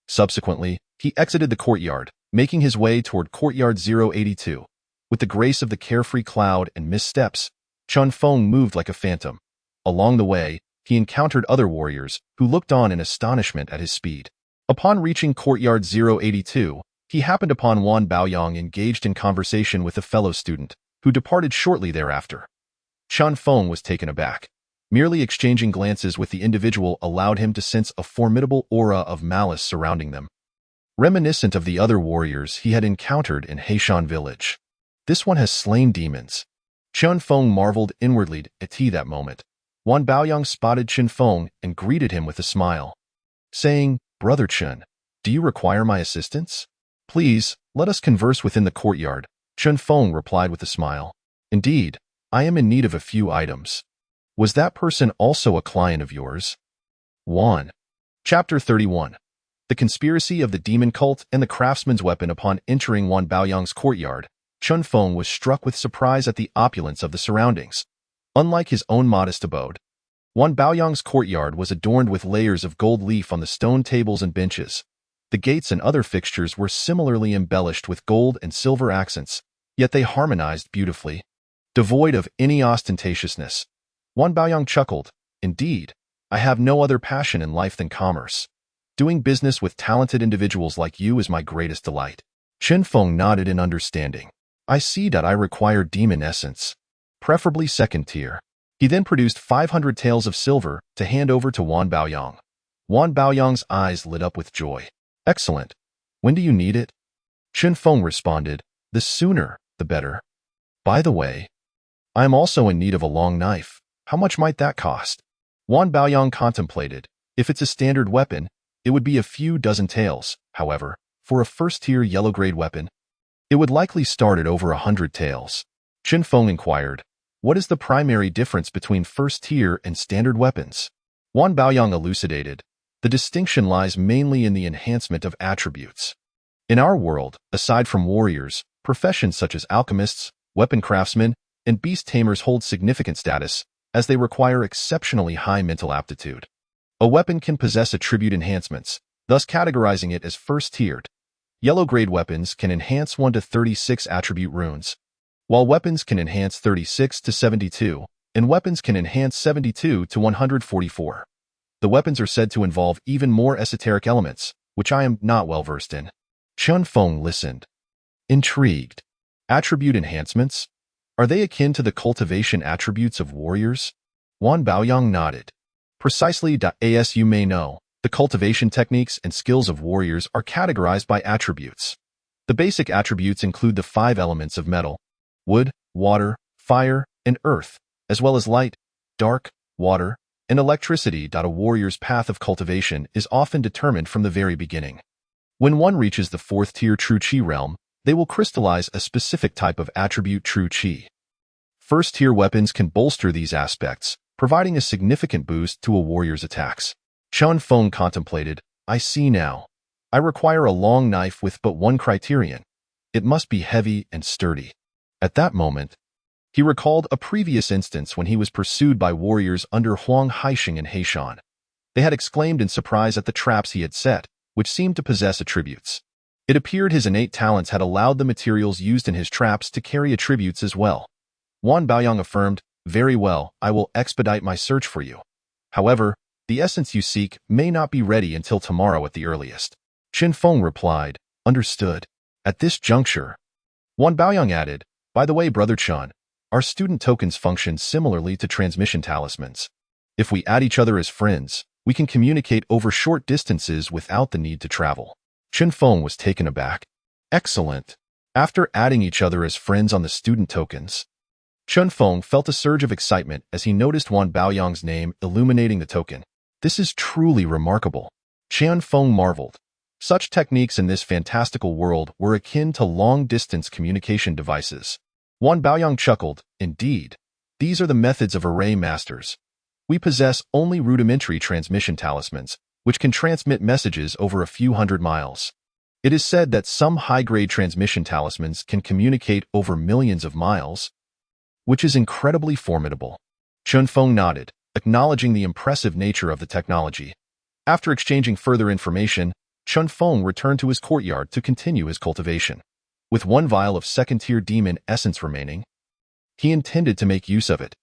Subsequently, he exited the courtyard, making his way toward Courtyard 082. With the grace of the carefree cloud and missteps, Chen Feng moved like a phantom. Along the way, he encountered other warriors who looked on in astonishment at his speed. Upon reaching Courtyard 082, he happened upon Wan Baoyang engaged in conversation with a fellow student, who departed shortly thereafter. Chen Feng was taken aback. Merely exchanging glances with the individual allowed him to sense a formidable aura of malice surrounding them, reminiscent of the other warriors he had encountered in Heishan village. This one has slain demons. Chen Feng marveled inwardly at that moment. Wan Baoyang spotted Chen Feng and greeted him with a smile, saying, "Brother Chen, do you require my assistance? Please, let us converse within the courtyard." Chen Feng replied with a smile. "Indeed, I am in need of a few items. Was that person also a client of yours?" 1. Chapter 31. The Conspiracy of the Demon Cult and the Craftsman's Weapon. Upon entering Wan Baoyang's courtyard, Chen Feng was struck with surprise at the opulence of the surroundings. Unlike his own modest abode, Wan Baoyang's courtyard was adorned with layers of gold leaf on the stone tables and benches. The gates and other fixtures were similarly embellished with gold and silver accents, yet they harmonized beautifully. Devoid of any ostentatiousness, Wan Baoyang chuckled. "Indeed, I have no other passion in life than commerce. Doing business with talented individuals like you is my greatest delight." Chen Feng nodded in understanding. "I see that I require demon essence, preferably second tier." He then produced 500 taels of silver to hand over to Wan Baoyang. Wan Baoyang's eyes lit up with joy. "Excellent. When do you need it?" Chen Feng responded, "The sooner, the better. By the way, I am also in need of a long knife. How much might that cost?" Wan Baoyang contemplated. If it's a standard weapon, it would be a few dozen taels. However, for a first-tier yellow-grade weapon, it would likely start at over 100 taels. Chen Feng inquired, What is the primary difference between first-tier and standard weapons? Wan Baoyang elucidated. The distinction lies mainly in the enhancement of attributes. In our world, aside from warriors, professions such as alchemists, weapon craftsmen, and beast tamers hold significant status, as they require exceptionally high mental aptitude. A weapon can possess attribute enhancements, thus categorizing it as first-tiered. Yellow-grade weapons can enhance 1 to 36 attribute runes, while weapons can enhance 36 to 72, and weapons can enhance 72 to 144. The weapons are said to involve even more esoteric elements, which I am not well versed in. Chen Feng listened, intrigued. Attribute enhancements? Are they akin to the cultivation attributes of warriors? Wan Baoyang nodded. Precisely. As you may know, the cultivation techniques and skills of warriors are categorized by attributes. The basic attributes include the 5 elements of metal: wood, water, fire, and earth, as well as light, dark, water, and electricity. A warrior's path of cultivation is often determined from the very beginning. When one reaches the 4th-tier true Qi realm, they will crystallize a specific type of attribute true Qi. First-tier weapons can bolster these aspects, providing a significant boost to a warrior's attacks. Chen Feng contemplated. I see now. I require a long knife with but one criterion. It must be heavy and sturdy. At that moment, he recalled a previous instance when he was pursued by warriors under Huang Haixing and Heishan. They had exclaimed in surprise at the traps he had set, which seemed to possess attributes. It appeared his innate talents had allowed the materials used in his traps to carry attributes as well. Wan Baoyang affirmed, very well, I will expedite my search for you. However, the essence you seek may not be ready until tomorrow at the earliest. Chen Feng replied, understood. At this juncture, Wan Baoyang added, by the way, Brother Chen, our student tokens function similarly to transmission talismans. If we add each other as friends, we can communicate over short distances without the need to travel. Chen Feng was taken aback. Excellent. After adding each other as friends on the student tokens, Chen Feng felt a surge of excitement as he noticed Wan Baoyang's name illuminating the token. This is truly remarkable. Chen Feng marveled. Such techniques in this fantastical world were akin to long-distance communication devices. Wan Baoyang chuckled. Indeed, these are the methods of array masters. We possess only rudimentary transmission talismans, which can transmit messages over a few hundred miles. It is said that some high-grade transmission talismans can communicate over millions of miles, which is incredibly formidable. Chen Feng nodded, acknowledging the impressive nature of the technology. After exchanging further information, Chen Feng returned to his courtyard to continue his cultivation. With 1 vial of second-tier demon essence remaining, he intended to make use of it.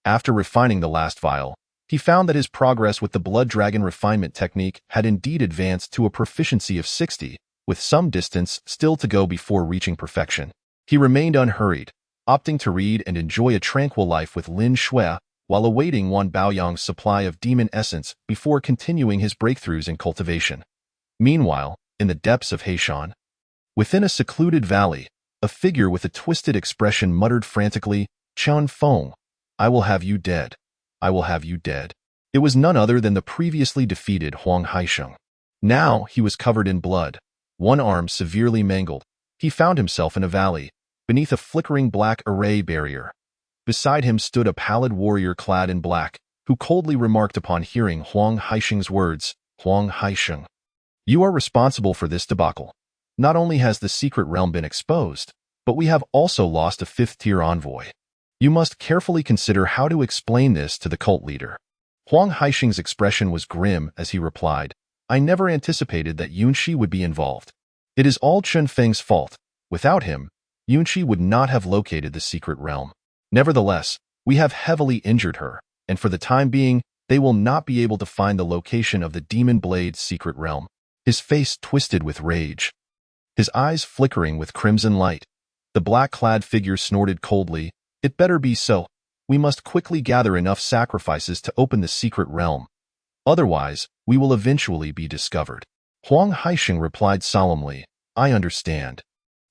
After refining the last vial, he found that his progress with the blood dragon refinement technique had indeed advanced to a proficiency of 60, with some distance still to go before reaching perfection. He remained unhurried, opting to read and enjoy a tranquil life with Lin Shui while awaiting Wan Baoyang's supply of demon essence before continuing his breakthroughs in cultivation. Meanwhile, in the depths of Heishan, within a secluded valley, a figure with a twisted expression muttered frantically, Chen Feng, I will have you dead. I will have you dead. It was none other than the previously defeated Huang Haixing. Now he was covered in blood, one arm severely mangled. He found himself in a valley, beneath a flickering black array barrier. Beside him stood a pallid warrior clad in black, who coldly remarked upon hearing Huang Haixing's words, Huang Haixing, you are responsible for this debacle. Not only has the secret realm been exposed, but we have also lost a 5th-tier envoy. You must carefully consider how to explain this to the cult leader. Huang Haixing's expression was grim as he replied, I never anticipated that Yunxi would be involved. It is all Chen Feng's fault. Without him, Yunxi would not have located the secret realm. Nevertheless, we have heavily injured her, and for the time being, they will not be able to find the location of the Demon Blade's secret realm. His face twisted with rage, his eyes flickering with crimson light. The black-clad figure snorted coldly, It better be so. We must quickly gather enough sacrifices to open the secret realm. Otherwise, we will eventually be discovered. Huang Haixing replied solemnly, I understand.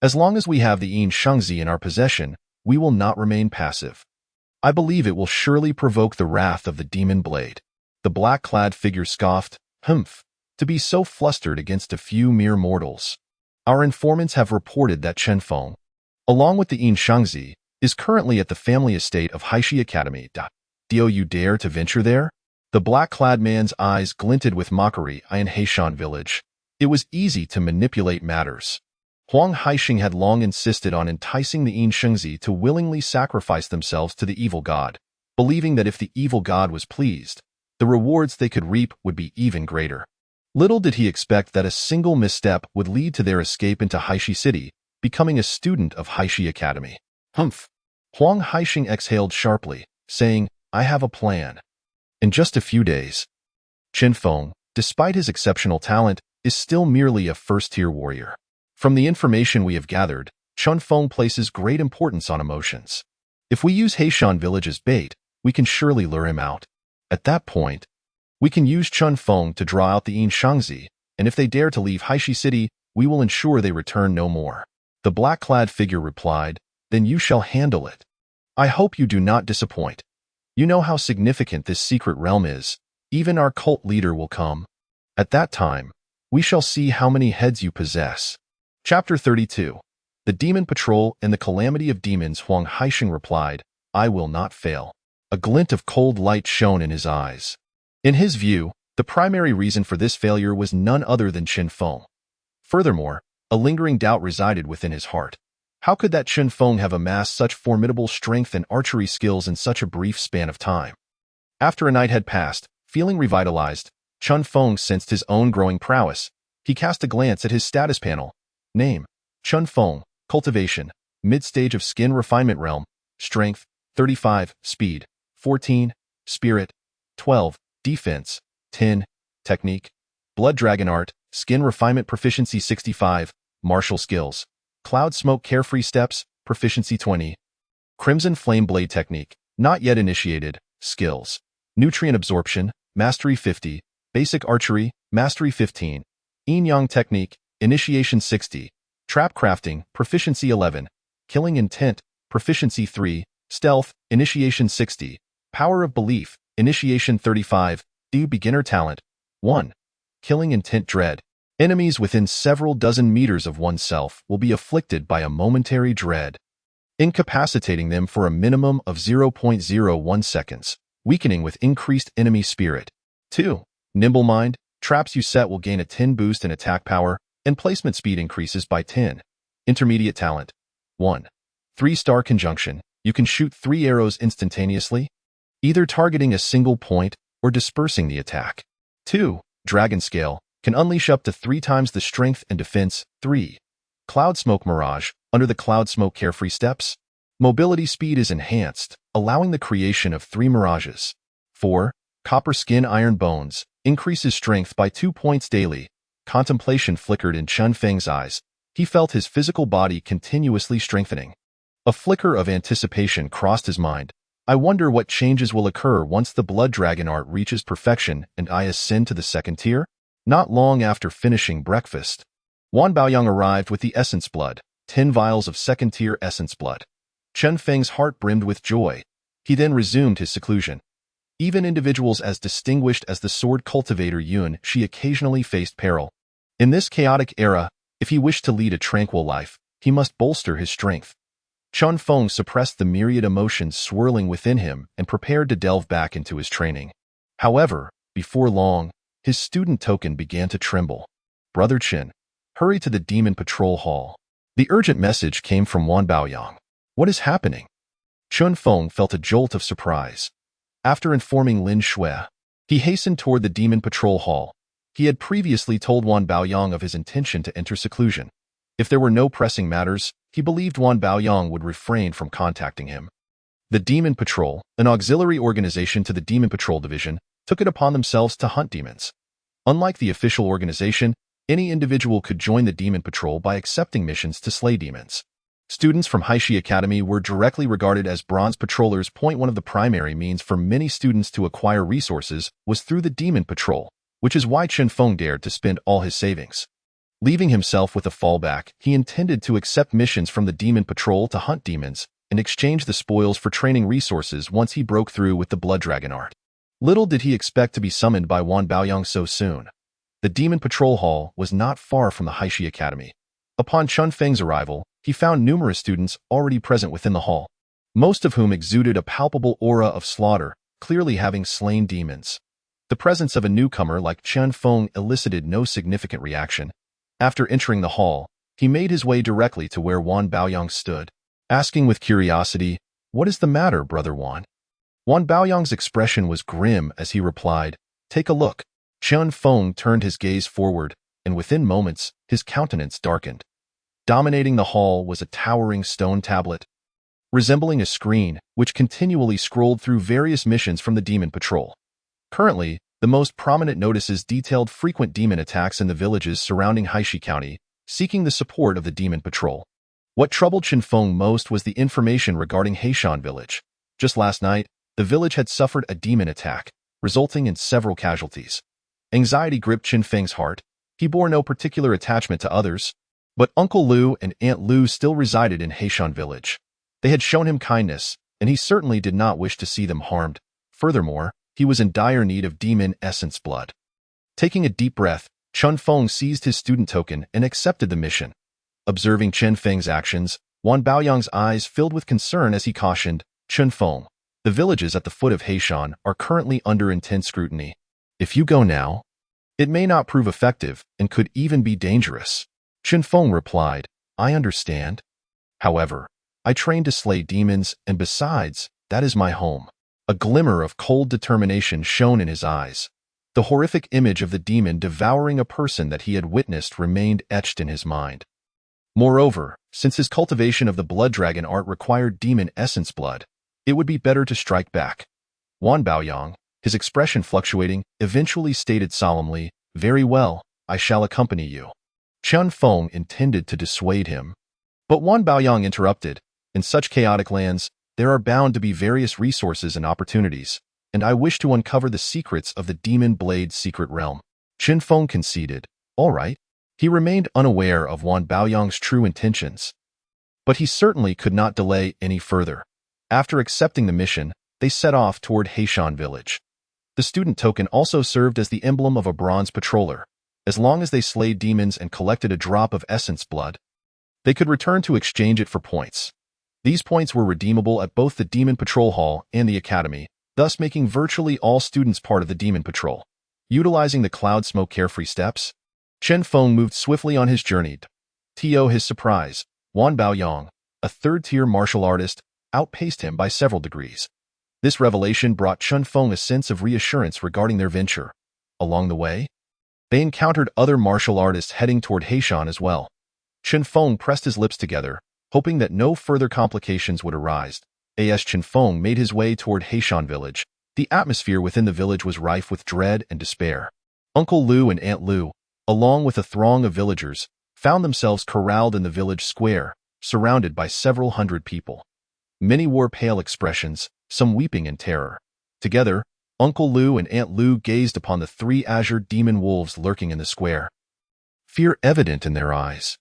As long as we have the Yin Shengzi in our possession, we will not remain passive. I believe it will surely provoke the wrath of the Demon Blade. The black-clad figure scoffed, Humph, to be so flustered against a few mere mortals. Our informants have reported that Chen Feng, along with the Yin Shengzi, is currently at the family estate of Haishi Academy. Do you dare to venture there? The black-clad man's eyes glinted with mockery. In Heishan village. It was easy to manipulate matters. Huang Haixing had long insisted on enticing the Yin Shengzi to willingly sacrifice themselves to the evil god, believing that if the evil god was pleased, the rewards they could reap would be even greater. Little did he expect that a single misstep would lead to their escape into Haishi City, becoming a student of Haishi Academy. Humph! Huang Haixing exhaled sharply, saying, I have a plan. In just a few days, Chen Feng, despite his exceptional talent, is still merely a first-tier warrior. From the information we have gathered, Chen Feng places great importance on emotions. If we use Heishan village as bait, we can surely lure him out. At that point, we can use Chen Feng to draw out the Yin Shangzi, and if they dare to leave Haishi City, we will ensure they return no more. The black-clad figure replied, Then you shall handle it. I hope you do not disappoint. You know how significant this secret realm is. Even our cult leader will come. At that time, we shall see how many heads you possess. Chapter 32. The Demon Patrol and the Calamity of Demons. Huang Haixing replied, I will not fail. A glint of cold light shone in his eyes. In his view, the primary reason for this failure was none other than Chen Feng. Furthermore, a lingering doubt resided within his heart. How could that Chen Feng have amassed such formidable strength and archery skills in such a brief span of time? After a night had passed, feeling revitalized, Chen Feng sensed his own growing prowess. He cast a glance at his status panel. Name, Chen Feng, Cultivation, Mid-Stage of Skin Refinement Realm, Strength, 35, Speed, 14, Spirit, 12, Defense, 10, Technique, Blood Dragon Art, Skin Refinement Proficiency 65, Martial Skills, Cloud Smoke Carefree Steps, Proficiency 20, Crimson Flame Blade Technique, Not Yet Initiated, Skills, Nutrient Absorption, Mastery 50, Basic Archery, Mastery 15, Yin Yang Technique, Initiation 60, Trap Crafting, Proficiency 11, Killing Intent, Proficiency 3, Stealth, Initiation 60, Power of Belief, Initiation 35, Beginner Talent, 1. Killing Intent Dread. Enemies within several dozen meters of oneself will be afflicted by a momentary dread, incapacitating them for a minimum of 0.01 seconds, weakening with increased enemy spirit. 2. Nimble Mind. Traps you set will gain a 10 boost in attack power, and placement speed increases by 10. Intermediate Talent. 1. 3-star Conjunction. You can shoot 3 arrows instantaneously, either targeting a single point or dispersing the attack. 2. Dragon Scale. Can unleash up to 3 times the strength and defense. 3. Cloud Smoke Mirage. Under the Cloud Smoke Carefree Steps, mobility speed is enhanced, allowing the creation of 3 mirages. 4. Copper Skin Iron Bones. Increases strength by 2 points daily. Contemplation flickered in Chen Feng's eyes. He felt his physical body continuously strengthening. A flicker of anticipation crossed his mind. I wonder what changes will occur once the Blood Dragon art reaches perfection and I ascend to the 2nd tier? Not long after finishing breakfast, Wan Baoyang arrived with the Essence Blood, 10 vials of 2nd tier Essence Blood. Chen Feng's heart brimmed with joy. He then resumed his seclusion. Even individuals as distinguished as the sword cultivator Yun Shi occasionally faced peril. In this chaotic era, if he wished to lead a tranquil life, he must bolster his strength. Chen Feng suppressed the myriad emotions swirling within him and prepared to delve back into his training. However, before long, his student token began to tremble. Brother Chen, hurry to the Demon Patrol Hall. The urgent message came from Wan Baoyang. What is happening? Chen Feng felt a jolt of surprise. After informing Lin Shui, he hastened toward the Demon Patrol Hall. He had previously told Wan Baoyang of his intention to enter seclusion. If there were no pressing matters, he believed Wan Baoyang would refrain from contacting him. The Demon Patrol, an auxiliary organization to the Demon Patrol Division, took it upon themselves to hunt demons. Unlike the official organization, any individual could join the Demon Patrol by accepting missions to slay demons. Students from Haishi Academy were directly regarded as bronze patrollers. One of the primary means for many students to acquire resources was through the Demon Patrol, which is why Chen Feng dared to spend all his savings. Leaving himself with a fallback, he intended to accept missions from the Demon Patrol to hunt demons and exchange the spoils for training resources once he broke through with the Blood Dragon art. Little did he expect to be summoned by Wan Baoyang so soon. The Demon Patrol Hall was not far from the Haishi Academy. Upon Chen Feng's arrival, he found numerous students already present within the hall. most of whom exuded a palpable aura of slaughter, clearly having slain demons. The presence of a newcomer like Chen Feng elicited no significant reaction. After entering the hall, he made his way directly to where Wan Baoyang stood, asking with curiosity, "What is the matter, Brother Wan?" Wan Baoyang's expression was grim as he replied, "Take a look." Chen Feng turned his gaze forward, and within moments, his countenance darkened. Dominating the hall was a towering stone tablet, resembling a screen, which continually scrolled through various missions from the Demon Patrol. Currently, the most prominent notices detailed frequent demon attacks in the villages surrounding Haishi County, seeking the support of the Demon Patrol. What troubled Chen Feng most was the information regarding Heishan Village. Just last night, the village had suffered a demon attack, resulting in several casualties. Anxiety gripped Chen Feng's heart. He bore no particular attachment to others, but Uncle Lu and Aunt Lu still resided in Heishan Village. They had shown him kindness, and he certainly did not wish to see them harmed. Furthermore, he was in dire need of demon essence blood. Taking a deep breath, Chen Feng seized his student token and accepted the mission. Observing Chen Feng's actions, Wan Baoyang's eyes filled with concern as he cautioned, "Chen Feng, the villages at the foot of Heishan are currently under intense scrutiny. If you go now, it may not prove effective and could even be dangerous." Chen Feng replied, "I understand. However, I train to slay demons, and besides, that is my home." A glimmer of cold determination shone in his eyes. The horrific image of the demon devouring a person that he had witnessed remained etched in his mind. Moreover, since his cultivation of the blood dragon art required demon essence blood, it would be better to strike back. Wan Baoyang, his expression fluctuating, eventually stated solemnly, "Very well, I shall accompany you." Chen Feng intended to dissuade him, but Wan Baoyang interrupted, "In such chaotic lands, there are bound to be various resources and opportunities, and I wish to uncover the secrets of the Demon Blade's secret realm." Chen Feng conceded, "All right." He remained unaware of Wan Baoyang's true intentions, but he certainly could not delay any further. After accepting the mission, they set off toward Heishan Village. The student token also served as the emblem of a bronze patroller. As long as they slayed demons and collected a drop of essence blood, they could return to exchange it for points. These points were redeemable at both the Demon Patrol Hall and the Academy, thus making virtually all students part of the Demon Patrol. Utilizing the cloud smoke carefree steps, Chen Feng moved swiftly on his journey. To his surprise, Wan Baoyang, a third-tier martial artist, outpaced him by several degrees. This revelation brought Chen Feng a sense of reassurance regarding their venture. Along the way, they encountered other martial artists heading toward Heishan as well. Chen Feng pressed his lips together, hoping that no further complications would arise. As Chen Feng made his way toward Heishan Village, the atmosphere within the village was rife with dread and despair. Uncle Lu and Aunt Lu, along with a throng of villagers, found themselves corralled in the village square, surrounded by several hundred people. Many wore pale expressions, some weeping in terror. Together, Uncle Lu and Aunt Lu gazed upon the three azure demon wolves lurking in the square. Fear evident in their eyes.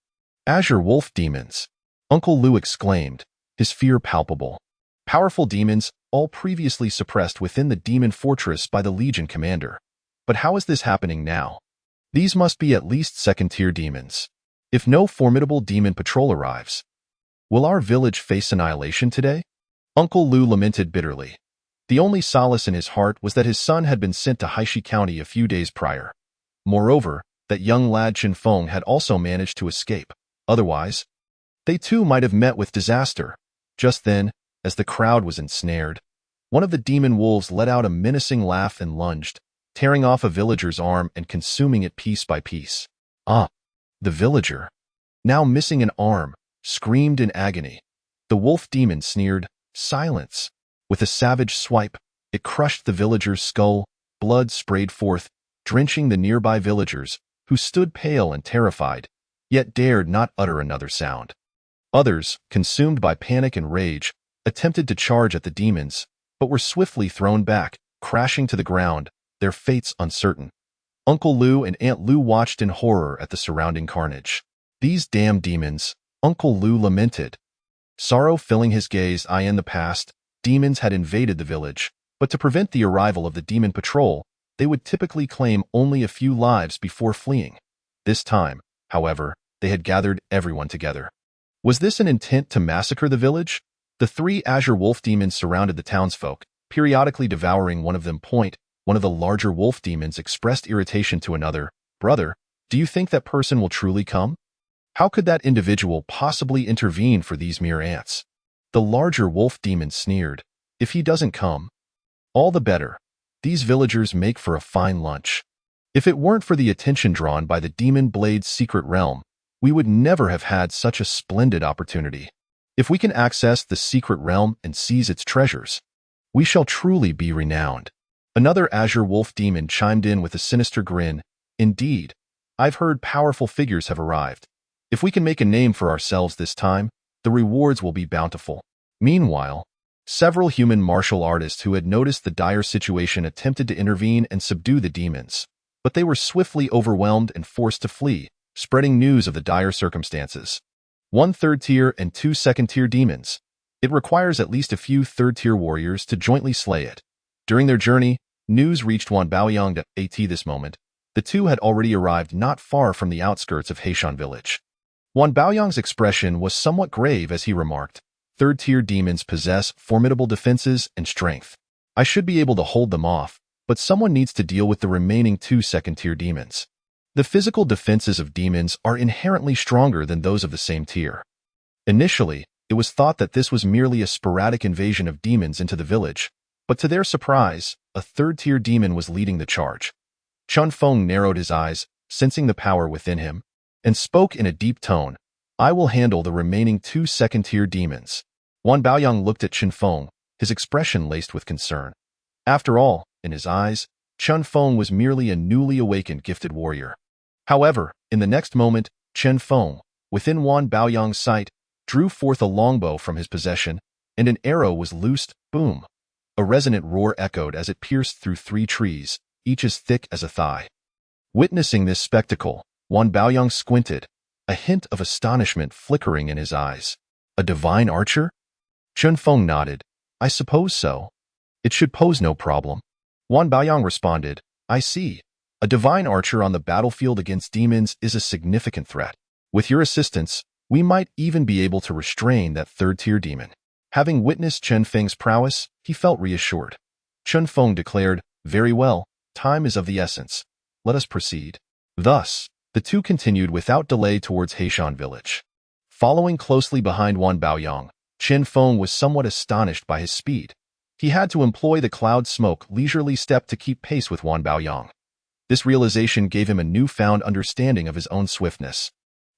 "Azure wolf demons," Uncle Lu exclaimed, his fear palpable. Powerful demons, all previously suppressed within the demon fortress by the Legion commander. But how is this happening now? These must be at least second-tier demons. If no formidable demon patrol arrives, will our village face annihilation today? Uncle Lu lamented bitterly. The only solace in his heart was that his son had been sent to Haishi County a few days prior. Moreover, that young lad Chen Feng had also managed to escape. Otherwise, they too might have met with disaster. Just then, as the crowd was ensnared, one of the demon wolves let out a menacing laugh and lunged, tearing off a villager's arm and consuming it piece by piece. Ah! The villager, now missing an arm, screamed in agony. The wolf demon sneered, "Silence!" With a savage swipe, it crushed the villager's skull. Blood sprayed forth, drenching the nearby villagers, who stood pale and terrified, yet dared not utter another sound. Others, consumed by panic and rage, attempted to charge at the demons, but were swiftly thrown back, crashing to the ground, their fates uncertain. Uncle Lu and Aunt Lu watched in horror at the surrounding carnage. "These damn demons," Uncle Lu lamented. Sorrow filling his gaze. In the past, demons had invaded the village, but to prevent the arrival of the demon patrol, they would typically claim only a few lives before fleeing. This time, however, they had gathered everyone together. Was this an intent to massacre the village? The three azure wolf demons surrounded the townsfolk, periodically devouring one of them. One of the larger wolf demons expressed irritation to another. Brother, do you think that person will truly come? How could that individual possibly intervene for these mere ants? The larger wolf demon sneered. If he doesn't come, all the better. These villagers make for a fine lunch. If it weren't for the attention drawn by the demon blade's secret realm, we would never have had such a splendid opportunity. If we can access the secret realm and seize its treasures, we shall truly be renowned. Another azure wolf demon chimed in with a sinister grin. Indeed, I've heard powerful figures have arrived. If we can make a name for ourselves this time, the rewards will be bountiful. Meanwhile, several human martial artists who had noticed the dire situation attempted to intervene and subdue the demons, but they were swiftly overwhelmed and forced to flee, spreading news of the dire circumstances. 1 third-tier and 2 second-tier demons. It requires at least a few third-tier warriors to jointly slay it. During their journey, news reached Wan Baoyang at this moment. The two had already arrived not far from the outskirts of Heishan village. Wan Baoyang's expression was somewhat grave as he remarked, third-tier demons possess formidable defenses and strength. I should be able to hold them off, but someone needs to deal with the remaining 2 second-tier demons. The physical defenses of demons are inherently stronger than those of the same tier. Initially, it was thought that this was merely a sporadic invasion of demons into the village, but to their surprise, a third-tier demon was leading the charge. Chen Feng narrowed his eyes, sensing the power within him, and spoke in a deep tone. I will handle the remaining 2 second-tier demons. Wan Baoyang looked at Chen Feng, his expression laced with concern. After all, in his eyes, Chen Feng was merely a newly awakened gifted warrior. However, in the next moment, Chen Feng, within Wan Baoyang's sight, drew forth a longbow from his possession, and an arrow was loosed. Boom! A resonant roar echoed as it pierced through 3 trees, each as thick as a thigh. Witnessing this spectacle, Wan Baoyang squinted, a hint of astonishment flickering in his eyes. A divine archer? Chen Feng nodded. I suppose so. It should pose no problem. Wan Baoyang responded, I see. A divine archer on the battlefield against demons is a significant threat. With your assistance, we might even be able to restrain that third-tier demon. Having witnessed Chen Feng's prowess, he felt reassured. Chen Feng declared, Very well, time is of the essence. Let us proceed. Thus, the two continued without delay towards Heishan village. Following closely behind Wan Baoyang, Chen Feng was somewhat astonished by his speed. He had to employ the cloud smoke leisurely step to keep pace with Wan Baoyang. This realization gave him a newfound understanding of his own swiftness,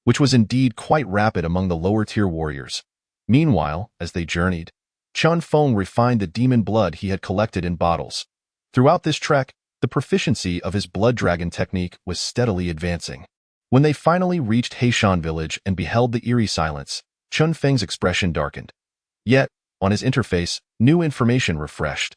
which was indeed quite rapid among the lower-tier warriors. Meanwhile, as they journeyed, Chen Feng refined the demon blood he had collected in bottles. Throughout this trek, the proficiency of his blood dragon technique was steadily advancing. When they finally reached Heishan village and beheld the eerie silence, Chen Feng's expression darkened. Yet, on his interface, new information refreshed.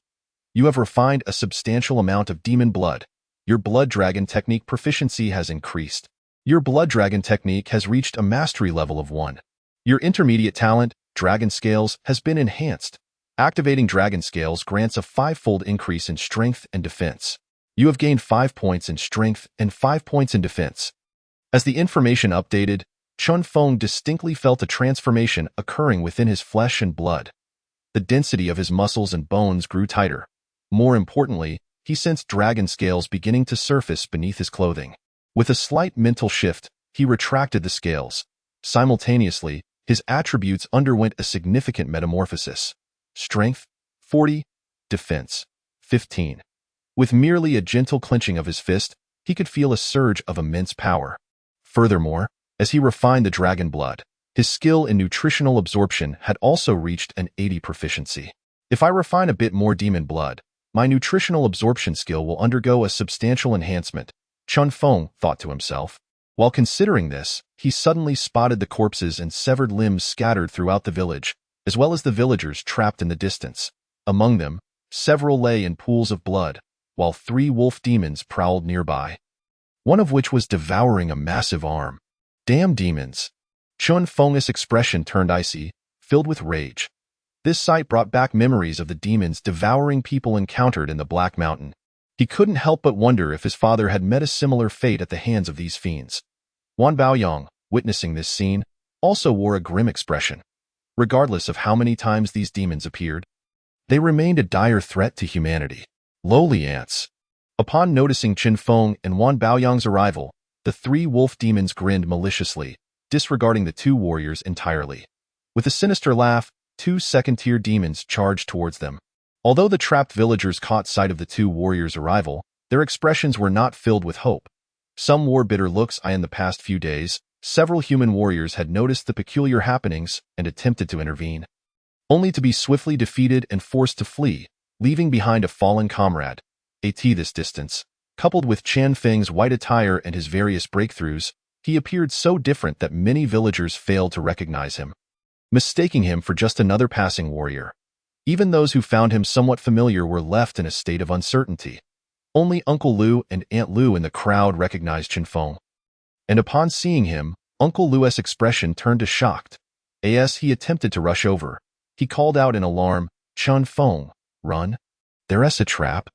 You have refined a substantial amount of demon blood. Your blood dragon technique proficiency has increased. Your blood dragon technique has reached a mastery level of 1. Your intermediate talent, dragon scales, has been enhanced. Activating dragon scales grants a 5-fold increase in strength and defense. You have gained 5 points in strength and 5 points in defense. As the information updated, Chen Feng distinctly felt a transformation occurring within his flesh and blood. The density of his muscles and bones grew tighter. More importantly, he sensed dragon scales beginning to surface beneath his clothing. With a slight mental shift, he retracted the scales. Simultaneously, his attributes underwent a significant metamorphosis. Strength, 40. Defense, 15. With merely a gentle clenching of his fist, he could feel a surge of immense power. Furthermore, as he refined the dragon blood, his skill in nutritional absorption had also reached an 80 proficiency. If I refine a bit more demon blood, my nutritional absorption skill will undergo a substantial enhancement, Chen Feng thought to himself. While considering this, he suddenly spotted the corpses and severed limbs scattered throughout the village, as well as the villagers trapped in the distance. Among them, several lay in pools of blood, while 3 wolf demons prowled nearby, one of which was devouring a massive arm. Damn demons! Chen Feng's expression turned icy, filled with rage. This sight brought back memories of the demons devouring people encountered in the Black Mountain. He couldn't help but wonder if his father had met a similar fate at the hands of these fiends. Wan Baoyang, witnessing this scene, also wore a grim expression. regardless of how many times these demons appeared. They remained a dire threat to humanity. Lowly ants. Upon noticing Chen Feng and Wan Baoyang's arrival, the three wolf demons grinned maliciously, disregarding the two warriors entirely. With a sinister laugh, two second-tier demons charged towards them. Although the trapped villagers caught sight of the two warriors' arrival, their expressions were not filled with hope. Some wore bitter looks. In the past few days, several human warriors had noticed the peculiar happenings and attempted to intervene, only to be swiftly defeated and forced to flee, leaving behind a fallen comrade. At this distance, coupled with Chen Feng's white attire and his various breakthroughs, he appeared so different that many villagers failed to recognize him, mistaking him for just another passing warrior. Even those who found him somewhat familiar were left in a state of uncertainty. Only Uncle Lu and Aunt Lu in the crowd recognized Chen Feng. And upon seeing him, Uncle Lu's expression turned to shocked. As he attempted to rush over, he called out in alarm, "Chen Feng, run! There's a trap."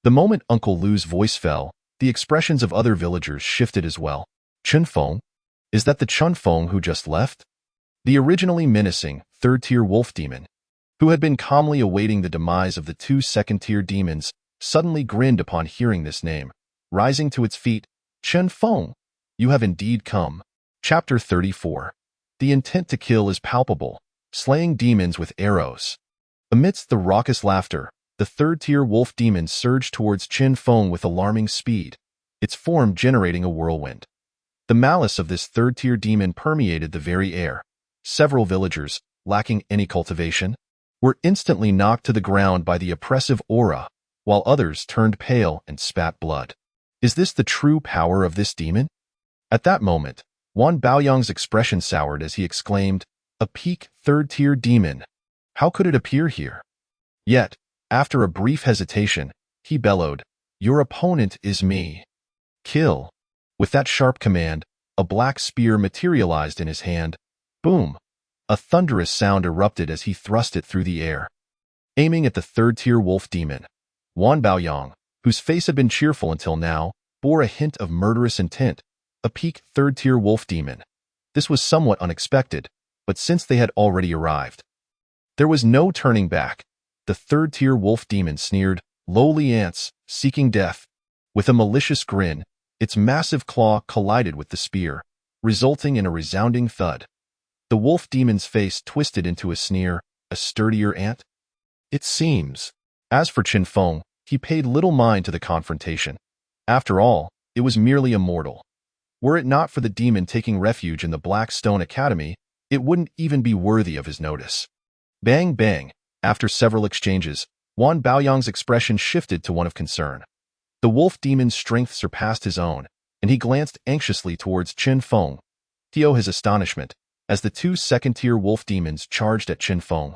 The moment Uncle Lu's voice fell, the expressions of other villagers shifted as well. Chen Feng? Is that the Chen Feng who just left? The originally menacing, third-tier wolf demon, who had been calmly awaiting the demise of the two second-tier demons, suddenly grinned upon hearing this name. Rising to its feet, "Chen Feng, you have indeed come." Chapter 34. The intent to kill is palpable, slaying demons with arrows. Amidst the raucous laughter, the third-tier wolf demon surged towards Chen Feng with alarming speed, its form generating a whirlwind. The malice of this third-tier demon permeated the very air. Several villagers, lacking any cultivation, were instantly knocked to the ground by the oppressive aura, while others turned pale and spat blood. Is this the true power of this demon? At that moment, Wan Baoyang's expression soured as he exclaimed, "A peak third-tier demon. How could it appear here?" Yet, after a brief hesitation, he bellowed, "Your opponent is me. Kill." With that sharp command, a black spear materialized in his hand. Boom! A thunderous sound erupted as he thrust it through the air. Aiming at the third-tier wolf demon, Wan Baoyang, whose face had been cheerful until now, bore a hint of murderous intent. A peak third-tier wolf demon. This was somewhat unexpected, but since they had already arrived, there was no turning back. The third-tier wolf demon sneered, "Lowly ants, seeking death." With a malicious grin, its massive claw collided with the spear, resulting in a resounding thud. The wolf demon's face twisted into a sneer. "A sturdier ant? It seems." As for Chen Feng, he paid little mind to the confrontation. After all, it was merely a mortal. Were it not for the demon taking refuge in the Black Stone Academy, it wouldn't even be worthy of his notice. Bang bang. After several exchanges, Wan Baoyang's expression shifted to one of concern. The wolf demon's strength surpassed his own, and he glanced anxiously towards Chen Feng. To his astonishment, as the two second-tier wolf demons charged at Chen Feng,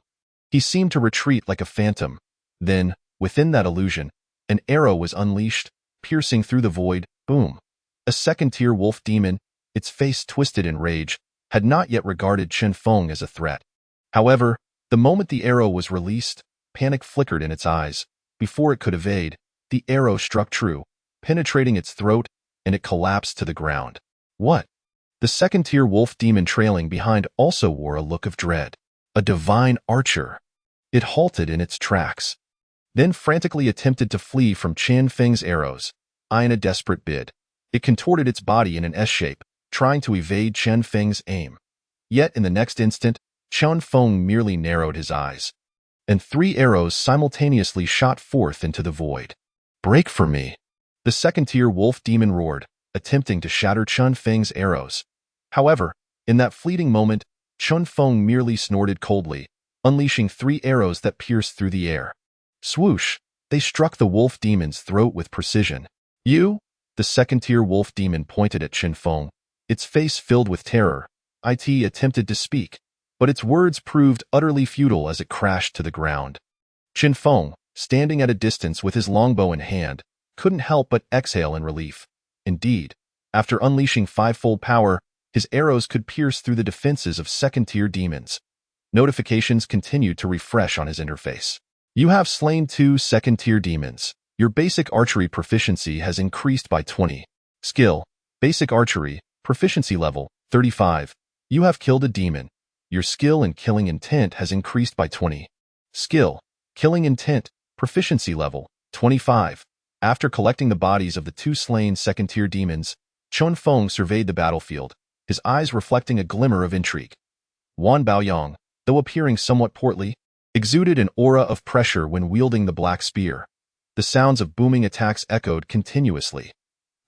he seemed to retreat like a phantom. Then, within that illusion, an arrow was unleashed, piercing through the void. Boom! A second-tier wolf demon, its face twisted in rage, had not yet regarded Chen Feng as a threat. However, the moment the arrow was released, panic flickered in its eyes. Before it could evade, the arrow struck true, penetrating its throat, and it collapsed to the ground. What? The second-tier wolf demon trailing behind also wore a look of dread. A divine archer. It halted in its tracks, then frantically attempted to flee from Chen Feng's arrows. In a desperate bid, it contorted its body in an S-shape, trying to evade Chen Feng's aim. Yet in the next instant, Chen Feng merely narrowed his eyes, and 3 arrows simultaneously shot forth into the void. "Break for me!" The second-tier wolf demon roared, attempting to shatter Chen Feng's arrows. However, in that fleeting moment, Chen Feng merely snorted coldly, unleashing 3 arrows that pierced through the air. Swoosh! They struck the wolf demon's throat with precision. "You?" The second-tier wolf demon pointed at Chen Feng, its face filled with terror. It attempted to speak, but its words proved utterly futile as it crashed to the ground. Chen Feng, standing at a distance with his longbow in hand, couldn't help but exhale in relief. Indeed, after unleashing 5-fold power, his arrows could pierce through the defenses of second-tier demons. Notifications continued to refresh on his interface. You have slain 2 second-tier demons. Your basic archery proficiency has increased by 20. Skill, basic archery, proficiency level, 35. You have killed a demon. Your skill in killing intent has increased by 20. Skill, killing intent, proficiency level, 25. After collecting the bodies of the 2 slain second-tier demons, Chen Feng surveyed the battlefield, his eyes reflecting a glimmer of intrigue. Wan Baoyang, though appearing somewhat portly, exuded an aura of pressure when wielding the black spear. The sounds of booming attacks echoed continuously.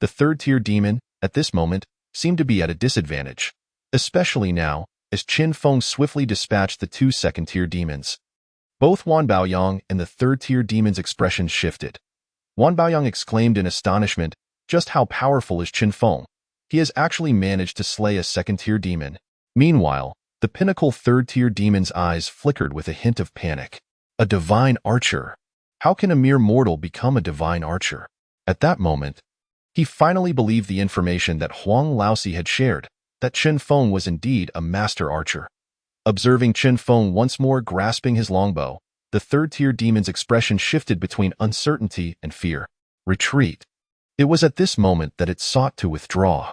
The 3rd-tier demon, at this moment, seemed to be at a disadvantage, especially now, as Chen Feng swiftly dispatched the 2 second-tier demons. Both Wan Baoyang and the 3rd-tier demon's expressions shifted. Wan Baoyang exclaimed in astonishment, just how powerful is Chen Feng? He has actually managed to slay a 2nd-tier demon. Meanwhile, the pinnacle 3rd-tier demon's eyes flickered with a hint of panic. A divine archer. How can a mere mortal become a divine archer? At that moment, he finally believed the information that Huang Laosi had shared, that Chen Feng was indeed a master archer. Observing Chen Feng once more grasping his longbow, the 3rd-tier demon's expression shifted between uncertainty and fear. Retreat. It was at this moment that it sought to withdraw.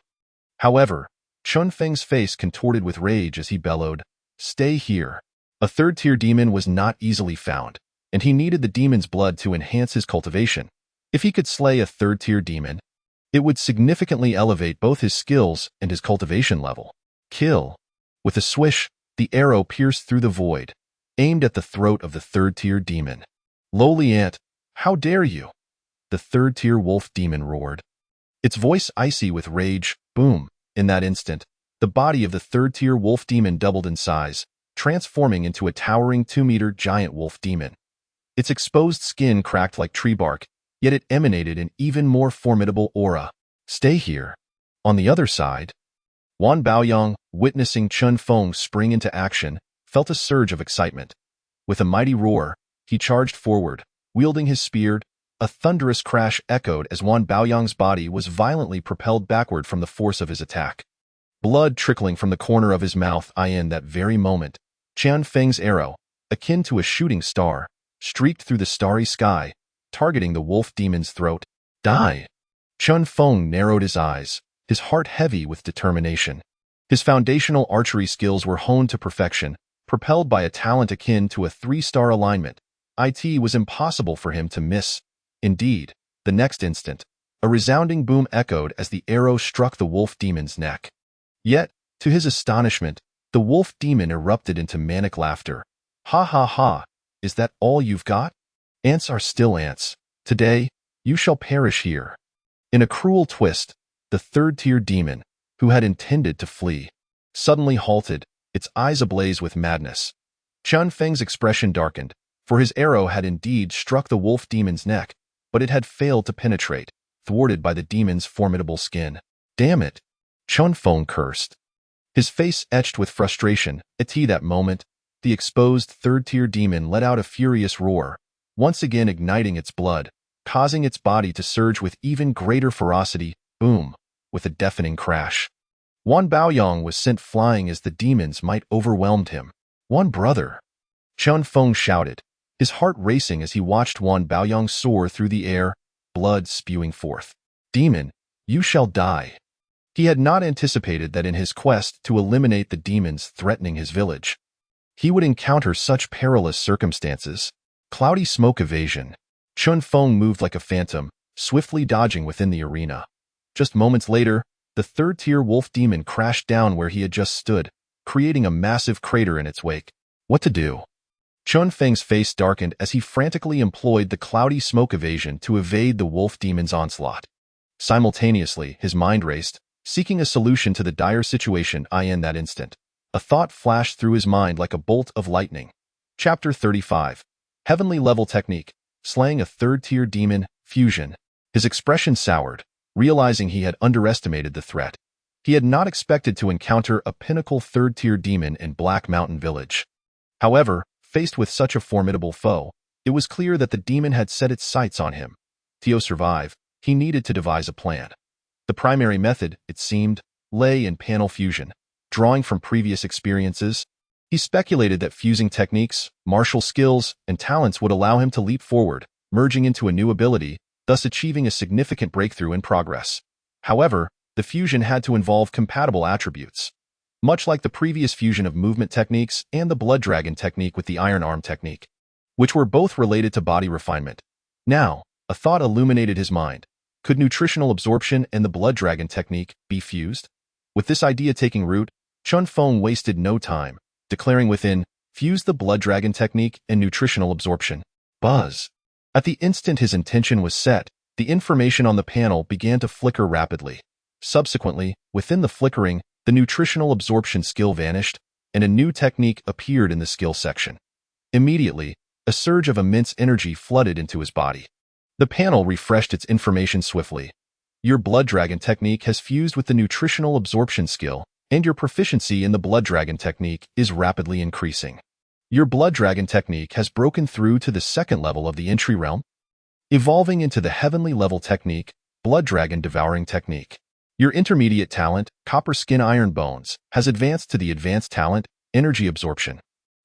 However, Chen Feng's face contorted with rage as he bellowed, "Stay here." A 3rd-tier demon was not easily found, and he needed the demon's blood to enhance his cultivation. If he could slay a 3rd-tier demon, it would significantly elevate both his skills and his cultivation level. Kill. With a swish, the arrow pierced through the void, aimed at the throat of the 3rd-tier demon. "Lowly ant, how dare you?" The 3rd-tier wolf demon roared, its voice icy with rage. Boom. In that instant, the body of the 3rd-tier wolf demon doubled in size, transforming into a towering 2-meter giant wolf demon. Its exposed skin cracked like tree bark, yet it emanated an even more formidable aura. "Stay here." On the other side, Wan Baoyang, witnessing Chen Feng spring into action, felt a surge of excitement. With a mighty roar, he charged forward, wielding his spear. A thunderous crash echoed as Wan Baoyang's body was violently propelled backward from the force of his attack. Blood trickling from the corner of his mouth. In that very moment, Chen Feng's arrow, akin to a shooting star, streaked through the starry sky, targeting the wolf demon's throat. "Die!" Chen Feng narrowed his eyes, his heart heavy with determination. His foundational archery skills were honed to perfection, propelled by a talent akin to a 3-star alignment. It was impossible for him to miss. Indeed, the next instant, a resounding boom echoed as the arrow struck the wolf demon's neck. Yet, to his astonishment, the wolf demon erupted into manic laughter. "Ha ha ha, is that all you've got? Ants are still ants. Today, you shall perish here." In a cruel twist, the 3rd-tier demon, who had intended to flee, suddenly halted, its eyes ablaze with madness. Chen Feng's expression darkened, for his arrow had indeed struck the wolf demon's neck, but it had failed to penetrate, thwarted by the demon's formidable skin. "Damn it!" Chen Feng cursed, his face etched with frustration. At that moment, the exposed 3rd-tier demon let out a furious roar, once again igniting its blood, causing its body to surge with even greater ferocity. Boom! With a deafening crash, Wan Baoyang was sent flying as the demon's might overwhelmed him. "One brother!" Chen Feng shouted, his heart racing as he watched Wan Baoyang soar through the air, blood spewing forth. "Demon, you shall die." He had not anticipated that in his quest to eliminate the demons threatening his village, he would encounter such perilous circumstances. Cloudy smoke evasion. Chen Feng moved like a phantom, swiftly dodging within the arena. Just moments later, the 3rd-tier wolf demon crashed down where he had just stood, creating a massive crater in its wake. What to do? Chen Feng's face darkened as he frantically employed the cloudy smoke evasion to evade the wolf demon's onslaught. Simultaneously, his mind raced, seeking a solution to the dire situation. In that instant, a thought flashed through his mind like a bolt of lightning. Chapter 35. Heavenly Level Technique. Slaying a 3rd-tier demon. Fusion. His expression soured, realizing he had underestimated the threat. He had not expected to encounter a pinnacle 3rd-tier demon in Black Mountain Village. However, faced with such a formidable foe, it was clear that the demon had set its sights on him. To survive, he needed to devise a plan. The primary method, it seemed, lay in panel fusion. Drawing from previous experiences, he speculated that fusing techniques, martial skills, and talents would allow him to leap forward, merging into a new ability, thus achieving a significant breakthrough in progress. However, the fusion had to involve compatible attributes. much like the previous fusion of movement techniques and the blood dragon technique with the iron arm technique, which were both related to body refinement. Now, a thought illuminated his mind. Could nutritional absorption and the blood dragon technique be fused? With this idea taking root, Chen Feng wasted no time, declaring within, fuse the blood dragon technique and nutritional absorption. Buzz. At the instant his intention was set, the information on the panel began to flicker rapidly. Subsequently, within the flickering, the nutritional absorption skill vanished, and a new technique appeared in the skill section. Immediately, a surge of immense energy flooded into his body. The panel refreshed its information swiftly. Your blood dragon technique has fused with the nutritional absorption skill, and your proficiency in the blood dragon technique is rapidly increasing. Your blood dragon technique has broken through to the second level of the entry realm, evolving into the heavenly level technique, blood dragon devouring technique. Your intermediate talent, copper skin iron bones, has advanced to the advanced talent, energy absorption.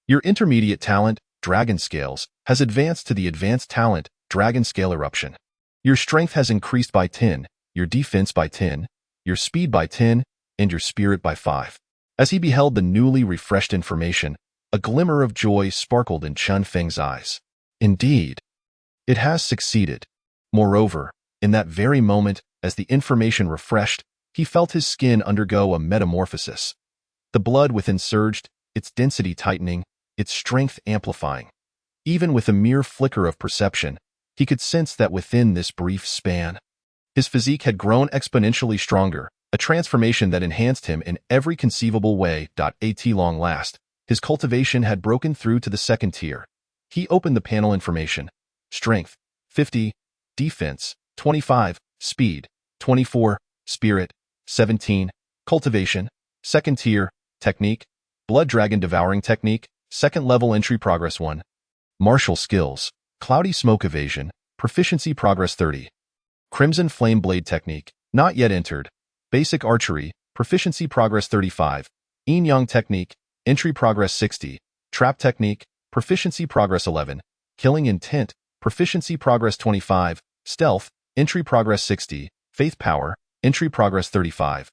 Your intermediate talent, dragon scales, has advanced to the advanced talent, dragon scale eruption. Your strength has increased by 10, your defense by 10, your speed by 10, and your spirit by 5. As he beheld the newly refreshed information, a glimmer of joy sparkled in Chen Feng's eyes. Indeed, it has succeeded. Moreover, in that very moment, as the information refreshed, he felt his skin undergo a metamorphosis. The blood within surged, its density tightening, its strength amplifying. Even with a mere flicker of perception, he could sense that within this brief span, his physique had grown exponentially stronger, a transformation that enhanced him in every conceivable way. At long last, his cultivation had broken through to the second tier. He opened the panel information. Strength, 50, defense, 25, speed, 24, spirit, 17, cultivation, second tier, technique, blood dragon devouring technique, second level entry progress 1. Martial skills, cloudy smoke evasion, proficiency progress 30. Crimson flame blade technique, not yet entered. Basic archery, proficiency progress 35. Yin yang technique, entry progress 60. Trap technique, proficiency progress 11. Killing intent, proficiency progress 25. Stealth, entry progress 60. Faith power, entry progress 35.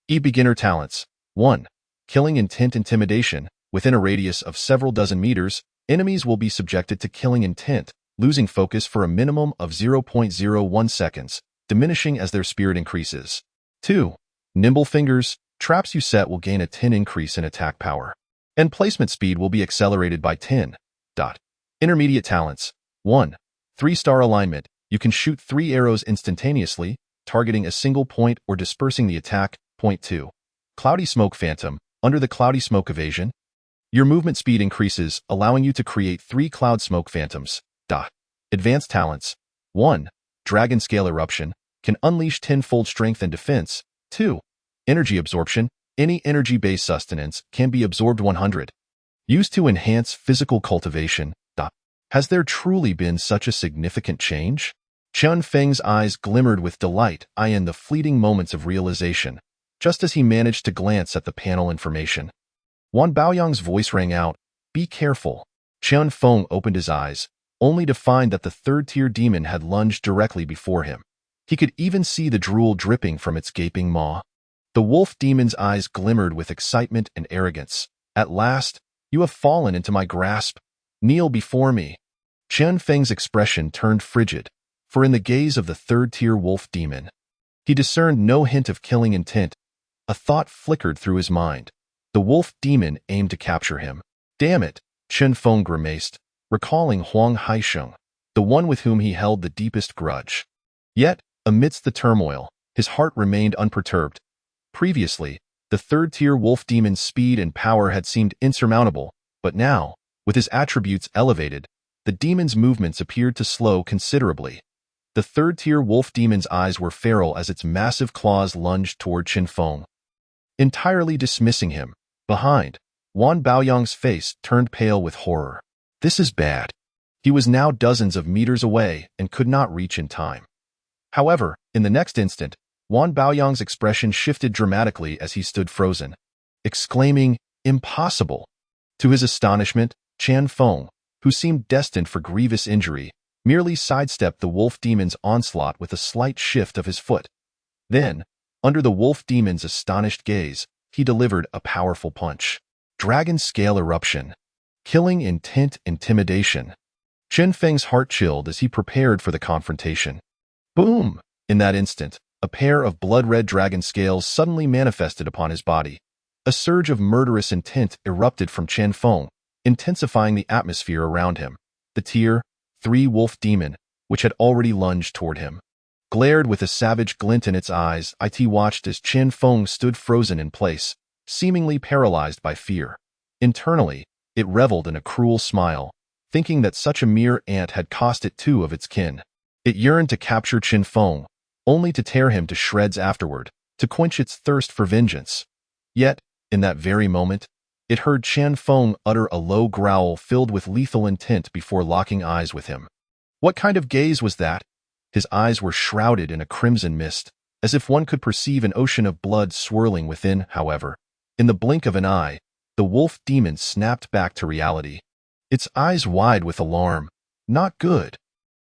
Beginner talents. 1. Killing intent intimidation. Within a radius of several dozen meters, enemies will be subjected to killing intent, losing focus for a minimum of 0.01 seconds, diminishing as their spirit increases. 2. Nimble fingers. Traps you set will gain a 10 increase in attack power, and placement speed will be accelerated by 10. Intermediate talents. 1. 3-star alignment. You can shoot 3 arrows instantaneously, targeting a single point or dispersing the attack. Point 2. Cloudy smoke phantom. Under the cloudy smoke evasion, your movement speed increases, allowing you to create 3 cloud smoke phantoms. Advanced talents. 1. Dragon scale eruption. Can unleash 10-fold strength and defense. 2. Energy absorption. Any energy-based sustenance can be absorbed 100. Used to enhance physical cultivation. Has there truly been such a significant change? Chen Feng's eyes glimmered with delight in the fleeting moments of realization, just as he managed to glance at the panel information. Wan Baoyang's voice rang out, "Be careful." Chen Feng opened his eyes, only to find that the third-tier demon had lunged directly before him. He could even see the drool dripping from its gaping maw. The wolf demon's eyes glimmered with excitement and arrogance. "At last, you have fallen into my grasp. Kneel before me." Chen Feng's expression turned frigid, for in the gaze of the third-tier wolf demon, he discerned no hint of killing intent. A thought flickered through his mind. The wolf demon aimed to capture him. "Damn it," Chen Feng grimaced, recalling Huang Haisheng, the one with whom he held the deepest grudge. Yet, amidst the turmoil, his heart remained unperturbed. Previously, the third-tier wolf demon's speed and power had seemed insurmountable, but now, with his attributes elevated, the demon's movements appeared to slow considerably. The third-tier wolf demon's eyes were feral as its massive claws lunged toward Chen Feng. Entirely dismissing him, behind, Wan Baoyang's face turned pale with horror. This is bad. He was now dozens of meters away and could not reach in time. However, in the next instant, Wan Baoyang's expression shifted dramatically as he stood frozen, exclaiming, "Impossible!" To his astonishment, Chen Feng, who seemed destined for grievous injury, merely sidestepped the wolf demon's onslaught with a slight shift of his foot. Then, under the wolf demon's astonished gaze, he delivered a powerful punch. Dragon Scale Eruption. Killing Intent Intimidation. Chen Feng's heart chilled as he prepared for the confrontation. Boom! In that instant, a pair of blood-red dragon scales suddenly manifested upon his body. A surge of murderous intent erupted from Chen Feng, intensifying the atmosphere around him. The Tier 3 wolf demon, which had already lunged toward him, glared with a savage glint in its eyes. It watched as Chen Feng stood frozen in place, seemingly paralyzed by fear. Internally, it reveled in a cruel smile, thinking that such a mere ant had cost it two of its kin. It yearned to capture Chen Feng, only to tear him to shreds afterward, to quench its thirst for vengeance. Yet, in that very moment, it heard Chen Feng utter a low growl filled with lethal intent before locking eyes with him. What kind of gaze was that? His eyes were shrouded in a crimson mist, as if one could perceive an ocean of blood swirling within. However, in the blink of an eye, the wolf demon snapped back to reality. Its eyes wide with alarm. Not good.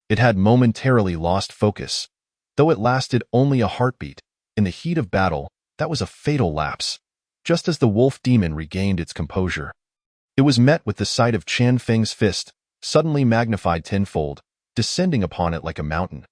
It had momentarily lost focus. Though it lasted only a heartbeat, in the heat of battle, that was a fatal lapse. Just as the wolf demon regained its composure, it was met with the sight of Chen Feng's fist, suddenly magnified tenfold, descending upon it like a mountain.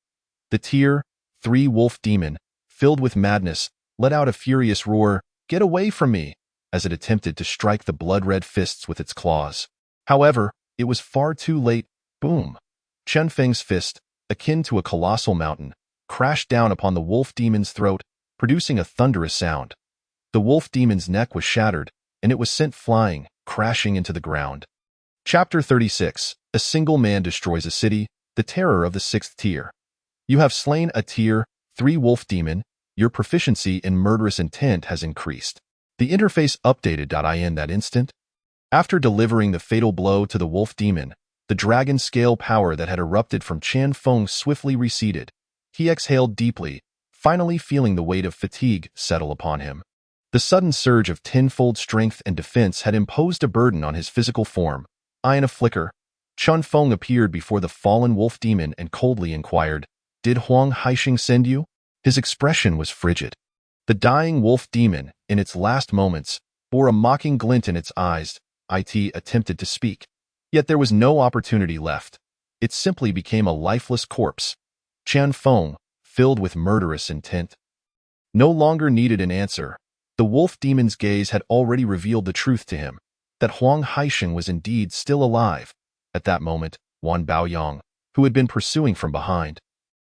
The Tier 3 wolf demon, filled with madness, let out a furious roar, "Get away from me!" as it attempted to strike the blood-red fists with its claws. However, it was far too late. Boom! Chen Feng's fist, akin to a colossal mountain, crashed down upon the wolf demon's throat, producing a thunderous sound. The wolf demon's neck was shattered, and it was sent flying, crashing into the ground. Chapter 36. A single man destroys a city, the terror of the 6th tier. You have slain a Tier 3 wolf demon. Your proficiency in murderous intent has increased. The interface updated. In that instant, after delivering the fatal blow to the wolf demon, the dragon scale power that had erupted from Chen Feng swiftly receded. He exhaled deeply, finally feeling the weight of fatigue settle upon him. The sudden surge of tenfold strength and defense had imposed a burden on his physical form. In a flicker, Chen Feng appeared before the fallen wolf demon and coldly inquired, "Did Huang Haixing send you?" His expression was frigid. The dying wolf demon, in its last moments, bore a mocking glint in its eyes. It attempted to speak, yet there was no opportunity left. It simply became a lifeless corpse. Chen Feng, filled with murderous intent, no longer needed an answer. The wolf demon's gaze had already revealed the truth to him, that Huang Haixing was indeed still alive. At that moment, Wan Baoyang, who had been pursuing from behind,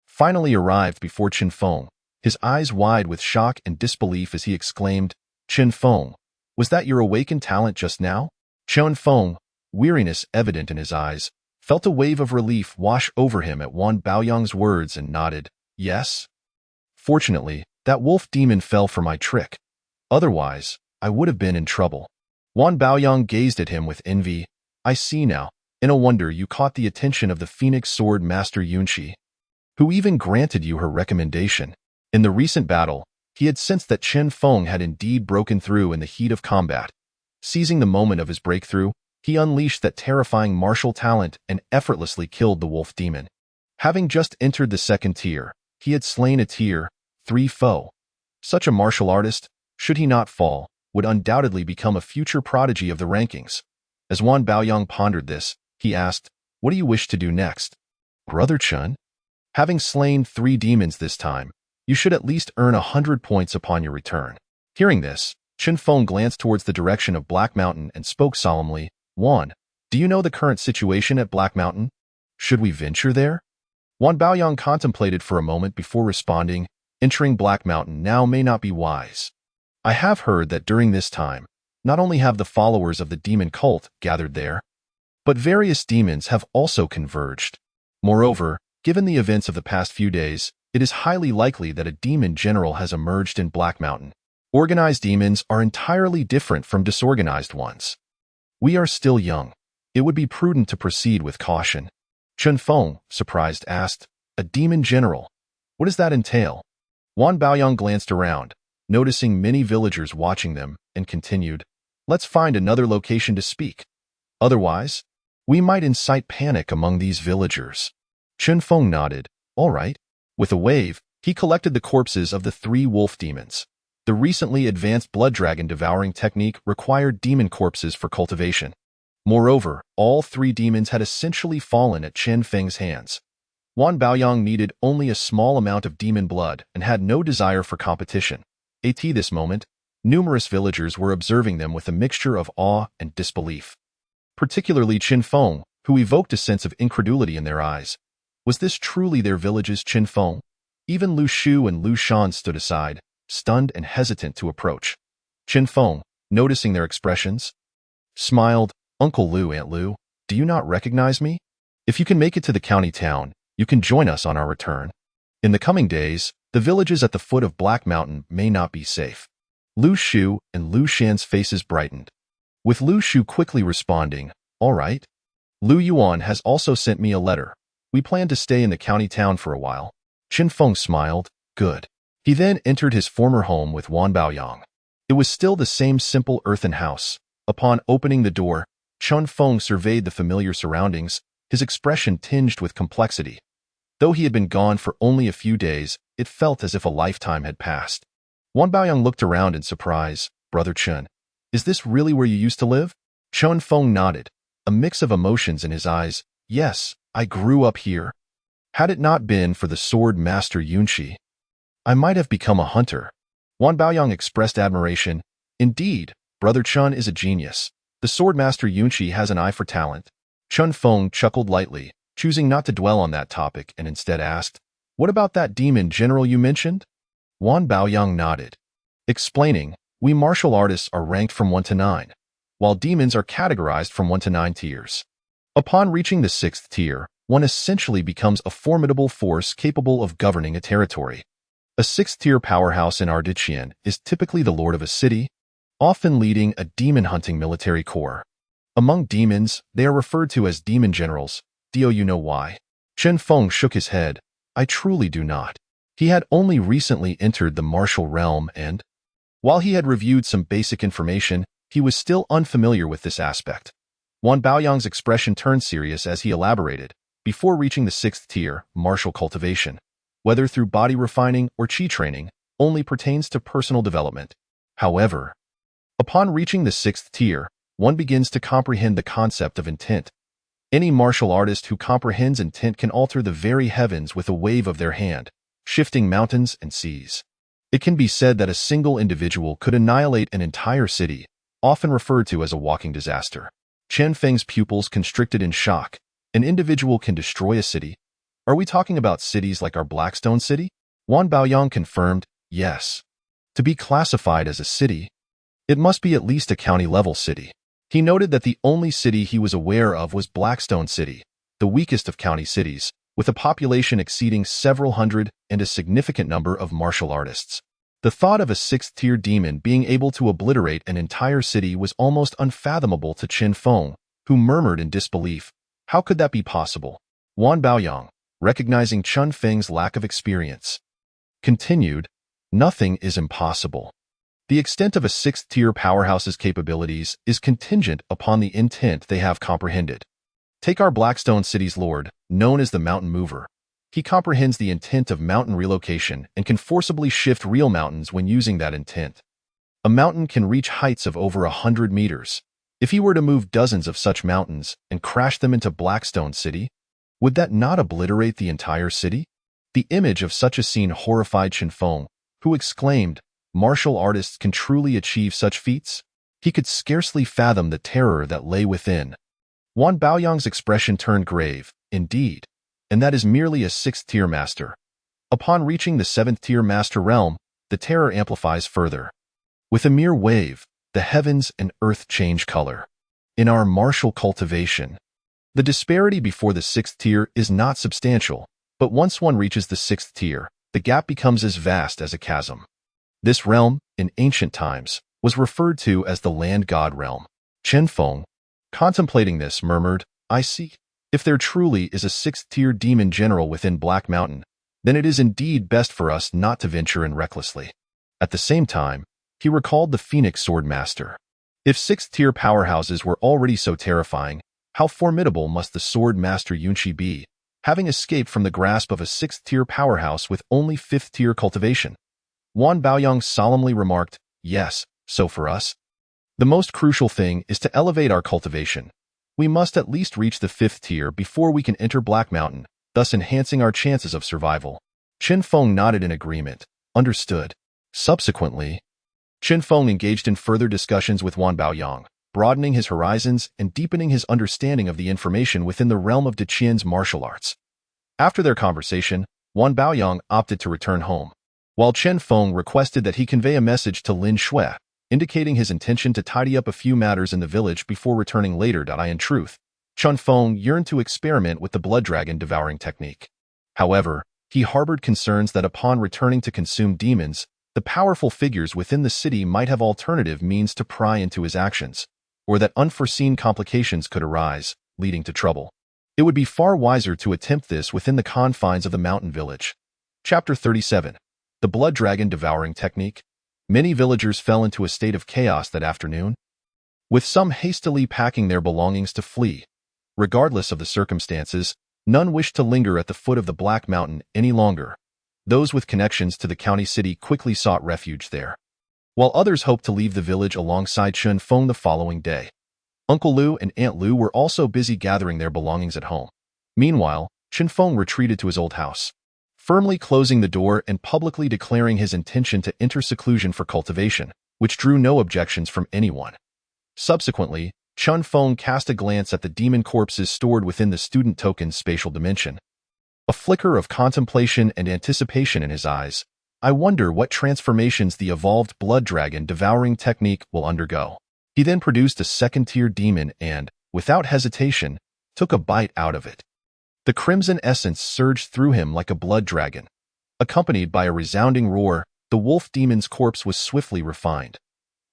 finally arrived before Chen Feng, his eyes wide with shock and disbelief as he exclaimed, "Chen Feng, was that your awakened talent just now?" Chen Feng, weariness evident in his eyes, felt a wave of relief wash over him at Wan Baoyang's words and nodded, "Yes." Fortunately, that wolf demon fell for my trick. Otherwise, I would have been in trouble. Wan Baoyang gazed at him with envy. "I see now. In a wonder you caught the attention of the Phoenix Sword Master Yunqi, who even granted you her recommendation." In the recent battle, he had sensed that Chen Feng had indeed broken through in the heat of combat. Seizing the moment of his breakthrough, he unleashed that terrifying martial talent and effortlessly killed the wolf demon. Having just entered the 2nd tier, he had slain a Tier 3 foe. Such a martial artist, should he not fall, would undoubtedly become a future prodigy of the rankings. As Wan Baoyang pondered this, he asked, "What do you wish to do next?" "Brother Chen, having slain 3 demons this time, you should at least earn 100 points upon your return." Hearing this, Chen Feng glanced towards the direction of Black Mountain and spoke solemnly, "Wan, do you know the current situation at Black Mountain? Should we venture there?" Wan Baoyang contemplated for a moment before responding, "Entering Black Mountain now may not be wise. I have heard that during this time, not only have the followers of the demon cult gathered there, but various demons have also converged. Moreover, given the events of the past few days, it is highly likely that a demon general has emerged in Black Mountain. Organized demons are entirely different from disorganized ones. We are still young. It would be prudent to proceed with caution." Chen Feng, surprised, asked, "A demon general? What does that entail?" Wan Baoyang glanced around, noticing many villagers watching them, and continued, "Let's find another location to speak. Otherwise, we might incite panic among these villagers." Chen Feng nodded, "All right." With a wave, he collected the corpses of the 3 wolf demons. The recently advanced blood dragon devouring technique required demon corpses for cultivation. Moreover, all three demons had essentially fallen at Chen Feng's hands. Wan Baoyang needed only a small amount of demon blood and had no desire for competition. At this moment, numerous villagers were observing them with a mixture of awe and disbelief. Particularly Chen Feng, who evoked a sense of incredulity in their eyes. Was this truly their village's Chen Feng? Even Lu Shu and Lu Shan stood aside, stunned and hesitant to approach. Chen Feng, noticing their expressions, smiled. Uncle Lu, Aunt Lu, do you not recognize me? If you can make it to the county town, you can join us on our return. In the coming days, the villages at the foot of Black Mountain may not be safe. Lu Shu and Lu Shan's faces brightened, with Lu Shu quickly responding, all right. Lu Yuan has also sent me a letter. We plan to stay in the county town for a while. Chen Feng smiled, good. He then entered his former home with Wan Baoyang. It was still the same simple earthen house. Upon opening the door, Chen Feng surveyed the familiar surroundings, his expression tinged with complexity. Though he had been gone for only a few days, it felt as if a lifetime had passed. Wan Baoyang looked around in surprise. Brother Chen, is this really where you used to live? Chen Feng nodded, a mix of emotions in his eyes. Yes, I grew up here. Had it not been for the sword master Yunshi, I might have become a hunter. Wan Baoyang expressed admiration. Indeed, Brother Chen is a genius. The swordmaster Yunshi has an eye for talent. Chen Feng chuckled lightly, choosing not to dwell on that topic, and instead asked, what about that demon general you mentioned? Wan Baoyang nodded, explaining, we martial artists are ranked from 1 to 9, while demons are categorized from 1 to 9 tiers. Upon reaching the 6th tier, one essentially becomes a formidable force capable of governing a territory. A 6th tier powerhouse in Archery is typically the lord of a city, often leading a demon-hunting military corps. Among demons, they are referred to as demon generals. Do you know why? Chen Feng shook his head. I truly do not. He had only recently entered the martial realm and, while he had reviewed some basic information, he was still unfamiliar with this aspect. Wan Baoyang's expression turned serious as he elaborated. Before reaching the 6th tier, martial cultivation, whether through body refining or chi training, only pertains to personal development. However, upon reaching the 6th tier, one begins to comprehend the concept of intent. Any martial artist who comprehends intent can alter the very heavens with a wave of their hand, shifting mountains and seas. It can be said that a single individual could annihilate an entire city, often referred to as a walking disaster. Chen Feng's pupils constricted in shock. An individual can destroy a city. Are we talking about cities like our Blackstone city? Wan Baoyang confirmed, yes. To be classified as a city, it must be at least a county-level city. He noted that the only city he was aware of was Blackstone City, the weakest of county cities, with a population exceeding several hundred and a significant number of martial artists. The thought of a 6th-tier demon being able to obliterate an entire city was almost unfathomable to Chen Feng, who murmured in disbelief. How could that be possible? Wan Baoyang, recognizing Chen Feng's lack of experience, continued, nothing is impossible. The extent of a 6th-tier powerhouse's capabilities is contingent upon the intent they have comprehended. Take our Blackstone City's lord, known as the Mountain Mover. He comprehends the intent of mountain relocation and can forcibly shift real mountains when using that intent. A mountain can reach heights of over 100 meters. If he were to move dozens of such mountains and crash them into Blackstone City, would that not obliterate the entire city? The image of such a scene horrified Chen Feng, who exclaimed, martial artists can truly achieve such feats? He could scarcely fathom the terror that lay within. Wan Baoyang's expression turned grave, indeed, and that is merely a 6th-tier master. Upon reaching the 7th-tier master realm, the terror amplifies further. With a mere wave, the heavens and earth change color. In our martial cultivation, the disparity before the 6th tier is not substantial, but once one reaches the 6th tier, the gap becomes as vast as a chasm. This realm, in ancient times, was referred to as the land god realm. Chen Feng, contemplating this, murmured, I see. If there truly is a 6th-tier demon general within Black Mountain, then it is indeed best for us not to venture in recklessly. At the same time, he recalled the Phoenix Sword Master. If 6th-tier powerhouses were already so terrifying, how formidable must the Sword Master Yunshi be, having escaped from the grasp of a 6th-tier powerhouse with only 5th-tier cultivation? Wan Baoyang solemnly remarked, "Yes, so for us, the most crucial thing is to elevate our cultivation. We must at least reach the 5th tier before we can enter Black Mountain, thus enhancing our chances of survival." Chen Feng nodded in agreement. Understood. Subsequently, Chen Feng engaged in further discussions with Wan Baoyang, broadening his horizons and deepening his understanding of the information within the realm of De Qian's martial arts. After their conversation, Wan Baoyang opted to return home, while Chen Feng requested that he convey a message to Lin Shui, indicating his intention to tidy up a few matters in the village before returning later. In truth, Chen Feng yearned to experiment with the blood dragon devouring technique. However, he harbored concerns that upon returning to consume demons, the powerful figures within the city might have alternative means to pry into his actions, or that unforeseen complications could arise, leading to trouble. It would be far wiser to attempt this within the confines of the mountain village. Chapter 37. The Blood Dragon Devouring Technique. Many villagers fell into a state of chaos that afternoon, with some hastily packing their belongings to flee. Regardless of the circumstances, none wished to linger at the foot of the Black Mountain any longer. Those with connections to the county city quickly sought refuge there, while others hoped to leave the village alongside Chen Feng the following day. Uncle Lu and Aunt Lu were also busy gathering their belongings at home. Meanwhile, Chen Feng retreated to his old house, firmly closing the door and publicly declaring his intention to enter seclusion for cultivation, which drew no objections from anyone. Subsequently, Chen Feng cast a glance at the demon corpses stored within the student token's spatial dimension. A flicker of contemplation and anticipation in his eyes. I wonder what transformations the evolved blood dragon devouring technique will undergo. He then produced a second-tier demon and, without hesitation, took a bite out of it. The crimson essence surged through him like a blood dragon. Accompanied by a resounding roar, the wolf demon's corpse was swiftly refined.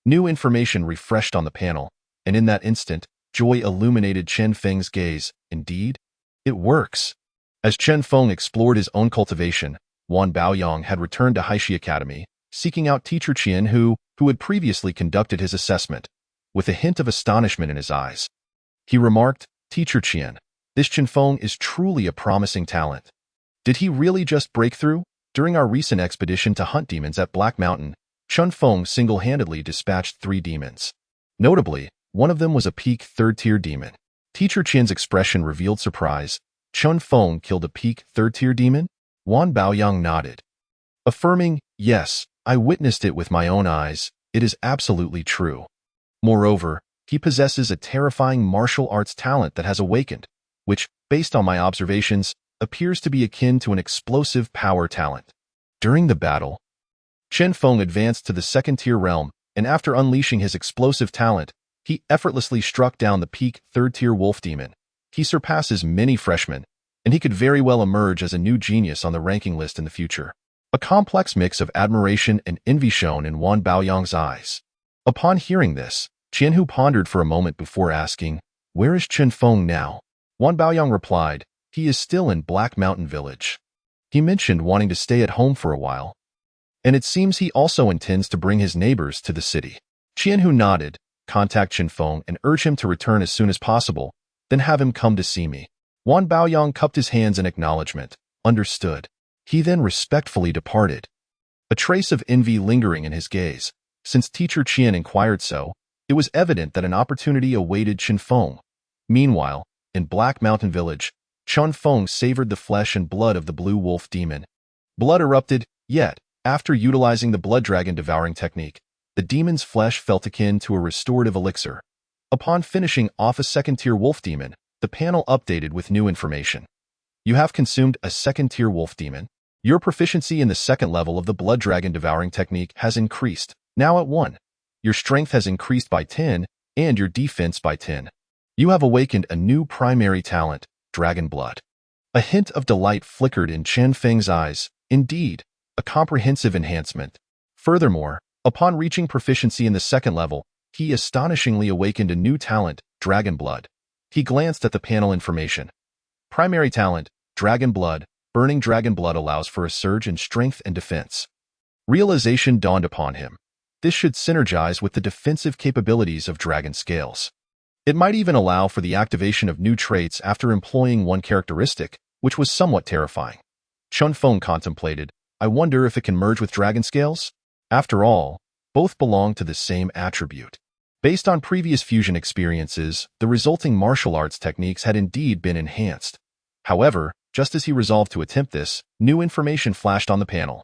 New information refreshed on the panel, and in that instant, joy illuminated Chen Feng's gaze. Indeed, it works. As Chen Feng explored his own cultivation, Wan Baoyang had returned to Haishi Academy, seeking out Teacher Qian who had previously conducted his assessment. With a hint of astonishment in his eyes, he remarked, "Teacher Qian, this Chen Feng is truly a promising talent. Did he really just break through? During our recent expedition to hunt demons at Black Mountain, Chen Feng single-handedly dispatched 3 demons. Notably, one of them was a peak 3rd-tier demon." Teacher Qian's expression revealed surprise. Chen Feng killed a peak 3rd-tier demon? Wan Baoyang nodded, affirming, "Yes, I witnessed it with my own eyes. It is absolutely true. Moreover, he possesses a terrifying martial arts talent that has awakened, which, based on my observations, appears to be akin to an explosive power talent." During the battle, Chen Feng advanced to the 2nd-tier realm, and after unleashing his explosive talent, he effortlessly struck down the peak 3rd-tier wolf demon. He surpasses many freshmen, and he could very well emerge as a new genius on the ranking list in the future. A complex mix of admiration and envy shone in Wan Baoyang's eyes. Upon hearing this, Qianhu pondered for a moment before asking, "Where is Chen Feng now?" Wan Baoyang replied, "He is still in Black Mountain Village. He mentioned wanting to stay at home for a while, and it seems he also intends to bring his neighbors to the city." Qianhu nodded, "Contact Chen Feng and urge him to return as soon as possible, then have him come to see me." Wan Baoyang cupped his hands in acknowledgement. Understood. He then respectfully departed, a trace of envy lingering in his gaze. Since Teacher Qian inquired so, it was evident that an opportunity awaited Chen Feng. Meanwhile, in Black Mountain Village, Chen Feng savored the flesh and blood of the blue wolf demon. Blood erupted, yet, after utilizing the blood dragon devouring technique, the demon's flesh felt akin to a restorative elixir. Upon finishing off a 2nd-tier wolf demon, the panel updated with new information. You have consumed a 2nd-tier wolf demon. Your proficiency in the 2nd level of the blood dragon devouring technique has increased, now at 1. Your strength has increased by 10, and your defense by 10. You have awakened a new primary talent, Dragon Blood. A hint of delight flickered in Chen Feng's eyes. Indeed, a comprehensive enhancement. Furthermore, upon reaching proficiency in the 2nd level, he astonishingly awakened a new talent, Dragon Blood. He glanced at the panel information. Primary talent, Dragon Blood. Burning Dragon Blood allows for a surge in strength and defense. Realization dawned upon him. This should synergize with the defensive capabilities of Dragon Scales. It might even allow for the activation of new traits after employing one characteristic, which was somewhat terrifying. Chen Feng contemplated, I wonder if it can merge with dragon scales? After all, both belong to the same attribute. Based on previous fusion experiences, the resulting martial arts techniques had indeed been enhanced. However, just as he resolved to attempt this, new information flashed on the panel.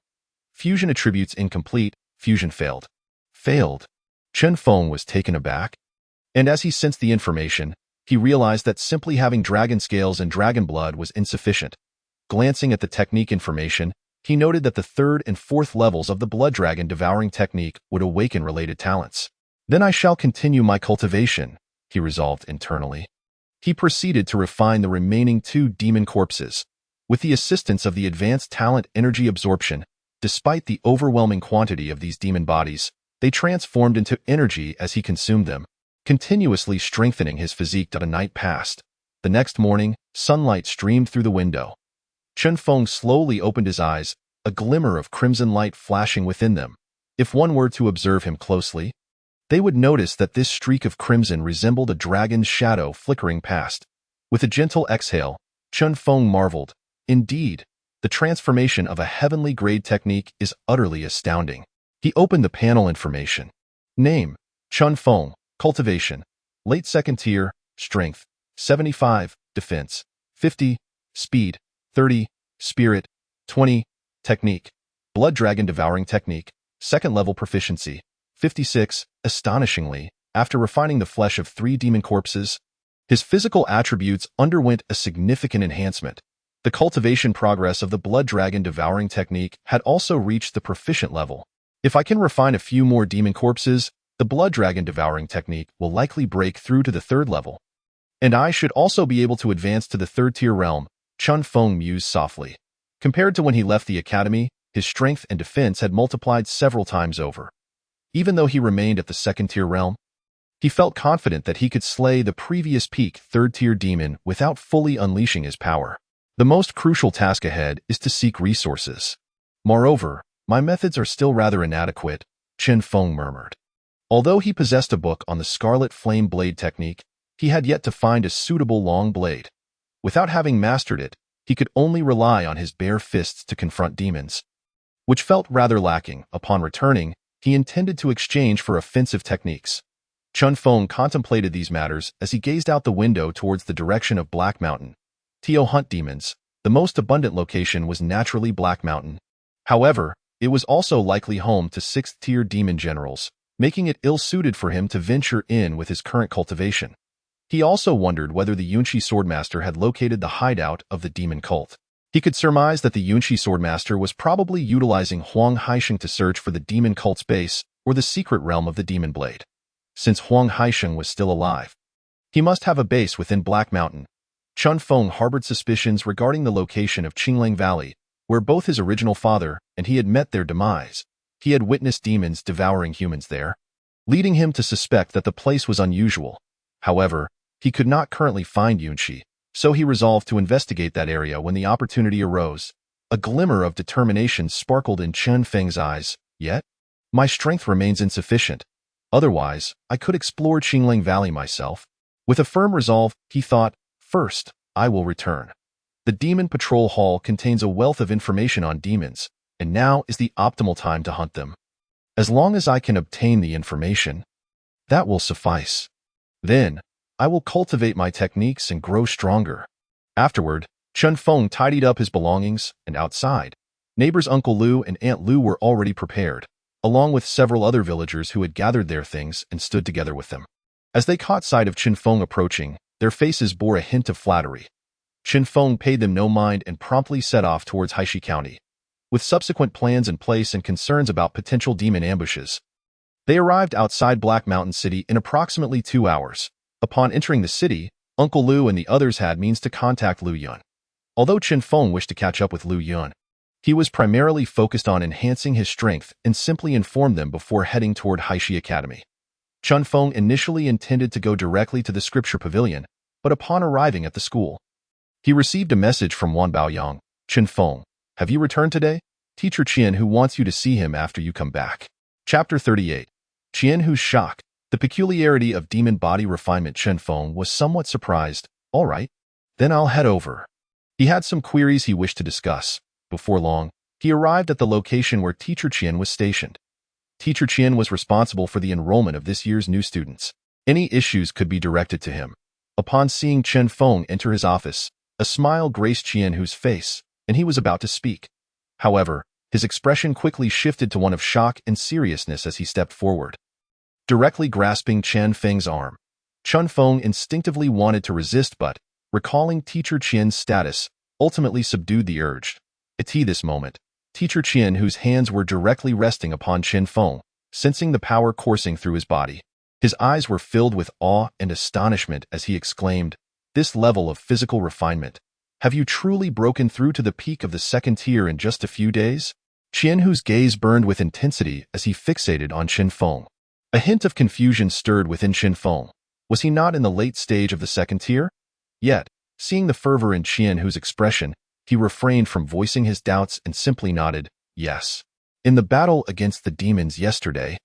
Fusion attributes incomplete, fusion failed. Failed? Chen Feng was taken aback. And as he sensed the information, he realized that simply having dragon scales and dragon blood was insufficient. Glancing at the technique information, he noted that the third and fourth levels of the blood dragon devouring technique would awaken related talents. Then I shall continue my cultivation, he resolved internally. He proceeded to refine the remaining 2 demon corpses. With the assistance of the advanced talent energy absorption, despite the overwhelming quantity of these demon bodies, they transformed into energy as he consumed them, continuously strengthening his physique. A night passed. The next morning, sunlight streamed through the window. Chen Feng slowly opened his eyes, a glimmer of crimson light flashing within them. If one were to observe him closely, they would notice that this streak of crimson resembled a dragon's shadow flickering past. With a gentle exhale, Chen Feng marveled. Indeed, the transformation of a heavenly grade technique is utterly astounding. He opened the panel information. Name: Chen Feng. Cultivation: late 2nd tier. Strength: 75. Defense: 50. Speed: 30. Spirit: 20. Technique: blood dragon devouring technique. 2nd level proficiency: 56. Astonishingly, after refining the flesh of 3 demon corpses, his physical attributes underwent a significant enhancement. The cultivation progress of the blood dragon devouring technique had also reached the proficient level. If I can refine a few more demon corpses, the blood dragon devouring technique will likely break through to the 3rd level. And I should also be able to advance to the 3rd tier realm, Chen Feng mused softly. Compared to when he left the academy, his strength and defense had multiplied several times over. Even though he remained at the 2nd tier realm, he felt confident that he could slay the previous peak 3rd tier demon without fully unleashing his power. The most crucial task ahead is to seek resources. Moreover, my methods are still rather inadequate, Chen Feng murmured. Although he possessed a book on the Scarlet Flame Blade technique, he had yet to find a suitable long blade. Without having mastered it, he could only rely on his bare fists to confront demons, which felt rather lacking. Upon returning, he intended to exchange for offensive techniques. Chen Feng contemplated these matters as he gazed out the window towards the direction of Black Mountain. To hunt demons, the most abundant location was naturally Black Mountain. However, it was also likely home to 6th-tier demon generals, making it ill-suited for him to venture in with his current cultivation. He also wondered whether the Yunshi Swordmaster had located the hideout of the demon cult. He could surmise that the Yunshi Swordmaster was probably utilizing Huang Haisheng to search for the demon cult's base or the secret realm of the demon blade. Since Huang Haisheng was still alive, he must have a base within Black Mountain. Chen Feng harbored suspicions regarding the location of Qinglang Valley, where both his original father and he had met their demise. He had witnessed demons devouring humans there, leading him to suspect that the place was unusual. However, he could not currently find Yunshi, so he resolved to investigate that area when the opportunity arose. A glimmer of determination sparkled in Chen Feng's eyes. Yet, my strength remains insufficient. Otherwise, I could explore Qinglang Valley myself. With a firm resolve, he thought, first, I will return. The Demon Patrol Hall contains a wealth of information on demons, and now is the optimal time to hunt them. As long as I can obtain the information, that will suffice. Then, I will cultivate my techniques and grow stronger. Afterward, Chen Feng tidied up his belongings, and outside, neighbors Uncle Lu and Aunt Lu were already prepared, along with several other villagers who had gathered their things and stood together with them. As they caught sight of Chen Feng approaching, their faces bore a hint of flattery. Chen Feng paid them no mind and promptly set off towards Haishi County. With subsequent plans in place and concerns about potential demon ambushes, they arrived outside Black Mountain City in approximately 2 hours. Upon entering the city, Uncle Lu and the others had means to contact Lu Yun. Although Chen Feng wished to catch up with Lu Yun, he was primarily focused on enhancing his strength and simply informed them before heading toward Haishi Academy. Chen Feng initially intended to go directly to the Scripture Pavilion, but upon arriving at the school, he received a message from Wan Baoyang. Chen Feng, have you returned today? Teacher Qian Hu wants you to see him after you come back. Chapter 38. Qian Hu's shock. The peculiarity of demon body refinement. Chen Feng was somewhat surprised. All right, then I'll head over. He had some queries he wished to discuss. Before long, He arrived at the location where Teacher Qian was stationed. Teacher Qian was responsible for the enrollment of this year's new students. Any issues could be directed to him. Upon seeing Chen Feng enter his office, a smile graced Qianhu's face, and he was about to speak. However, his expression quickly shifted to one of shock and seriousness as he stepped forward. Directly grasping Chen Feng's arm, Chen Feng instinctively wanted to resist but, recalling Teacher Qian's status, ultimately subdued the urge. At this moment, Teacher Qian, whose hands were directly resting upon Chen Feng, sensing the power coursing through his body. His eyes were filled with awe and astonishment as he exclaimed, "This level of physical refinement. Have you truly broken through to the peak of the second tier in just a few days?" Qianhu's gaze burned with intensity as he fixated on Chen Feng. A hint of confusion stirred within Chen Feng. Was he not in the late stage of the second tier? Yet, seeing the fervor in Qianhu's expression, he refrained from voicing his doubts and simply nodded, "Yes. In the battle against the demons yesterday,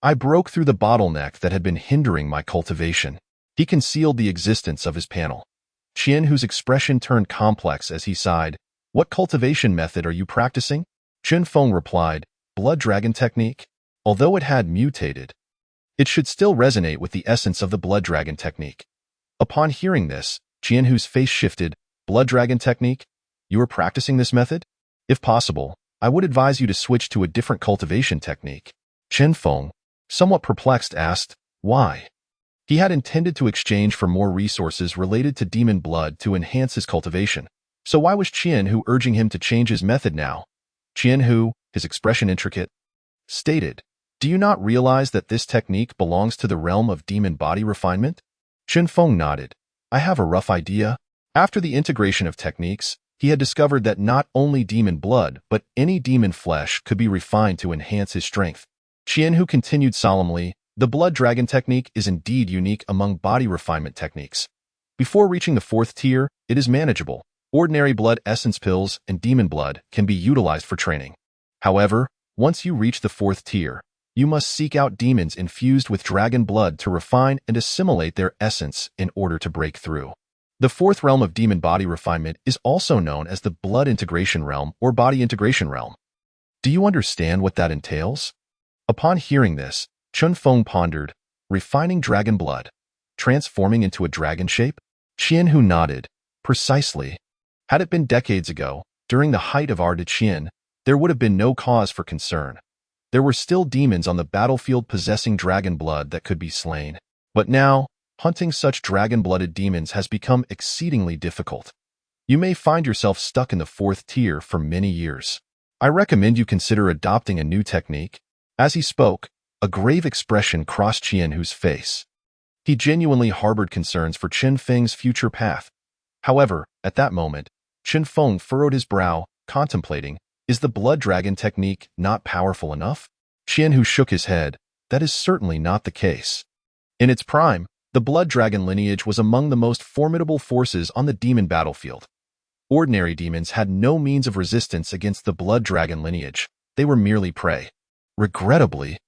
I broke through the bottleneck that had been hindering my cultivation." He concealed the existence of his panel. Qianhu's expression turned complex as he sighed. "What cultivation method are you practicing?" Chen Feng replied, "Blood dragon technique." Although it had mutated, it should still resonate with the essence of the blood dragon technique. Upon hearing this, Qianhu's face shifted. "Blood dragon technique? You are practicing this method? If possible, I would advise you to switch to a different cultivation technique." Chen Feng, somewhat perplexed, asked, "Why?" He had intended to exchange for more resources related to demon blood to enhance his cultivation. So why was Qianhu urging him to change his method now? Qianhu, his expression intricate, stated, "Do you not realize that this technique belongs to the realm of demon body refinement?" Chen Feng nodded. "I have a rough idea." After the integration of techniques, he had discovered that not only demon blood, but any demon flesh could be refined to enhance his strength. Qianhu continued solemnly, "The blood dragon technique is indeed unique among body refinement techniques. Before reaching the fourth tier, it is manageable. Ordinary blood essence pills and demon blood can be utilized for training. However, once you reach the fourth tier, you must seek out demons infused with dragon blood to refine and assimilate their essence in order to break through. The fourth realm of demon body refinement is also known as the blood integration realm or body integration realm. Do you understand what that entails?" Upon hearing this, Chen Feng pondered, "Refining dragon blood, transforming into a dragon shape?" Qianhu nodded, "Precisely. Had it been decades ago, during the height of our Qian, there would have been no cause for concern. There were still demons on the battlefield possessing dragon blood that could be slain. But now, hunting such dragon-blooded demons has become exceedingly difficult. You may find yourself stuck in the fourth tier for many years. I recommend you consider adopting a new technique." As he spoke, a grave expression crossed Qianhu's face. He genuinely harbored concerns for Chen Feng's future path. However, at that moment, Chen Feng furrowed his brow, contemplating, "Is the blood dragon technique not powerful enough?" Qianhu shook his head. "That is certainly not the case. In its prime, the blood dragon lineage was among the most formidable forces on the demon battlefield. Ordinary demons had no means of resistance against the blood dragon lineage. They were merely prey. Regrettably,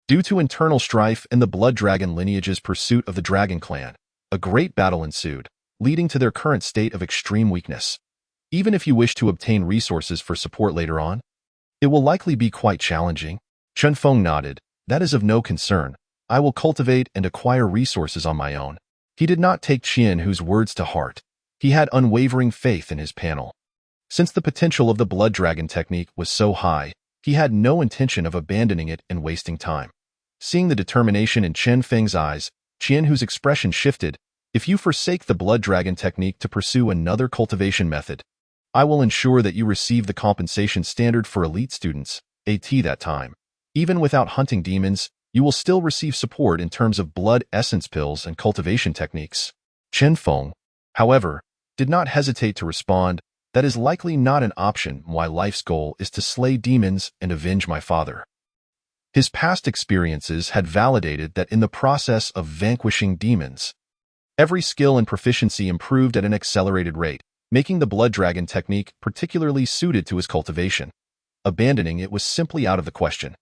due to internal strife in the blood dragon lineage's pursuit of the dragon clan, a great battle ensued, leading to their current state of extreme weakness. Even if you wish to obtain resources for support later on, it will likely be quite challenging." Chen Feng nodded. "That is of no concern. I will cultivate and acquire resources on my own." He did not take Qianhu's words to heart. He had unwavering faith in his panel. Since the potential of the blood dragon technique was so high, he had no intention of abandoning it and wasting time. Seeing the determination in Chen Feng's eyes, Qianhu's expression shifted. "If you forsake the blood dragon technique to pursue another cultivation method, I will ensure that you receive the compensation standard for elite students, that time. Even without hunting demons, you will still receive support in terms of blood essence pills and cultivation techniques." Chen Feng, however, did not hesitate to respond, "That is likely not an option. My life's goal is to slay demons and avenge my father." His past experiences had validated that in the process of vanquishing demons, every skill and proficiency improved at an accelerated rate, making the blood dragon technique particularly suited to his cultivation. Abandoning it was simply out of the question.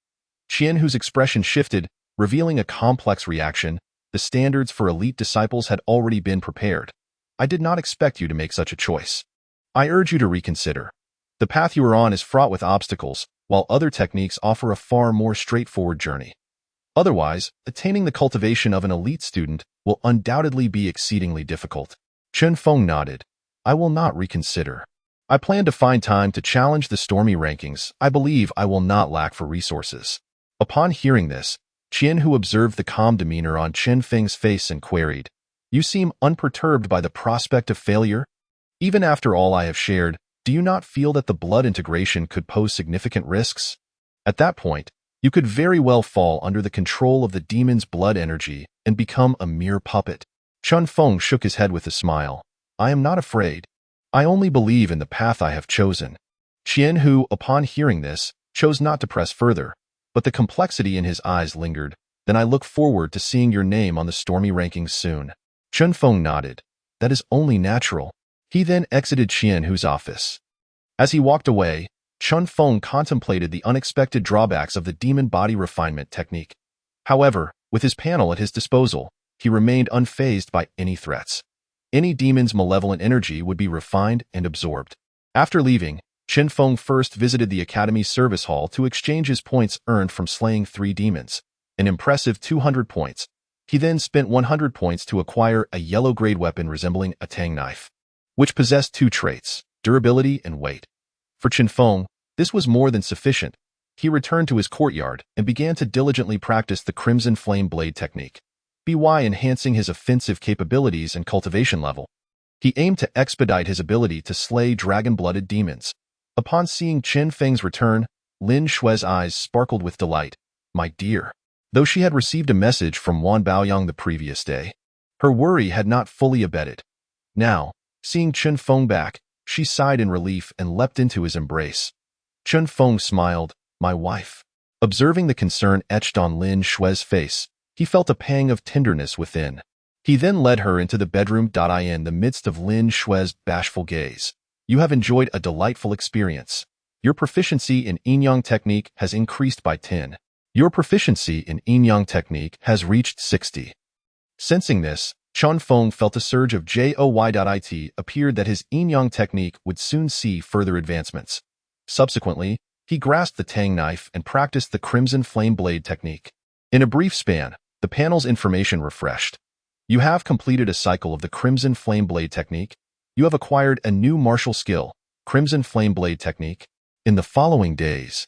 Qianhu's expression shifted, revealing a complex reaction. "The standards for elite disciples had already been prepared. I did not expect you to make such a choice. I urge you to reconsider." The path you are on is fraught with obstacles, while other techniques offer a far more straightforward journey. Otherwise, attaining the cultivation of an elite student will undoubtedly be exceedingly difficult. Chen Feng nodded. I will not reconsider. I plan to find time to challenge the stormy rankings. I believe I will not lack for resources. Upon hearing this, Qian, who observed the calm demeanor on Chen Feng's face, and queried, You seem unperturbed by the prospect of failure? Even after all I have shared, do you not feel that the blood integration could pose significant risks? At that point, you could very well fall under the control of the demon's blood energy and become a mere puppet. Chen Feng shook his head with a smile. I am not afraid. I only believe in the path I have chosen. Qian, who, upon hearing this, chose not to press further, but the complexity in his eyes lingered. Then I look forward to seeing your name on the stormy rankings soon. Chen Feng nodded. That is only natural. He then exited Qian, whose office. As he walked away, Chen Feng contemplated the unexpected drawbacks of the demon body refinement technique. However, with his panel at his disposal, he remained unfazed by any threats. Any demon's malevolent energy would be refined and absorbed. After leaving, Chen Feng first visited the Academy's service hall to exchange his points earned from slaying 3 demons, an impressive 200 points. He then spent 100 points to acquire a yellow-grade weapon resembling a tang knife, which possessed 2 traits, durability and weight. For Chen Feng, this was more than sufficient. He returned to his courtyard and began to diligently practice the Crimson Flame Blade technique, enhancing his offensive capabilities and cultivation level. He aimed to expedite his ability to slay dragon-blooded demons. Upon seeing Chen Feng's return, Lin Shui's eyes sparkled with delight. My dear. Though she had received a message from Wan Baoyang the previous day, her worry had not fully abated. Now, seeing Chen Feng back, she sighed in relief and leapt into his embrace. Chen Feng smiled, my wife. Observing the concern etched on Lin Shui's face, he felt a pang of tenderness within. He then led her into the bedroom. In the midst of Lin Shui's bashful gaze, you have enjoyed a delightful experience. Your proficiency in yin-yang technique has increased by 10. Your proficiency in yin-yang technique has reached 60. Sensing this, Chen Feng felt a surge of joy. It appeared that his yin-yang technique would soon see further advancements. Subsequently, he grasped the tang knife and practiced the Crimson Flame Blade technique. In a brief span, the panel's information refreshed. You have completed a cycle of the Crimson Flame Blade technique. You have acquired a new martial skill, Crimson Flame Blade technique. In the following days,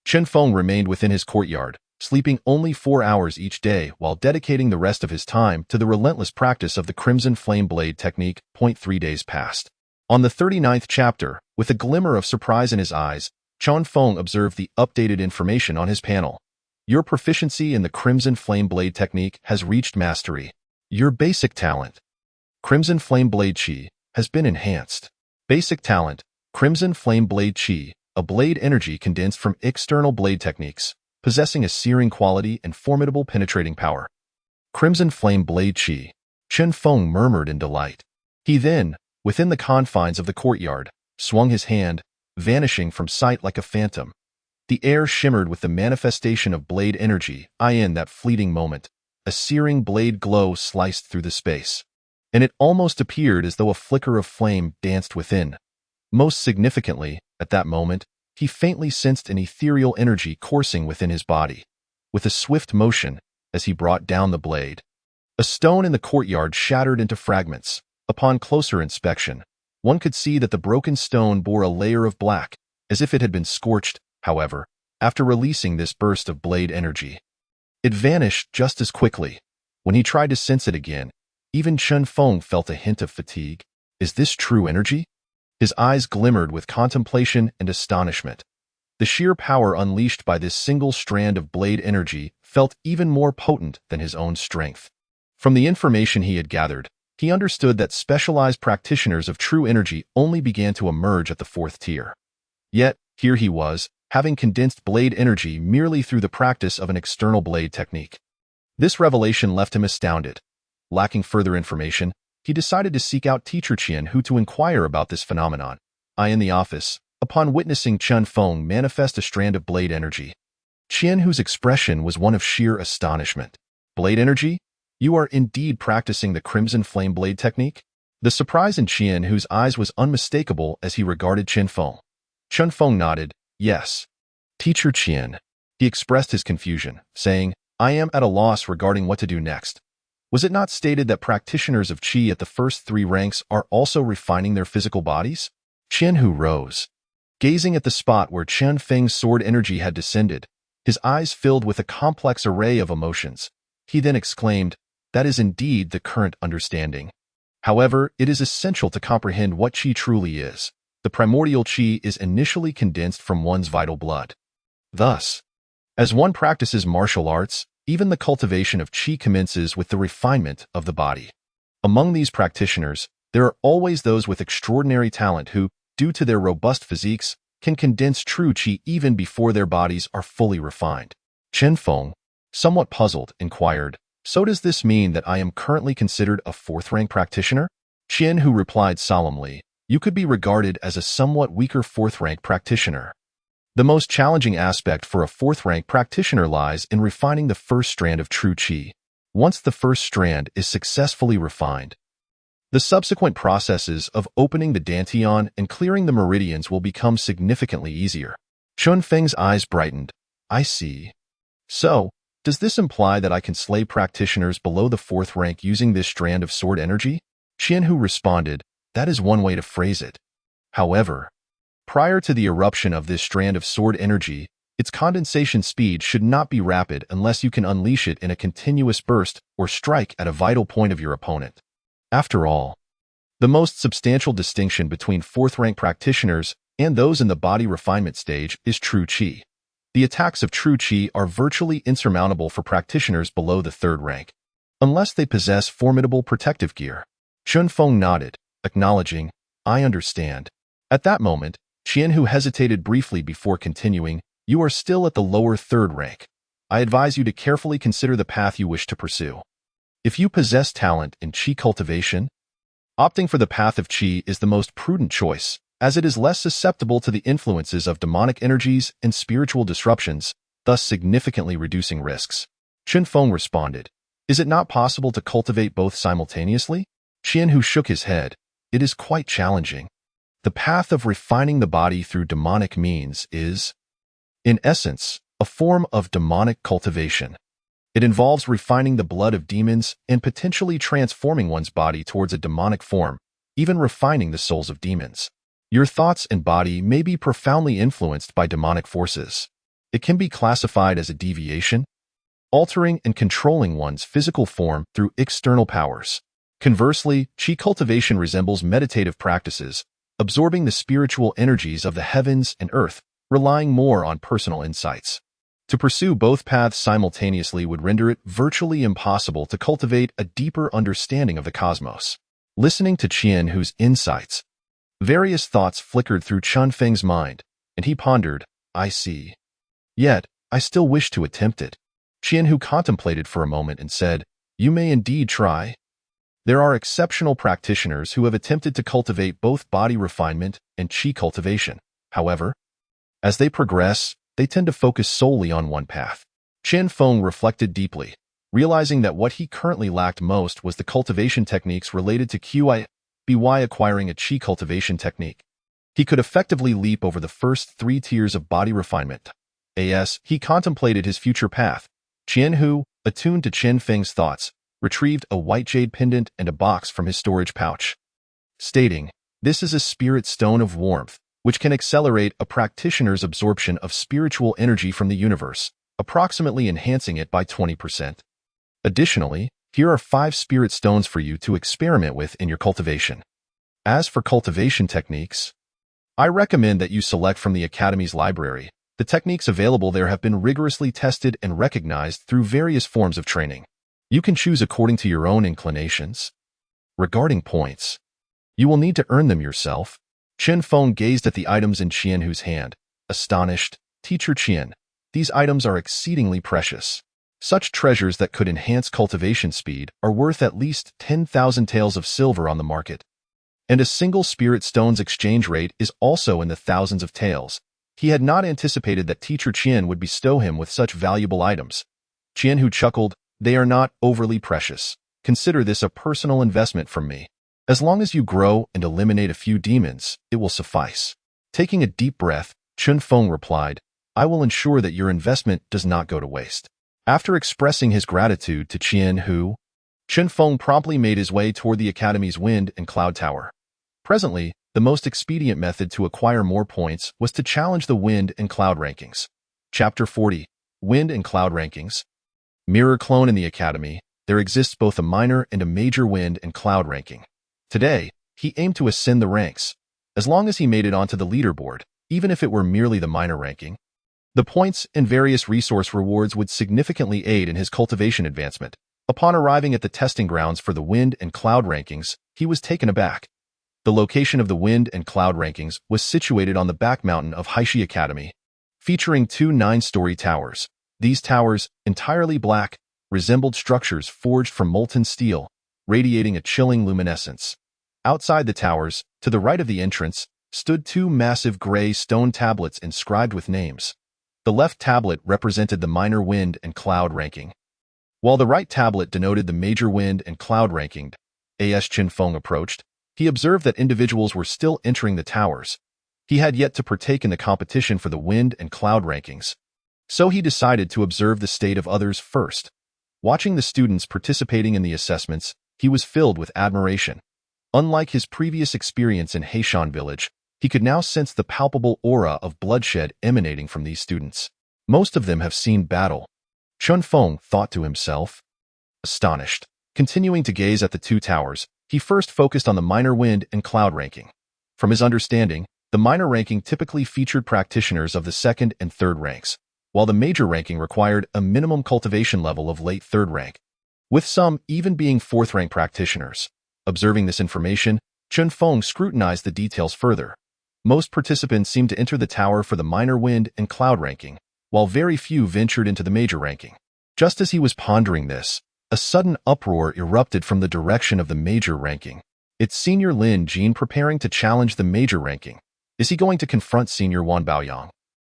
Chen Feng remained within his courtyard, sleeping only 4 hours each day while dedicating the rest of his time to the relentless practice of the Crimson Flame Blade technique. 3 days passed. On the 39th chapter, with a glimmer of surprise in his eyes, Chen Feng observed the updated information on his panel. Your proficiency in the Crimson Flame Blade technique has reached mastery. Your basic talent, Crimson Flame Blade Qi, has been enhanced. Basic talent, Crimson Flame Blade Qi, a blade energy condensed from external blade techniques, possessing a searing quality and formidable penetrating power. Crimson Flame Blade Qi, Chen Feng murmured in delight. He then, within the confines of the courtyard, swung his hand, vanishing from sight like a phantom. The air shimmered with the manifestation of blade energy. In that fleeting moment, a searing blade glow sliced through the space, and it almost appeared as though a flicker of flame danced within. Most significantly, at that moment, he faintly sensed an ethereal energy coursing within his body. With a swift motion, as he brought down the blade, a stone in the courtyard shattered into fragments. Upon closer inspection, one could see that the broken stone bore a layer of black, as if it had been scorched. However, after releasing this burst of blade energy, it vanished just as quickly. When he tried to sense it again, even Chen Feng felt a hint of fatigue. Is this true energy? His eyes glimmered with contemplation and astonishment. The sheer power unleashed by this single strand of blade energy felt even more potent than his own strength. From the information he had gathered, he understood that specialized practitioners of true energy only began to emerge at the 4th tier. Yet, here he was, having condensed blade energy merely through the practice of an external blade technique. This revelation left him astounded. Lacking further information, he decided to seek out Teacher Qian Hu to inquire about this phenomenon. In the office, upon witnessing Chen Feng manifest a strand of blade energy, Qian Hu's expression was one of sheer astonishment. Blade energy? You are indeed practicing the Crimson Flame Blade technique? The surprise in Qian Hu's eyes was unmistakable as he regarded Chen Feng. Chen Feng nodded. Yes. Teacher Qian. He expressed his confusion, saying, I am at a loss regarding what to do next. Was it not stated that practitioners of Qi at the first 3 ranks are also refining their physical bodies? Qianhu rose. Gazing at the spot where Chen Feng's sword energy had descended, his eyes filled with a complex array of emotions. He then exclaimed, that is indeed the current understanding. However, it is essential to comprehend what Qi truly is. The primordial Qi is initially condensed from one's vital blood. Thus, as one practices martial arts, even the cultivation of Qi commences with the refinement of the body. Among these practitioners, there are always those with extraordinary talent who, due to their robust physiques, can condense true Qi even before their bodies are fully refined. Chen Feng, somewhat puzzled, inquired, so does this mean that I am currently considered a 4th-rank practitioner? Qianhu replied solemnly, you could be regarded as a somewhat weaker 4th-rank practitioner. The most challenging aspect for a 4th-rank practitioner lies in refining the first strand of true Qi. Once the first strand is successfully refined, the subsequent processes of opening the dantian and clearing the meridians will become significantly easier. Chen Feng's eyes brightened. I see. So, does this imply that I can slay practitioners below the 4th rank using this strand of sword energy? Qianhu responded, that is one way to phrase it. However, prior to the eruption of this strand of sword energy, its condensation speed should not be rapid unless you can unleash it in a continuous burst or strike at a vital point of your opponent. After all, the most substantial distinction between 4th-rank practitioners and those in the body refinement stage is true Qi. The attacks of true Qi are virtually insurmountable for practitioners below the 3rd rank, unless they possess formidable protective gear. Chen Feng nodded, acknowledging, I understand. At that moment, Qianhu hesitated briefly before continuing, you are still at the lower 3rd rank. I advise you to carefully consider the path you wish to pursue. If you possess talent in Qi cultivation, opting for the path of Qi is the most prudent choice, as it is less susceptible to the influences of demonic energies and spiritual disruptions, thus significantly reducing risks. Chen Feng responded, is it not possible to cultivate both simultaneously? Qianhu shook his head. It is quite challenging. The path of refining the body through demonic means is, in essence, a form of demonic cultivation. It involves refining the blood of demons and potentially transforming one's body towards a demonic form, even refining the souls of demons. Your thoughts and body may be profoundly influenced by demonic forces. It can be classified as a deviation, altering and controlling one's physical form through external powers. Conversely, Qi cultivation resembles meditative practices, absorbing the spiritual energies of the heavens and earth, relying more on personal insights. To pursue both paths simultaneously would render it virtually impossible to cultivate a deeper understanding of the cosmos. Listening to Qianhu's insights, various thoughts flickered through Chen Feng's mind, and he pondered, I see. Yet, I still wish to attempt it. Qianhu contemplated for a moment and said, you may indeed try. There are exceptional practitioners who have attempted to cultivate both body refinement and Qi cultivation. However, as they progress, they tend to focus solely on one path. Chen Feng reflected deeply, realizing that what he currently lacked most was the cultivation techniques related to QI, by acquiring a Qi cultivation technique. He could effectively leap over the first 3 tiers of body refinement. As he contemplated his future path, Qianhu, attuned to Chen Feng's thoughts, retrieved a white jade pendant and a box from his storage pouch, stating, this is a spirit stone of warmth, which can accelerate a practitioner's absorption of spiritual energy from the universe, approximately enhancing it by 20%. Additionally, here are 5 spirit stones for you to experiment with in your cultivation. As for cultivation techniques, I recommend that you select from the Academy's library. The techniques available there have been rigorously tested and recognized through various forms of training. You can choose according to your own inclinations. Regarding points, you will need to earn them yourself. Chen Feng gazed at the items in Qianhu's hand, astonished. Teacher Qian, these items are exceedingly precious. Such treasures that could enhance cultivation speed are worth at least 10,000 taels of silver on the market. And a single spirit stone's exchange rate is also in the thousands of taels. He had not anticipated that Teacher Qian would bestow him with such valuable items. Qianhu chuckled, they are not overly precious. Consider this a personal investment from me. As long as you grow and eliminate a few demons, it will suffice. Taking a deep breath, Chen Feng replied, I will ensure that your investment does not go to waste. After expressing his gratitude to Chen Feng promptly made his way toward the Academy's Wind and Cloud Tower. Presently, the most expedient method to acquire more points was to challenge the Wind and Cloud rankings. Chapter 40. Wind and Cloud Rankings. Mirror clone in the Academy, there exists both a minor and a major Wind and Cloud ranking. Today, he aimed to ascend the ranks, as long as he made it onto the leaderboard, even if it were merely the minor ranking. The points and various resource rewards would significantly aid in his cultivation advancement. Upon arriving at the testing grounds for the Wind and Cloud rankings, he was taken aback. The location of the Wind and Cloud rankings was situated on the back mountain of Haishi Academy, featuring two 9-story towers. These towers, entirely black, resembled structures forged from molten steel, radiating a chilling luminescence. Outside the towers, to the right of the entrance, stood two massive gray stone tablets inscribed with names. The left tablet represented the minor Wind and Cloud ranking, while the right tablet denoted the major Wind and Cloud ranking. As Chen Feng approached, he observed that individuals were still entering the towers. He had yet to partake in the competition for the Wind and Cloud rankings, so he decided to observe the state of others first. Watching the students participating in the assessments, he was filled with admiration. Unlike his previous experience in Heishan Village, he could now sense the palpable aura of bloodshed emanating from these students. Most of them have seen battle. Chen Feng thought to himself. Astonished, continuing to gaze at the two towers, he first focused on the minor Wind and Cloud ranking. From his understanding, the minor ranking typically featured practitioners of the 2nd and 3rd ranks, while the major ranking required a minimum cultivation level of late 3rd rank, with some even being 4th rank practitioners. Observing this information, Chen Feng scrutinized the details further. Most participants seemed to enter the tower for the minor Wind and Cloud ranking, while very few ventured into the major ranking. Just as he was pondering this, a sudden uproar erupted from the direction of the major ranking. It's Senior Lin Jin preparing to challenge the major ranking. Is he going to confront Senior Wan Baoyang?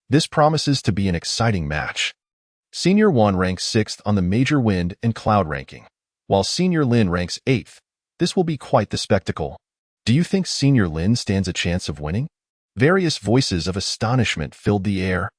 This promises to be an exciting match. Senior Wan ranks 6th on the major Wind and Cloud ranking, while Senior Lin ranks 8th. This will be quite the spectacle. Do you think Senior Lin stands a chance of winning? Various voices of astonishment filled the air,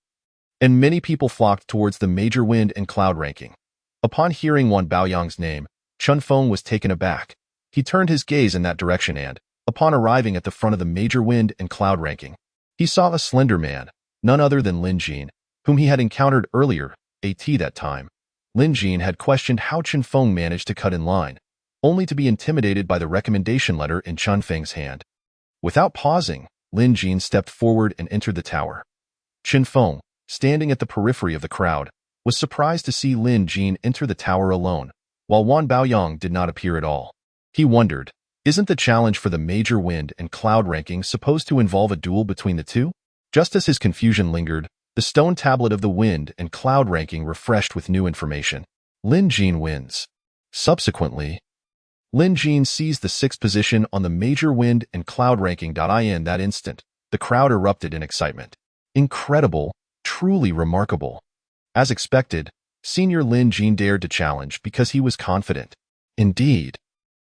and many people flocked towards the major Wind and Cloud ranking. Upon hearing Wan Baoyang's name, Chen Feng was taken aback. He turned his gaze in that direction and, upon arriving at the front of the major Wind and Cloud ranking, he saw a slender man, none other than Lin Jin, whom he had encountered earlier, that time. Lin Jin had questioned how Chen Feng managed to cut in line, only to be intimidated by the recommendation letter in Chen Feng's hand. Without pausing, Lin Jin stepped forward and entered the tower. Chen Feng, standing at the periphery of the crowd, was surprised to see Lin Jin enter the tower alone, while Wan Baoyang did not appear at all. He wondered, isn't the challenge for the major Wind and Cloud ranking supposed to involve a duel between the two? Just as his confusion lingered, the stone tablet of the Wind and Cloud ranking refreshed with new information. Lin Jin wins. Subsequently, Lin Jin seized the 6th position on the major Wind and Cloud ranking. In that instant, the crowd erupted in excitement. Incredible, truly remarkable. As expected, Senior Lin Jin dared to challenge because he was confident. Indeed,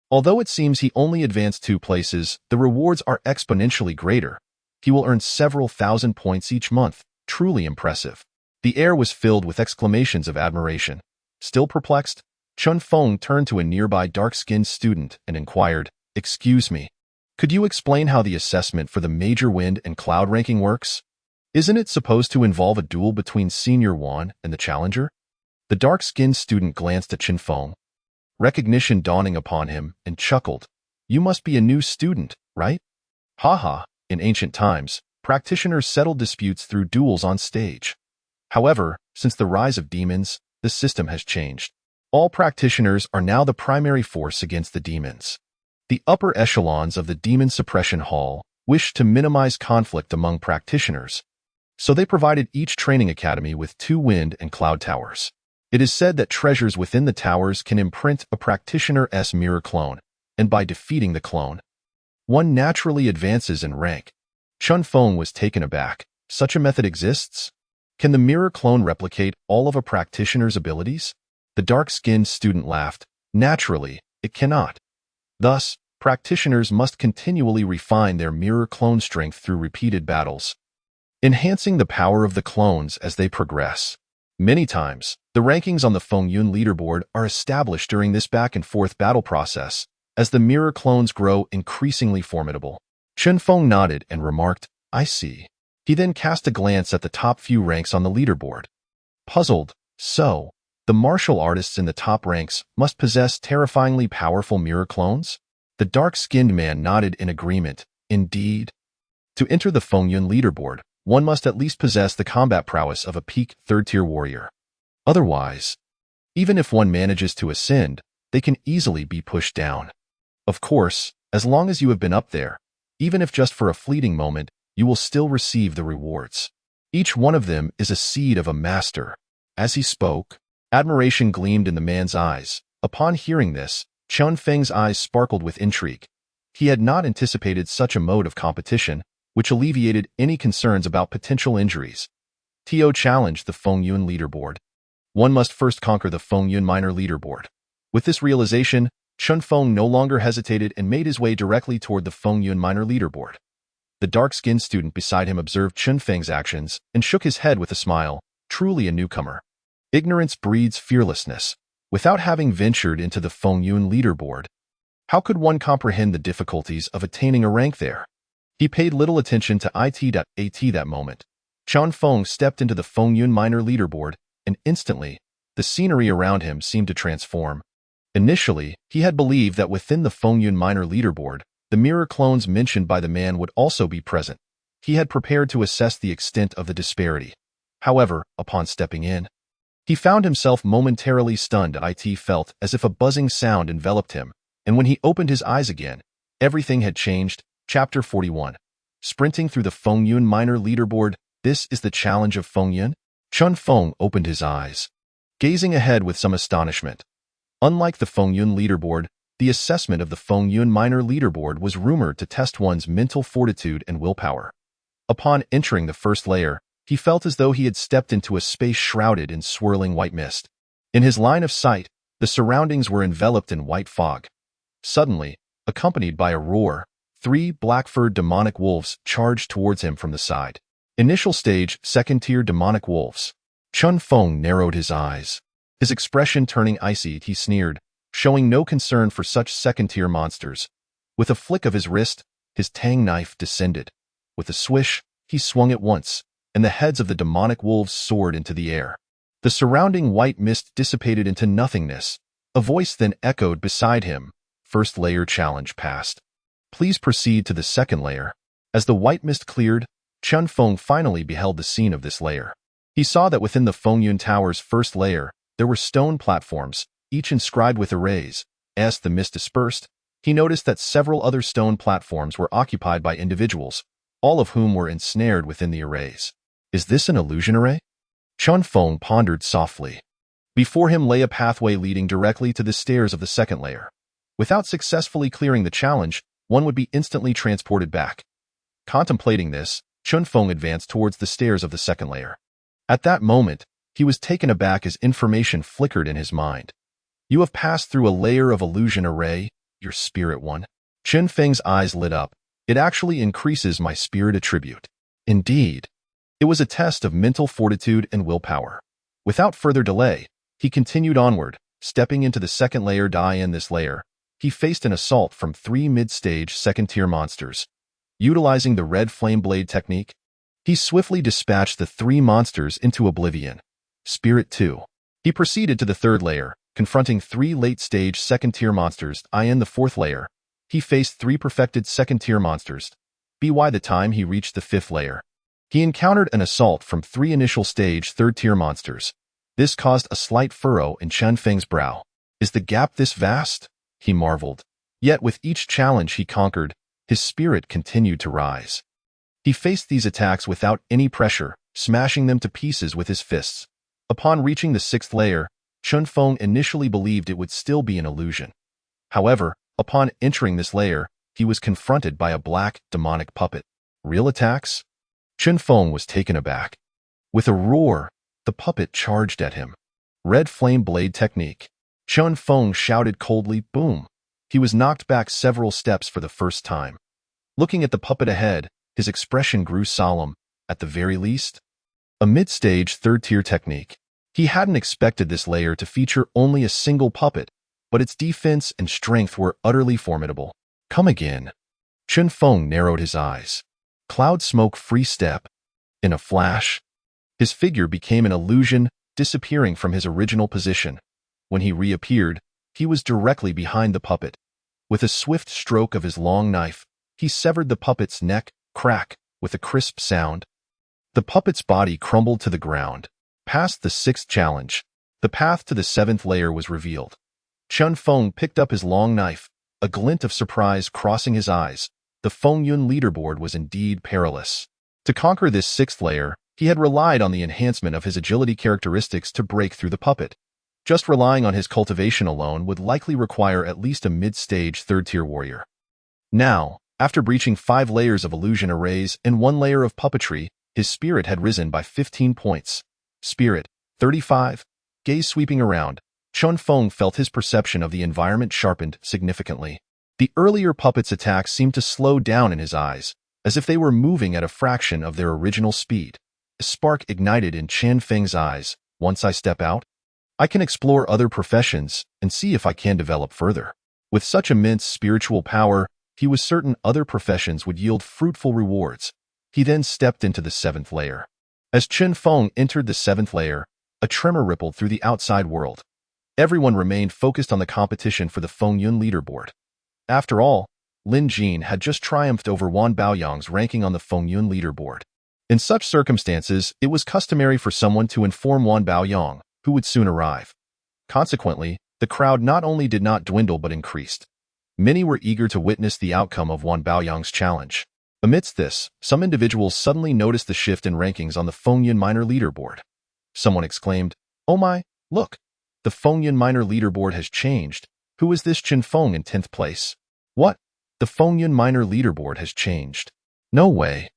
although it seems he only advanced 2 places, the rewards are exponentially greater. He will earn several thousand points each month. Truly impressive. The air was filled with exclamations of admiration. Still perplexed, Chen Feng turned to a nearby dark-skinned student and inquired, "Excuse me, could you explain how the assessment for the major Wind and Cloud ranking works? Isn't it supposed to involve a duel between Senior Wan and the challenger?" The dark-skinned student glanced at Chen Feng, recognition dawning upon him, and chuckled. "You must be a new student, right? Haha, in ancient times, practitioners settled disputes through duels on stage. However, since the rise of demons, the system has changed. All practitioners are now the primary force against the demons. The upper echelons of the Demon Suppression Hall wished to minimize conflict among practitioners, so they provided each training academy with 2 Wind and Cloud towers. It is said that treasures within the towers can imprint a practitioner's mirror clone, and by defeating the clone, one naturally advances in rank. Chen Feng was taken aback. Such a method exists? Can the mirror clone replicate all of a practitioner's abilities? The dark-skinned student laughed. Naturally, it cannot. Thus, practitioners must continually refine their mirror clone strength through repeated battles, enhancing the power of the clones as they progress. Many times, the rankings on the Fengyun leaderboard are established during this back-and-forth battle process, as the mirror clones grow increasingly formidable. Chen Feng nodded and remarked, "I see." He then cast a glance at the top few ranks on the leaderboard. Puzzled, so, the martial artists in the top ranks must possess terrifyingly powerful mirror clones? The dark-skinned man nodded in agreement. Indeed. To enter the Fengyun leaderboard, one must at least possess the combat prowess of a peak third-tier warrior. Otherwise, even if one manages to ascend, they can easily be pushed down. Of course, as long as you have been up there, even if just for a fleeting moment, you will still receive the rewards. Each one of them is a seed of a master. As he spoke, admiration gleamed in the man's eyes. Upon hearing this, Chen Feng's eyes sparkled with intrigue. He had not anticipated such a mode of competition, which alleviated any concerns about potential injuries. Tio challenged the Fengyun leaderboard. One must first conquer the Fengyun minor leaderboard. With this realization, Chen Feng no longer hesitated and made his way directly toward the Fengyun minor leaderboard. The dark-skinned student beside him observed Chen Feng's actions and shook his head with a smile, truly a newcomer. Ignorance breeds fearlessness. Without having ventured into the Fengyun leaderboard, how could one comprehend the difficulties of attaining a rank there? He paid little attention to it.at that moment. Chen Feng stepped into the Fengyun minor leaderboard, and instantly, the scenery around him seemed to transform. Initially, he had believed that within the Fengyun minor leaderboard, the mirror clones mentioned by the man would also be present. He had prepared to assess the extent of the disparity. However, upon stepping in, he found himself momentarily stunned. It felt as if a buzzing sound enveloped him, and when he opened his eyes again, everything had changed. Chapter 41. Sprinting through the Fengyun minor leaderboard, this is the challenge of Fengyun? Chen Feng opened his eyes, gazing ahead with some astonishment. Unlike the Fengyun leaderboard, the assessment of the Fengyun minor leaderboard was rumored to test one's mental fortitude and willpower. Upon entering the first layer, he felt as though he had stepped into a space shrouded in swirling white mist. In his line of sight, the surroundings were enveloped in white fog. Suddenly, accompanied by a roar, 3 black-furred demonic wolves charged towards him from the side. Initial stage, second-tier demonic wolves. Chen Feng narrowed his eyes, his expression turning icy. He sneered, showing no concern for such second-tier monsters. With a flick of his wrist, his tang knife descended. With a swish, he swung it once, and the heads of the demonic wolves soared into the air. The surrounding white mist dissipated into nothingness. A voice then echoed beside him. First layer challenge passed. Please proceed to the second layer. As the white mist cleared, Chen Feng finally beheld the scene of this layer. He saw that within the Fengyun Tower's first layer, there were stone platforms, each inscribed with arrays. As the mist dispersed, he noticed that several other stone platforms were occupied by individuals, all of whom were ensnared within the arrays. Is this an illusion array? Chen Feng pondered softly. Before him lay a pathway leading directly to the stairs of the second layer. Without successfully clearing the challenge, one would be instantly transported back. Contemplating this, Chen Feng advanced towards the stairs of the second layer. At that moment, he was taken aback as information flickered in his mind. You have passed through a layer of illusion array, your spirit one. Chen Feng's eyes lit up. It actually increases my spirit attribute. Indeed. It was a test of mental fortitude and willpower. Without further delay, he continued onward, stepping into the second layer. In this layer, he faced an assault from 3 mid-stage second-tier monsters. Utilizing the red flame blade technique, he swiftly dispatched the 3 monsters into oblivion. Spirit 2. He proceeded to the third layer, confronting 3 late-stage second-tier monsters. In the fourth layer, he faced 3 perfected second-tier monsters. By the time he reached the fifth layer, he encountered an assault from 3 initial-stage third-tier monsters. This caused a slight furrow in Chen Feng's brow. Is the gap this vast? He marveled. Yet with each challenge he conquered, his spirit continued to rise. He faced these attacks without any pressure, smashing them to pieces with his fists. Upon reaching the 6th layer, Chen Feng initially believed it would still be an illusion. However, upon entering this layer, he was confronted by a black, demonic puppet. Real attacks? Chen Feng was taken aback. With a roar, the puppet charged at him. Red flame blade technique. Chen Feng shouted coldly, boom. He was knocked back several steps for the first time. Looking at the puppet ahead, his expression grew solemn, at the very least. A mid-stage third-tier technique. He hadn't expected this layer to feature only a single puppet, but its defense and strength were utterly formidable. Come again. Chen Feng narrowed his eyes. Cloud smoke free step. In a flash, his figure became an illusion, disappearing from his original position. When he reappeared, he was directly behind the puppet. With a swift stroke of his long knife, he severed the puppet's neck, crack, with a crisp sound. The puppet's body crumbled to the ground. Past the sixth challenge, the path to the seventh layer was revealed. Chen Feng picked up his long knife, a glint of surprise crossing his eyes. The Fengyun leaderboard was indeed perilous. To conquer this sixth layer, he had relied on the enhancement of his agility characteristics to break through the puppet. Just relying on his cultivation alone would likely require at least a mid-stage third-tier warrior. Now, after breaching 5 layers of illusion arrays and 1 layer of puppetry, his spirit had risen by 15 points. Spirit, 35. Gaze sweeping around, Chen Feng felt his perception of the environment sharpened significantly. The earlier puppet's attacks seemed to slow down in his eyes, as if they were moving at a fraction of their original speed. A spark ignited in Chen Feng's eyes. Once I step out, I can explore other professions and see if I can develop further. With such immense spiritual power, he was certain other professions would yield fruitful rewards. He then stepped into the 7th layer. As Chen Feng entered the 7th layer, a tremor rippled through the outside world. Everyone remained focused on the competition for the Fengyun leaderboard. After all, Lin Jin had just triumphed over Wan Baoyang's ranking on the Fengyun leaderboard. In such circumstances, it was customary for someone to inform Wan Baoyang, who would soon arrive. Consequently, the crowd not only did not dwindle but increased. Many were eager to witness the outcome of Wan Baoyang's challenge. Amidst this, some individuals suddenly noticed the shift in rankings on the Fengyun minor leaderboard. Someone exclaimed, "Oh my, look! The Fengyun minor leaderboard has changed. Who is this Chen Feng in 10th place? What? The Fengyun minor leaderboard has changed. No way.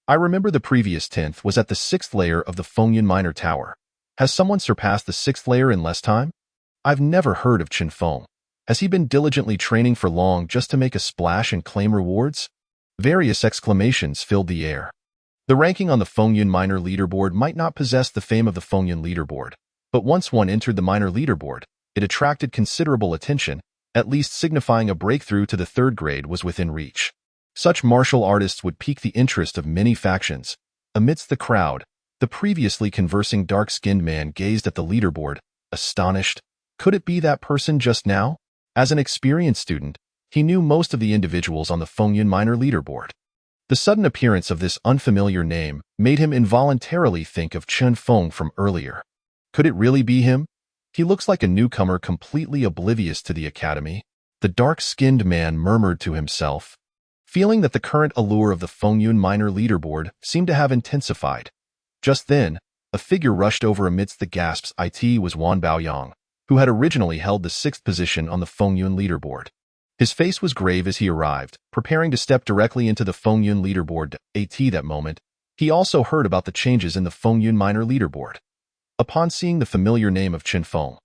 I remember the previous 10th was at the 6th layer of the Fengyun minor tower. Has someone surpassed the 6th layer in less time? I've never heard of Chen Feng. Has he been diligently training for long just to make a splash and claim rewards?" Various exclamations filled the air. The ranking on the Fengyun minor leaderboard might not possess the fame of the Fengyun leaderboard, but once one entered the minor leaderboard, it attracted considerable attention, at least signifying a breakthrough to the 3rd grade was within reach. Such martial artists would pique the interest of many factions. Amidst the crowd, the previously conversing dark-skinned man gazed at the leaderboard, astonished. Could it be that person just now? As an experienced student, he knew most of the individuals on the Fengyun minor leaderboard. The sudden appearance of this unfamiliar name made him involuntarily think of Chen Feng from earlier. Could it really be him? He looks like a newcomer completely oblivious to the academy. The dark-skinned man murmured to himself, feeling that the current allure of the Fengyun minor leaderboard seemed to have intensified. Just then, a figure rushed over amidst the gasps. It was Wan Baoyang, who had originally held the 6th position on the Fengyun leaderboard. His face was grave as he arrived, preparing to step directly into the Fengyun leaderboard. At that moment, he also heard about the changes in the Fengyun minor leaderboard. Upon seeing the familiar name of Chen Feng,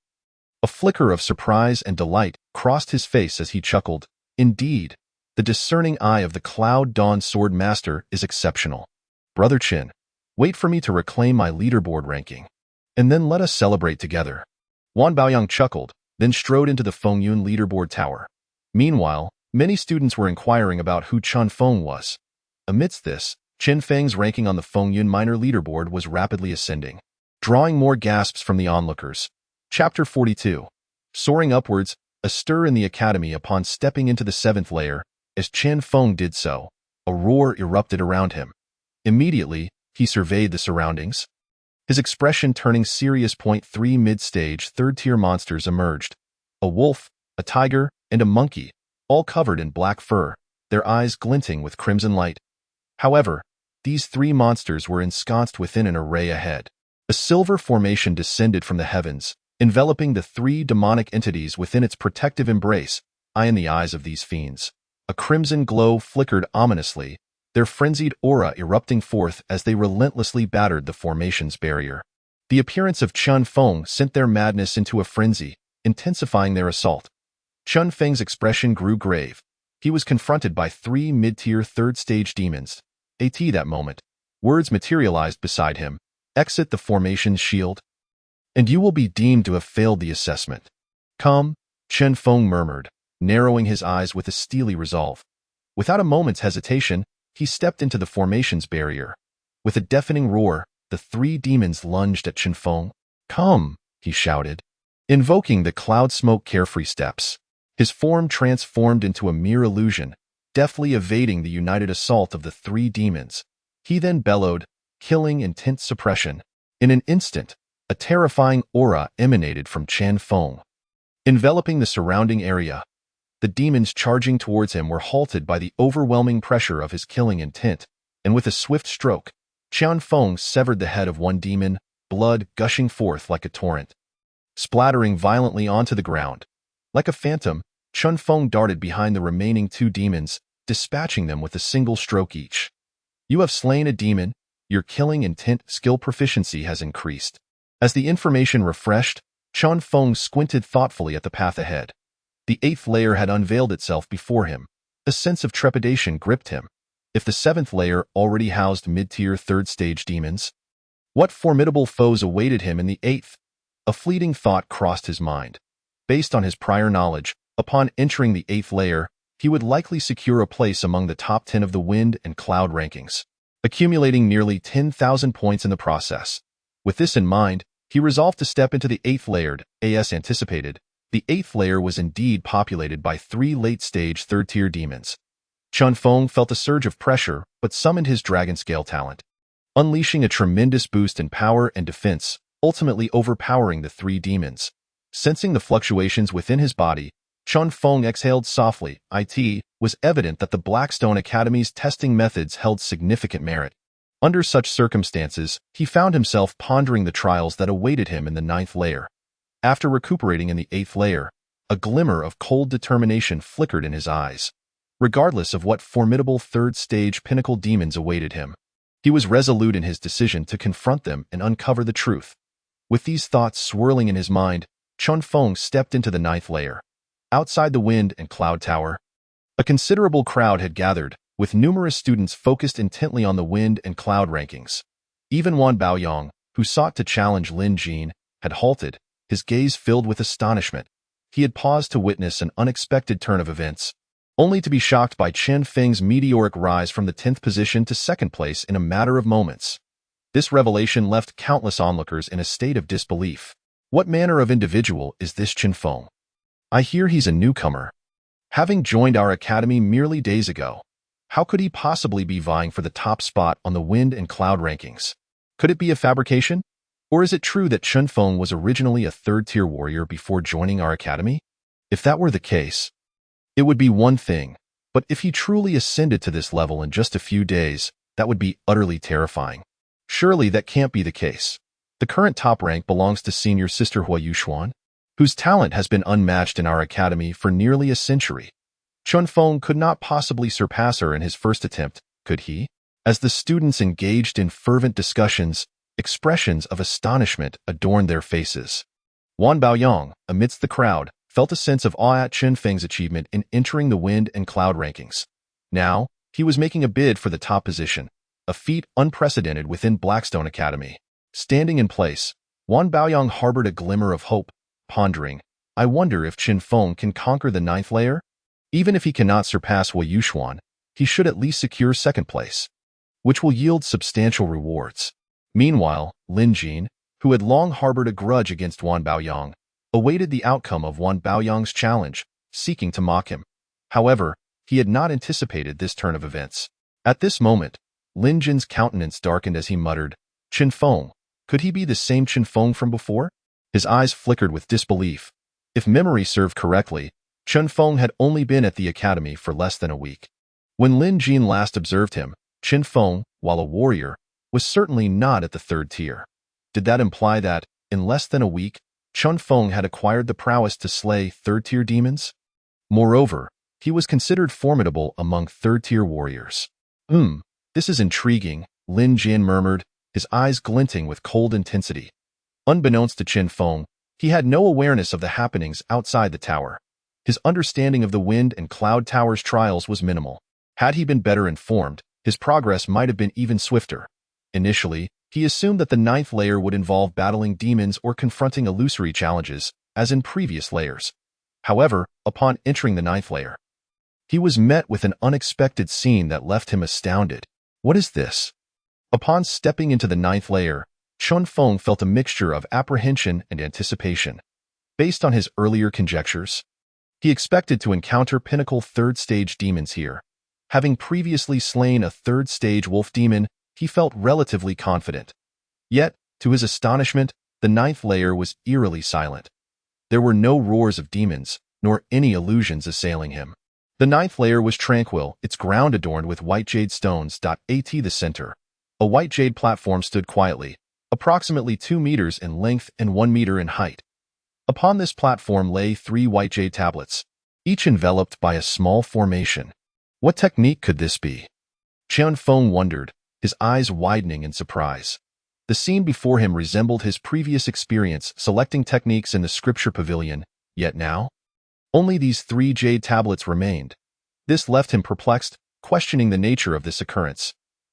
a flicker of surprise and delight crossed his face as he chuckled. Indeed, the discerning eye of the Cloud Dawn Sword Master is exceptional. Brother Chen, wait for me to reclaim my leaderboard ranking, and then let us celebrate together. Wan Baoyang chuckled, then strode into the Fengyun leaderboard tower. Meanwhile, many students were inquiring about who Chen Feng was. Amidst this, Chen Feng's ranking on the Fengyun minor leaderboard was rapidly ascending, drawing more gasps from the onlookers. Chapter 42. Soaring upwards, a stir in the academy upon stepping into the 7th layer. As Chen Feng did so, a roar erupted around him. Immediately, he surveyed the surroundings. His expression turning serious. 3 mid-stage third-tier monsters emerged. A wolf, a tiger, and a monkey, all covered in black fur, their eyes glinting with crimson light. However, these 3 monsters were ensconced within an array ahead. A silver formation descended from the heavens, enveloping the 3 demonic entities within its protective embrace. In the eyes of these fiends, a crimson glow flickered ominously, their frenzied aura erupting forth as they relentlessly battered the formation's barrier. The appearance of Chen Feng sent their madness into a frenzy, intensifying their assault. Chen Feng's expression grew grave. He was confronted by 3 mid-tier third-stage demons. At that moment, words materialized beside him. Exit the formation's shield, and you will be deemed to have failed the assessment. Come, Chen Feng murmured, narrowing his eyes with a steely resolve. Without a moment's hesitation, he stepped into the formation's barrier. With a deafening roar, the 3 demons lunged at Chen Feng. Come, he shouted, invoking the cloud smoke carefree steps. His form transformed into a mere illusion, deftly evading the united assault of the 3 demons. He then bellowed, killing intense suppression. In an instant, a terrifying aura emanated from Chen Feng, enveloping the surrounding area. The demons charging towards him were halted by the overwhelming pressure of his killing intent, and with a swift stroke, Chen Feng severed the head of one demon, blood gushing forth like a torrent, splattering violently onto the ground. Like a phantom, Chen Feng darted behind the remaining 2 demons, dispatching them with a single stroke each. You have slain a demon. Your killing intent skill proficiency has increased. As the information refreshed, Chen Feng squinted thoughtfully at the path ahead. The 8th layer had unveiled itself before him. A sense of trepidation gripped him. If the 7th layer already housed mid-tier third-stage demons, what formidable foes awaited him in the 8th? A fleeting thought crossed his mind. Based on his prior knowledge, upon entering the 8th layer, he would likely secure a place among the top 10 of the wind and cloud rankings, accumulating nearly 10,000 points in the process. With this in mind, he resolved to step into the 8th layer. As anticipated, the 8th layer was indeed populated by 3 late-stage third-tier demons. Chen Feng felt a surge of pressure, but summoned his dragon-scale talent, unleashing a tremendous boost in power and defense, ultimately overpowering the 3 demons. Sensing the fluctuations within his body, Chen Feng exhaled softly. It was evident that the Blackstone Academy's testing methods held significant merit. Under such circumstances, he found himself pondering the trials that awaited him in the 9th layer. After recuperating in the 8th layer, a glimmer of cold determination flickered in his eyes. Regardless of what formidable third-stage pinnacle demons awaited him, he was resolute in his decision to confront them and uncover the truth. With these thoughts swirling in his mind, Chen Feng stepped into the 9th layer. Outside the wind and cloud tower, a considerable crowd had gathered, with numerous students focused intently on the wind and cloud rankings. Even Wan Baoyong, who sought to challenge Lin Jin, had halted, his gaze filled with astonishment. He had paused to witness an unexpected turn of events, only to be shocked by Chen Feng's meteoric rise from the 10th position to 2nd place in a matter of moments. This revelation left countless onlookers in a state of disbelief. What manner of individual is this Chen Feng? I hear he's a newcomer, having joined our academy merely days ago. How could he possibly be vying for the top spot on the wind and cloud rankings? Could it be a fabrication? Or is it true that Chen Feng was originally a third-tier warrior before joining our academy? If that were the case, it would be one thing, but if he truly ascended to this level in just a few days, that would be utterly terrifying. Surely that can't be the case. The current top rank belongs to senior sister Hua Yuxuan, whose talent has been unmatched in our academy for nearly a century. Chen Feng could not possibly surpass her in his first attempt, could he? As the students engaged in fervent discussions, expressions of astonishment adorned their faces. Wan Baoyong, amidst the crowd, felt a sense of awe at Chen Feng's achievement in entering the wind and cloud rankings. Now, he was making a bid for the top position, a feat unprecedented within Blackstone Academy. Standing in place, Wan Baoyong harbored a glimmer of hope, pondering, I wonder if Chen Feng can conquer the 9th layer? Even if he cannot surpass Hua Yuxuan, he should at least secure 2nd place, which will yield substantial rewards. Meanwhile, Lin Jin, who had long harbored a grudge against Wan Baoyong, awaited the outcome of Wan Baoyong's challenge, seeking to mock him. However, he had not anticipated this turn of events. At this moment, Lin Jin's countenance darkened as he muttered, Chen Feng, could he be the same Chen Feng from before? His eyes flickered with disbelief. If memory served correctly, Chen Feng had only been at the academy for less than a week. When Lin Jin last observed him, Chen Feng, while a warrior, was certainly not at the 3rd tier. Did that imply that, in less than a week, Chen Feng had acquired the prowess to slay 3rd-tier demons? Moreover, he was considered formidable among 3rd-tier warriors. This is intriguing, Lin Jin murmured, his eyes glinting with cold intensity. Unbeknownst to Chen Feng, he had no awareness of the happenings outside the tower. His understanding of the Wind and Cloud Tower's trials was minimal. Had he been better informed, his progress might have been even swifter. Initially, he assumed that the ninth layer would involve battling demons or confronting illusory challenges, as in previous layers. However, upon entering the ninth layer, he was met with an unexpected scene that left him astounded. What is this? Upon stepping into the ninth layer, Chen Feng felt a mixture of apprehension and anticipation. Based on his earlier conjectures, he expected to encounter pinnacle third-stage demons here. Having previously slain a third-stage wolf demon, he felt relatively confident. Yet, to his astonishment, the ninth layer was eerily silent. There were no roars of demons, nor any illusions assailing him. The ninth layer was tranquil, its ground adorned with white jade stones. At the center, a white jade platform stood quietly, approximately 2 meters in length and 1 meter in height. Upon this platform lay 3 white jade tablets, each enveloped by a small formation. What technique could this be? Chen Feng wondered, his eyes widening in surprise. The scene before him resembled his previous experience selecting techniques in the scripture pavilion, yet now, only these 3 jade tablets remained. This left him perplexed, questioning the nature of this occurrence.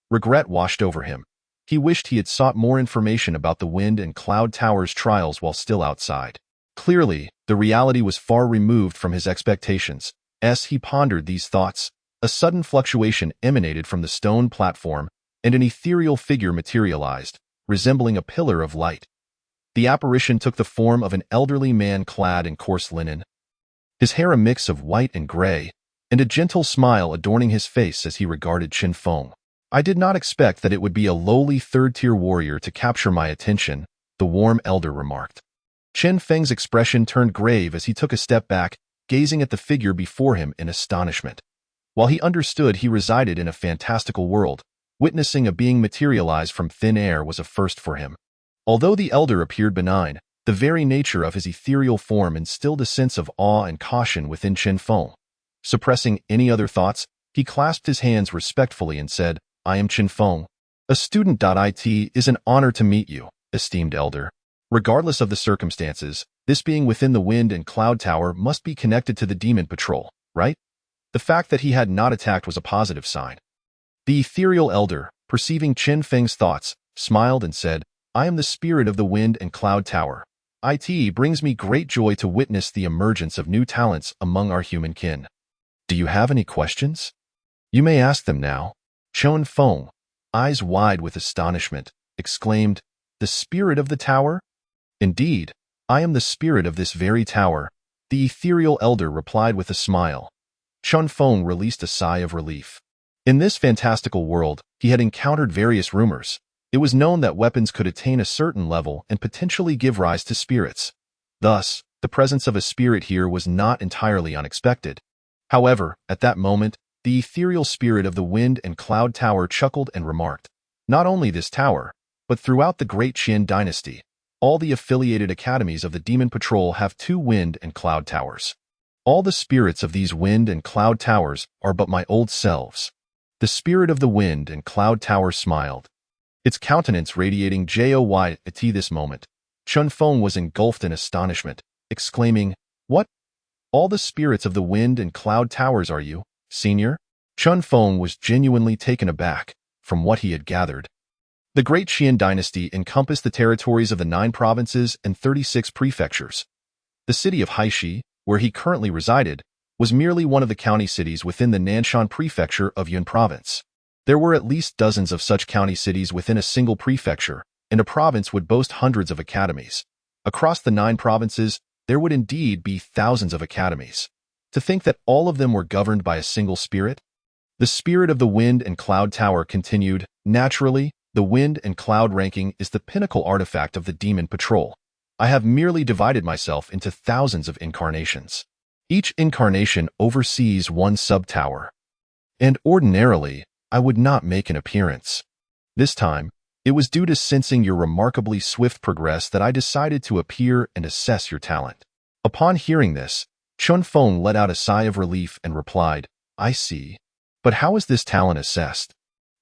Regret washed over him. He wished he had sought more information about the Wind and Cloud Tower's trials while still outside. Clearly, the reality was far removed from his expectations. As he pondered these thoughts, a sudden fluctuation emanated from the stone platform, and an ethereal figure materialized, resembling a pillar of light. The apparition took the form of an elderly man clad in coarse linen, his hair a mix of white and gray, and a gentle smile adorning his face as he regarded Chen Feng. I did not expect that it would be a lowly third-tier warrior to capture my attention, the warm elder remarked. Chen Feng's expression turned grave as he took a step back, gazing at the figure before him in astonishment. While he understood he resided in a fantastical world, witnessing a being materialize from thin air was a first for him. Although the elder appeared benign, the very nature of his ethereal form instilled a sense of awe and caution within Chen Feng. Suppressing any other thoughts, he clasped his hands respectfully and said, I am Chen Feng. A student. It is an honor to meet you, esteemed elder. Regardless of the circumstances, this being within the Wind and Cloud Tower must be connected to the demon patrol, right? The fact that he had not attacked was a positive sign. The ethereal elder, perceiving Chen Feng's thoughts, smiled and said, I am the spirit of the Wind and Cloud Tower. It brings me great joy to witness the emergence of new talents among our human kin. Do you have any questions? You may ask them now. Chen Feng, eyes wide with astonishment, exclaimed, The spirit of the tower? Indeed, I am the spirit of this very tower, the ethereal elder replied with a smile. Chen Feng released a sigh of relief. In this fantastical world, he had encountered various rumors. It was known that weapons could attain a certain level and potentially give rise to spirits. Thus, the presence of a spirit here was not entirely unexpected. However, at that moment, the ethereal spirit of the Wind and Cloud Tower chuckled and remarked, Not only this tower, but throughout the great Qin dynasty, all the affiliated academies of the Demon Patrol have 2 Wind and Cloud Towers. All the spirits of these Wind and Cloud Towers are but my old selves. The spirit of the Wind and Cloud Tower smiled, its countenance radiating joy at this moment. Chen Feng was engulfed in astonishment, exclaiming, What? All the spirits of the Wind and Cloud Towers are you, senior? Chen Feng was genuinely taken aback from what he had gathered. The Great Qin dynasty encompassed the territories of the 9 provinces and 36 prefectures. The city of Haishi, where he currently resided, was merely one of the county cities within the Nanshan prefecture of Yun province. There were at least dozens of such county cities within a single prefecture, and a province would boast hundreds of academies. Across the 9 provinces, there would indeed be thousands of academies. To think that all of them were governed by a single spirit? The spirit of the Wind and Cloud Tower continued, Naturally, the Wind and Cloud ranking is the pinnacle artifact of the Demon Patrol. I have merely divided myself into thousands of incarnations. Each incarnation oversees 1 sub-tower. And ordinarily, I would not make an appearance. This time, it was due to sensing your remarkably swift progress that I decided to appear and assess your talent. Upon hearing this, Chen Feng let out a sigh of relief and replied, I see. But how is this talent assessed?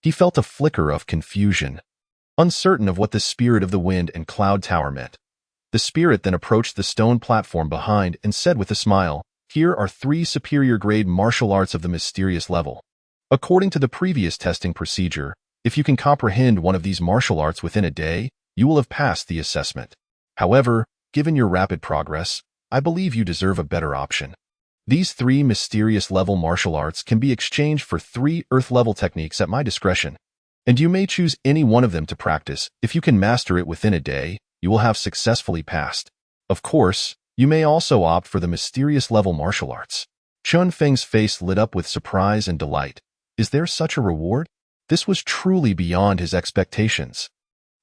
He felt a flicker of confusion, uncertain of what the spirit of the Wind and Cloud Tower meant. The spirit then approached the stone platform behind and said with a smile, Here are 3 superior-grade martial arts of the mysterious level. According to the previous testing procedure, if you can comprehend one of these martial arts within a day, you will have passed the assessment. However, given your rapid progress, I believe you deserve a better option. These 3 mysterious level martial arts can be exchanged for 3 earth-level techniques at my discretion, and you may choose any one of them to practice. If you can master it within a day, you will have successfully passed. Of course, you may also opt for the mysterious level martial arts. Chen Feng's face lit up with surprise and delight. Is there such a reward? This was truly beyond his expectations.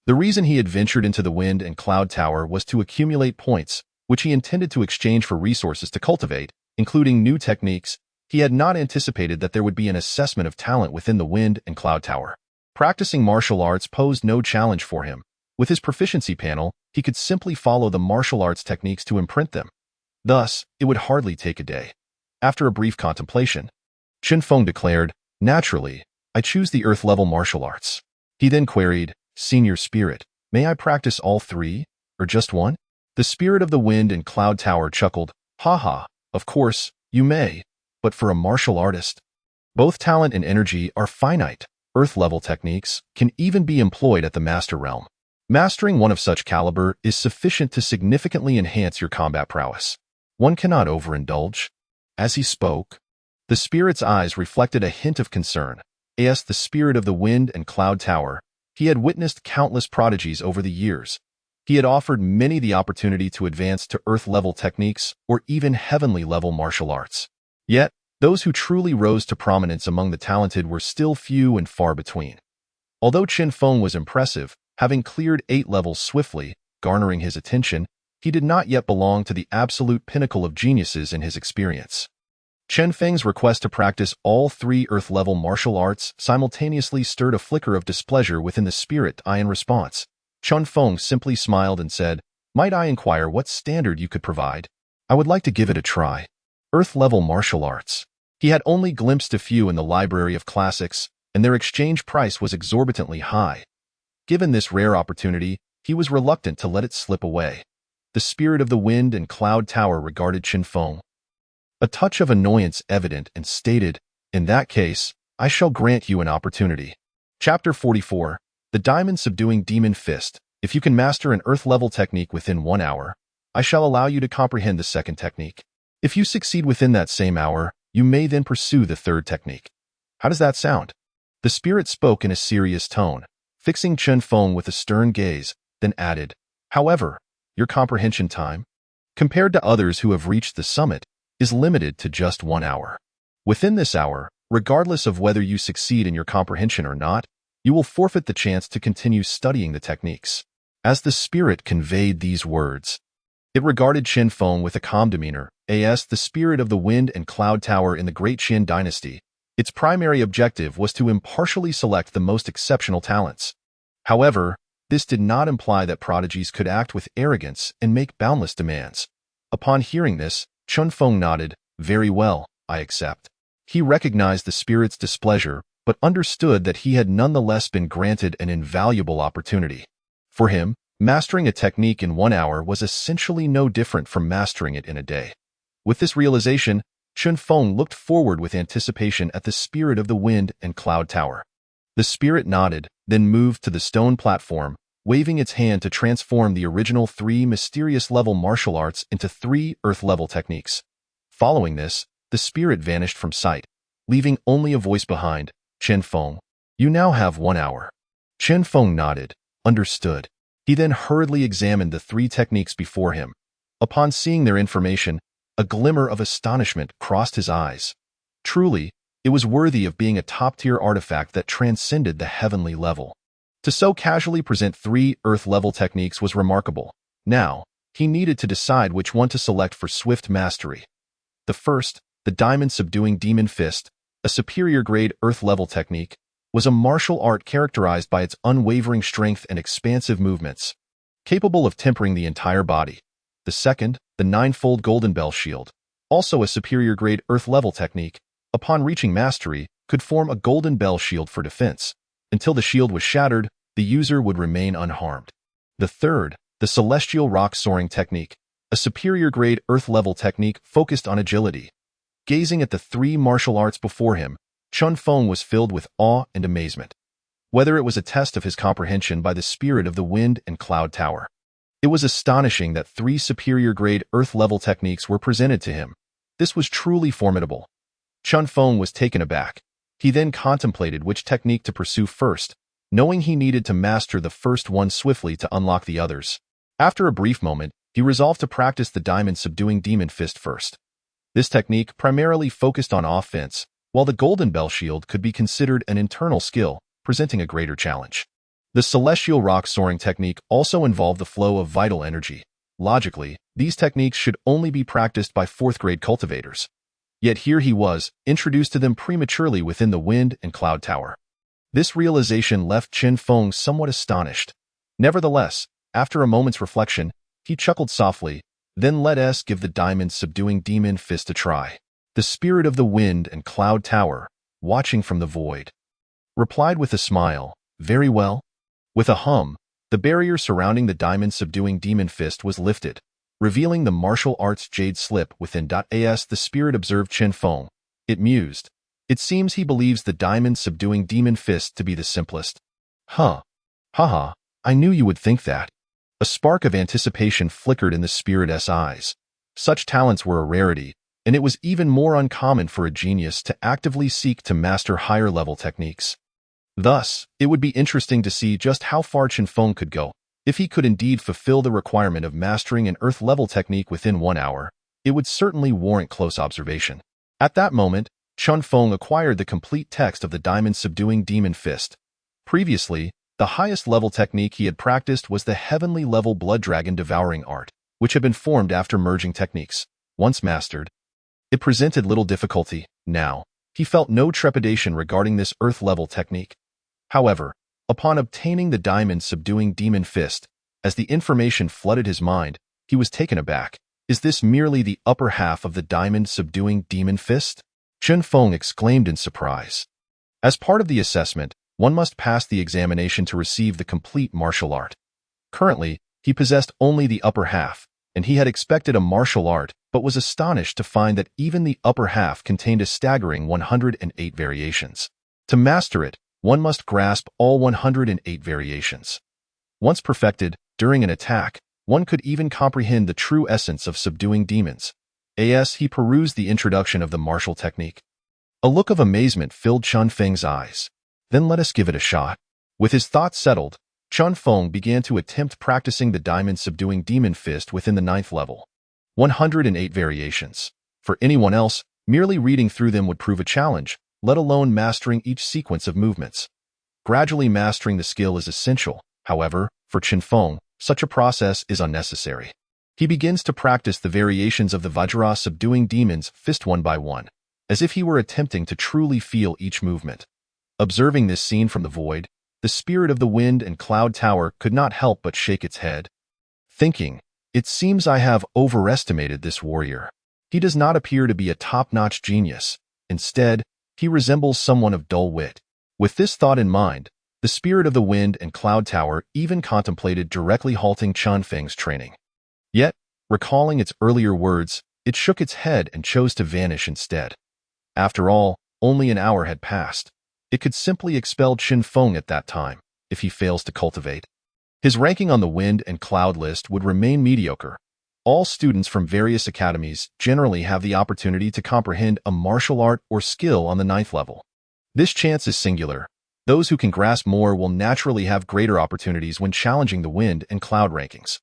The reason he had ventured into the Wind and Cloud Tower was to accumulate points, which he intended to exchange for resources to cultivate, including new techniques. He had not anticipated that there would be an assessment of talent within the Wind and Cloud Tower. Practicing martial arts posed no challenge for him. With his proficiency panel, he could simply follow the martial arts techniques to imprint them. Thus, it would hardly take a day. After a brief contemplation, Chen Feng declared, "Naturally, I choose the earth-level martial arts." He then queried, "Senior Spirit, may I practice all 3, or just one?" The Spirit of the Wind and Cloud Tower chuckled, "Haha, of course, you may, but for a martial artist, both talent and energy are finite. Earth-level techniques can even be employed at the Master Realm. Mastering one of such caliber is sufficient to significantly enhance your combat prowess. One cannot overindulge." As he spoke, the Spirit's eyes reflected a hint of concern. As the Spirit of the Wind and Cloud Tower, he had witnessed countless prodigies over the years. He had offered many the opportunity to advance to earth-level techniques or even heavenly-level martial arts. Yet, those who truly rose to prominence among the talented were still few and far between. Although Chen Feng was impressive, having cleared 8 levels swiftly, garnering his attention, he did not yet belong to the absolute pinnacle of geniuses in his experience. Chen Feng's request to practice all 3 earth-level martial arts simultaneously stirred a flicker of displeasure within the Spirit. In response, Chen Feng simply smiled and said, "Might I inquire what standard you could provide? I would like to give it a try." Earth-level martial arts. He had only glimpsed a few in the library of classics, and their exchange price was exorbitantly high. Given this rare opportunity, he was reluctant to let it slip away. The Spirit of the Wind and Cloud Tower regarded Chen Feng, a touch of annoyance evident, and stated, "In that case, I shall grant you an opportunity." Chapter 44. The Diamond Subduing Demon Fist. If you can master an earth-level technique within 1 hour, I shall allow you to comprehend the second technique. If you succeed within that same hour, you may then pursue the third technique. How does that sound? The Spirit spoke in a serious tone, fixing Chen Feng with a stern gaze, then added, "However, your comprehension time, compared to others who have reached the summit, is limited to just 1 hour. Within this hour, regardless of whether you succeed in your comprehension or not, you will forfeit the chance to continue studying the techniques." As the Spirit conveyed these words, it regarded Chen Feng with a calm demeanor. As the Spirit of the Wind and Cloud Tower in the Great Qin Dynasty, its primary objective was to impartially select the most exceptional talents. However, this did not imply that prodigies could act with arrogance and make boundless demands. Upon hearing this, Chen Feng nodded, "Very well, I accept." He recognized the Spirit's displeasure, but understood that he had nonetheless been granted an invaluable opportunity. For him, mastering a technique in 1 hour was essentially no different from mastering it in a day. With this realization, Chen Feng looked forward with anticipation at the Spirit of the Wind and Cloud Tower. The Spirit nodded, then moved to the stone platform, waving its hand to transform the original 3 mysterious-level martial arts into 3 earth-level techniques. Following this, the Spirit vanished from sight, leaving only a voice behind. "Chen Feng, you now have 1 hour." Chen Feng nodded, "Understood." He then hurriedly examined the 3 techniques before him. Upon seeing their information, a glimmer of astonishment crossed his eyes. Truly, it was worthy of being a top-tier artifact that transcended the heavenly level. To so casually present 3 earth-level techniques was remarkable. Now, he needed to decide which one to select for swift mastery. The first, the Diamond Subduing Demon Fist, a superior-grade earth-level technique, was a martial art characterized by its unwavering strength and expansive movements, capable of tempering the entire body. The second, the Ninefold Golden Bell Shield, also a superior-grade earth-level technique, upon reaching mastery, could form a golden bell shield for defense. Until the shield was shattered, the user would remain unharmed. The third, the Celestial Rock Soaring Technique, a superior-grade earth-level technique focused on agility. Gazing at the three martial arts before him, Chen Feng was filled with awe and amazement. Whether it was a test of his comprehension by the spirit of the wind and cloud tower. It was astonishing that three superior-grade earth-level techniques were presented to him. This was truly formidable. Chen Feng was taken aback. He then contemplated which technique to pursue first, knowing he needed to master the first one swiftly to unlock the others. After a brief moment, he resolved to practice the diamond subduing demon fist first. This technique primarily focused on offense, while the golden bell shield could be considered an internal skill, presenting a greater challenge. The celestial rock soaring technique also involved the flow of vital energy. Logically, these techniques should only be practiced by fourth-grade cultivators. Yet here he was, introduced to them prematurely within the wind and cloud tower. This realization left Chen Feng somewhat astonished. Nevertheless, after a moment's reflection, he chuckled softly, then let us give the diamond subduing demon fist a try. The spirit of the wind and cloud tower, watching from the void, replied with a smile, very well. With a hum, the barrier surrounding the diamond subduing demon fist was lifted, revealing the martial arts jade slip within. As the spirit observed Chen Feng, it mused. It seems he believes the diamond subduing demon fist to be the simplest. Huh. Haha, I knew you would think that. A spark of anticipation flickered in the spirit's eyes. Such talents were a rarity, and it was even more uncommon for a genius to actively seek to master higher-level techniques. Thus, it would be interesting to see just how far Chen Feng could go. If he could indeed fulfill the requirement of mastering an earth-level technique within 1 hour, it would certainly warrant close observation. At that moment, Chen Feng acquired the complete text of the diamond subduing demon fist. Previously, the highest level technique he had practiced was the heavenly level blood dragon devouring art, which had been formed after merging techniques. Once mastered, it presented little difficulty. Now, he felt no trepidation regarding this earth-level technique. However, upon obtaining the diamond subduing demon fist, as the information flooded his mind, he was taken aback. Is this merely the upper half of the diamond subduing demon fist? Chen Feng exclaimed in surprise. As part of the assessment, one must pass the examination to receive the complete martial art. Currently, he possessed only the upper half, and he had expected a martial art, but was astonished to find that even the upper half contained a staggering 108 variations. To master it, one must grasp all 108 variations. Once perfected, during an attack, one could even comprehend the true essence of subduing demons. As he perused the introduction of the martial technique, a look of amazement filled Chen Feng's eyes. Then let us give it a shot. With his thoughts settled, Chen Feng began to attempt practicing the diamond subduing demon fist within the 9th level. 108 variations. For anyone else, merely reading through them would prove a challenge, let alone mastering each sequence of movements. Gradually mastering the skill is essential. However, for Chen Feng, such a process is unnecessary. He begins to practice the variations of the Vajra subduing demons fist one by one, as if he were attempting to truly feel each movement. Observing this scene from the void, the spirit of the wind and cloud tower could not help but shake its head, thinking, it seems I have overestimated this warrior. He does not appear to be a top-notch genius. Instead, he resembles someone of dull wit. With this thought in mind, the spirit of the wind and cloud tower even contemplated directly halting Chen Feng's training. Yet, recalling its earlier words, it shook its head and chose to vanish instead. After all, only an hour had passed. It could simply expel Chen Feng at that time, if he fails to cultivate. His ranking on the wind and cloud list would remain mediocre. All students from various academies generally have the opportunity to comprehend a martial art or skill on the 9th level. This chance is singular. Those who can grasp more will naturally have greater opportunities when challenging the wind and cloud rankings.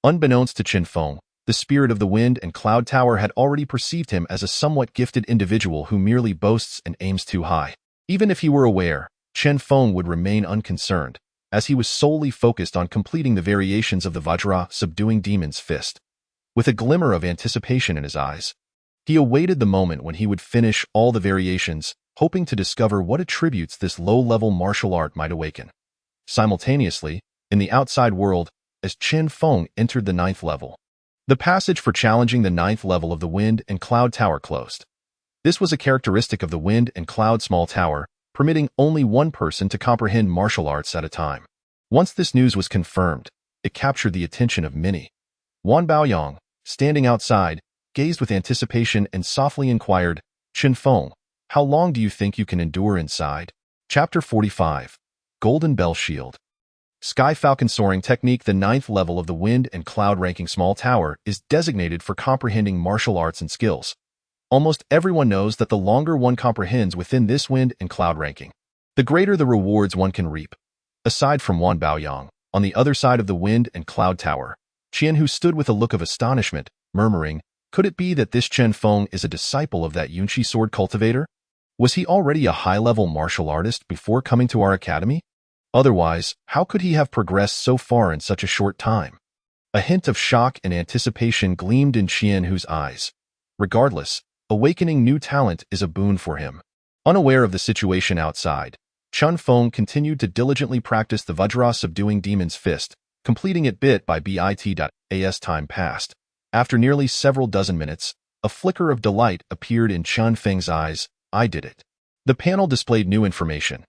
Unbeknownst to Chen Feng, the spirit of the wind and cloud tower had already perceived him as a somewhat gifted individual who merely boasts and aims too high. Even if he were aware, Chen Feng would remain unconcerned, as he was solely focused on completing the variations of the Vajra subduing demon's fist. With a glimmer of anticipation in his eyes, he awaited the moment when he would finish all the variations, hoping to discover what attributes this low-level martial art might awaken. Simultaneously, in the outside world, as Chen Feng entered the 9th level, the passage for challenging the 9th level of the Wind and Cloud Tower closed. This was a characteristic of the Wind and Cloud Small Tower, permitting only one person to comprehend martial arts at a time. Once this news was confirmed, it captured the attention of many. Wan Baoyong, standing outside, gazed with anticipation and softly inquired, Chen Feng, how long do you think you can endure inside? Chapter 45. Golden Bell Shield. Sky Falcon Soaring Technique. The 9th level of the Wind and Cloud Ranking Small Tower is designated for comprehending martial arts and skills. Almost everyone knows that the longer one comprehends within this Wind and Cloud ranking, the greater the rewards one can reap. Aside from Wan Baoyang, on the other side of the Wind and Cloud Tower, Qian Hu stood with a look of astonishment, murmuring, could it be that this Chen Feng is a disciple of that Yunqi sword cultivator? Was he already a high-level martial artist before coming to our academy? Otherwise, how could he have progressed so far in such a short time? A hint of shock and anticipation gleamed in Qian Hu's eyes. Regardless, awakening new talent is a boon for him. Unaware of the situation outside, Chen Feng continued to diligently practice the Vajra subduing demon's fist, completing it bit by bit. As time passed, after nearly several dozen minutes, a flicker of delight appeared in Chen Feng's eyes. I did it. The panel displayed new information.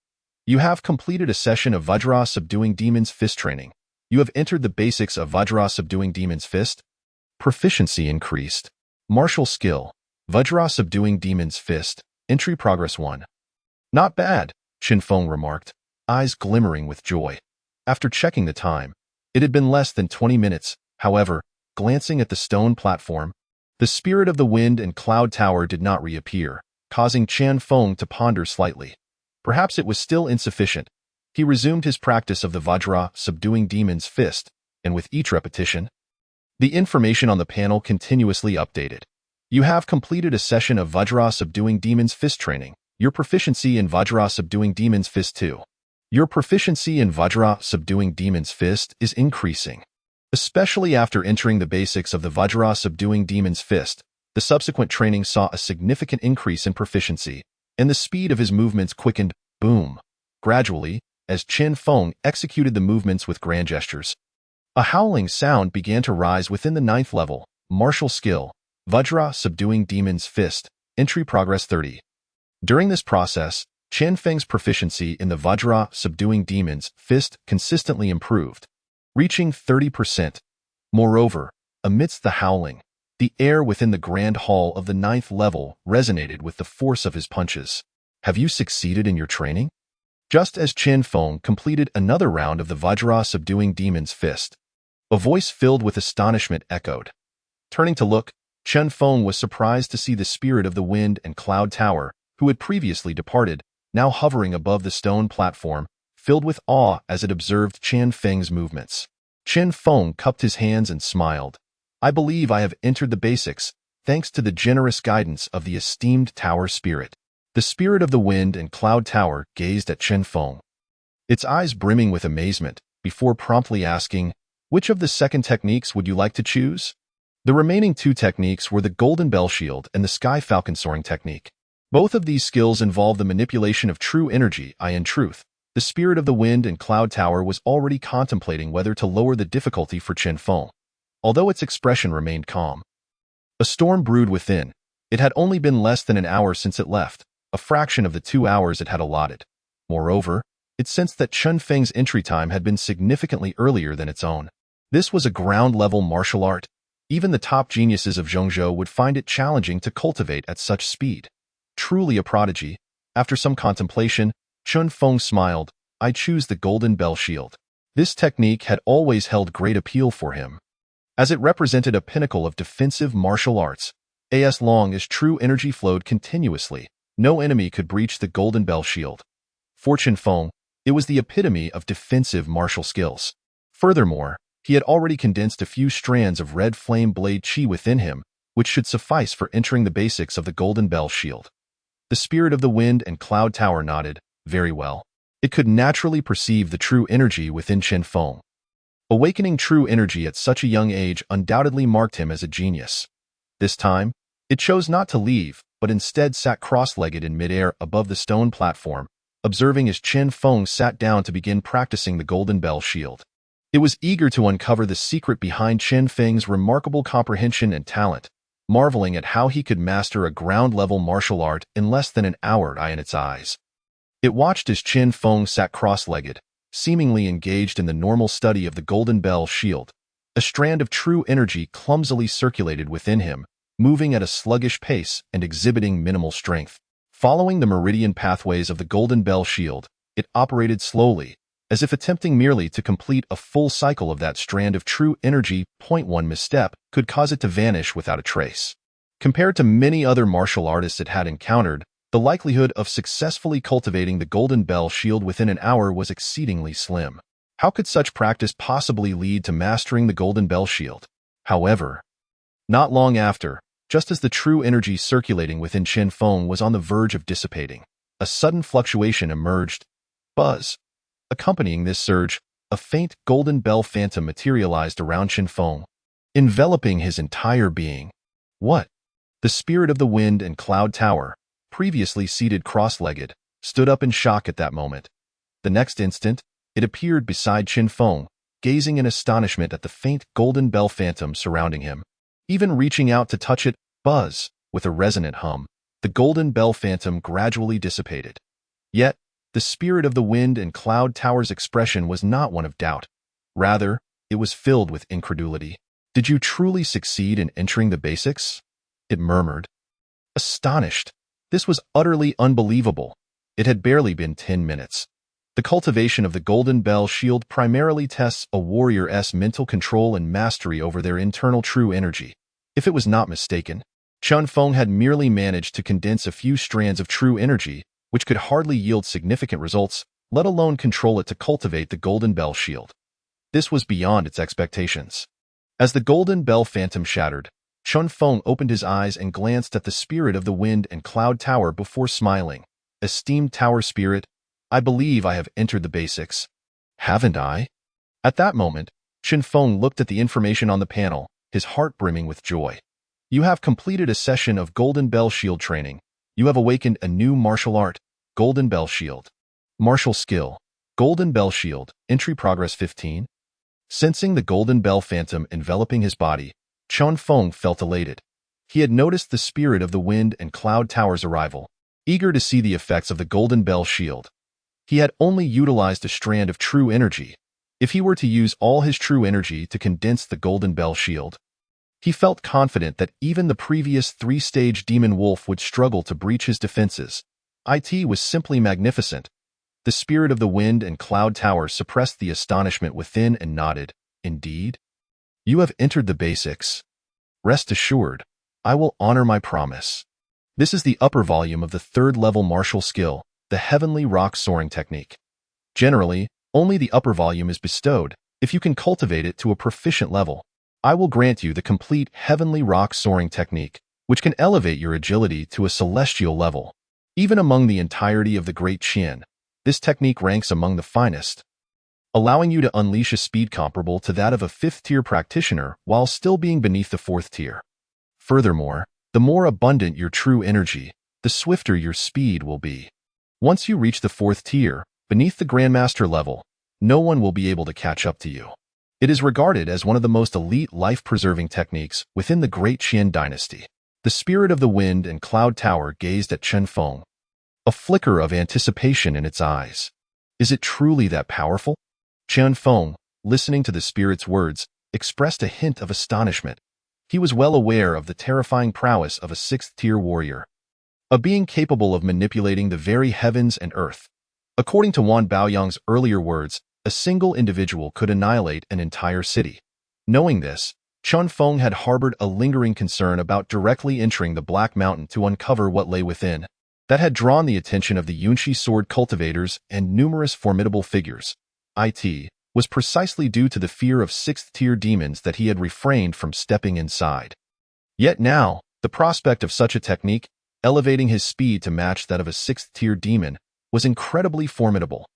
You have completed a session of Vajra subduing demon's fist training. You have entered the basics of Vajra subduing demon's fist. Proficiency increased. Martial skill. Vajra subduing demon's fist. Entry progress 1. Not bad, Chen Feng remarked, eyes glimmering with joy. After checking the time, it had been less than 20 minutes. However, glancing at the stone platform, the spirit of the Wind and Cloud Tower did not reappear, causing Chen Feng to ponder slightly. Perhaps it was still insufficient. He resumed his practice of the Vajra subduing demon's fist, and with each repetition, the information on the panel continuously updated. You have completed a session of Vajra subduing demon's fist training. Your proficiency in Vajra subduing demon's fist 2. Your proficiency in Vajra subduing demon's fist is increasing. Especially after entering the basics of the Vajra subduing demon's fist, the subsequent training saw a significant increase in proficiency, and the speed of his movements quickened. Boom. Gradually, as Chen Feng executed the movements with grand gestures, a howling sound began to rise within the 9th level. Martial skill. Vajra subduing demon's fist. Entry progress 30. During this process, Chen Feng's proficiency in the Vajra subduing demon's fist consistently improved, reaching 30%. Moreover, amidst the howling, the air within the grand hall of the 9th level resonated with the force of his punches. Have you succeeded in your training? Just as Chen Feng completed another round of the Vajra subduing demon's fist, a voice filled with astonishment echoed. Turning to look, Chen Feng was surprised to see the spirit of the Wind and Cloud Tower, who had previously departed, now hovering above the stone platform, filled with awe as it observed Chen Feng's movements. Chen Feng cupped his hands and smiled. I believe I have entered the basics, thanks to the generous guidance of the esteemed tower spirit. The spirit of the Wind and Cloud Tower gazed at Chen Feng, its eyes brimming with amazement, before promptly asking, which of the second techniques would you like to choose? The remaining 2 techniques were the Golden Bell Shield and the Sky Falcon Soaring Technique. Both of these skills involve the manipulation of true energy. In truth, the spirit of the Wind and Cloud Tower was already contemplating whether to lower the difficulty for Chen Feng, although its expression remained calm. A storm brewed within. It had only been less than an hour since it left, a fraction of the 2 hours it had allotted. Moreover, it sensed that Chen Feng's entry time had been significantly earlier than its own. This was a ground-level martial art. Even the top geniuses of Zhongzhou would find it challenging to cultivate at such speed. Truly a prodigy. After some contemplation, Chen Feng smiled. I choose the Golden Bell Shield. This technique had always held great appeal for him, as it represented a pinnacle of defensive martial arts. As long as true energy flowed continuously, no enemy could breach the Golden Bell Shield. For Chen Feng, it was the epitome of defensive martial skills. Furthermore, he had already condensed a few strands of red flame blade qi within him, which should suffice for entering the basics of the Golden Bell Shield. The spirit of the Wind and Cloud Tower nodded. Very well. It could naturally perceive the true energy within Chen Feng. Awakening true energy at such a young age undoubtedly marked him as a genius. This time, it chose not to leave, but instead sat cross-legged in midair above the stone platform, observing as Chen Feng sat down to begin practicing the Golden Bell Shield. It was eager to uncover the secret behind Chen Feng's remarkable comprehension and talent, marveling at how he could master a ground-level martial art in less than an hour in its eyes. It watched as Chen Feng sat cross-legged, seemingly engaged in the normal study of the Golden Bell Shield, A strand of true energy clumsily circulated within him, moving at a sluggish pace and exhibiting minimal strength. Following the meridian pathways of the Golden Bell shield, it operated slowly, as if attempting merely to complete a full cycle of that strand of true energy. One misstep could cause it to vanish without a trace. Compared to many other martial artists it had encountered, the likelihood of successfully cultivating the Golden Bell shield within an hour was exceedingly slim. How could such practice possibly lead to mastering the Golden Bell shield? However, not long after, just as the true energy circulating within Chen Feng was on the verge of dissipating, a sudden fluctuation emerged. Buzz. Accompanying this surge, a faint Golden Bell phantom materialized around Chen Feng, enveloping his entire being. What? The spirit of the wind and cloud tower, previously seated cross-legged, stood up in shock at that moment. The next instant, it appeared beside Chen Feng, gazing in astonishment at the faint Golden Bell phantom surrounding him. Even reaching out to touch it, buzz, with a resonant hum, the Golden Bell phantom gradually dissipated. Yet, the spirit of the wind and cloud tower's expression was not one of doubt. Rather, it was filled with incredulity. Did you truly succeed in entering the basics? It murmured. Astonished. This was utterly unbelievable. It had barely been 10 minutes. The cultivation of the Golden Bell shield primarily tests a warrior's mental control and mastery over their internal true energy. If it was not mistaken, Chen Feng had merely managed to condense a few strands of true energy, which could hardly yield significant results, let alone control it to cultivate the Golden Bell shield. This was beyond its expectations. As the Golden Bell phantom shattered, Chen Feng opened his eyes and glanced at the spirit of the wind and cloud tower before smiling. Esteemed tower spirit, I believe I have entered the basics. Haven't I? At that moment, Chen Feng looked at the information on the panel, his heart brimming with joy. You have completed a session of Golden Bell shield training. You have awakened a new martial art, Golden Bell shield. Martial skill, Golden Bell shield, entry progress 15. Sensing the Golden Bell phantom enveloping his body, Chen Feng felt elated. He had noticed the spirit of the wind and cloud tower's arrival, eager to see the effects of the Golden Bell shield. He had only utilized a strand of true energy. If he were to use all his true energy to condense the Golden Bell shield, he felt confident that even the previous 3-stage demon wolf would struggle to breach his defenses. It was simply magnificent. The spirit of the wind and cloud tower suppressed the astonishment within and nodded. Indeed? You have entered the basics. Rest assured, I will honor my promise. This is the upper volume of the 3rd-level martial skill, the Heavenly Rock Soaring Technique. Generally, only the upper volume is bestowed. If you can cultivate it to a proficient level, I will grant you the complete Heavenly Rock Soaring Technique, which can elevate your agility to a celestial level. Even among the entirety of the Great Qian, this technique ranks among the finest, allowing you to unleash a speed comparable to that of a 5th-tier practitioner while still being beneath the 4th tier. Furthermore, the more abundant your true energy, the swifter your speed will be. Once you reach the 4th tier, beneath the Grandmaster level, no one will be able to catch up to you. It is regarded as one of the most elite life-preserving techniques within the Great Qian dynasty. The spirit of the wind and cloud tower gazed at Chen Feng, a flicker of anticipation in its eyes. Is it truly that powerful? Chen Feng, listening to the spirit's words, expressed a hint of astonishment. He was well aware of the terrifying prowess of a 6th-tier warrior, a being capable of manipulating the very heavens and earth. According to Wan Baoyang's earlier words, a single individual could annihilate an entire city. Knowing this, Chen Feng had harbored a lingering concern about directly entering the Black Mountain to uncover what lay within. That had drawn the attention of the Yunshi sword cultivators and numerous formidable figures. It was precisely due to the fear of 6th-tier demons that he had refrained from stepping inside. Yet now, the prospect of such a technique, elevating his speed to match that of a 6th-tier demon, was incredibly formidable.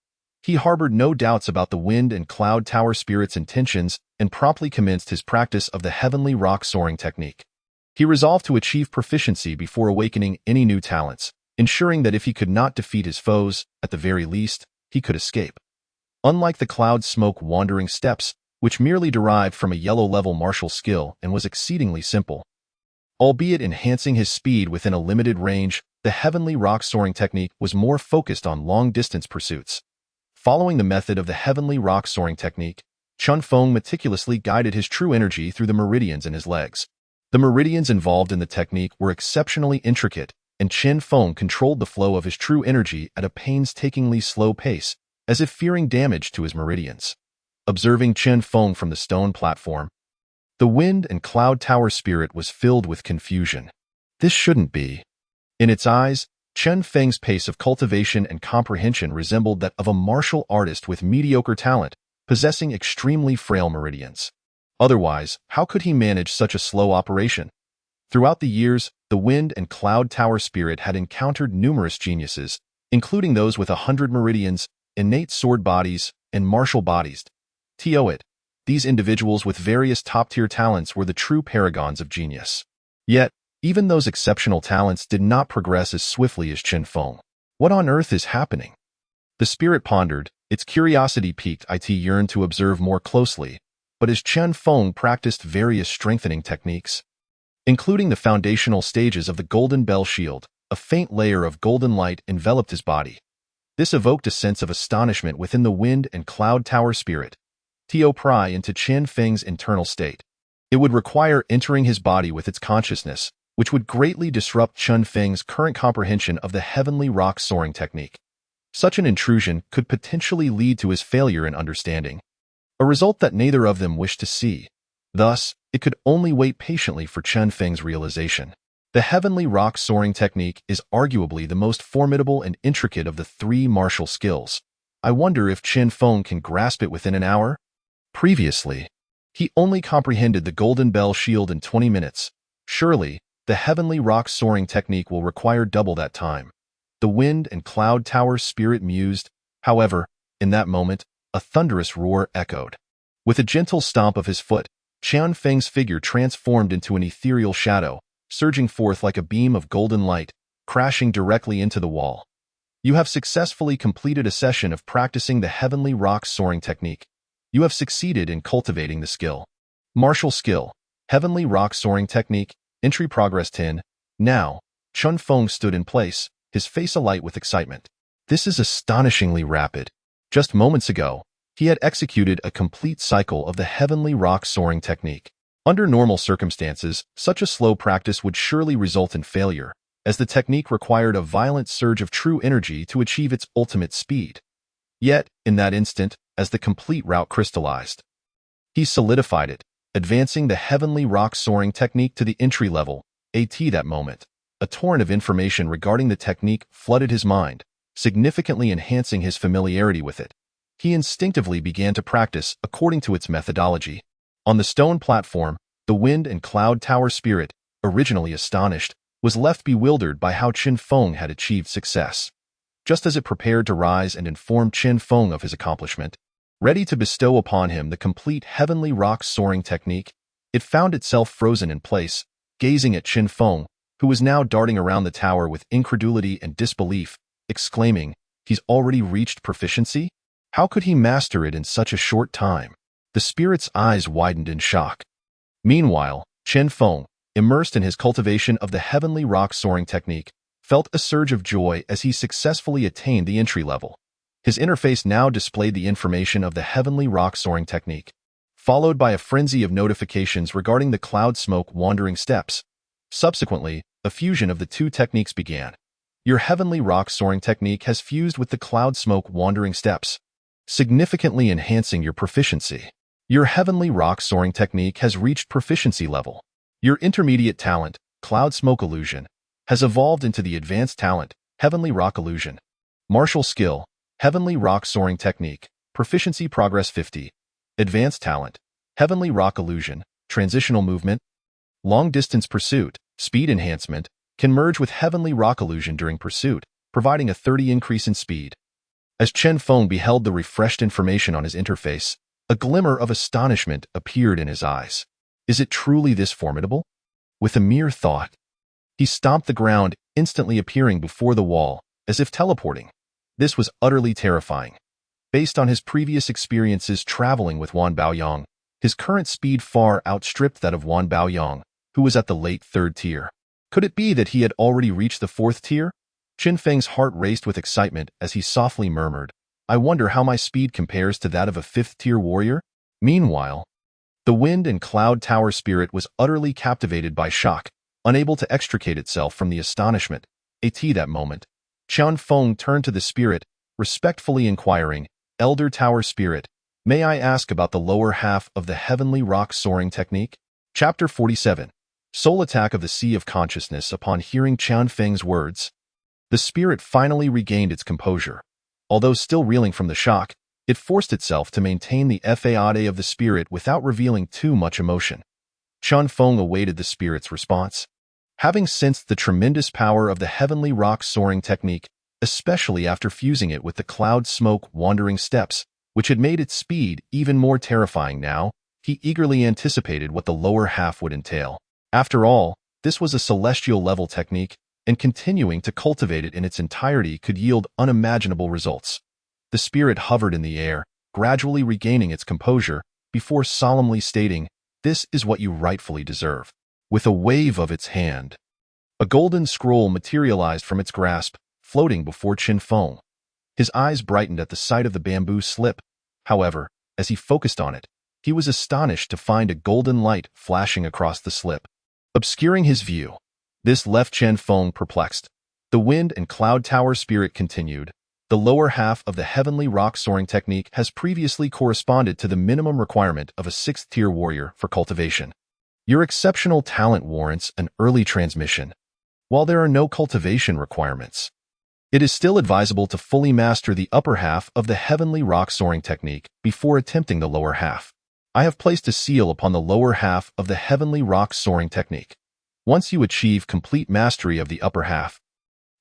He harbored no doubts about the wind and cloud tower spirit's intentions and promptly commenced his practice of the Heavenly Rock Soaring Technique. He resolved to achieve proficiency before awakening any new talents, ensuring that if he could not defeat his foes, at the very least, he could escape. Unlike the cloud smoke wandering steps, which merely derived from a yellow-level martial skill and was exceedingly simple, albeit enhancing his speed within a limited range, the Heavenly Rock Soaring Technique was more focused on long-distance pursuits. Following the method of the Heavenly Rock Soaring Technique, Chen Feng meticulously guided his true energy through the meridians in his legs. The meridians involved in the technique were exceptionally intricate, and Chen Feng controlled the flow of his true energy at a painstakingly slow pace, as if fearing damage to his meridians. Observing Chen Feng from the stone platform, the wind and cloud tower spirit was filled with confusion. This shouldn't be. In its eyes, Chen Feng's pace of cultivation and comprehension resembled that of a martial artist with mediocre talent, possessing extremely frail meridians. Otherwise, how could he manage such a slow operation? Throughout the years, the wind and cloud tower spirit had encountered numerous geniuses, including those with 100 meridians, innate sword bodies, and martial bodies. These individuals with various top-tier talents were the true paragons of genius. Yet, even those exceptional talents did not progress as swiftly as Chen Feng. What on earth is happening? The spirit pondered, its curiosity piqued. It yearned to observe more closely, but as Chen Feng practiced various strengthening techniques, including the foundational stages of the golden bell shield, a faint layer of golden light enveloped his body. This evoked a sense of astonishment within the wind and cloud tower spirit. Pry into Chen Feng's internal state. It would require entering his body with its consciousness, which would greatly disrupt Chen Feng's current comprehension of the heavenly rock soaring technique. Such an intrusion could potentially lead to his failure in understanding, a result that neither of them wished to see. Thus, it could only wait patiently for Chen Feng's realization. The heavenly rock soaring technique is arguably the most formidable and intricate of the three martial skills. I wonder if Chen Feng can grasp it within an hour? Previously, he only comprehended the golden bell shield in 20 minutes. Surely, the heavenly rock soaring technique will require double that time. The wind and cloud tower spirit mused. However, in that moment, a thunderous roar echoed. With a gentle stomp of his foot, Chen Feng's figure transformed into an ethereal shadow, surging forth like a beam of golden light, crashing directly into the wall. You have successfully completed a session of practicing the heavenly rock soaring technique. You have succeeded in cultivating the skill. Martial skill, heavenly rock soaring technique, entry progress 10. Now, Chen Feng stood in place, his face alight with excitement. This is astonishingly rapid. Just moments ago, he had executed a complete cycle of the heavenly rock soaring technique. Under normal circumstances, such a slow practice would surely result in failure, as the technique required a violent surge of true energy to achieve its ultimate speed. Yet, in that instant, as the complete route crystallized, he solidified it, advancing the heavenly rock soaring technique to the entry level. That moment, a torrent of information regarding the technique flooded his mind, significantly enhancing his familiarity with it. He instinctively began to practice according to its methodology. On the stone platform, the wind and cloud tower spirit, originally astonished, was left bewildered by how Chen Feng had achieved success. Just as it prepared to rise and inform Chen Feng of his accomplishment, ready to bestow upon him the complete heavenly rock soaring technique, it found itself frozen in place, gazing at Chen Feng, who was now darting around the tower with incredulity and disbelief, exclaiming, "He's already reached proficiency? How could he master it in such a short time?" The spirit's eyes widened in shock. Meanwhile, Chen Feng, immersed in his cultivation of the heavenly rock soaring technique, felt a surge of joy as he successfully attained the entry level. His interface now displayed the information of the heavenly rock soaring technique, followed by a frenzy of notifications regarding the cloud smoke wandering steps. Subsequently, a fusion of the two techniques began. Your heavenly rock soaring technique has fused with the cloud smoke wandering steps, significantly enhancing your proficiency. Your heavenly rock soaring technique has reached proficiency level. Your intermediate talent, cloud smoke illusion, has evolved into the advanced talent, heavenly rock illusion. Martial skill, heavenly rock soaring technique, proficiency progress 50. Advanced talent, heavenly rock illusion, transitional movement. Long distance pursuit, speed enhancement, can merge with heavenly rock illusion during pursuit, providing a 30 increase in speed. As Chen Feng beheld the refreshed information on his interface, a glimmer of astonishment appeared in his eyes. Is it truly this formidable? With a mere thought, he stomped the ground, instantly appearing before the wall, as if teleporting. This was utterly terrifying. Based on his previous experiences traveling with Wan Baoyong, his current speed far outstripped that of Wan Baoyong, who was at the late 3rd tier. Could it be that he had already reached the 4th tier? Chen Feng's heart raced with excitement as he softly murmured, "I wonder how my speed compares to that of a 5th tier warrior?" Meanwhile, the wind and cloud tower spirit was utterly captivated by shock, unable to extricate itself from the astonishment. At that moment, Chen Feng turned to the spirit, respectfully inquiring, Elder Tower Spirit, may I ask about the lower half of the heavenly rock soaring technique? Chapter 47. Soul Attack of the Sea of Consciousness. Upon hearing Chen Feng's words, the spirit finally regained its composure. Although still reeling from the shock, it forced itself to maintain the faade of the spirit without revealing too much emotion. Chen Feng awaited the spirit's response. Having sensed the tremendous power of the heavenly rock soaring technique, especially after fusing it with the cloud smoke wandering steps, which had made its speed even more terrifying now, he eagerly anticipated what the lower half would entail. After all, this was a celestial level technique, and continuing to cultivate it in its entirety could yield unimaginable results. The spirit hovered in the air, gradually regaining its composure, before solemnly stating, "This is what you rightfully deserve." With a wave of its hand, a golden scroll materialized from its grasp, floating before Chen Feng. His eyes brightened at the sight of the bamboo slip. However, as he focused on it, he was astonished to find a golden light flashing across the slip, obscuring his view. This left Chen Feng perplexed. The wind and cloud tower spirit continued. The lower half of the heavenly rock soaring technique has previously corresponded to the minimum requirement of a 6th-tier warrior for cultivation. Your exceptional talent warrants an early transmission. While there are no cultivation requirements, it is still advisable to fully master the upper half of the heavenly rock soaring technique before attempting the lower half. I have placed a seal upon the lower half of the heavenly rock soaring technique. Once you achieve complete mastery of the upper half,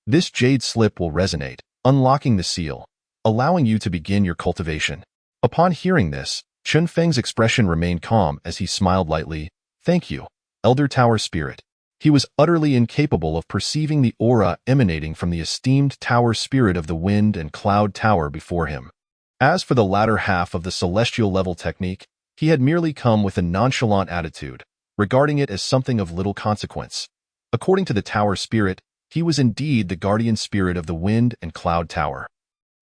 this jade slip will resonate, unlocking the seal, allowing you to begin your cultivation. Upon hearing this, Chen Feng's expression remained calm as he smiled lightly. Thank you, Elder Tower Spirit. He was utterly incapable of perceiving the aura emanating from the esteemed tower spirit of the wind and cloud tower before him. As for the latter half of the celestial level technique, he had merely come with a nonchalant attitude, regarding it as something of little consequence. According to the tower spirit, he was indeed the guardian spirit of the wind and cloud tower,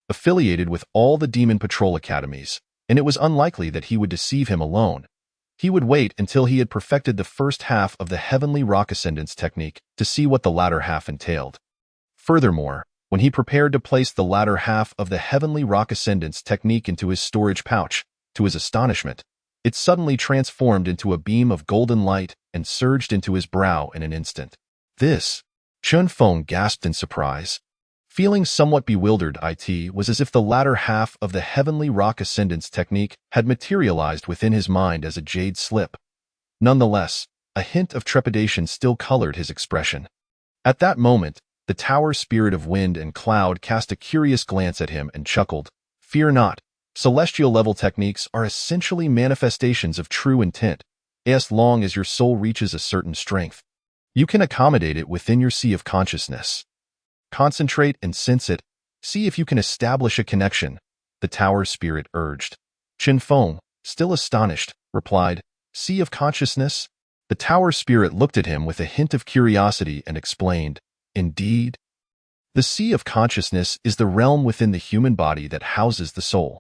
affiliated with all the demon patrol academies, and it was unlikely that he would deceive him alone. He would wait until he had perfected the first half of the heavenly rock ascendance technique to see what the latter half entailed. Furthermore, when he prepared to place the latter half of the heavenly rock ascendance technique into his storage pouch, to his astonishment, it suddenly transformed into a beam of golden light and surged into his brow in an instant. This, Chen Feng gasped in surprise. Feeling somewhat bewildered, it was as if the latter half of the heavenly rock ascendance technique had materialized within his mind as a jade slip. Nonetheless, a hint of trepidation still colored his expression. At that moment, the tower spirit of wind and cloud cast a curious glance at him and chuckled. Fear not. Celestial level techniques are essentially manifestations of true intent, as long as your soul reaches a certain strength. You can accommodate it within your sea of consciousness. Concentrate and sense it. See if you can establish a connection, the tower spirit urged. Chen Feng, still astonished, replied, Sea of consciousness? The tower spirit looked at him with a hint of curiosity and explained, Indeed. The sea of consciousness is the realm within the human body that houses the soul.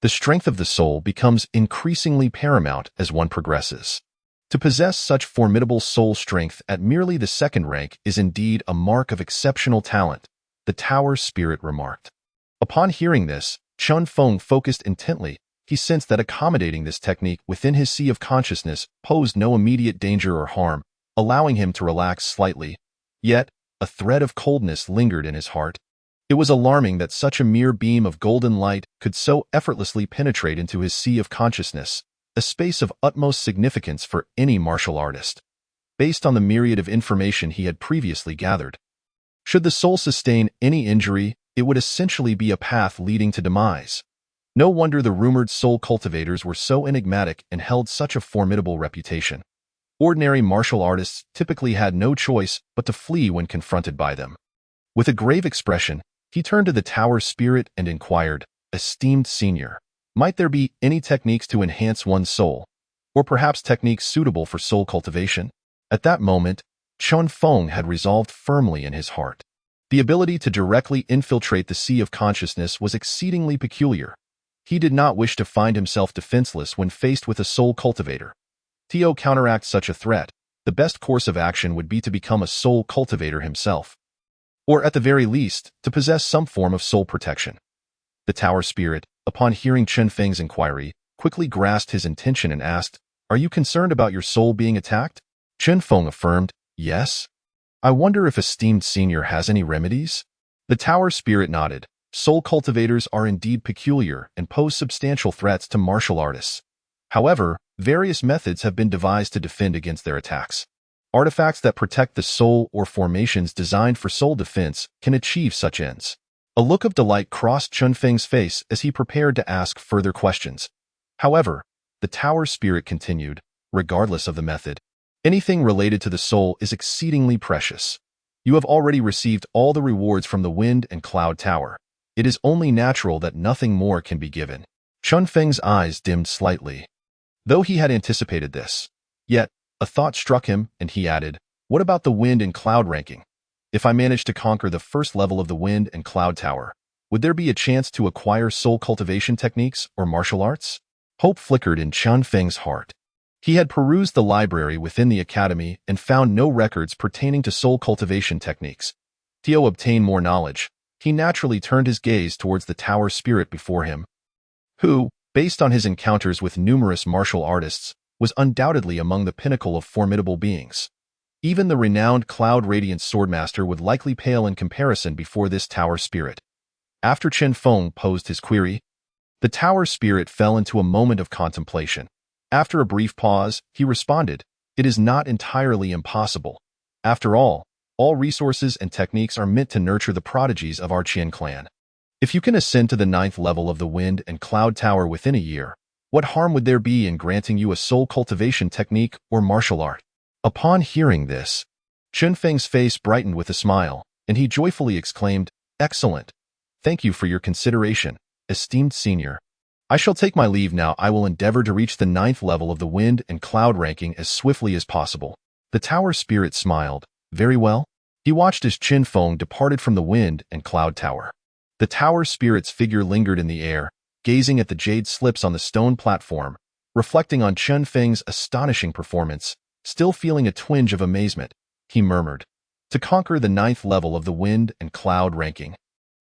The strength of the soul becomes increasingly paramount as one progresses. To possess such formidable soul strength at merely the second rank is indeed a mark of exceptional talent, the tower spirit remarked. Upon hearing this, Chen Feng focused intently. He sensed that accommodating this technique within his sea of consciousness posed no immediate danger or harm, allowing him to relax slightly. Yet, a thread of coldness lingered in his heart. It was alarming that such a mere beam of golden light could so effortlessly penetrate into his sea of consciousness, a space of utmost significance for any martial artist. Based on the myriad of information he had previously gathered, should the soul sustain any injury, it would essentially be a path leading to demise. No wonder the rumored soul cultivators were so enigmatic and held such a formidable reputation. Ordinary martial artists typically had no choice but to flee when confronted by them. With a grave expression, he turned to the tower spirit and inquired, Esteemed senior, might there be any techniques to enhance one's soul, or perhaps techniques suitable for soul cultivation? At that moment, Chen Feng had resolved firmly in his heart. The ability to directly infiltrate the sea of consciousness was exceedingly peculiar. He did not wish to find himself defenseless when faced with a soul cultivator. To counteract such a threat, the best course of action would be to become a soul cultivator himself, or at the very least, to possess some form of soul protection. The tower spirit, upon hearing Chen Feng's inquiry, quickly grasped his intention and asked, "Are you concerned about your soul being attacked?" Chen Feng affirmed, "Yes. I wonder if esteemed senior has any remedies?" The tower spirit nodded. Soul cultivators are indeed peculiar and pose substantial threats to martial artists. However, various methods have been devised to defend against their attacks. Artifacts that protect the soul or formations designed for soul defense can achieve such ends. A look of delight crossed Chen Feng's face as he prepared to ask further questions. However, the tower spirit continued, regardless of the method. Anything related to the soul is exceedingly precious. You have already received all the rewards from the Wind and Cloud Tower. It is only natural that nothing more can be given. Chen Feng's eyes dimmed slightly, though he had anticipated this. Yet, a thought struck him, and he added, "What about the Wind and Cloud ranking? If I managed to conquer the first level of the Wind and Cloud Tower, would there be a chance to acquire soul cultivation techniques or martial arts?" Hope flickered in Chen Feng's heart. He had perused the library within the academy and found no records pertaining to soul cultivation techniques. To obtain more knowledge, he naturally turned his gaze towards the tower spirit before him, who, based on his encounters with numerous martial artists, was undoubtedly among the pinnacle of formidable beings. Even the renowned Cloud Radiant Swordmaster would likely pale in comparison before this tower spirit. After Chen Feng posed his query, the tower spirit fell into a moment of contemplation. After a brief pause, he responded, "It is not entirely impossible. After all resources and techniques are meant to nurture the prodigies of our Qian clan. If you can ascend to the 9th level of the Wind and Cloud Tower within a year, what harm would there be in granting you a soul cultivation technique or martial art?" Upon hearing this, Chen Feng's face brightened with a smile, and he joyfully exclaimed, "Excellent. Thank you for your consideration, esteemed senior. I shall take my leave now. I will endeavor to reach the 9th level of the Wind and Cloud ranking as swiftly as possible." The tower spirit smiled. "Very well." He watched as Chen Feng departed from the Wind and Cloud Tower. The tower spirit's figure lingered in the air, gazing at the jade slips on the stone platform, reflecting on Chen Feng's astonishing performance. Still feeling a twinge of amazement, he murmured, "To conquer the 9th level of the Wind and Cloud ranking,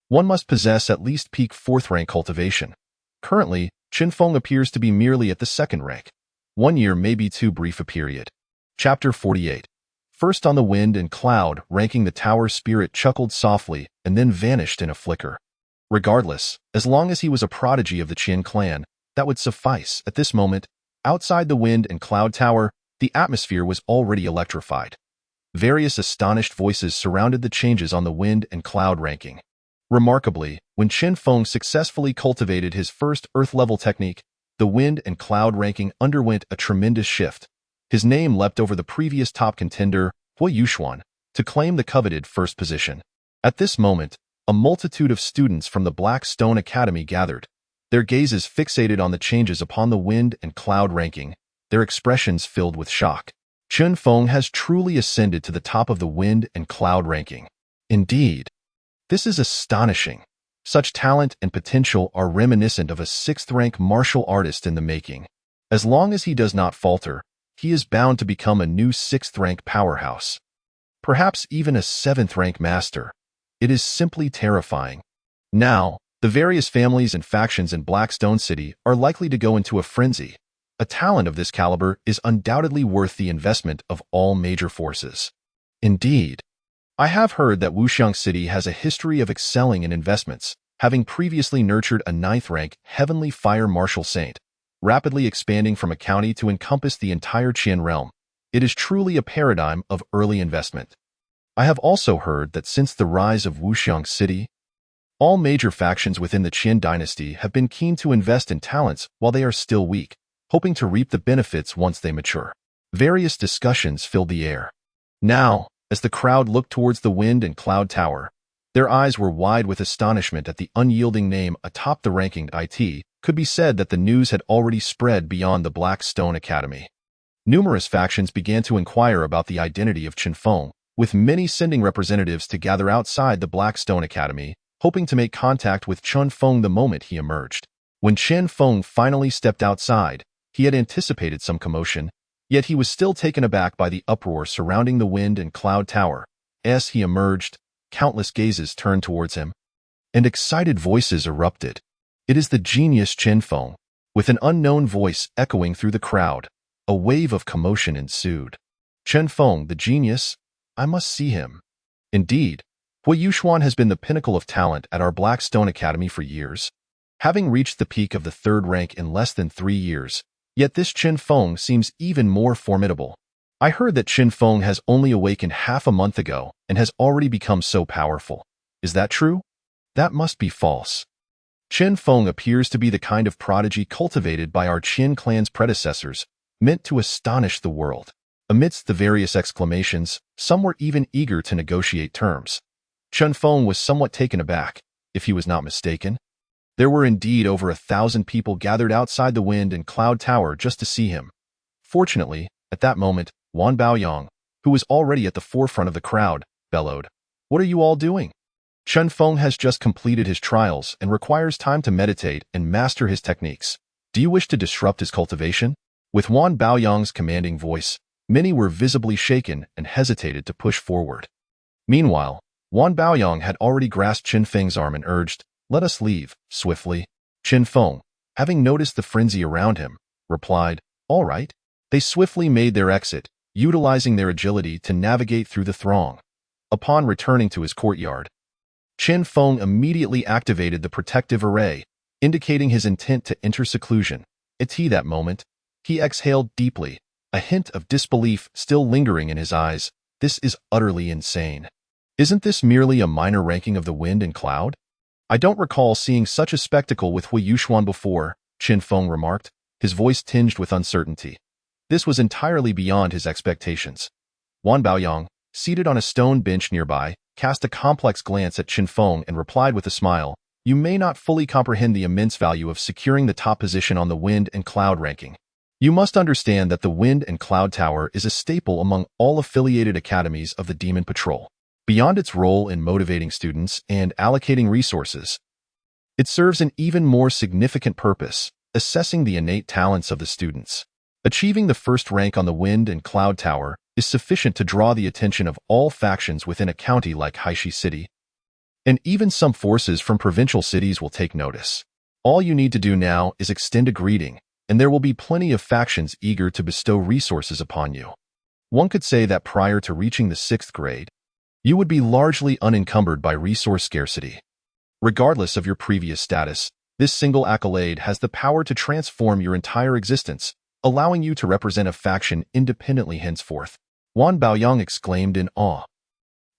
one must possess at least peak 4th rank cultivation. Currently, Chen Feng appears to be merely at the 2nd rank. 1 year may be too brief a period." Chapter 48. First on the Wind and Cloud ranking, the tower spirit chuckled softly and then vanished in a flicker. Regardless, as long as he was a prodigy of the Qian clan, that would suffice. At this moment, outside the Wind and Cloud Tower, the atmosphere was already electrified. Various astonished voices surrounded the changes on the Wind and Cloud ranking. Remarkably, when Chen Feng successfully cultivated his first Earth-level technique, the Wind and Cloud ranking underwent a tremendous shift. His name leapt over the previous top contender, Hui Yuxuan, to claim the coveted first position. At this moment, a multitude of students from the Black Stone Academy gathered, their gazes fixated on the changes upon the Wind and Cloud ranking, their expressions filled with shock. Chen Feng has truly ascended to the top of the Wind and Cloud ranking. Indeed, this is astonishing. Such talent and potential are reminiscent of a 6th-rank martial artist in the making. As long as he does not falter, he is bound to become a new 6th-rank powerhouse. Perhaps even a 7th-rank master. It is simply terrifying. Now, the various families and factions in Blackstone City are likely to go into a frenzy. A talent of this caliber is undoubtedly worth the investment of all major forces. Indeed, I have heard that Wuxiang City has a history of excelling in investments, having previously nurtured a 9th-rank Heavenly Fire Martial Saint, rapidly expanding from a county to encompass the entire Qian realm. It is truly a paradigm of early investment. I have also heard that since the rise of Wuxiang City, all major factions within the Qian dynasty have been keen to invest in talents while they are still weak, hoping to reap the benefits once they mature. Various discussions filled the air. Now, as the crowd looked towards the Wind and Cloud Tower, their eyes were wide with astonishment at the unyielding name atop the ranking. It could be said that the news had already spread beyond the Black Stone Academy. Numerous factions began to inquire about the identity of Chen Feng, with many sending representatives to gather outside the Black Stone Academy, hoping to make contact with Chen Feng the moment he emerged. When Chen Feng finally stepped outside, he had anticipated some commotion, yet he was still taken aback by the uproar surrounding the wind and cloud tower. As he emerged, countless gazes turned towards him, and excited voices erupted. "It is the genius Chen Feng," with an unknown voice echoing through the crowd. A wave of commotion ensued. "Chen Feng, the genius? I must see him." Indeed, Hui Yuxuan has been the pinnacle of talent at our Blackstone Academy for years, having reached the peak of the third rank in less than 3 years. Yet this Chen Feng seems even more formidable. I heard that Chen Feng has only awakened half a month ago and has already become so powerful. Is that true? That must be false. Chen Feng appears to be the kind of prodigy cultivated by our Qin clan's predecessors, meant to astonish the world. Amidst the various exclamations, some were even eager to negotiate terms. Chen Feng was somewhat taken aback, if he was not mistaken. There were indeed over 1,000 people gathered outside the wind and cloud tower just to see him. Fortunately, at that moment, Wan Baoyang, who was already at the forefront of the crowd, bellowed, "What are you all doing? Chen Feng has just completed his trials and requires time to meditate and master his techniques. Do you wish to disrupt his cultivation?" With Wan Baoyang's commanding voice, many were visibly shaken and hesitated to push forward. Meanwhile, Wan Baoyang had already grasped Chen Feng's arm and urged, "Let us leave, swiftly." Chen Feng, having noticed the frenzy around him, replied, "All right." They swiftly made their exit, utilizing their agility to navigate through the throng. Upon returning to his courtyard, Chen Feng immediately activated the protective array, indicating his intent to enter seclusion. At that moment, he exhaled deeply, a hint of disbelief still lingering in his eyes. This is utterly insane. Isn't this merely a minor ranking of the wind and cloud? I don't recall seeing such a spectacle with Hui Yuxuan before, Chen Feng remarked, his voice tinged with uncertainty. This was entirely beyond his expectations. Wan Baoyang, seated on a stone bench nearby, cast a complex glance at Chen Feng and replied with a smile, "You may not fully comprehend the immense value of securing the top position on the wind and cloud ranking. You must understand that the wind and cloud tower is a staple among all affiliated academies of the Demon Patrol. Beyond its role in motivating students and allocating resources, it serves an even more significant purpose, assessing the innate talents of the students. Achieving the first rank on the wind and cloud tower is sufficient to draw the attention of all factions within a county like Haishi City, and even some forces from provincial cities will take notice. All you need to do now is extend a greeting, and there will be plenty of factions eager to bestow resources upon you. One could say that prior to reaching the 6th grade, you would be largely unencumbered by resource scarcity. Regardless of your previous status, this single accolade has the power to transform your entire existence, allowing you to represent a faction independently henceforth." Wan Baoyang exclaimed in awe.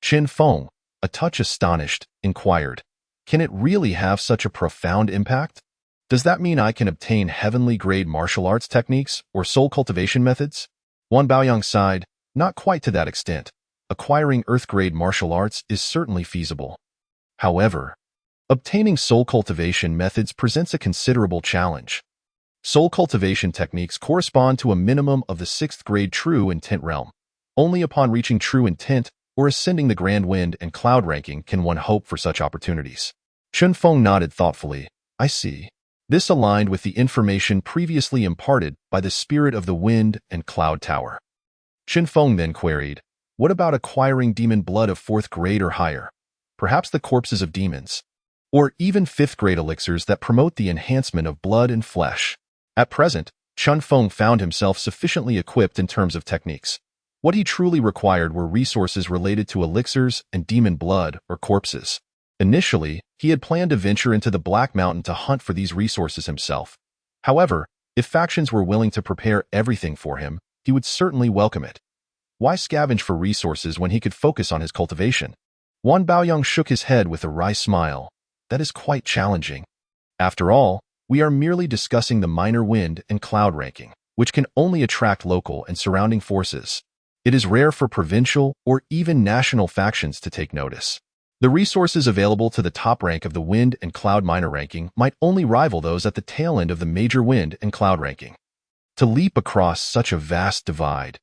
Chen Feng, a touch astonished, inquired, "Can it really have such a profound impact? Does that mean I can obtain heavenly-grade martial arts techniques or soul cultivation methods?" Wan Baoyang sighed, "Not quite to that extent. Acquiring earth-grade martial arts is certainly feasible. However, obtaining soul cultivation methods presents a considerable challenge. Soul cultivation techniques correspond to a minimum of the 6th grade true intent realm. Only upon reaching true intent or ascending the grand wind and cloud ranking can one hope for such opportunities." Chen Feng nodded thoughtfully. "I see." This aligned with the information previously imparted by the spirit of the wind and cloud tower. Chen Feng then queried, "What about acquiring demon blood of 4th grade or higher? Perhaps the corpses of demons, or even 5th grade elixirs that promote the enhancement of blood and flesh?" At present, Chen Feng found himself sufficiently equipped in terms of techniques. What he truly required were resources related to elixirs and demon blood or corpses. Initially, he had planned to venture into the Black Mountain to hunt for these resources himself. However, if factions were willing to prepare everything for him, he would certainly welcome it. Why scavenge for resources when he could focus on his cultivation? Wan Baoyang shook his head with a wry smile. "That is quite challenging. After all, we are merely discussing the minor wind and cloud ranking, which can only attract local and surrounding forces. It is rare for provincial or even national factions to take notice. The resources available to the top rank of the wind and cloud minor ranking might only rival those at the tail end of the major wind and cloud ranking. To leap across such a vast divide,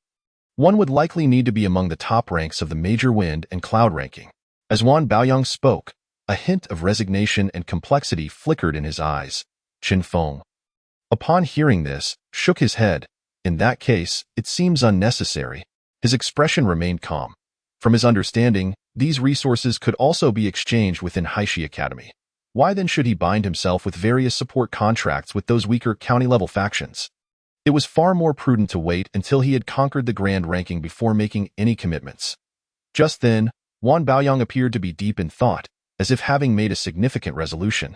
one would likely need to be among the top ranks of the major wind and cloud ranking." As Wan Baoyang spoke, a hint of resignation and complexity flickered in his eyes. Chen Feng, upon hearing this, shook his head. In that case, it seems unnecessary. His expression remained calm. From his understanding, these resources could also be exchanged within Haishi Academy. Why then should he bind himself with various support contracts with those weaker county-level factions? It was far more prudent to wait until he had conquered the grand ranking before making any commitments. Just then, Wan Baoyang appeared to be deep in thought, as if having made a significant resolution,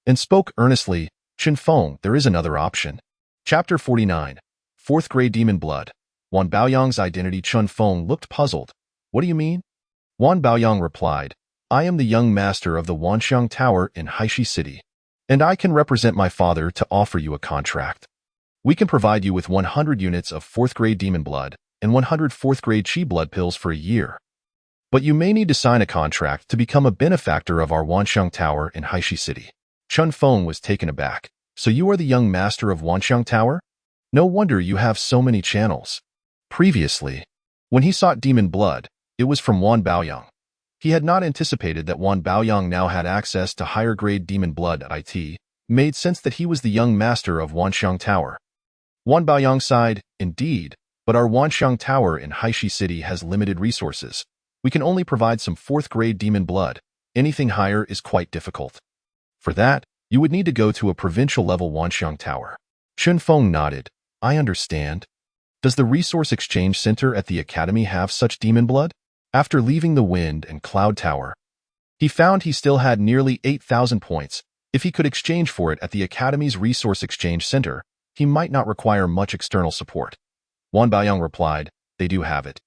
and spoke earnestly. Chen Feng, there is another option. Chapter 49. 4th Grade Demon Blood. Wan Baoyang's identity. Chen Feng looked puzzled. What do you mean? Wan Baoyang replied, I am the young master of the Wanxiang Tower in Haishi City, and I can represent my father to offer you a contract. We can provide you with 100 units of 4th grade demon blood and 100 4th grade Qi blood pills for a year. But you may need to sign a contract to become a benefactor of our Wanxiang Tower in Haishi City. Chen Feng was taken aback. So you are the young master of Wanxiang Tower? No wonder you have so many channels. Previously, when he sought demon blood, it was from Wan Baoyang. He had not anticipated that Wan Baoyang now had access to higher grade demon blood. It made sense that he was the young master of Wanxiang Tower. Wan Baoyang sighed, indeed, but our Wanxiang Tower in Haishi City has limited resources. We can only provide some 4th grade demon blood. Anything higher is quite difficult. For that, you would need to go to a provincial level Wanxiang Tower. Chen Feng nodded. I understand. Does the Resource Exchange Center at the Academy have such demon blood? After leaving the Wind and Cloud Tower, he found he still had nearly 8,000 points. If he could exchange for it at the Academy's Resource Exchange Center, he might not require much external support. Wan Baoyang replied, they do have it.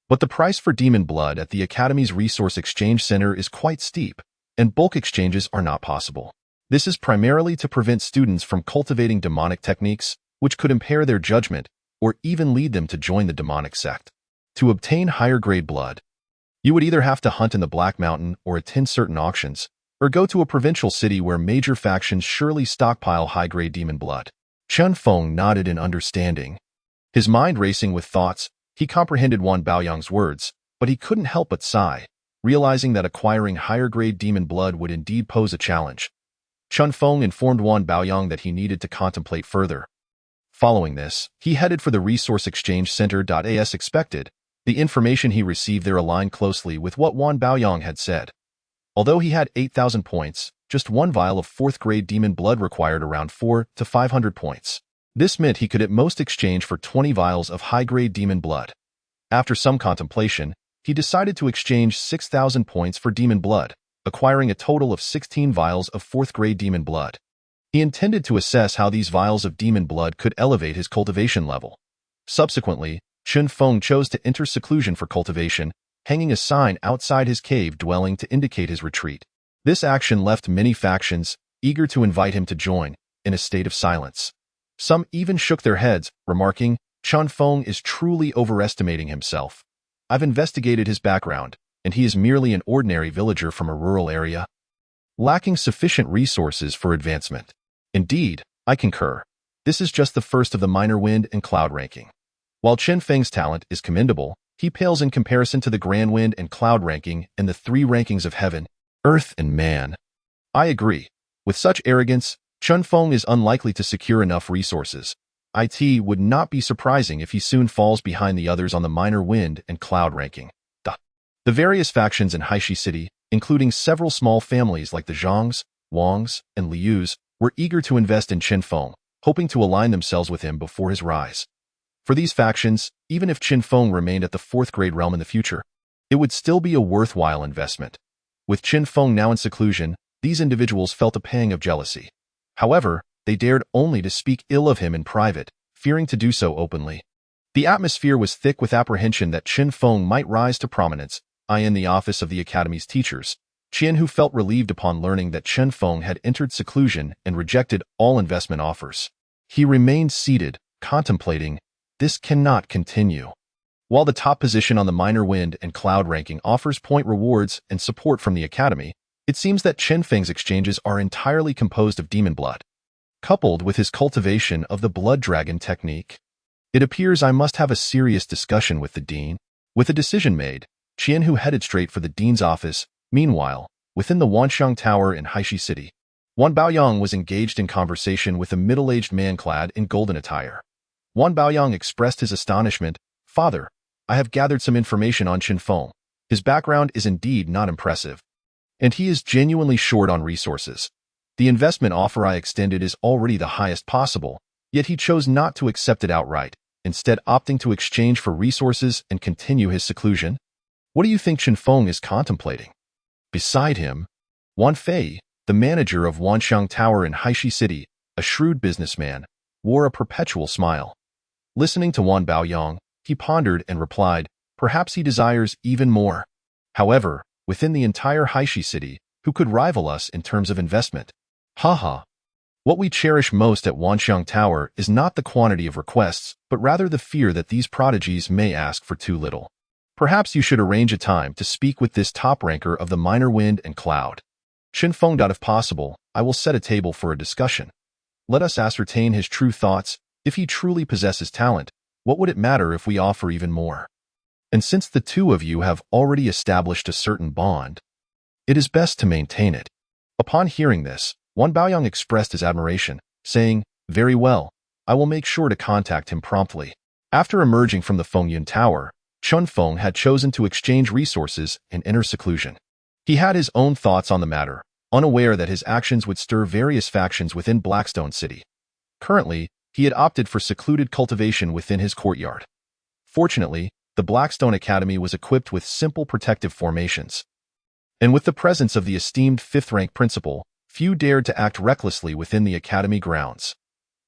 But the price for demon blood at the Academy's Resource Exchange Center is quite steep, and bulk exchanges are not possible. This is primarily to prevent students from cultivating demonic techniques, which could impair their judgment or even lead them to join the demonic sect. To obtain higher grade blood, you would either have to hunt in the Black Mountain or attend certain auctions, or go to a provincial city where major factions surely stockpile high-grade demon blood. Chen Feng nodded in understanding. His mind racing with thoughts, he comprehended Wan Baoyang's words, but he couldn't help but sigh, realizing that acquiring higher-grade demon blood would indeed pose a challenge. Chen Feng informed Wan Baoyang that he needed to contemplate further. Following this, he headed for the Resource Exchange Center. As expected, the information he received there aligned closely with what Wan Baoyang had said. Although he had 8,000 points, just one vial of 4th grade demon blood required around 400 to 500 points. This meant he could at most exchange for 20 vials of high-grade demon blood. After some contemplation, he decided to exchange 6,000 points for demon blood, acquiring a total of 16 vials of 4th grade demon blood. He intended to assess how these vials of demon blood could elevate his cultivation level. Subsequently, Chen Feng chose to enter seclusion for cultivation, hanging a sign outside his cave dwelling to indicate his retreat. This action left many factions, eager to invite him to join, in a state of silence. Some even shook their heads, remarking, Chen Feng is truly overestimating himself. I've investigated his background, and he is merely an ordinary villager from a rural area, lacking sufficient resources for advancement. Indeed, I concur. This is just the first of the minor wind and cloud ranking. While Chen Feng's talent is commendable, he pales in comparison to the grand wind and cloud ranking and the 3 rankings of heaven, earth, and man. I agree. With such arrogance, Chen Feng is unlikely to secure enough resources. It would not be surprising if he soon falls behind the others on the minor wind and cloud ranking. The various factions in Haishi City, including several small families like the Zhangs, Wangs, and Lius, were eager to invest in Chen Feng, hoping to align themselves with him before his rise. For these factions, even if Chen Feng remained at the 4th grade realm in the future, it would still be a worthwhile investment. With Chen Feng now in seclusion, these individuals felt a pang of jealousy. However, they dared only to speak ill of him in private, fearing to do so openly. The atmosphere was thick with apprehension that Chen Feng might rise to prominence, in the office of the Academy's teachers. Qian, who felt relieved upon learning that Chen Feng had entered seclusion and rejected all investment offers. He remained seated, contemplating, this cannot continue. While the top position on the minor wind and cloud ranking offers point rewards and support from the Academy, it seems that Chen Feng's exchanges are entirely composed of demon blood. Coupled with his cultivation of the blood dragon technique, it appears I must have a serious discussion with the dean. With a decision made, Qian, who headed straight for the dean's office. Meanwhile, within the Wanxiang Tower in Haishi City, Wan Baoyang was engaged in conversation with a middle-aged man clad in golden attire. Wan Baoyang expressed his astonishment. "Father, I have gathered some information on Chen Feng. His background is indeed not impressive, and he is genuinely short on resources. The investment offer I extended is already the highest possible, yet he chose not to accept it outright, instead opting to exchange for resources and continue his seclusion. What do you think Chen Feng is contemplating?" Beside him, Wan Fei, the manager of Wanxiang Tower in Haishi City, a shrewd businessman, wore a perpetual smile. Listening to Wan Baoyang, he pondered and replied, "Perhaps he desires even more. However, within the entire Haishi City, who could rival us in terms of investment? Haha. What we cherish most at Wanxiang Tower is not the quantity of requests, but rather the fear that these prodigies may ask for too little. Perhaps you should arrange a time to speak with this top ranker of the minor wind and cloud. Chen Feng. If possible, I will set a table for a discussion. Let us ascertain his true thoughts. If he truly possesses talent, what would it matter if we offer even more? And since the two of you have already established a certain bond, it is best to maintain it." Upon hearing this, Wan Baoyang expressed his admiration, saying, "Very well, I will make sure to contact him promptly." After emerging from the Fengyun Tower, Chen Feng had chosen to exchange resources and enter seclusion. He had his own thoughts on the matter, unaware that his actions would stir various factions within Blackstone City. Currently, he had opted for secluded cultivation within his courtyard. Fortunately, the Blackstone Academy was equipped with simple protective formations. And with the presence of the esteemed fifth-rank principal, few dared to act recklessly within the academy grounds.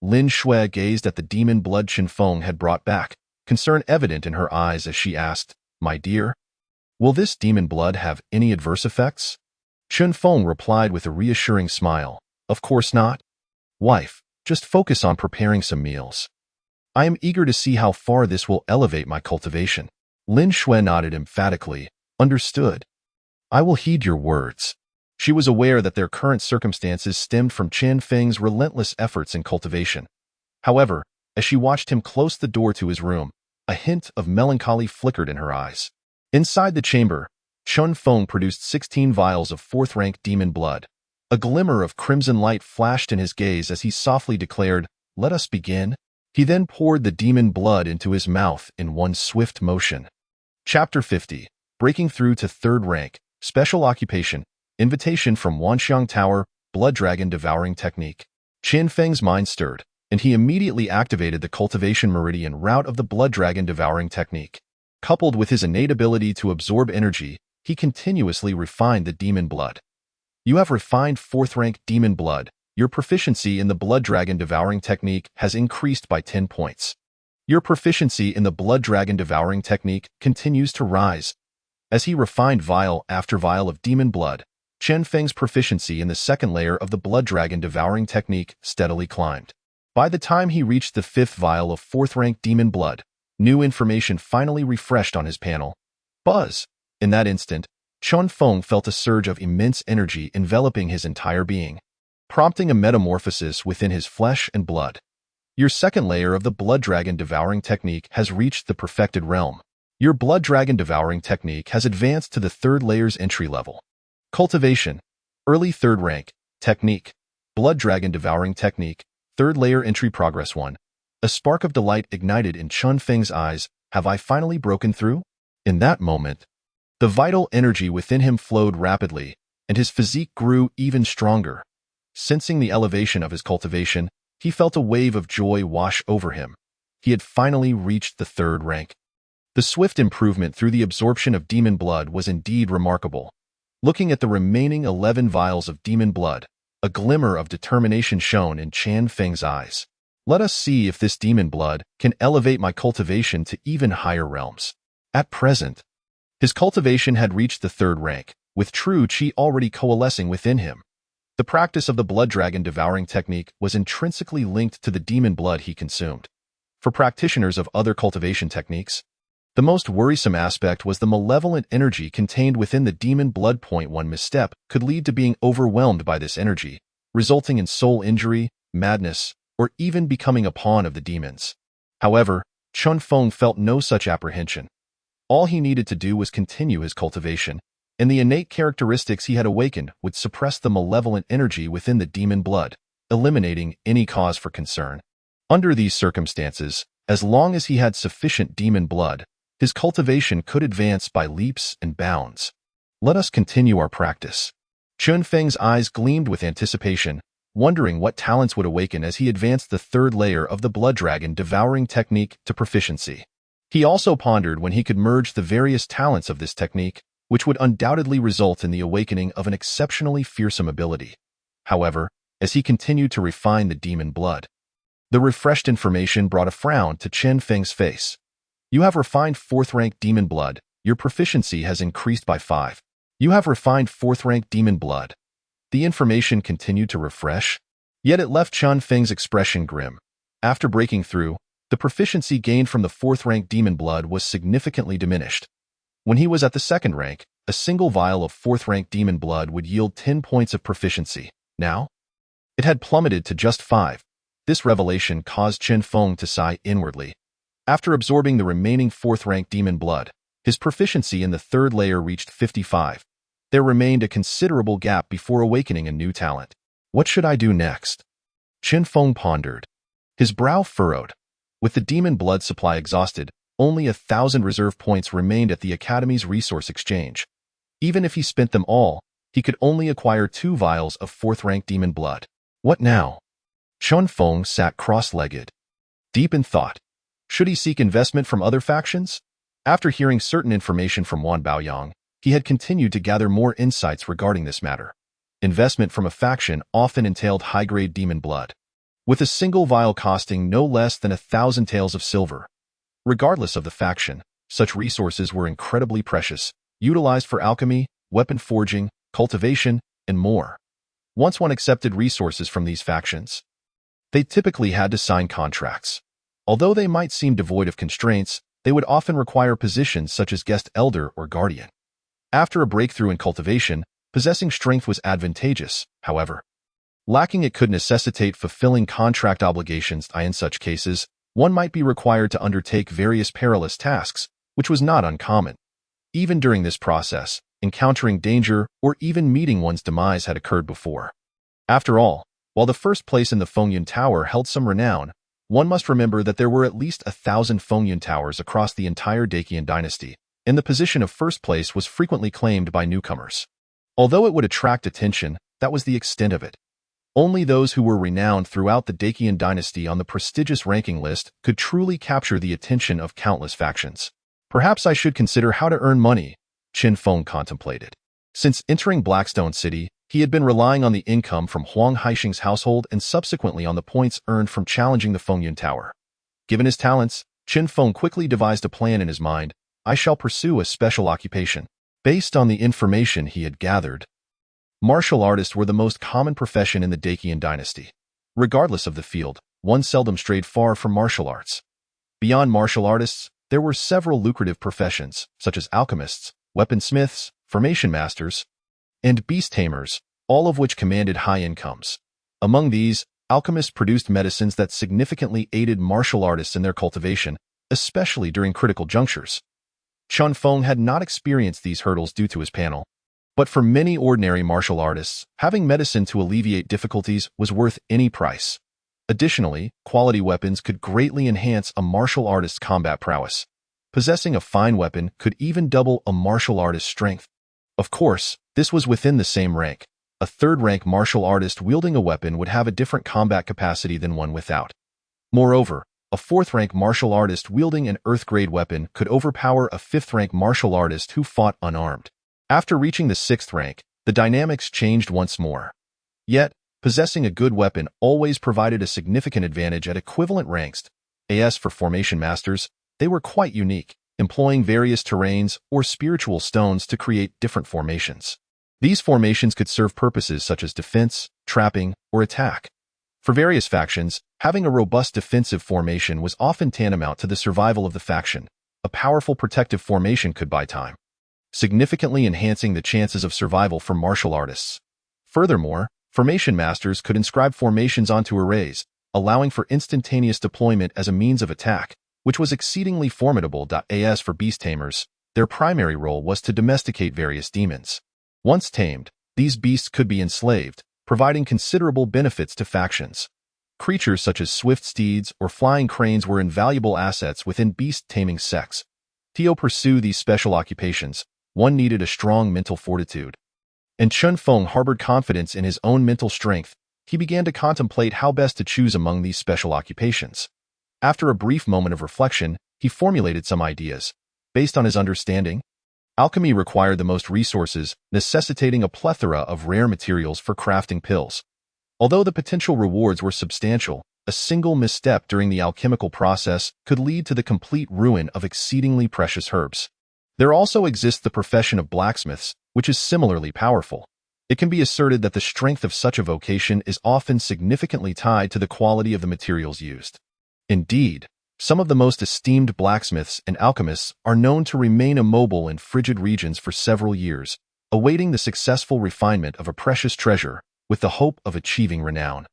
Lin Shui gazed at the demon blood Chen Feng had brought back, concern evident in her eyes as she asked, "My dear, will this demon blood have any adverse effects?" Chen Feng replied with a reassuring smile, "Of course not. Wife, just focus on preparing some meals. I am eager to see how far this will elevate my cultivation." Lin Shui nodded emphatically, "Understood. I will heed your words." She was aware that their current circumstances stemmed from Chen Feng's relentless efforts in cultivation. However, as she watched him close the door to his room, a hint of melancholy flickered in her eyes. Inside the chamber, Chen Feng produced 16 vials of fourth-rank demon blood. A glimmer of crimson light flashed in his gaze as he softly declared, "Let us begin." He then poured the demon blood into his mouth in one swift motion. Chapter 50. Breaking through to third rank. Special occupation. Invitation from Wanxiang Tower. Blood Dragon Devouring Technique. Chen Feng's mind stirred, and he immediately activated the cultivation meridian route of the Blood Dragon Devouring Technique. Coupled with his innate ability to absorb energy, he continuously refined the demon blood. You have refined fourth-rank demon blood. Your proficiency in the Blood Dragon Devouring Technique has increased by 10 points. Your proficiency in the Blood Dragon Devouring Technique continues to rise. As he refined vial after vial of demon blood, Chen Feng's proficiency in the second layer of the Blood Dragon Devouring Technique steadily climbed. By the time he reached the fifth vial of fourth-rank demon blood, new information finally refreshed on his panel. Buzz! In that instant, Chen Feng felt a surge of immense energy enveloping his entire being, prompting a metamorphosis within his flesh and blood. Your second layer of the Blood Dragon Devouring Technique has reached the perfected realm. Your Blood Dragon Devouring Technique has advanced to the third layer's entry level. Cultivation. Early third rank. Technique. Blood Dragon Devouring Technique. Third layer entry progress 1. A spark of delight ignited in Chen Feng's eyes. Have I finally broken through? In that moment, the vital energy within him flowed rapidly, and his physique grew even stronger. Sensing the elevation of his cultivation, he felt a wave of joy wash over him. He had finally reached the third rank. The swift improvement through the absorption of demon blood was indeed remarkable. Looking at the remaining 11 vials of demon blood, a glimmer of determination shone in Chen Feng's eyes. Let us see if this demon blood can elevate my cultivation to even higher realms. At present, his cultivation had reached the third rank, with true qi already coalescing within him. The practice of the Blood Dragon Devouring Technique was intrinsically linked to the demon blood he consumed. For practitioners of other cultivation techniques, the most worrisome aspect was the malevolent energy contained within the demon blood. One misstep could lead to being overwhelmed by this energy, resulting in soul injury, madness, or even becoming a pawn of the demons. However, Chen Feng felt no such apprehension. All he needed to do was continue his cultivation, and the innate characteristics he had awakened would suppress the malevolent energy within the demon blood, eliminating any cause for concern. Under these circumstances, as long as he had sufficient demon blood, his cultivation could advance by leaps and bounds. Let us continue our practice. Chen Feng's eyes gleamed with anticipation, wondering what talents would awaken as he advanced the third layer of the blood dragon devouring technique to proficiency. He also pondered when he could merge the various talents of this technique, which would undoubtedly result in the awakening of an exceptionally fearsome ability. However, as he continued to refine the demon blood, the refreshed information brought a frown to Chen Feng's face. You have refined 4th rank demon blood. Your proficiency has increased by 5. You have refined 4th rank demon blood. The information continued to refresh, yet it left Chen Feng's expression grim. After breaking through, the proficiency gained from the 4th rank demon blood was significantly diminished. When he was at the 2nd rank, a single vial of 4th rank demon blood would yield 10 points of proficiency. Now, it had plummeted to just 5. This revelation caused Chen Feng to sigh inwardly. After absorbing the remaining 4th rank demon blood, his proficiency in the 3rd layer reached 55. There remained a considerable gap before awakening a new talent. What should I do next? Chen Feng pondered. His brow furrowed. With the demon blood supply exhausted, only 1,000 reserve points remained at the Academy's resource exchange. Even if he spent them all, he could only acquire 2 vials of 4th rank demon blood. What now? Chen Feng sat cross-legged, deep in thought. Should he seek investment from other factions? After hearing certain information from Wan Baoyang, he had continued to gather more insights regarding this matter. Investment from a faction often entailed high-grade demon blood, with a single vial costing no less than 1,000 taels of silver. Regardless of the faction, such resources were incredibly precious, utilized for alchemy, weapon forging, cultivation, and more. Once one accepted resources from these factions, they typically had to sign contracts. Although they might seem devoid of constraints, they would often require positions such as guest elder or guardian. After a breakthrough in cultivation, possessing strength was advantageous, however. Lacking it could necessitate fulfilling contract obligations. In such cases, one might be required to undertake various perilous tasks, which was not uncommon. Even during this process, encountering danger or even meeting one's demise had occurred before. After all, while the first place in the Fengyun Tower held some renown, one must remember that there were at least 1,000 Fengyun Towers across the entire Dacian dynasty, and the position of first place was frequently claimed by newcomers. Although it would attract attention, that was the extent of it. Only those who were renowned throughout the Dacian dynasty on the prestigious ranking list could truly capture the attention of countless factions. Perhaps I should consider how to earn money, Chen Feng contemplated. Since entering Blackstone City, he had been relying on the income from Huang Haixing's household and subsequently on the points earned from challenging the Fengyun Tower. Given his talents, Chen Feng quickly devised a plan in his mind. I shall pursue a special occupation. Based on the information he had gathered, martial artists were the most common profession in the Dacian dynasty. Regardless of the field, one seldom strayed far from martial arts. Beyond martial artists, there were several lucrative professions, such as alchemists, weaponsmiths, formation masters, and beast tamers, all of which commanded high incomes. Among these, alchemists produced medicines that significantly aided martial artists in their cultivation, especially during critical junctures. Chen Feng had not experienced these hurdles due to his panel, but for many ordinary martial artists, having medicine to alleviate difficulties was worth any price. Additionally, quality weapons could greatly enhance a martial artist's combat prowess. Possessing a fine weapon could even double a martial artist's strength. Of course, this was within the same rank. A 3rd rank martial artist wielding a weapon would have a different combat capacity than one without. Moreover, a 4th rank martial artist wielding an earth-grade weapon could overpower a 5th rank martial artist who fought unarmed. After reaching the 6th rank, the dynamics changed once more. Yet, possessing a good weapon always provided a significant advantage at equivalent ranks. As for formation masters, they were quite unique, employing various terrains or spiritual stones to create different formations. These formations could serve purposes such as defense, trapping, or attack. For various factions, having a robust defensive formation was often tantamount to the survival of the faction. A powerful protective formation could buy time, significantly enhancing the chances of survival for martial artists. Furthermore, formation masters could inscribe formations onto arrays, allowing for instantaneous deployment as a means of attack, which was exceedingly formidable. As for beast tamers, Their primary role was to domesticate various demons. Once tamed, these beasts could be enslaved, providing considerable benefits to factions. Creatures such as swift steeds or flying cranes were invaluable assets within beast-taming sects. To pursue these special occupations, one needed a strong mental fortitude. And Chen Feng harbored confidence in his own mental strength. He began to contemplate how best to choose among these special occupations. After a brief moment of reflection, he formulated some ideas. Based on his understanding, alchemy required the most resources, necessitating a plethora of rare materials for crafting pills. Although the potential rewards were substantial, a single misstep during the alchemical process could lead to the complete ruin of exceedingly precious herbs. There also exists the profession of blacksmiths, which is similarly powerful. It can be asserted that the strength of such a vocation is often significantly tied to the quality of the materials used. Indeed, some of the most esteemed blacksmiths and alchemists are known to remain immobile in frigid regions for several years, awaiting the successful refinement of a precious treasure, with the hope of achieving renown.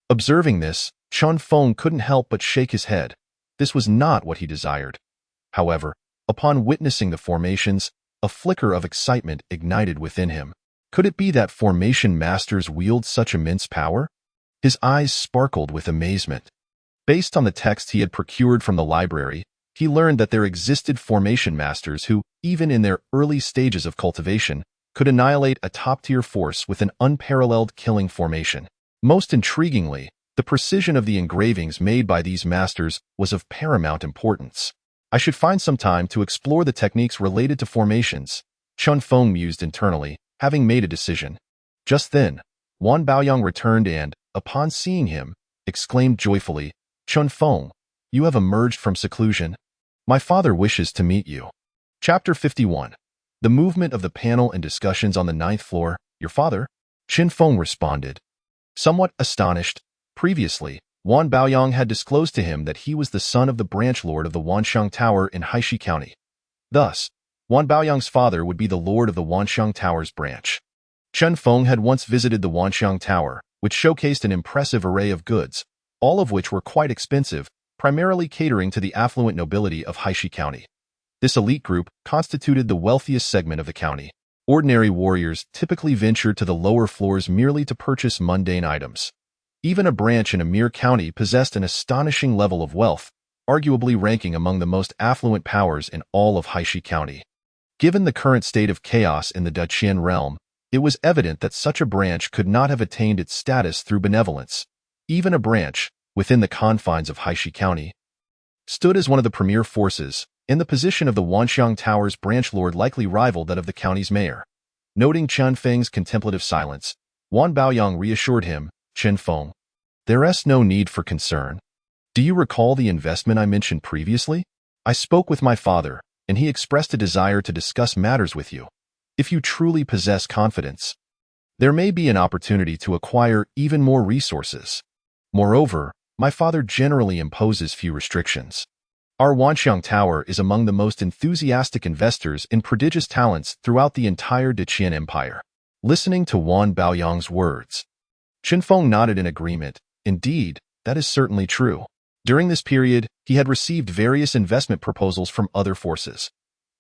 Observing this, Chen Feng couldn't help but shake his head. This was not what he desired. However, upon witnessing the formations, a flicker of excitement ignited within him. Could it be that formation masters wield such immense power? His eyes sparkled with amazement. Based on the text he had procured from the library, he learned that there existed formation masters who, even in their early stages of cultivation, could annihilate a top-tier force with an unparalleled killing formation. Most intriguingly, the precision of the engravings made by these masters was of paramount importance. I should find some time to explore the techniques related to formations, Chen Feng mused internally, having made a decision. Just then, Wan Baoyang returned and, upon seeing him, exclaimed joyfully, "Chen Feng, you have emerged from seclusion. My father wishes to meet you." Chapter 51. The movement of the panel and discussions on the 9th floor. Your father? Chen Feng responded. Somewhat astonished, previously, Wan Baoyang had disclosed to him that he was the son of the branch lord of the Wanxiang Tower in Haishi County. Thus, Wan Baoyang's father would be the lord of the Wanxiang Tower's branch. Chen Feng had once visited the Wanxiang Tower, which showcased an impressive array of goods, all of which were quite expensive, primarily catering to the affluent nobility of Haishi County. This elite group constituted the wealthiest segment of the county. Ordinary warriors typically ventured to the lower floors merely to purchase mundane items. Even a branch in a mere county possessed an astonishing level of wealth, arguably ranking among the most affluent powers in all of Haishi County. Given the current state of chaos in the Daqian realm, it was evident that such a branch could not have attained its status through benevolence. Even a branch, within the confines of Haishi County, stood as one of the premier forces, in the position of the Wanxiang Tower's branch lord likely rivaled that of the county's mayor. Noting Chen Feng's contemplative silence, Wan Baoyang reassured him, "Chen Feng, there is no need for concern. Do you recall the investment I mentioned previously? I spoke with my father, and he expressed a desire to discuss matters with you. If you truly possess confidence, there may be an opportunity to acquire even more resources. Moreover, my father generally imposes few restrictions. Our Wanxiang Tower is among the most enthusiastic investors in prodigious talents throughout the entire Daqian Empire." Listening to Wan Baoyang's words, Chen Feng nodded in agreement. Indeed, that is certainly true. During this period, he had received various investment proposals from other forces.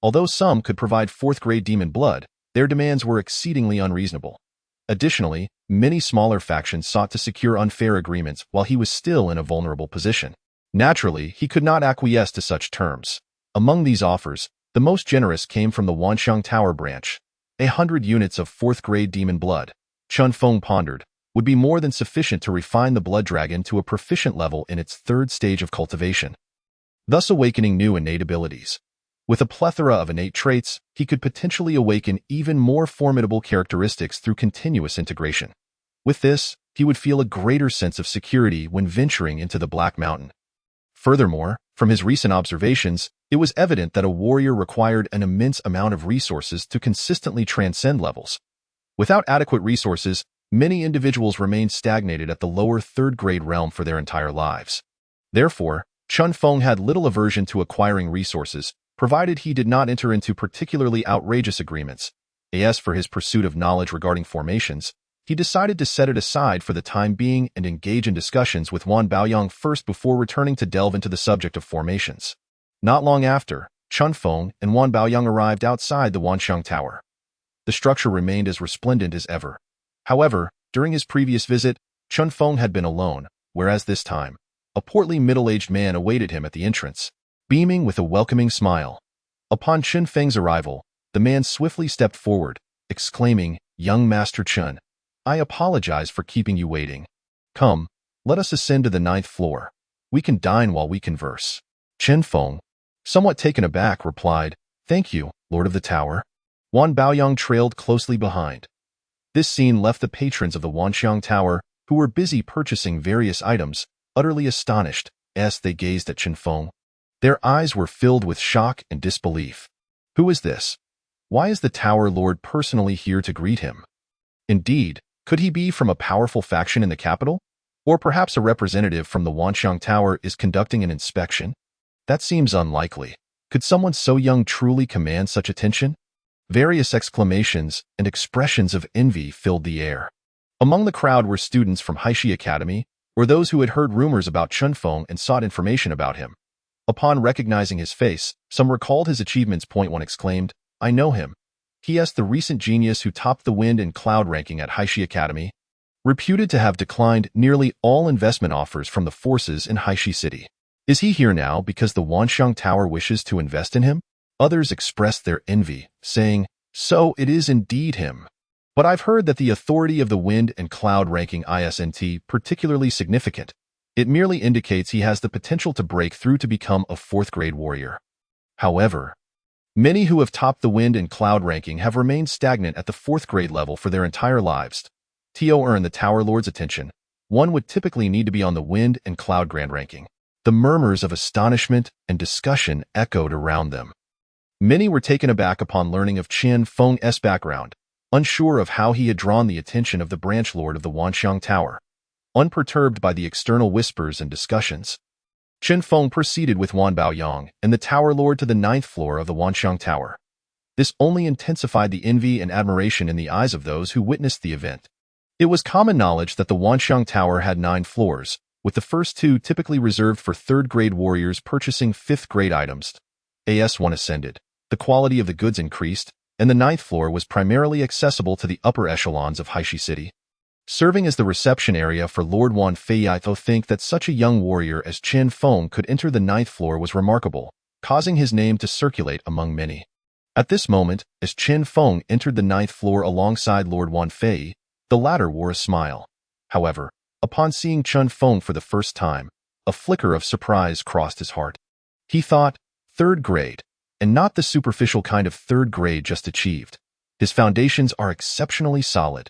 Although some could provide fourth-grade demon blood, their demands were exceedingly unreasonable. Additionally, many smaller factions sought to secure unfair agreements while he was still in a vulnerable position. Naturally, he could not acquiesce to such terms. Among these offers, the most generous came from the Wanxiang Tower branch. 100 units of fourth-grade demon blood, Chen Feng pondered, would be more than sufficient to refine the blood dragon to a proficient level in its third stage of cultivation, thus awakening new innate abilities. With a plethora of innate traits, he could potentially awaken even more formidable characteristics through continuous integration. With this, he would feel a greater sense of security when venturing into the Black Mountain. Furthermore, from his recent observations, it was evident that a warrior required an immense amount of resources to consistently transcend levels. Without adequate resources, many individuals remained stagnated at the lower third-grade realm for their entire lives. Therefore, Chen Feng had little aversion to acquiring resources, provided he did not enter into particularly outrageous agreements. As for his pursuit of knowledge regarding formations, he decided to set it aside for the time being and engage in discussions with Wan Baoyang first before returning to delve into the subject of formations. Not long after, Chen Feng and Wan Baoyang arrived outside the Wanxiang Tower. The structure remained as resplendent as ever. However, during his previous visit, Chen Feng had been alone, whereas this time, a portly middle-aged man awaited him at the entrance, beaming with a welcoming smile. Upon Chen Feng's arrival, the man swiftly stepped forward, exclaiming, "Young Master Chen, I apologize for keeping you waiting. Come, let us ascend to the 9th floor. We can dine while we converse." Chen Feng, somewhat taken aback, replied, "Thank you, Lord of the Tower." Wan Baoyang trailed closely behind. This scene left the patrons of the Wanxiang Tower, who were busy purchasing various items, utterly astonished as they gazed at Chen Feng. Their eyes were filled with shock and disbelief. Who is this? Why is the Tower Lord personally here to greet him? Indeed, could he be from a powerful faction in the capital? Or perhaps a representative from the Wanxiang Tower is conducting an inspection? That seems unlikely. Could someone so young truly command such attention? Various exclamations and expressions of envy filled the air. Among the crowd were students from Haishi Academy, or those who had heard rumors about Chen Feng and sought information about him. Upon recognizing his face, some recalled his achievements. One exclaimed, "I know him. He is the recent genius who topped the wind and cloud ranking at Haishi Academy, reputed to have declined nearly all investment offers from the forces in Haishi City. Is he here now because the Wanxiang Tower wishes to invest in him?" Others expressed their envy, saying, "So it is indeed him. But I've heard that the authority of the wind and cloud ranking isn't particularly significant. It merely indicates he has the potential to break through to become a 4th-grade warrior." However, many who have topped the wind and cloud ranking have remained stagnant at the 4th-grade level for their entire lives. To earn the Tower Lord's attention, one would typically need to be on the wind and cloud grand ranking. The murmurs of astonishment and discussion echoed around them. Many were taken aback upon learning of Chen Feng's background, unsure of how he had drawn the attention of the branch lord of the Wanxiang Tower. Unperturbed by the external whispers and discussions, Chen Feng proceeded with Wan Baoyang and the Tower Lord to the 9th floor of the Wanxiang Tower. This only intensified the envy and admiration in the eyes of those who witnessed the event. It was common knowledge that the Wanxiang Tower had 9 floors, with the first 2 typically reserved for 3rd-grade warriors purchasing 5th-grade items. As one ascended, the quality of the goods increased, and the 9th floor was primarily accessible to the upper echelons of Haishi City. Serving as the reception area for Lord Wan Fei, I think that such a young warrior as Chen Feng could enter the 9th floor was remarkable, causing his name to circulate among many. At this moment, as Chen Feng entered the 9th floor alongside Lord Wan Fei, the latter wore a smile. However, upon seeing Chen Feng for the first time, a flicker of surprise crossed his heart. He thought, 3rd grade, and not the superficial kind of 3rd grade just achieved. His foundations are exceptionally solid.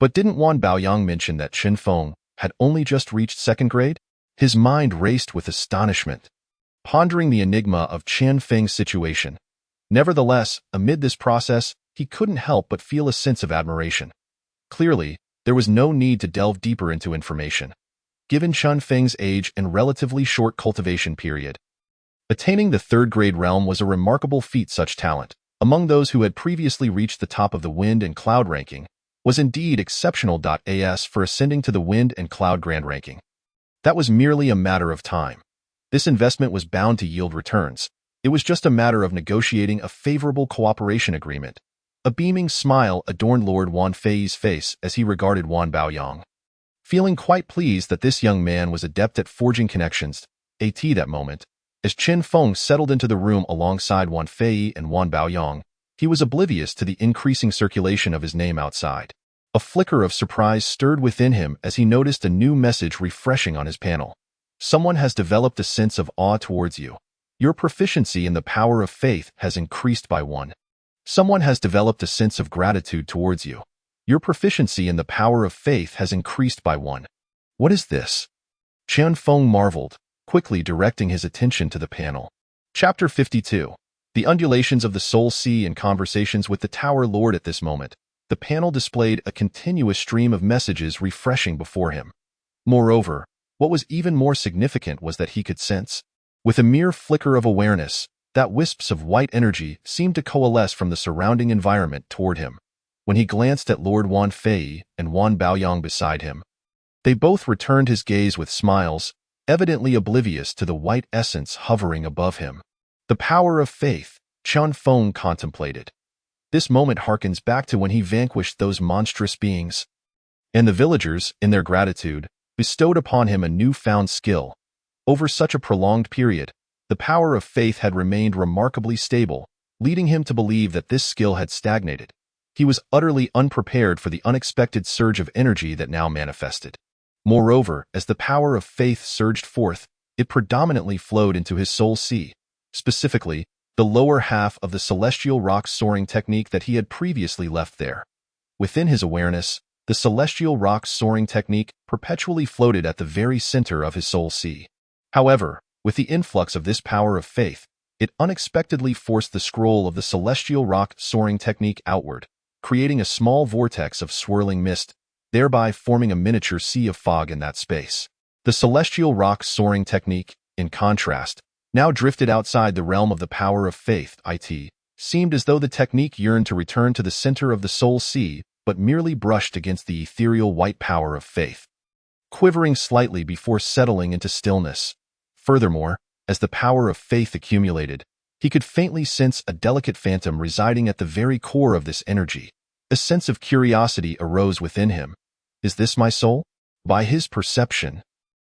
But didn't Wan Baoyang mention that Chen Feng had only just reached 2nd grade? His mind raced with astonishment, pondering the enigma of Chen Feng's situation. Nevertheless, amid this process, he couldn't help but feel a sense of admiration. Clearly, there was no need to delve deeper into information. Given Chen Feng's age and relatively short cultivation period, attaining the 3rd-grade realm was a remarkable feat. Such talent, among those who had previously reached the top of the wind and cloud ranking, was indeed exceptional. As for ascending to the wind and cloud grand ranking, that was merely a matter of time. This investment was bound to yield returns. It was just a matter of negotiating a favorable cooperation agreement. A beaming smile adorned Lord Wan Fei's face as he regarded Wan Baoyang. Feeling quite pleased that this young man was adept at forging connections, that moment, as Chen Feng settled into the room alongside Wan Fei and Wan Baoyang, he was oblivious to the increasing circulation of his name outside. A flicker of surprise stirred within him as he noticed a new message refreshing on his panel. Someone has developed a sense of awe towards you. Your proficiency in the power of faith has increased by 1. Someone has developed a sense of gratitude towards you. Your proficiency in the power of faith has increased by 1. What is this? Chen Feng marveled, quickly directing his attention to the panel. Chapter 52. The undulations of the Soul Sea and conversations with the Tower Lord. At this moment, the panel displayed a continuous stream of messages refreshing before him. Moreover, what was even more significant was that he could sense, with a mere flicker of awareness, that wisps of white energy seemed to coalesce from the surrounding environment toward him. When he glanced at Lord Wan Fei and Wan Baoyang beside him, they both returned his gaze with smiles, evidently oblivious to the white essence hovering above him. The The power of faith, Chen Feng contemplated. This moment harkens back to when he vanquished those monstrous beings. And the villagers, in their gratitude, bestowed upon him a newfound skill. Over such a prolonged period, the power of faith had remained remarkably stable, leading him to believe that this skill had stagnated. He was utterly unprepared for the unexpected surge of energy that now manifested. Moreover, as the power of faith surged forth, it predominantly flowed into his soul sea, specifically, the lower half of the celestial rock soaring technique that he had previously left there. Within his awareness, the celestial rock soaring technique perpetually floated at the very center of his soul sea. However, with the influx of this power of faith, it unexpectedly forced the scroll of the celestial rock soaring technique outward, creating a small vortex of swirling mist, thereby forming a miniature sea of fog in that space. The celestial rock soaring technique, in contrast, now drifted outside the realm of the power of faith. It seemed as though the technique yearned to return to the center of the soul sea, but merely brushed against the ethereal white power of faith, quivering slightly before settling into stillness. Furthermore, as the power of faith accumulated, he could faintly sense a delicate phantom residing at the very core of this energy. A sense of curiosity arose within him. Is this my soul? By his perception,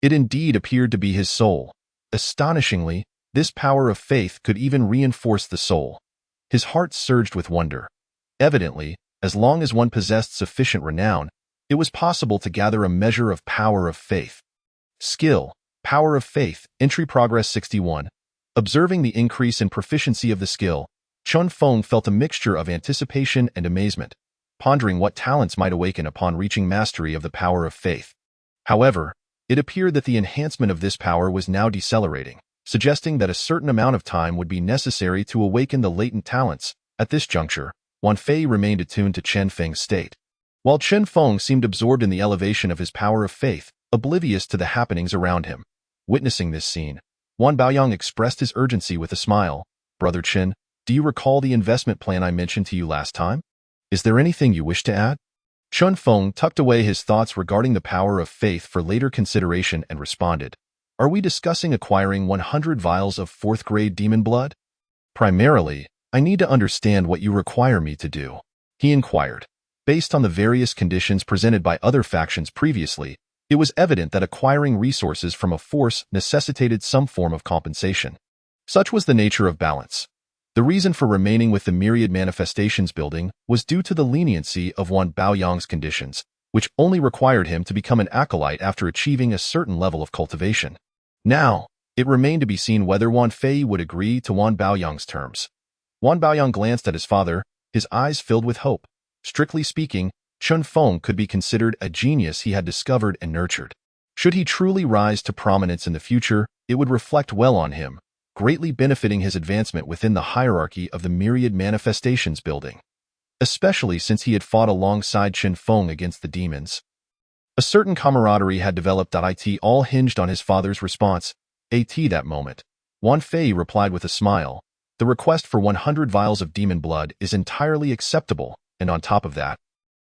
it indeed appeared to be his soul. Astonishingly, this power of faith could even reinforce the soul. His heart surged with wonder. Evidently, as long as one possessed sufficient renown, it was possible to gather a measure of power of faith. Skill, power of faith, entry progress 61. Observing the increase in proficiency of the skill, Chen Feng felt a mixture of anticipation and amazement, pondering what talents might awaken upon reaching mastery of the power of faith. However, it appeared that the enhancement of this power was now decelerating, suggesting that a certain amount of time would be necessary to awaken the latent talents. At this juncture, Wan Fei remained attuned to Chen Feng's state. While Chen Feng seemed absorbed in the elevation of his power of faith, oblivious to the happenings around him. Witnessing this scene, Wan Baoyang expressed his urgency with a smile. Brother Chen, do you recall the investment plan I mentioned to you last time? Is there anything you wish to add? Chen Feng tucked away his thoughts regarding the power of faith for later consideration and responded. Are we discussing acquiring 100 vials of 4th grade demon blood? Primarily, I need to understand what you require me to do, he inquired. Based on the various conditions presented by other factions previously, it was evident that acquiring resources from a force necessitated some form of compensation. Such was the nature of balance. The reason for remaining with the myriad manifestations building was due to the leniency of Wan Baoyang's conditions, which only required him to become an acolyte after achieving a certain level of cultivation. Now, it remained to be seen whether Wan Fei would agree to Wan Baoyang's terms. Wan Baoyang glanced at his father, his eyes filled with hope. Strictly speaking, Chen Feng could be considered a genius he had discovered and nurtured. Should he truly rise to prominence in the future, it would reflect well on him, greatly benefiting his advancement within the hierarchy of the myriad manifestations building, especially since he had fought alongside Chen Feng against the demons. A certain camaraderie had developed. It all hinged on his father's response. That moment, Wan Fei replied with a smile. The request for 100 vials of demon blood is entirely acceptable, and on top of that,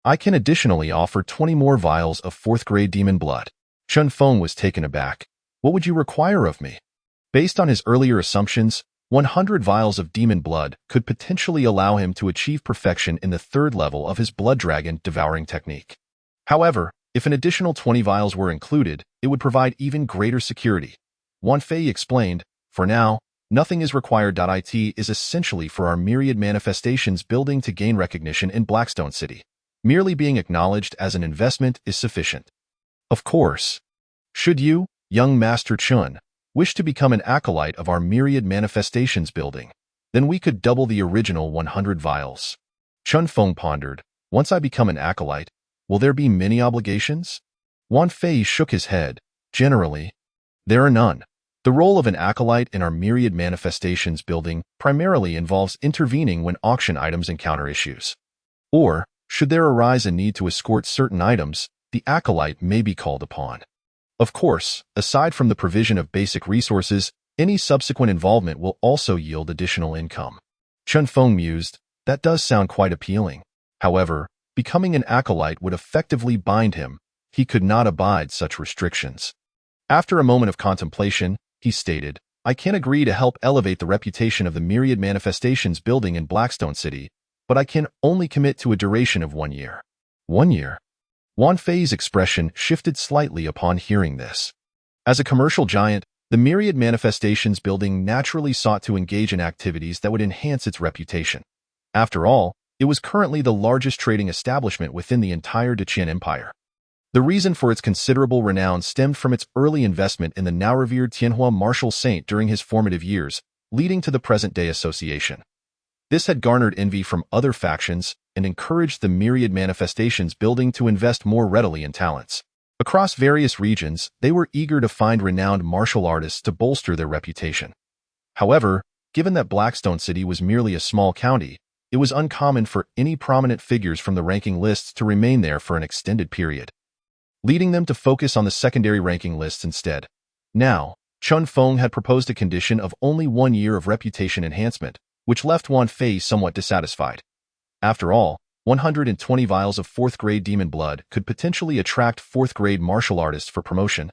I can additionally offer 20 more vials of 4th grade demon blood. Chen Feng was taken aback. What would you require of me? Based on his earlier assumptions, 100 vials of demon blood could potentially allow him to achieve perfection in the 3rd level of his blood dragon devouring technique. However, if an additional 20 vials were included, it would provide even greater security. Wan Fei explained, for now, nothing is required. It is essentially for our myriad manifestations building to gain recognition in Blackstone City. Merely being acknowledged as an investment is sufficient. Of course. Should you, young Master Chen, wish to become an acolyte of our myriad manifestations building, then we could double the original 100 vials. Chen Feng pondered, once I become an acolyte, will there be many obligations? Wan Fei shook his head. Generally, there are none. The role of an acolyte in our myriad manifestations building primarily involves intervening when auction items encounter issues. Or, should there arise a need to escort certain items, the acolyte may be called upon. Of course, aside from the provision of basic resources, any subsequent involvement will also yield additional income. Chen Feng mused, that does sound quite appealing. However, becoming an acolyte would effectively bind him. He could not abide such restrictions. After a moment of contemplation, he stated, I can agree to help elevate the reputation of the Myriad Manifestations building in Blackstone City, but I can only commit to a duration of 1 year. 1 year? Wan Fei's expression shifted slightly upon hearing this. As a commercial giant, the Myriad Manifestations building naturally sought to engage in activities that would enhance its reputation. After all, it was currently the largest trading establishment within the entire Deqian Empire. The reason for its considerable renown stemmed from its early investment in the now-revered Tianhua martial saint during his formative years, leading to the present-day association. This had garnered envy from other factions and encouraged the Myriad Manifestations building to invest more readily in talents. Across various regions, they were eager to find renowned martial artists to bolster their reputation. However, given that Blackstone City was merely a small county, it was uncommon for any prominent figures from the ranking lists to remain there for an extended period, leading them to focus on the secondary ranking lists instead. Now, Chen Feng had proposed a condition of only 1 year of reputation enhancement, which left Wan Fei somewhat dissatisfied. After all, 120 vials of 4th-grade demon blood could potentially attract 4th-grade martial artists for promotion,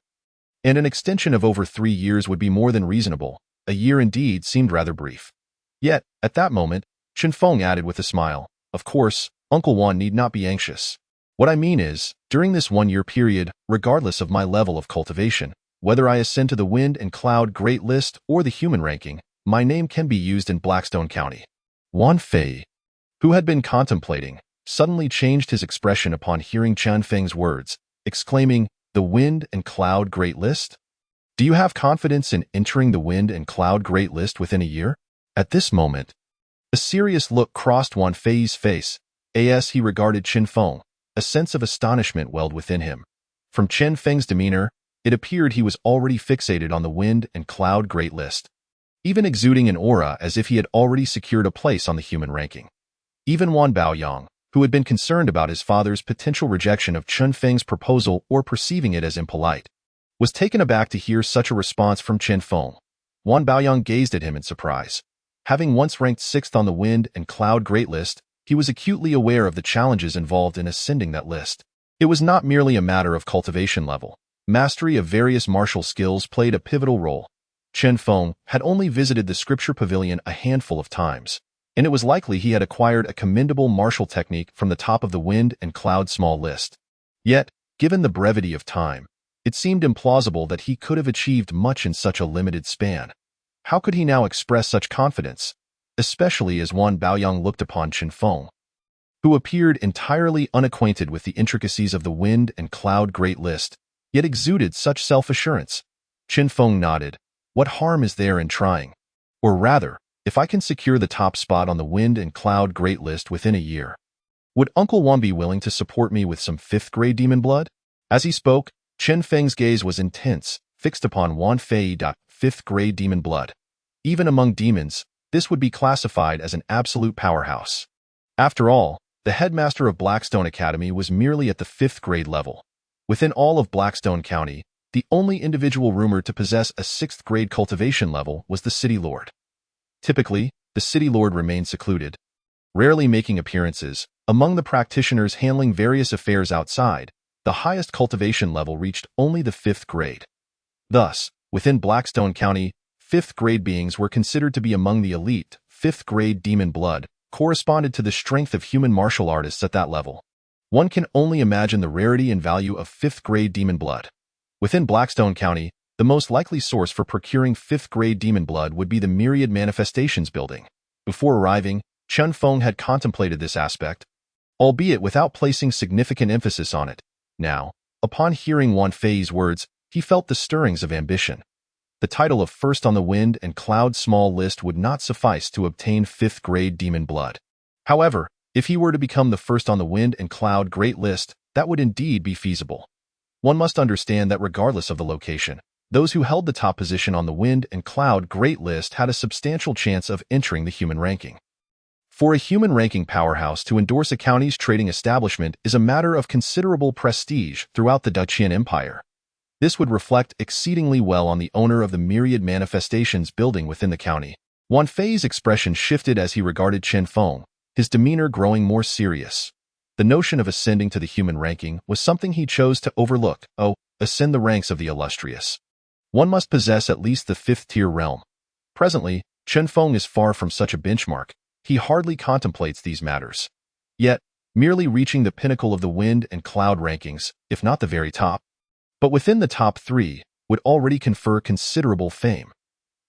and an extension of over 3 years would be more than reasonable. A year indeed seemed rather brief. Yet, at that moment, Chen Feng added with a smile, "Of course, Uncle Wan need not be anxious. What I mean is, during this 1-year period, regardless of my level of cultivation, whether I ascend to the Wind and Cloud Great List or the human ranking, my name can be used in Blackstone County." Wan Fei, who had been contemplating, suddenly changed his expression upon hearing Chen Feng's words, exclaiming, "The Wind and Cloud Great List? Do you have confidence in entering the Wind and Cloud Great List within a year?" At this moment, a serious look crossed Wan Fei's face. As he regarded Chen Feng, a sense of astonishment welled within him. From Chen Feng's demeanor, it appeared he was already fixated on the Wind and Cloud Great List, even exuding an aura as if he had already secured a place on the human ranking. Even Wan Baoyang, who had been concerned about his father's potential rejection of Chen Feng's proposal or perceiving it as impolite, was taken aback to hear such a response from Chen Feng. Wan Baoyang gazed at him in surprise. Having once ranked 6th on the Wind and Cloud Great List, he was acutely aware of the challenges involved in ascending that list. It was not merely a matter of cultivation level. Mastery of various martial skills played a pivotal role. Chen Feng had only visited the Scripture Pavilion a handful of times, and it was likely he had acquired a commendable martial technique from the top of the Wind and Cloud Small List. Yet, given the brevity of time, it seemed implausible that he could have achieved much in such a limited span. How could he now express such confidence, especially as Wan Baoyang looked upon Chen Feng, who appeared entirely unacquainted with the intricacies of the Wind and Cloud Great List, yet exuded such self-assurance? Chen Feng nodded. "What harm is there in trying? Or rather, if I can secure the top spot on the Wind and Cloud Great List within a year, would Uncle Wan be willing to support me with some 5th-grade demon blood?" As he spoke, Chen Feng's gaze was intense, fixed upon Wan Fei. 5th-grade demon blood. Even among demons, this would be classified as an absolute powerhouse. After all, the headmaster of Blackstone Academy was merely at the 5th-grade level. Within all of Blackstone County, the only individual rumored to possess a 6th-grade cultivation level was the City Lord. Typically, the City Lord remained secluded, rarely making appearances. Among the practitioners handling various affairs outside, the highest cultivation level reached only the 5th grade. Thus, within Blackstone County, 5th-grade beings were considered to be among the elite. 5th-grade demon blood corresponded to the strength of human martial artists at that level. One can only imagine the rarity and value of 5th-grade demon blood. Within Blackstone County, the most likely source for procuring 5th-grade demon blood would be the Myriad Manifestations building. Before arriving, Chen Feng had contemplated this aspect, albeit without placing significant emphasis on it. Now, upon hearing Wan Fei's words, he felt the stirrings of ambition. The title of first on the Wind and Cloud Small List would not suffice to obtain 5th-grade demon blood. However, if he were to become the first on the Wind and Cloud Great List, that would indeed be feasible. One must understand that regardless of the location, those who held the top position on the Wind and Cloud Great List had a substantial chance of entering the human ranking. For a human ranking powerhouse to endorse a county's trading establishment is a matter of considerable prestige throughout the Deqian Empire. This would reflect exceedingly well on the owner of the Myriad Manifestations building within the county. Wan Fei's expression shifted as he regarded Chen Feng, his demeanor growing more serious. The notion of ascending to the human ranking was something he chose to overlook. Oh, ascend the ranks of the illustrious. One must possess at least the 5th-tier realm. Presently, Chen Feng is far from such a benchmark. He hardly contemplates these matters. Yet, merely reaching the pinnacle of the wind and cloud rankings, if not the very top, but within the top 3, would already confer considerable fame.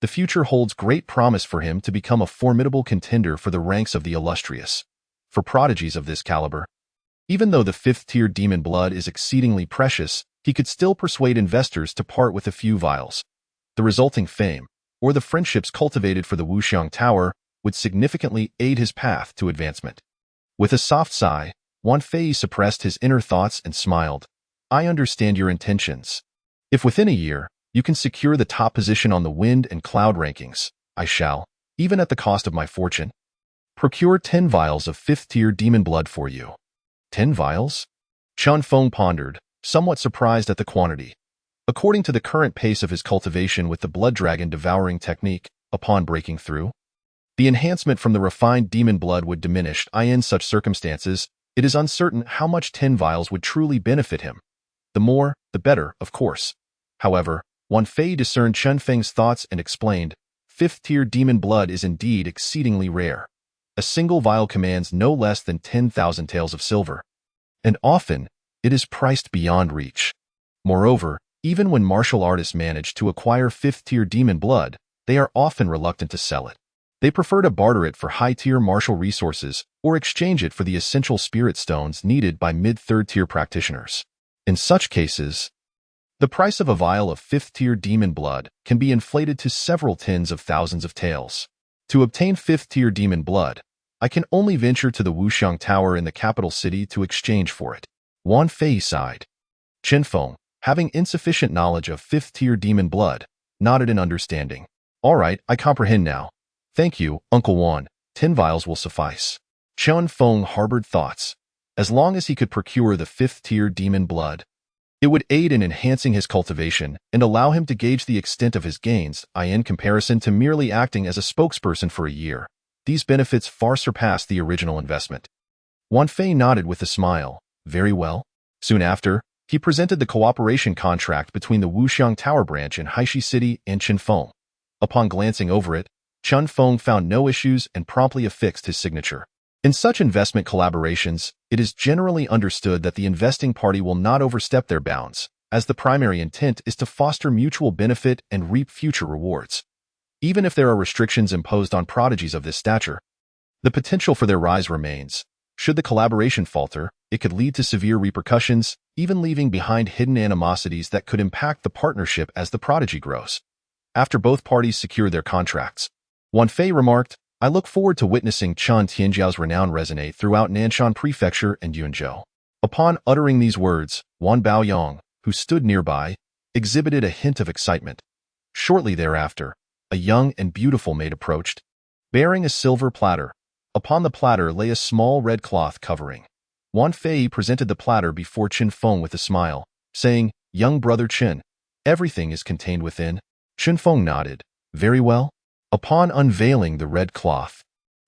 The future holds great promise for him to become a formidable contender for the ranks of the illustrious. For prodigies of this caliber, even though the 5th-tier demon blood is exceedingly precious, he could still persuade investors to part with a few vials. The resulting fame, or the friendships cultivated for the Wuxiang Tower, would significantly aid his path to advancement. With a soft sigh, Wan Fei suppressed his inner thoughts and smiled. I understand your intentions. If within a year, you can secure the top position on the wind and cloud rankings, I shall, even at the cost of my fortune, procure 10 vials of 5th-tier demon blood for you. 10 vials? Chen Feng pondered, somewhat surprised at the quantity. According to the current pace of his cultivation with the blood dragon devouring technique, upon breaking through, the enhancement from the refined demon blood would diminish. In such circumstances, it is uncertain how much 10 vials would truly benefit him. The more, the better, of course. However, Wan Fei discerned Chen Feng's thoughts and explained, 5th-tier demon blood is indeed exceedingly rare. A single vial commands no less than 10,000 taels of silver. And often, it is priced beyond reach. Moreover, even when martial artists manage to acquire 5th-tier demon blood, they are often reluctant to sell it. They prefer to barter it for high-tier martial resources or exchange it for the essential spirit stones needed by mid-3rd-tier practitioners. In such cases, the price of a vial of 5th-tier demon blood can be inflated to several tens of thousands of taels. To obtain 5th-tier demon blood, I can only venture to the Wuxiang Tower in the capital city to exchange for it. Wan Fei sighed. Chen Feng, having insufficient knowledge of 5th-tier demon blood, nodded in understanding. All right, I comprehend now. Thank you, Uncle Wan. 10 vials will suffice. Chen Feng harbored thoughts. As long as he could procure the 5th-tier demon blood, it would aid in enhancing his cultivation and allow him to gauge the extent of his gains, in comparison to merely acting as a spokesperson for a year. These benefits far surpass the original investment. Wan Fei nodded with a smile. Very well. Soon after, he presented the cooperation contract between the Wuxiang Tower branch in Haishi City and Chen Feng. Upon glancing over it, Chen Feng found no issues and promptly affixed his signature. In such investment collaborations, it is generally understood that the investing party will not overstep their bounds, as the primary intent is to foster mutual benefit and reap future rewards. Even if there are restrictions imposed on prodigies of this stature, the potential for their rise remains. Should the collaboration falter, it could lead to severe repercussions, even leaving behind hidden animosities that could impact the partnership as the prodigy grows. After both parties secure their contracts, Wan Fei remarked, I look forward to witnessing Chen Tianjiao's renown resonate throughout Nanshan Prefecture and Yunzhou. Upon uttering these words, Wan Baoyong, who stood nearby, exhibited a hint of excitement. Shortly thereafter, a young and beautiful maid approached, bearing a silver platter. Upon the platter lay a small red cloth covering. Wan Fei presented the platter before Chen Feng with a smile, saying, Young brother Chen, everything is contained within. Chen Feng nodded. Very well. Upon unveiling the red cloth,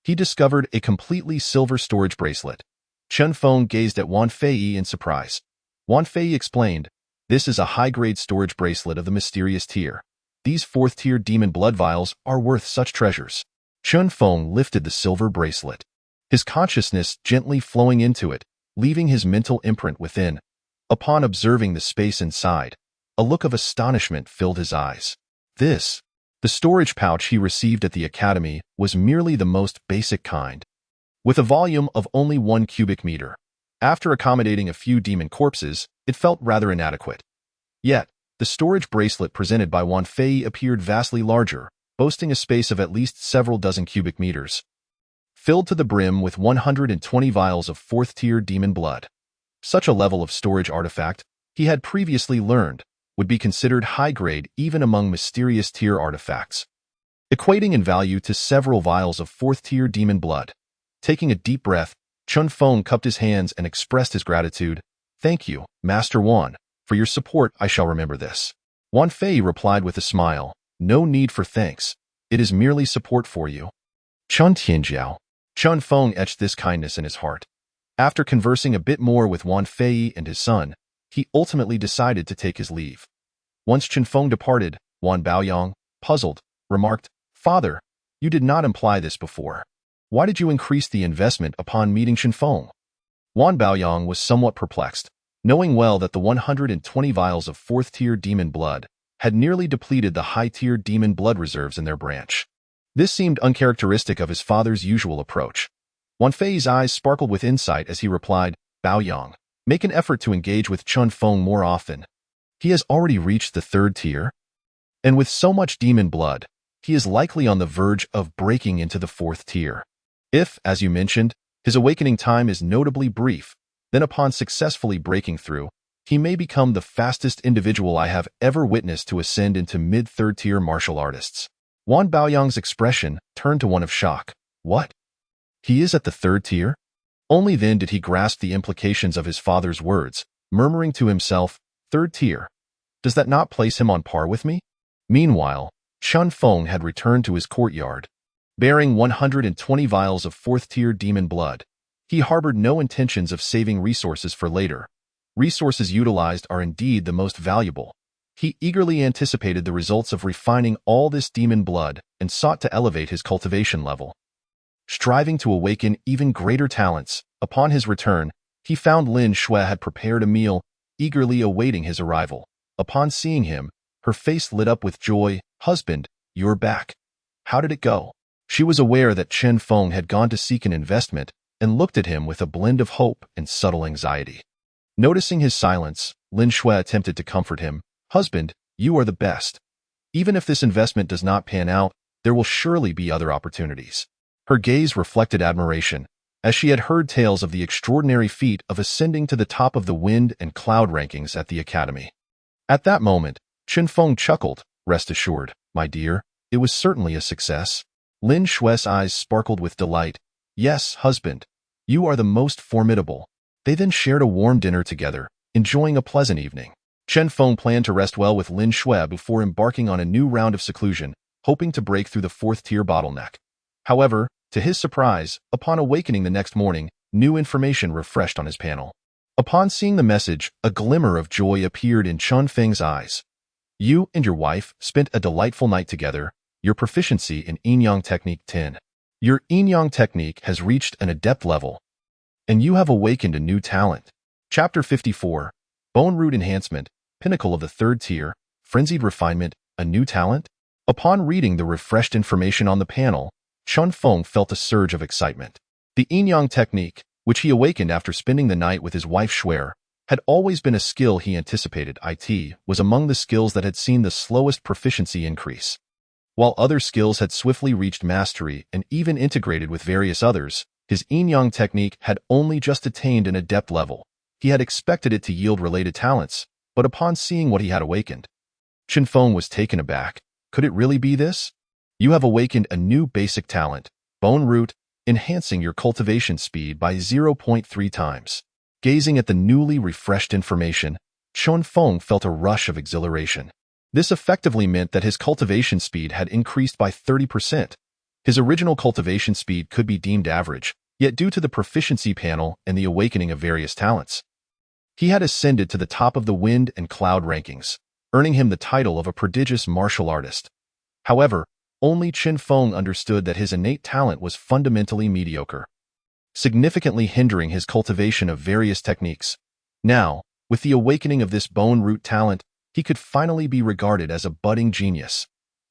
he discovered a completely silver storage bracelet. Chen Feng gazed at Wan Fei in surprise. Wan Fei explained, This is a high-grade storage bracelet of the mysterious tier. These 4th-tier demon blood vials are worth such treasures. Chen Feng lifted the silver bracelet, his consciousness gently flowing into it, leaving his mental imprint within. Upon observing the space inside, a look of astonishment filled his eyes. The storage pouch he received at the academy was merely the most basic kind, with a volume of only 1 cubic meter. After accommodating a few demon corpses, it felt rather inadequate. Yet, the storage bracelet presented by Wan Fei appeared vastly larger, boasting a space of at least several dozen cubic meters, filled to the brim with 120 vials of 4th-tier demon blood. Such a level of storage artifact, he had previously learned, would be considered high-grade even among mysterious tier artifacts, equating in value to several vials of 4th-tier demon blood. Taking a deep breath, Chen Feng cupped his hands and expressed his gratitude. Thank you, Master Wan. For your support, I shall remember this. Wan Fei replied with a smile. No need for thanks. It is merely support for you. Chen Tianjiao. Chen Feng etched this kindness in his heart. After conversing a bit more with Wan Fei and his son, he ultimately decided to take his leave. Once Chen Feng departed, Wan Baoyang, puzzled, remarked, "Father, you did not imply this before. Why did you increase the investment upon meeting Chen Feng?" Wan Baoyang was somewhat perplexed, knowing well that the 120 vials of 4th-tier demon blood had nearly depleted the high-tier demon blood reserves in their branch. This seemed uncharacteristic of his father's usual approach. Wan Fei's eyes sparkled with insight as he replied, "Baoyang, make an effort to engage with Chen Feng more often. He has already reached the 3rd tier, and with so much demon blood, he is likely on the verge of breaking into the 4th tier. If, as you mentioned, his awakening time is notably brief, then upon successfully breaking through, he may become the fastest individual I have ever witnessed to ascend into mid-3rd tier martial artists." Wan Baoyang's expression turned to one of shock. What? He is at the 3rd tier? Only then did he grasp the implications of his father's words, murmuring to himself, "3rd tier? Does that not place him on par with me?" Meanwhile, Chen Feng had returned to his courtyard. Bearing 120 vials of 4th-tier demon blood, he harbored no intentions of saving resources for later. Resources utilized are indeed the most valuable. He eagerly anticipated the results of refining all this demon blood and sought to elevate his cultivation level. Striving to awaken even greater talents, upon his return, he found Lin Shui had prepared a meal, eagerly awaiting his arrival. Upon seeing him, her face lit up with joy. "Husband, you're back. How did it go?" She was aware that Chen Feng had gone to seek an investment and looked at him with a blend of hope and subtle anxiety. Noticing his silence, Lin Shui attempted to comfort him. "Husband, you are the best. Even if this investment does not pan out, there will surely be other opportunities." Her gaze reflected admiration, as she had heard tales of the extraordinary feat of ascending to the top of the wind and cloud rankings at the academy. At that moment, Chen Feng chuckled. "Rest assured, my dear, it was certainly a success." Lin Shui's eyes sparkled with delight. "Yes, husband, you are the most formidable." They then shared a warm dinner together, enjoying a pleasant evening. Chen Feng planned to rest well with Lin Shui before embarking on a new round of seclusion, hoping to break through the 4th-tier bottleneck. However, to his surprise, upon awakening the next morning, new information refreshed on his panel. Upon seeing the message, a glimmer of joy appeared in Chen Feng's eyes. "You and your wife spent a delightful night together. Your proficiency in yin-yang technique 10. Your yin-yang technique has reached an adept level, and you have awakened a new talent." Chapter 54. Bone Root Enhancement, Pinnacle of the 3rd Tier, Frenzied Refinement, a New Talent? Upon reading the refreshed information on the panel, Chen Feng felt a surge of excitement. The yin-yang technique, which he awakened after spending the night with his wife Shui, had always been a skill he anticipated. It was among the skills that had seen the slowest proficiency increase. While other skills had swiftly reached mastery and even integrated with various others, his yin-yang technique had only just attained an adept level. He had expected it to yield related talents, but upon seeing what he had awakened, Chen Feng was taken aback. Could it really be this? You have awakened a new basic talent, Bone Root, enhancing your cultivation speed by 0.3 times. Gazing at the newly refreshed information, Chen Feng felt a rush of exhilaration. This effectively meant that his cultivation speed had increased by 30%. His original cultivation speed could be deemed average, yet due to the proficiency panel and the awakening of various talents, he had ascended to the top of the wind and cloud rankings, earning him the title of a prodigious martial artist. However, only Chen Feng understood that his innate talent was fundamentally mediocre, significantly hindering his cultivation of various techniques. Now, with the awakening of this bone root talent, he could finally be regarded as a budding genius.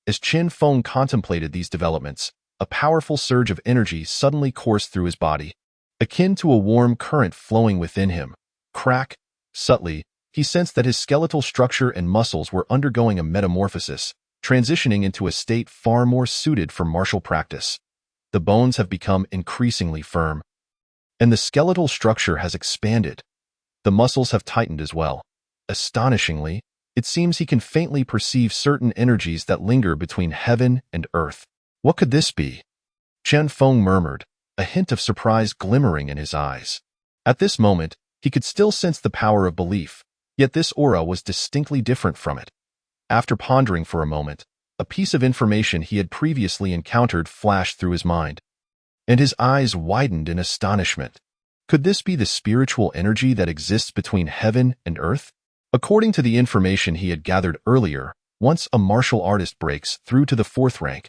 As Chen Feng contemplated these developments, a powerful surge of energy suddenly coursed through his body, akin to a warm current flowing within him. Crack! Subtly, he sensed that his skeletal structure and muscles were undergoing a metamorphosis, transitioning into a state far more suited for martial practice. The bones have become increasingly firm, and the skeletal structure has expanded. The muscles have tightened as well. Astonishingly, it seems he can faintly perceive certain energies that linger between heaven and earth. What could this be? Chen Feng murmured, a hint of surprise glimmering in his eyes. At this moment, he could still sense the power of belief, yet this aura was distinctly different from it. After pondering for a moment, a piece of information he had previously encountered flashed through his mind, and his eyes widened in astonishment. Could this be the spiritual energy that exists between heaven and earth? According to the information he had gathered earlier, Once a martial artist breaks through to the 4th rank,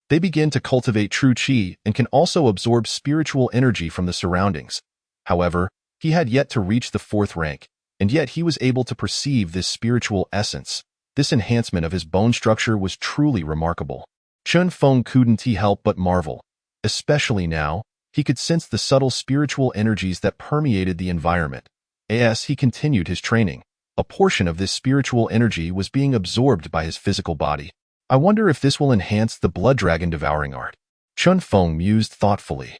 they begin to cultivate true qi and can also absorb spiritual energy from the surroundings. However, he had yet to reach the 4th rank, and yet he was able to perceive this spiritual essence. This enhancement of his bone structure was truly remarkable. Chen Feng couldn't help but marvel. Especially now, he could sense the subtle spiritual energies that permeated the environment. As he continued his training, a portion of this spiritual energy was being absorbed by his physical body. I wonder if this will enhance the blood dragon devouring art. Chen Feng mused thoughtfully.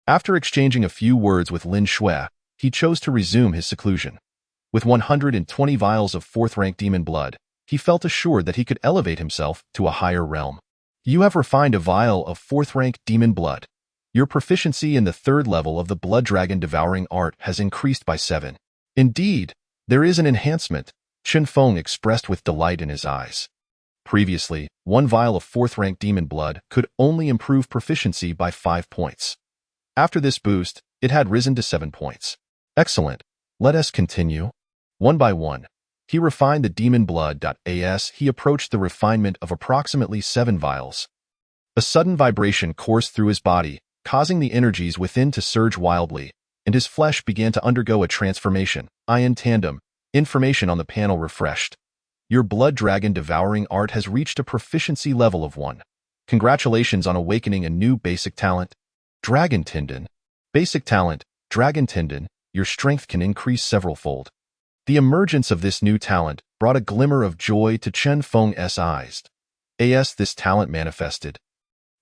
After exchanging a few words with Lin Shui, he chose to resume his seclusion. With 120 vials of 4th rank demon blood, he felt assured that he could elevate himself to a higher realm. You have refined a vial of 4th rank demon blood. Your proficiency in the 3rd level of the blood dragon devouring art has increased by 7. Indeed, there is an enhancement, Chen Feng expressed with delight in his eyes. Previously, 1 vial of 4th rank demon blood could only improve proficiency by 5 points. After this boost, it had risen to 7 points. Excellent. Let us continue. One by one, he refined the demon blood. As he approached the refinement of approximately 7 vials, a sudden vibration coursed through his body, causing the energies within to surge wildly, and his flesh began to undergo a transformation. In tandem, information on the panel refreshed. Your blood dragon devouring art has reached a proficiency level of 1. Congratulations on awakening a new basic talent. Dragon Tendon. Basic talent, Dragon Tendon, your strength can increase several-fold. The emergence of this new talent brought a glimmer of joy to Chen Feng's eyes. As this talent manifested,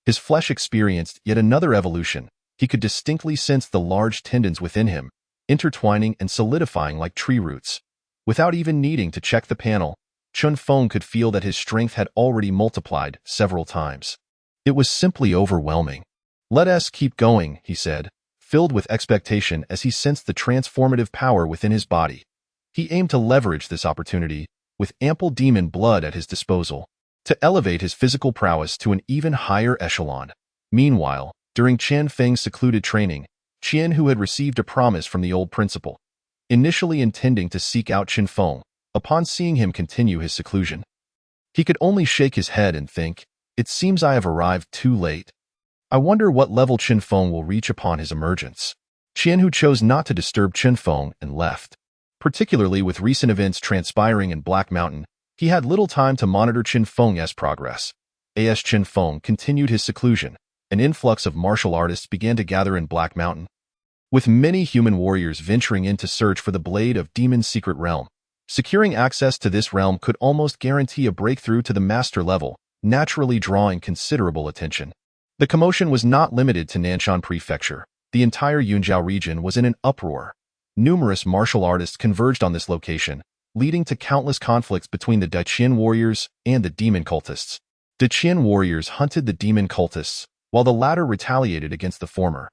his flesh experienced yet another evolution. He could distinctly sense the large tendons within him, intertwining and solidifying like tree roots. Without even needing to check the panel, Chen Feng could feel that his strength had already multiplied several times. It was simply overwhelming. Let us keep going, he said, filled with expectation as he sensed the transformative power within his body. He aimed to leverage this opportunity, with ample demon blood at his disposal, to elevate his physical prowess to an even higher echelon. Meanwhile, during Chen Feng's secluded training, Qian, who had received a promise from the old principal, initially intending to seek out Chen Feng, upon seeing him continue his seclusion, he could only shake his head and think, it seems I have arrived too late. I wonder what level Chen Feng will reach upon his emergence. Qian, who chose not to disturb Chen Feng and left. Particularly with recent events transpiring in Black Mountain, he had little time to monitor Chen Feng's progress. As Chen Feng continued his seclusion, an influx of martial artists began to gather in Black Mountain, with many human warriors venturing in to search for the Blade of Demon's secret realm. Securing access to this realm could almost guarantee a breakthrough to the master level, naturally drawing considerable attention. The commotion was not limited to Nanshan Prefecture. The entire Yunjiao region was in an uproar. Numerous martial artists converged on this location, leading to countless conflicts between the Daiqian warriors and the demon cultists. Daiqian warriors hunted the demon cultists, while the latter retaliated against the former.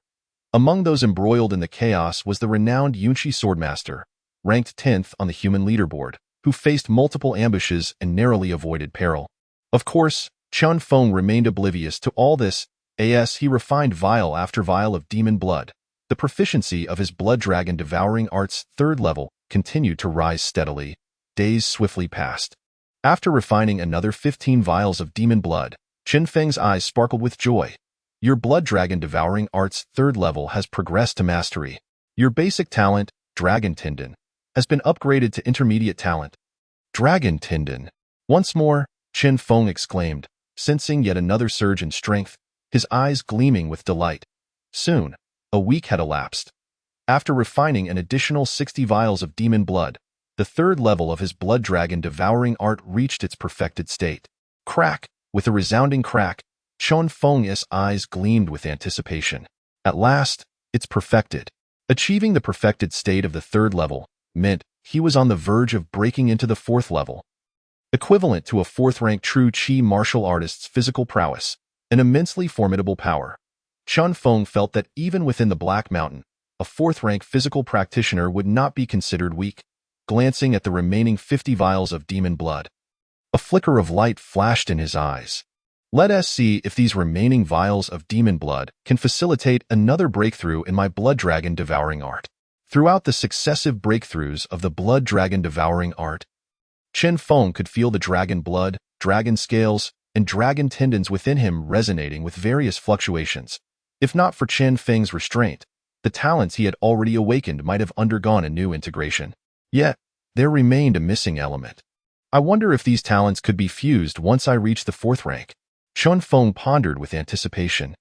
Among those embroiled in the chaos was the renowned Yunqi swordmaster, ranked 10th on the human leaderboard, who faced multiple ambushes and narrowly avoided peril. Of course, Chen Feng remained oblivious to all this, as he refined vial after vial of demon blood. The proficiency of his blood dragon devouring art's 3rd level continued to rise steadily. Days swiftly passed. After refining another 15 vials of demon blood, Chen Feng's eyes sparkled with joy. Your blood dragon devouring art's 3rd level has progressed to mastery. Your basic talent, Dragon Tendon, has been upgraded to intermediate talent. Dragon Tendon. Once more, Chen Feng exclaimed, sensing yet another surge in strength, his eyes gleaming with delight. Soon, a week had elapsed. After refining an additional 60 vials of demon blood, the 3rd level of his blood dragon devouring art reached its perfected state. Crack! With a resounding crack, Chen Feng's eyes gleamed with anticipation. At last, it's perfected. Achieving the perfected state of the 3rd level meant he was on the verge of breaking into the 4th level, equivalent to a 4th rank true Qi martial artist's physical prowess, an immensely formidable power. Chen Feng felt that even within the Black Mountain, a 4th rank physical practitioner would not be considered weak. Glancing at the remaining 50 vials of demon blood, a flicker of light flashed in his eyes. Let us see if these remaining vials of demon blood can facilitate another breakthrough in my blood dragon devouring art. Throughout the successive breakthroughs of the blood dragon devouring art, Chen Feng could feel the dragon blood dragon scales, and dragon tendons within him resonating with various fluctuations. If not for Chen Feng's restraint, the talents he had already awakened might have undergone a new integration. Yet, there remained a missing element. I wonder if these talents could be fused once I reach the 4th rank. Chen Feng pondered with anticipation.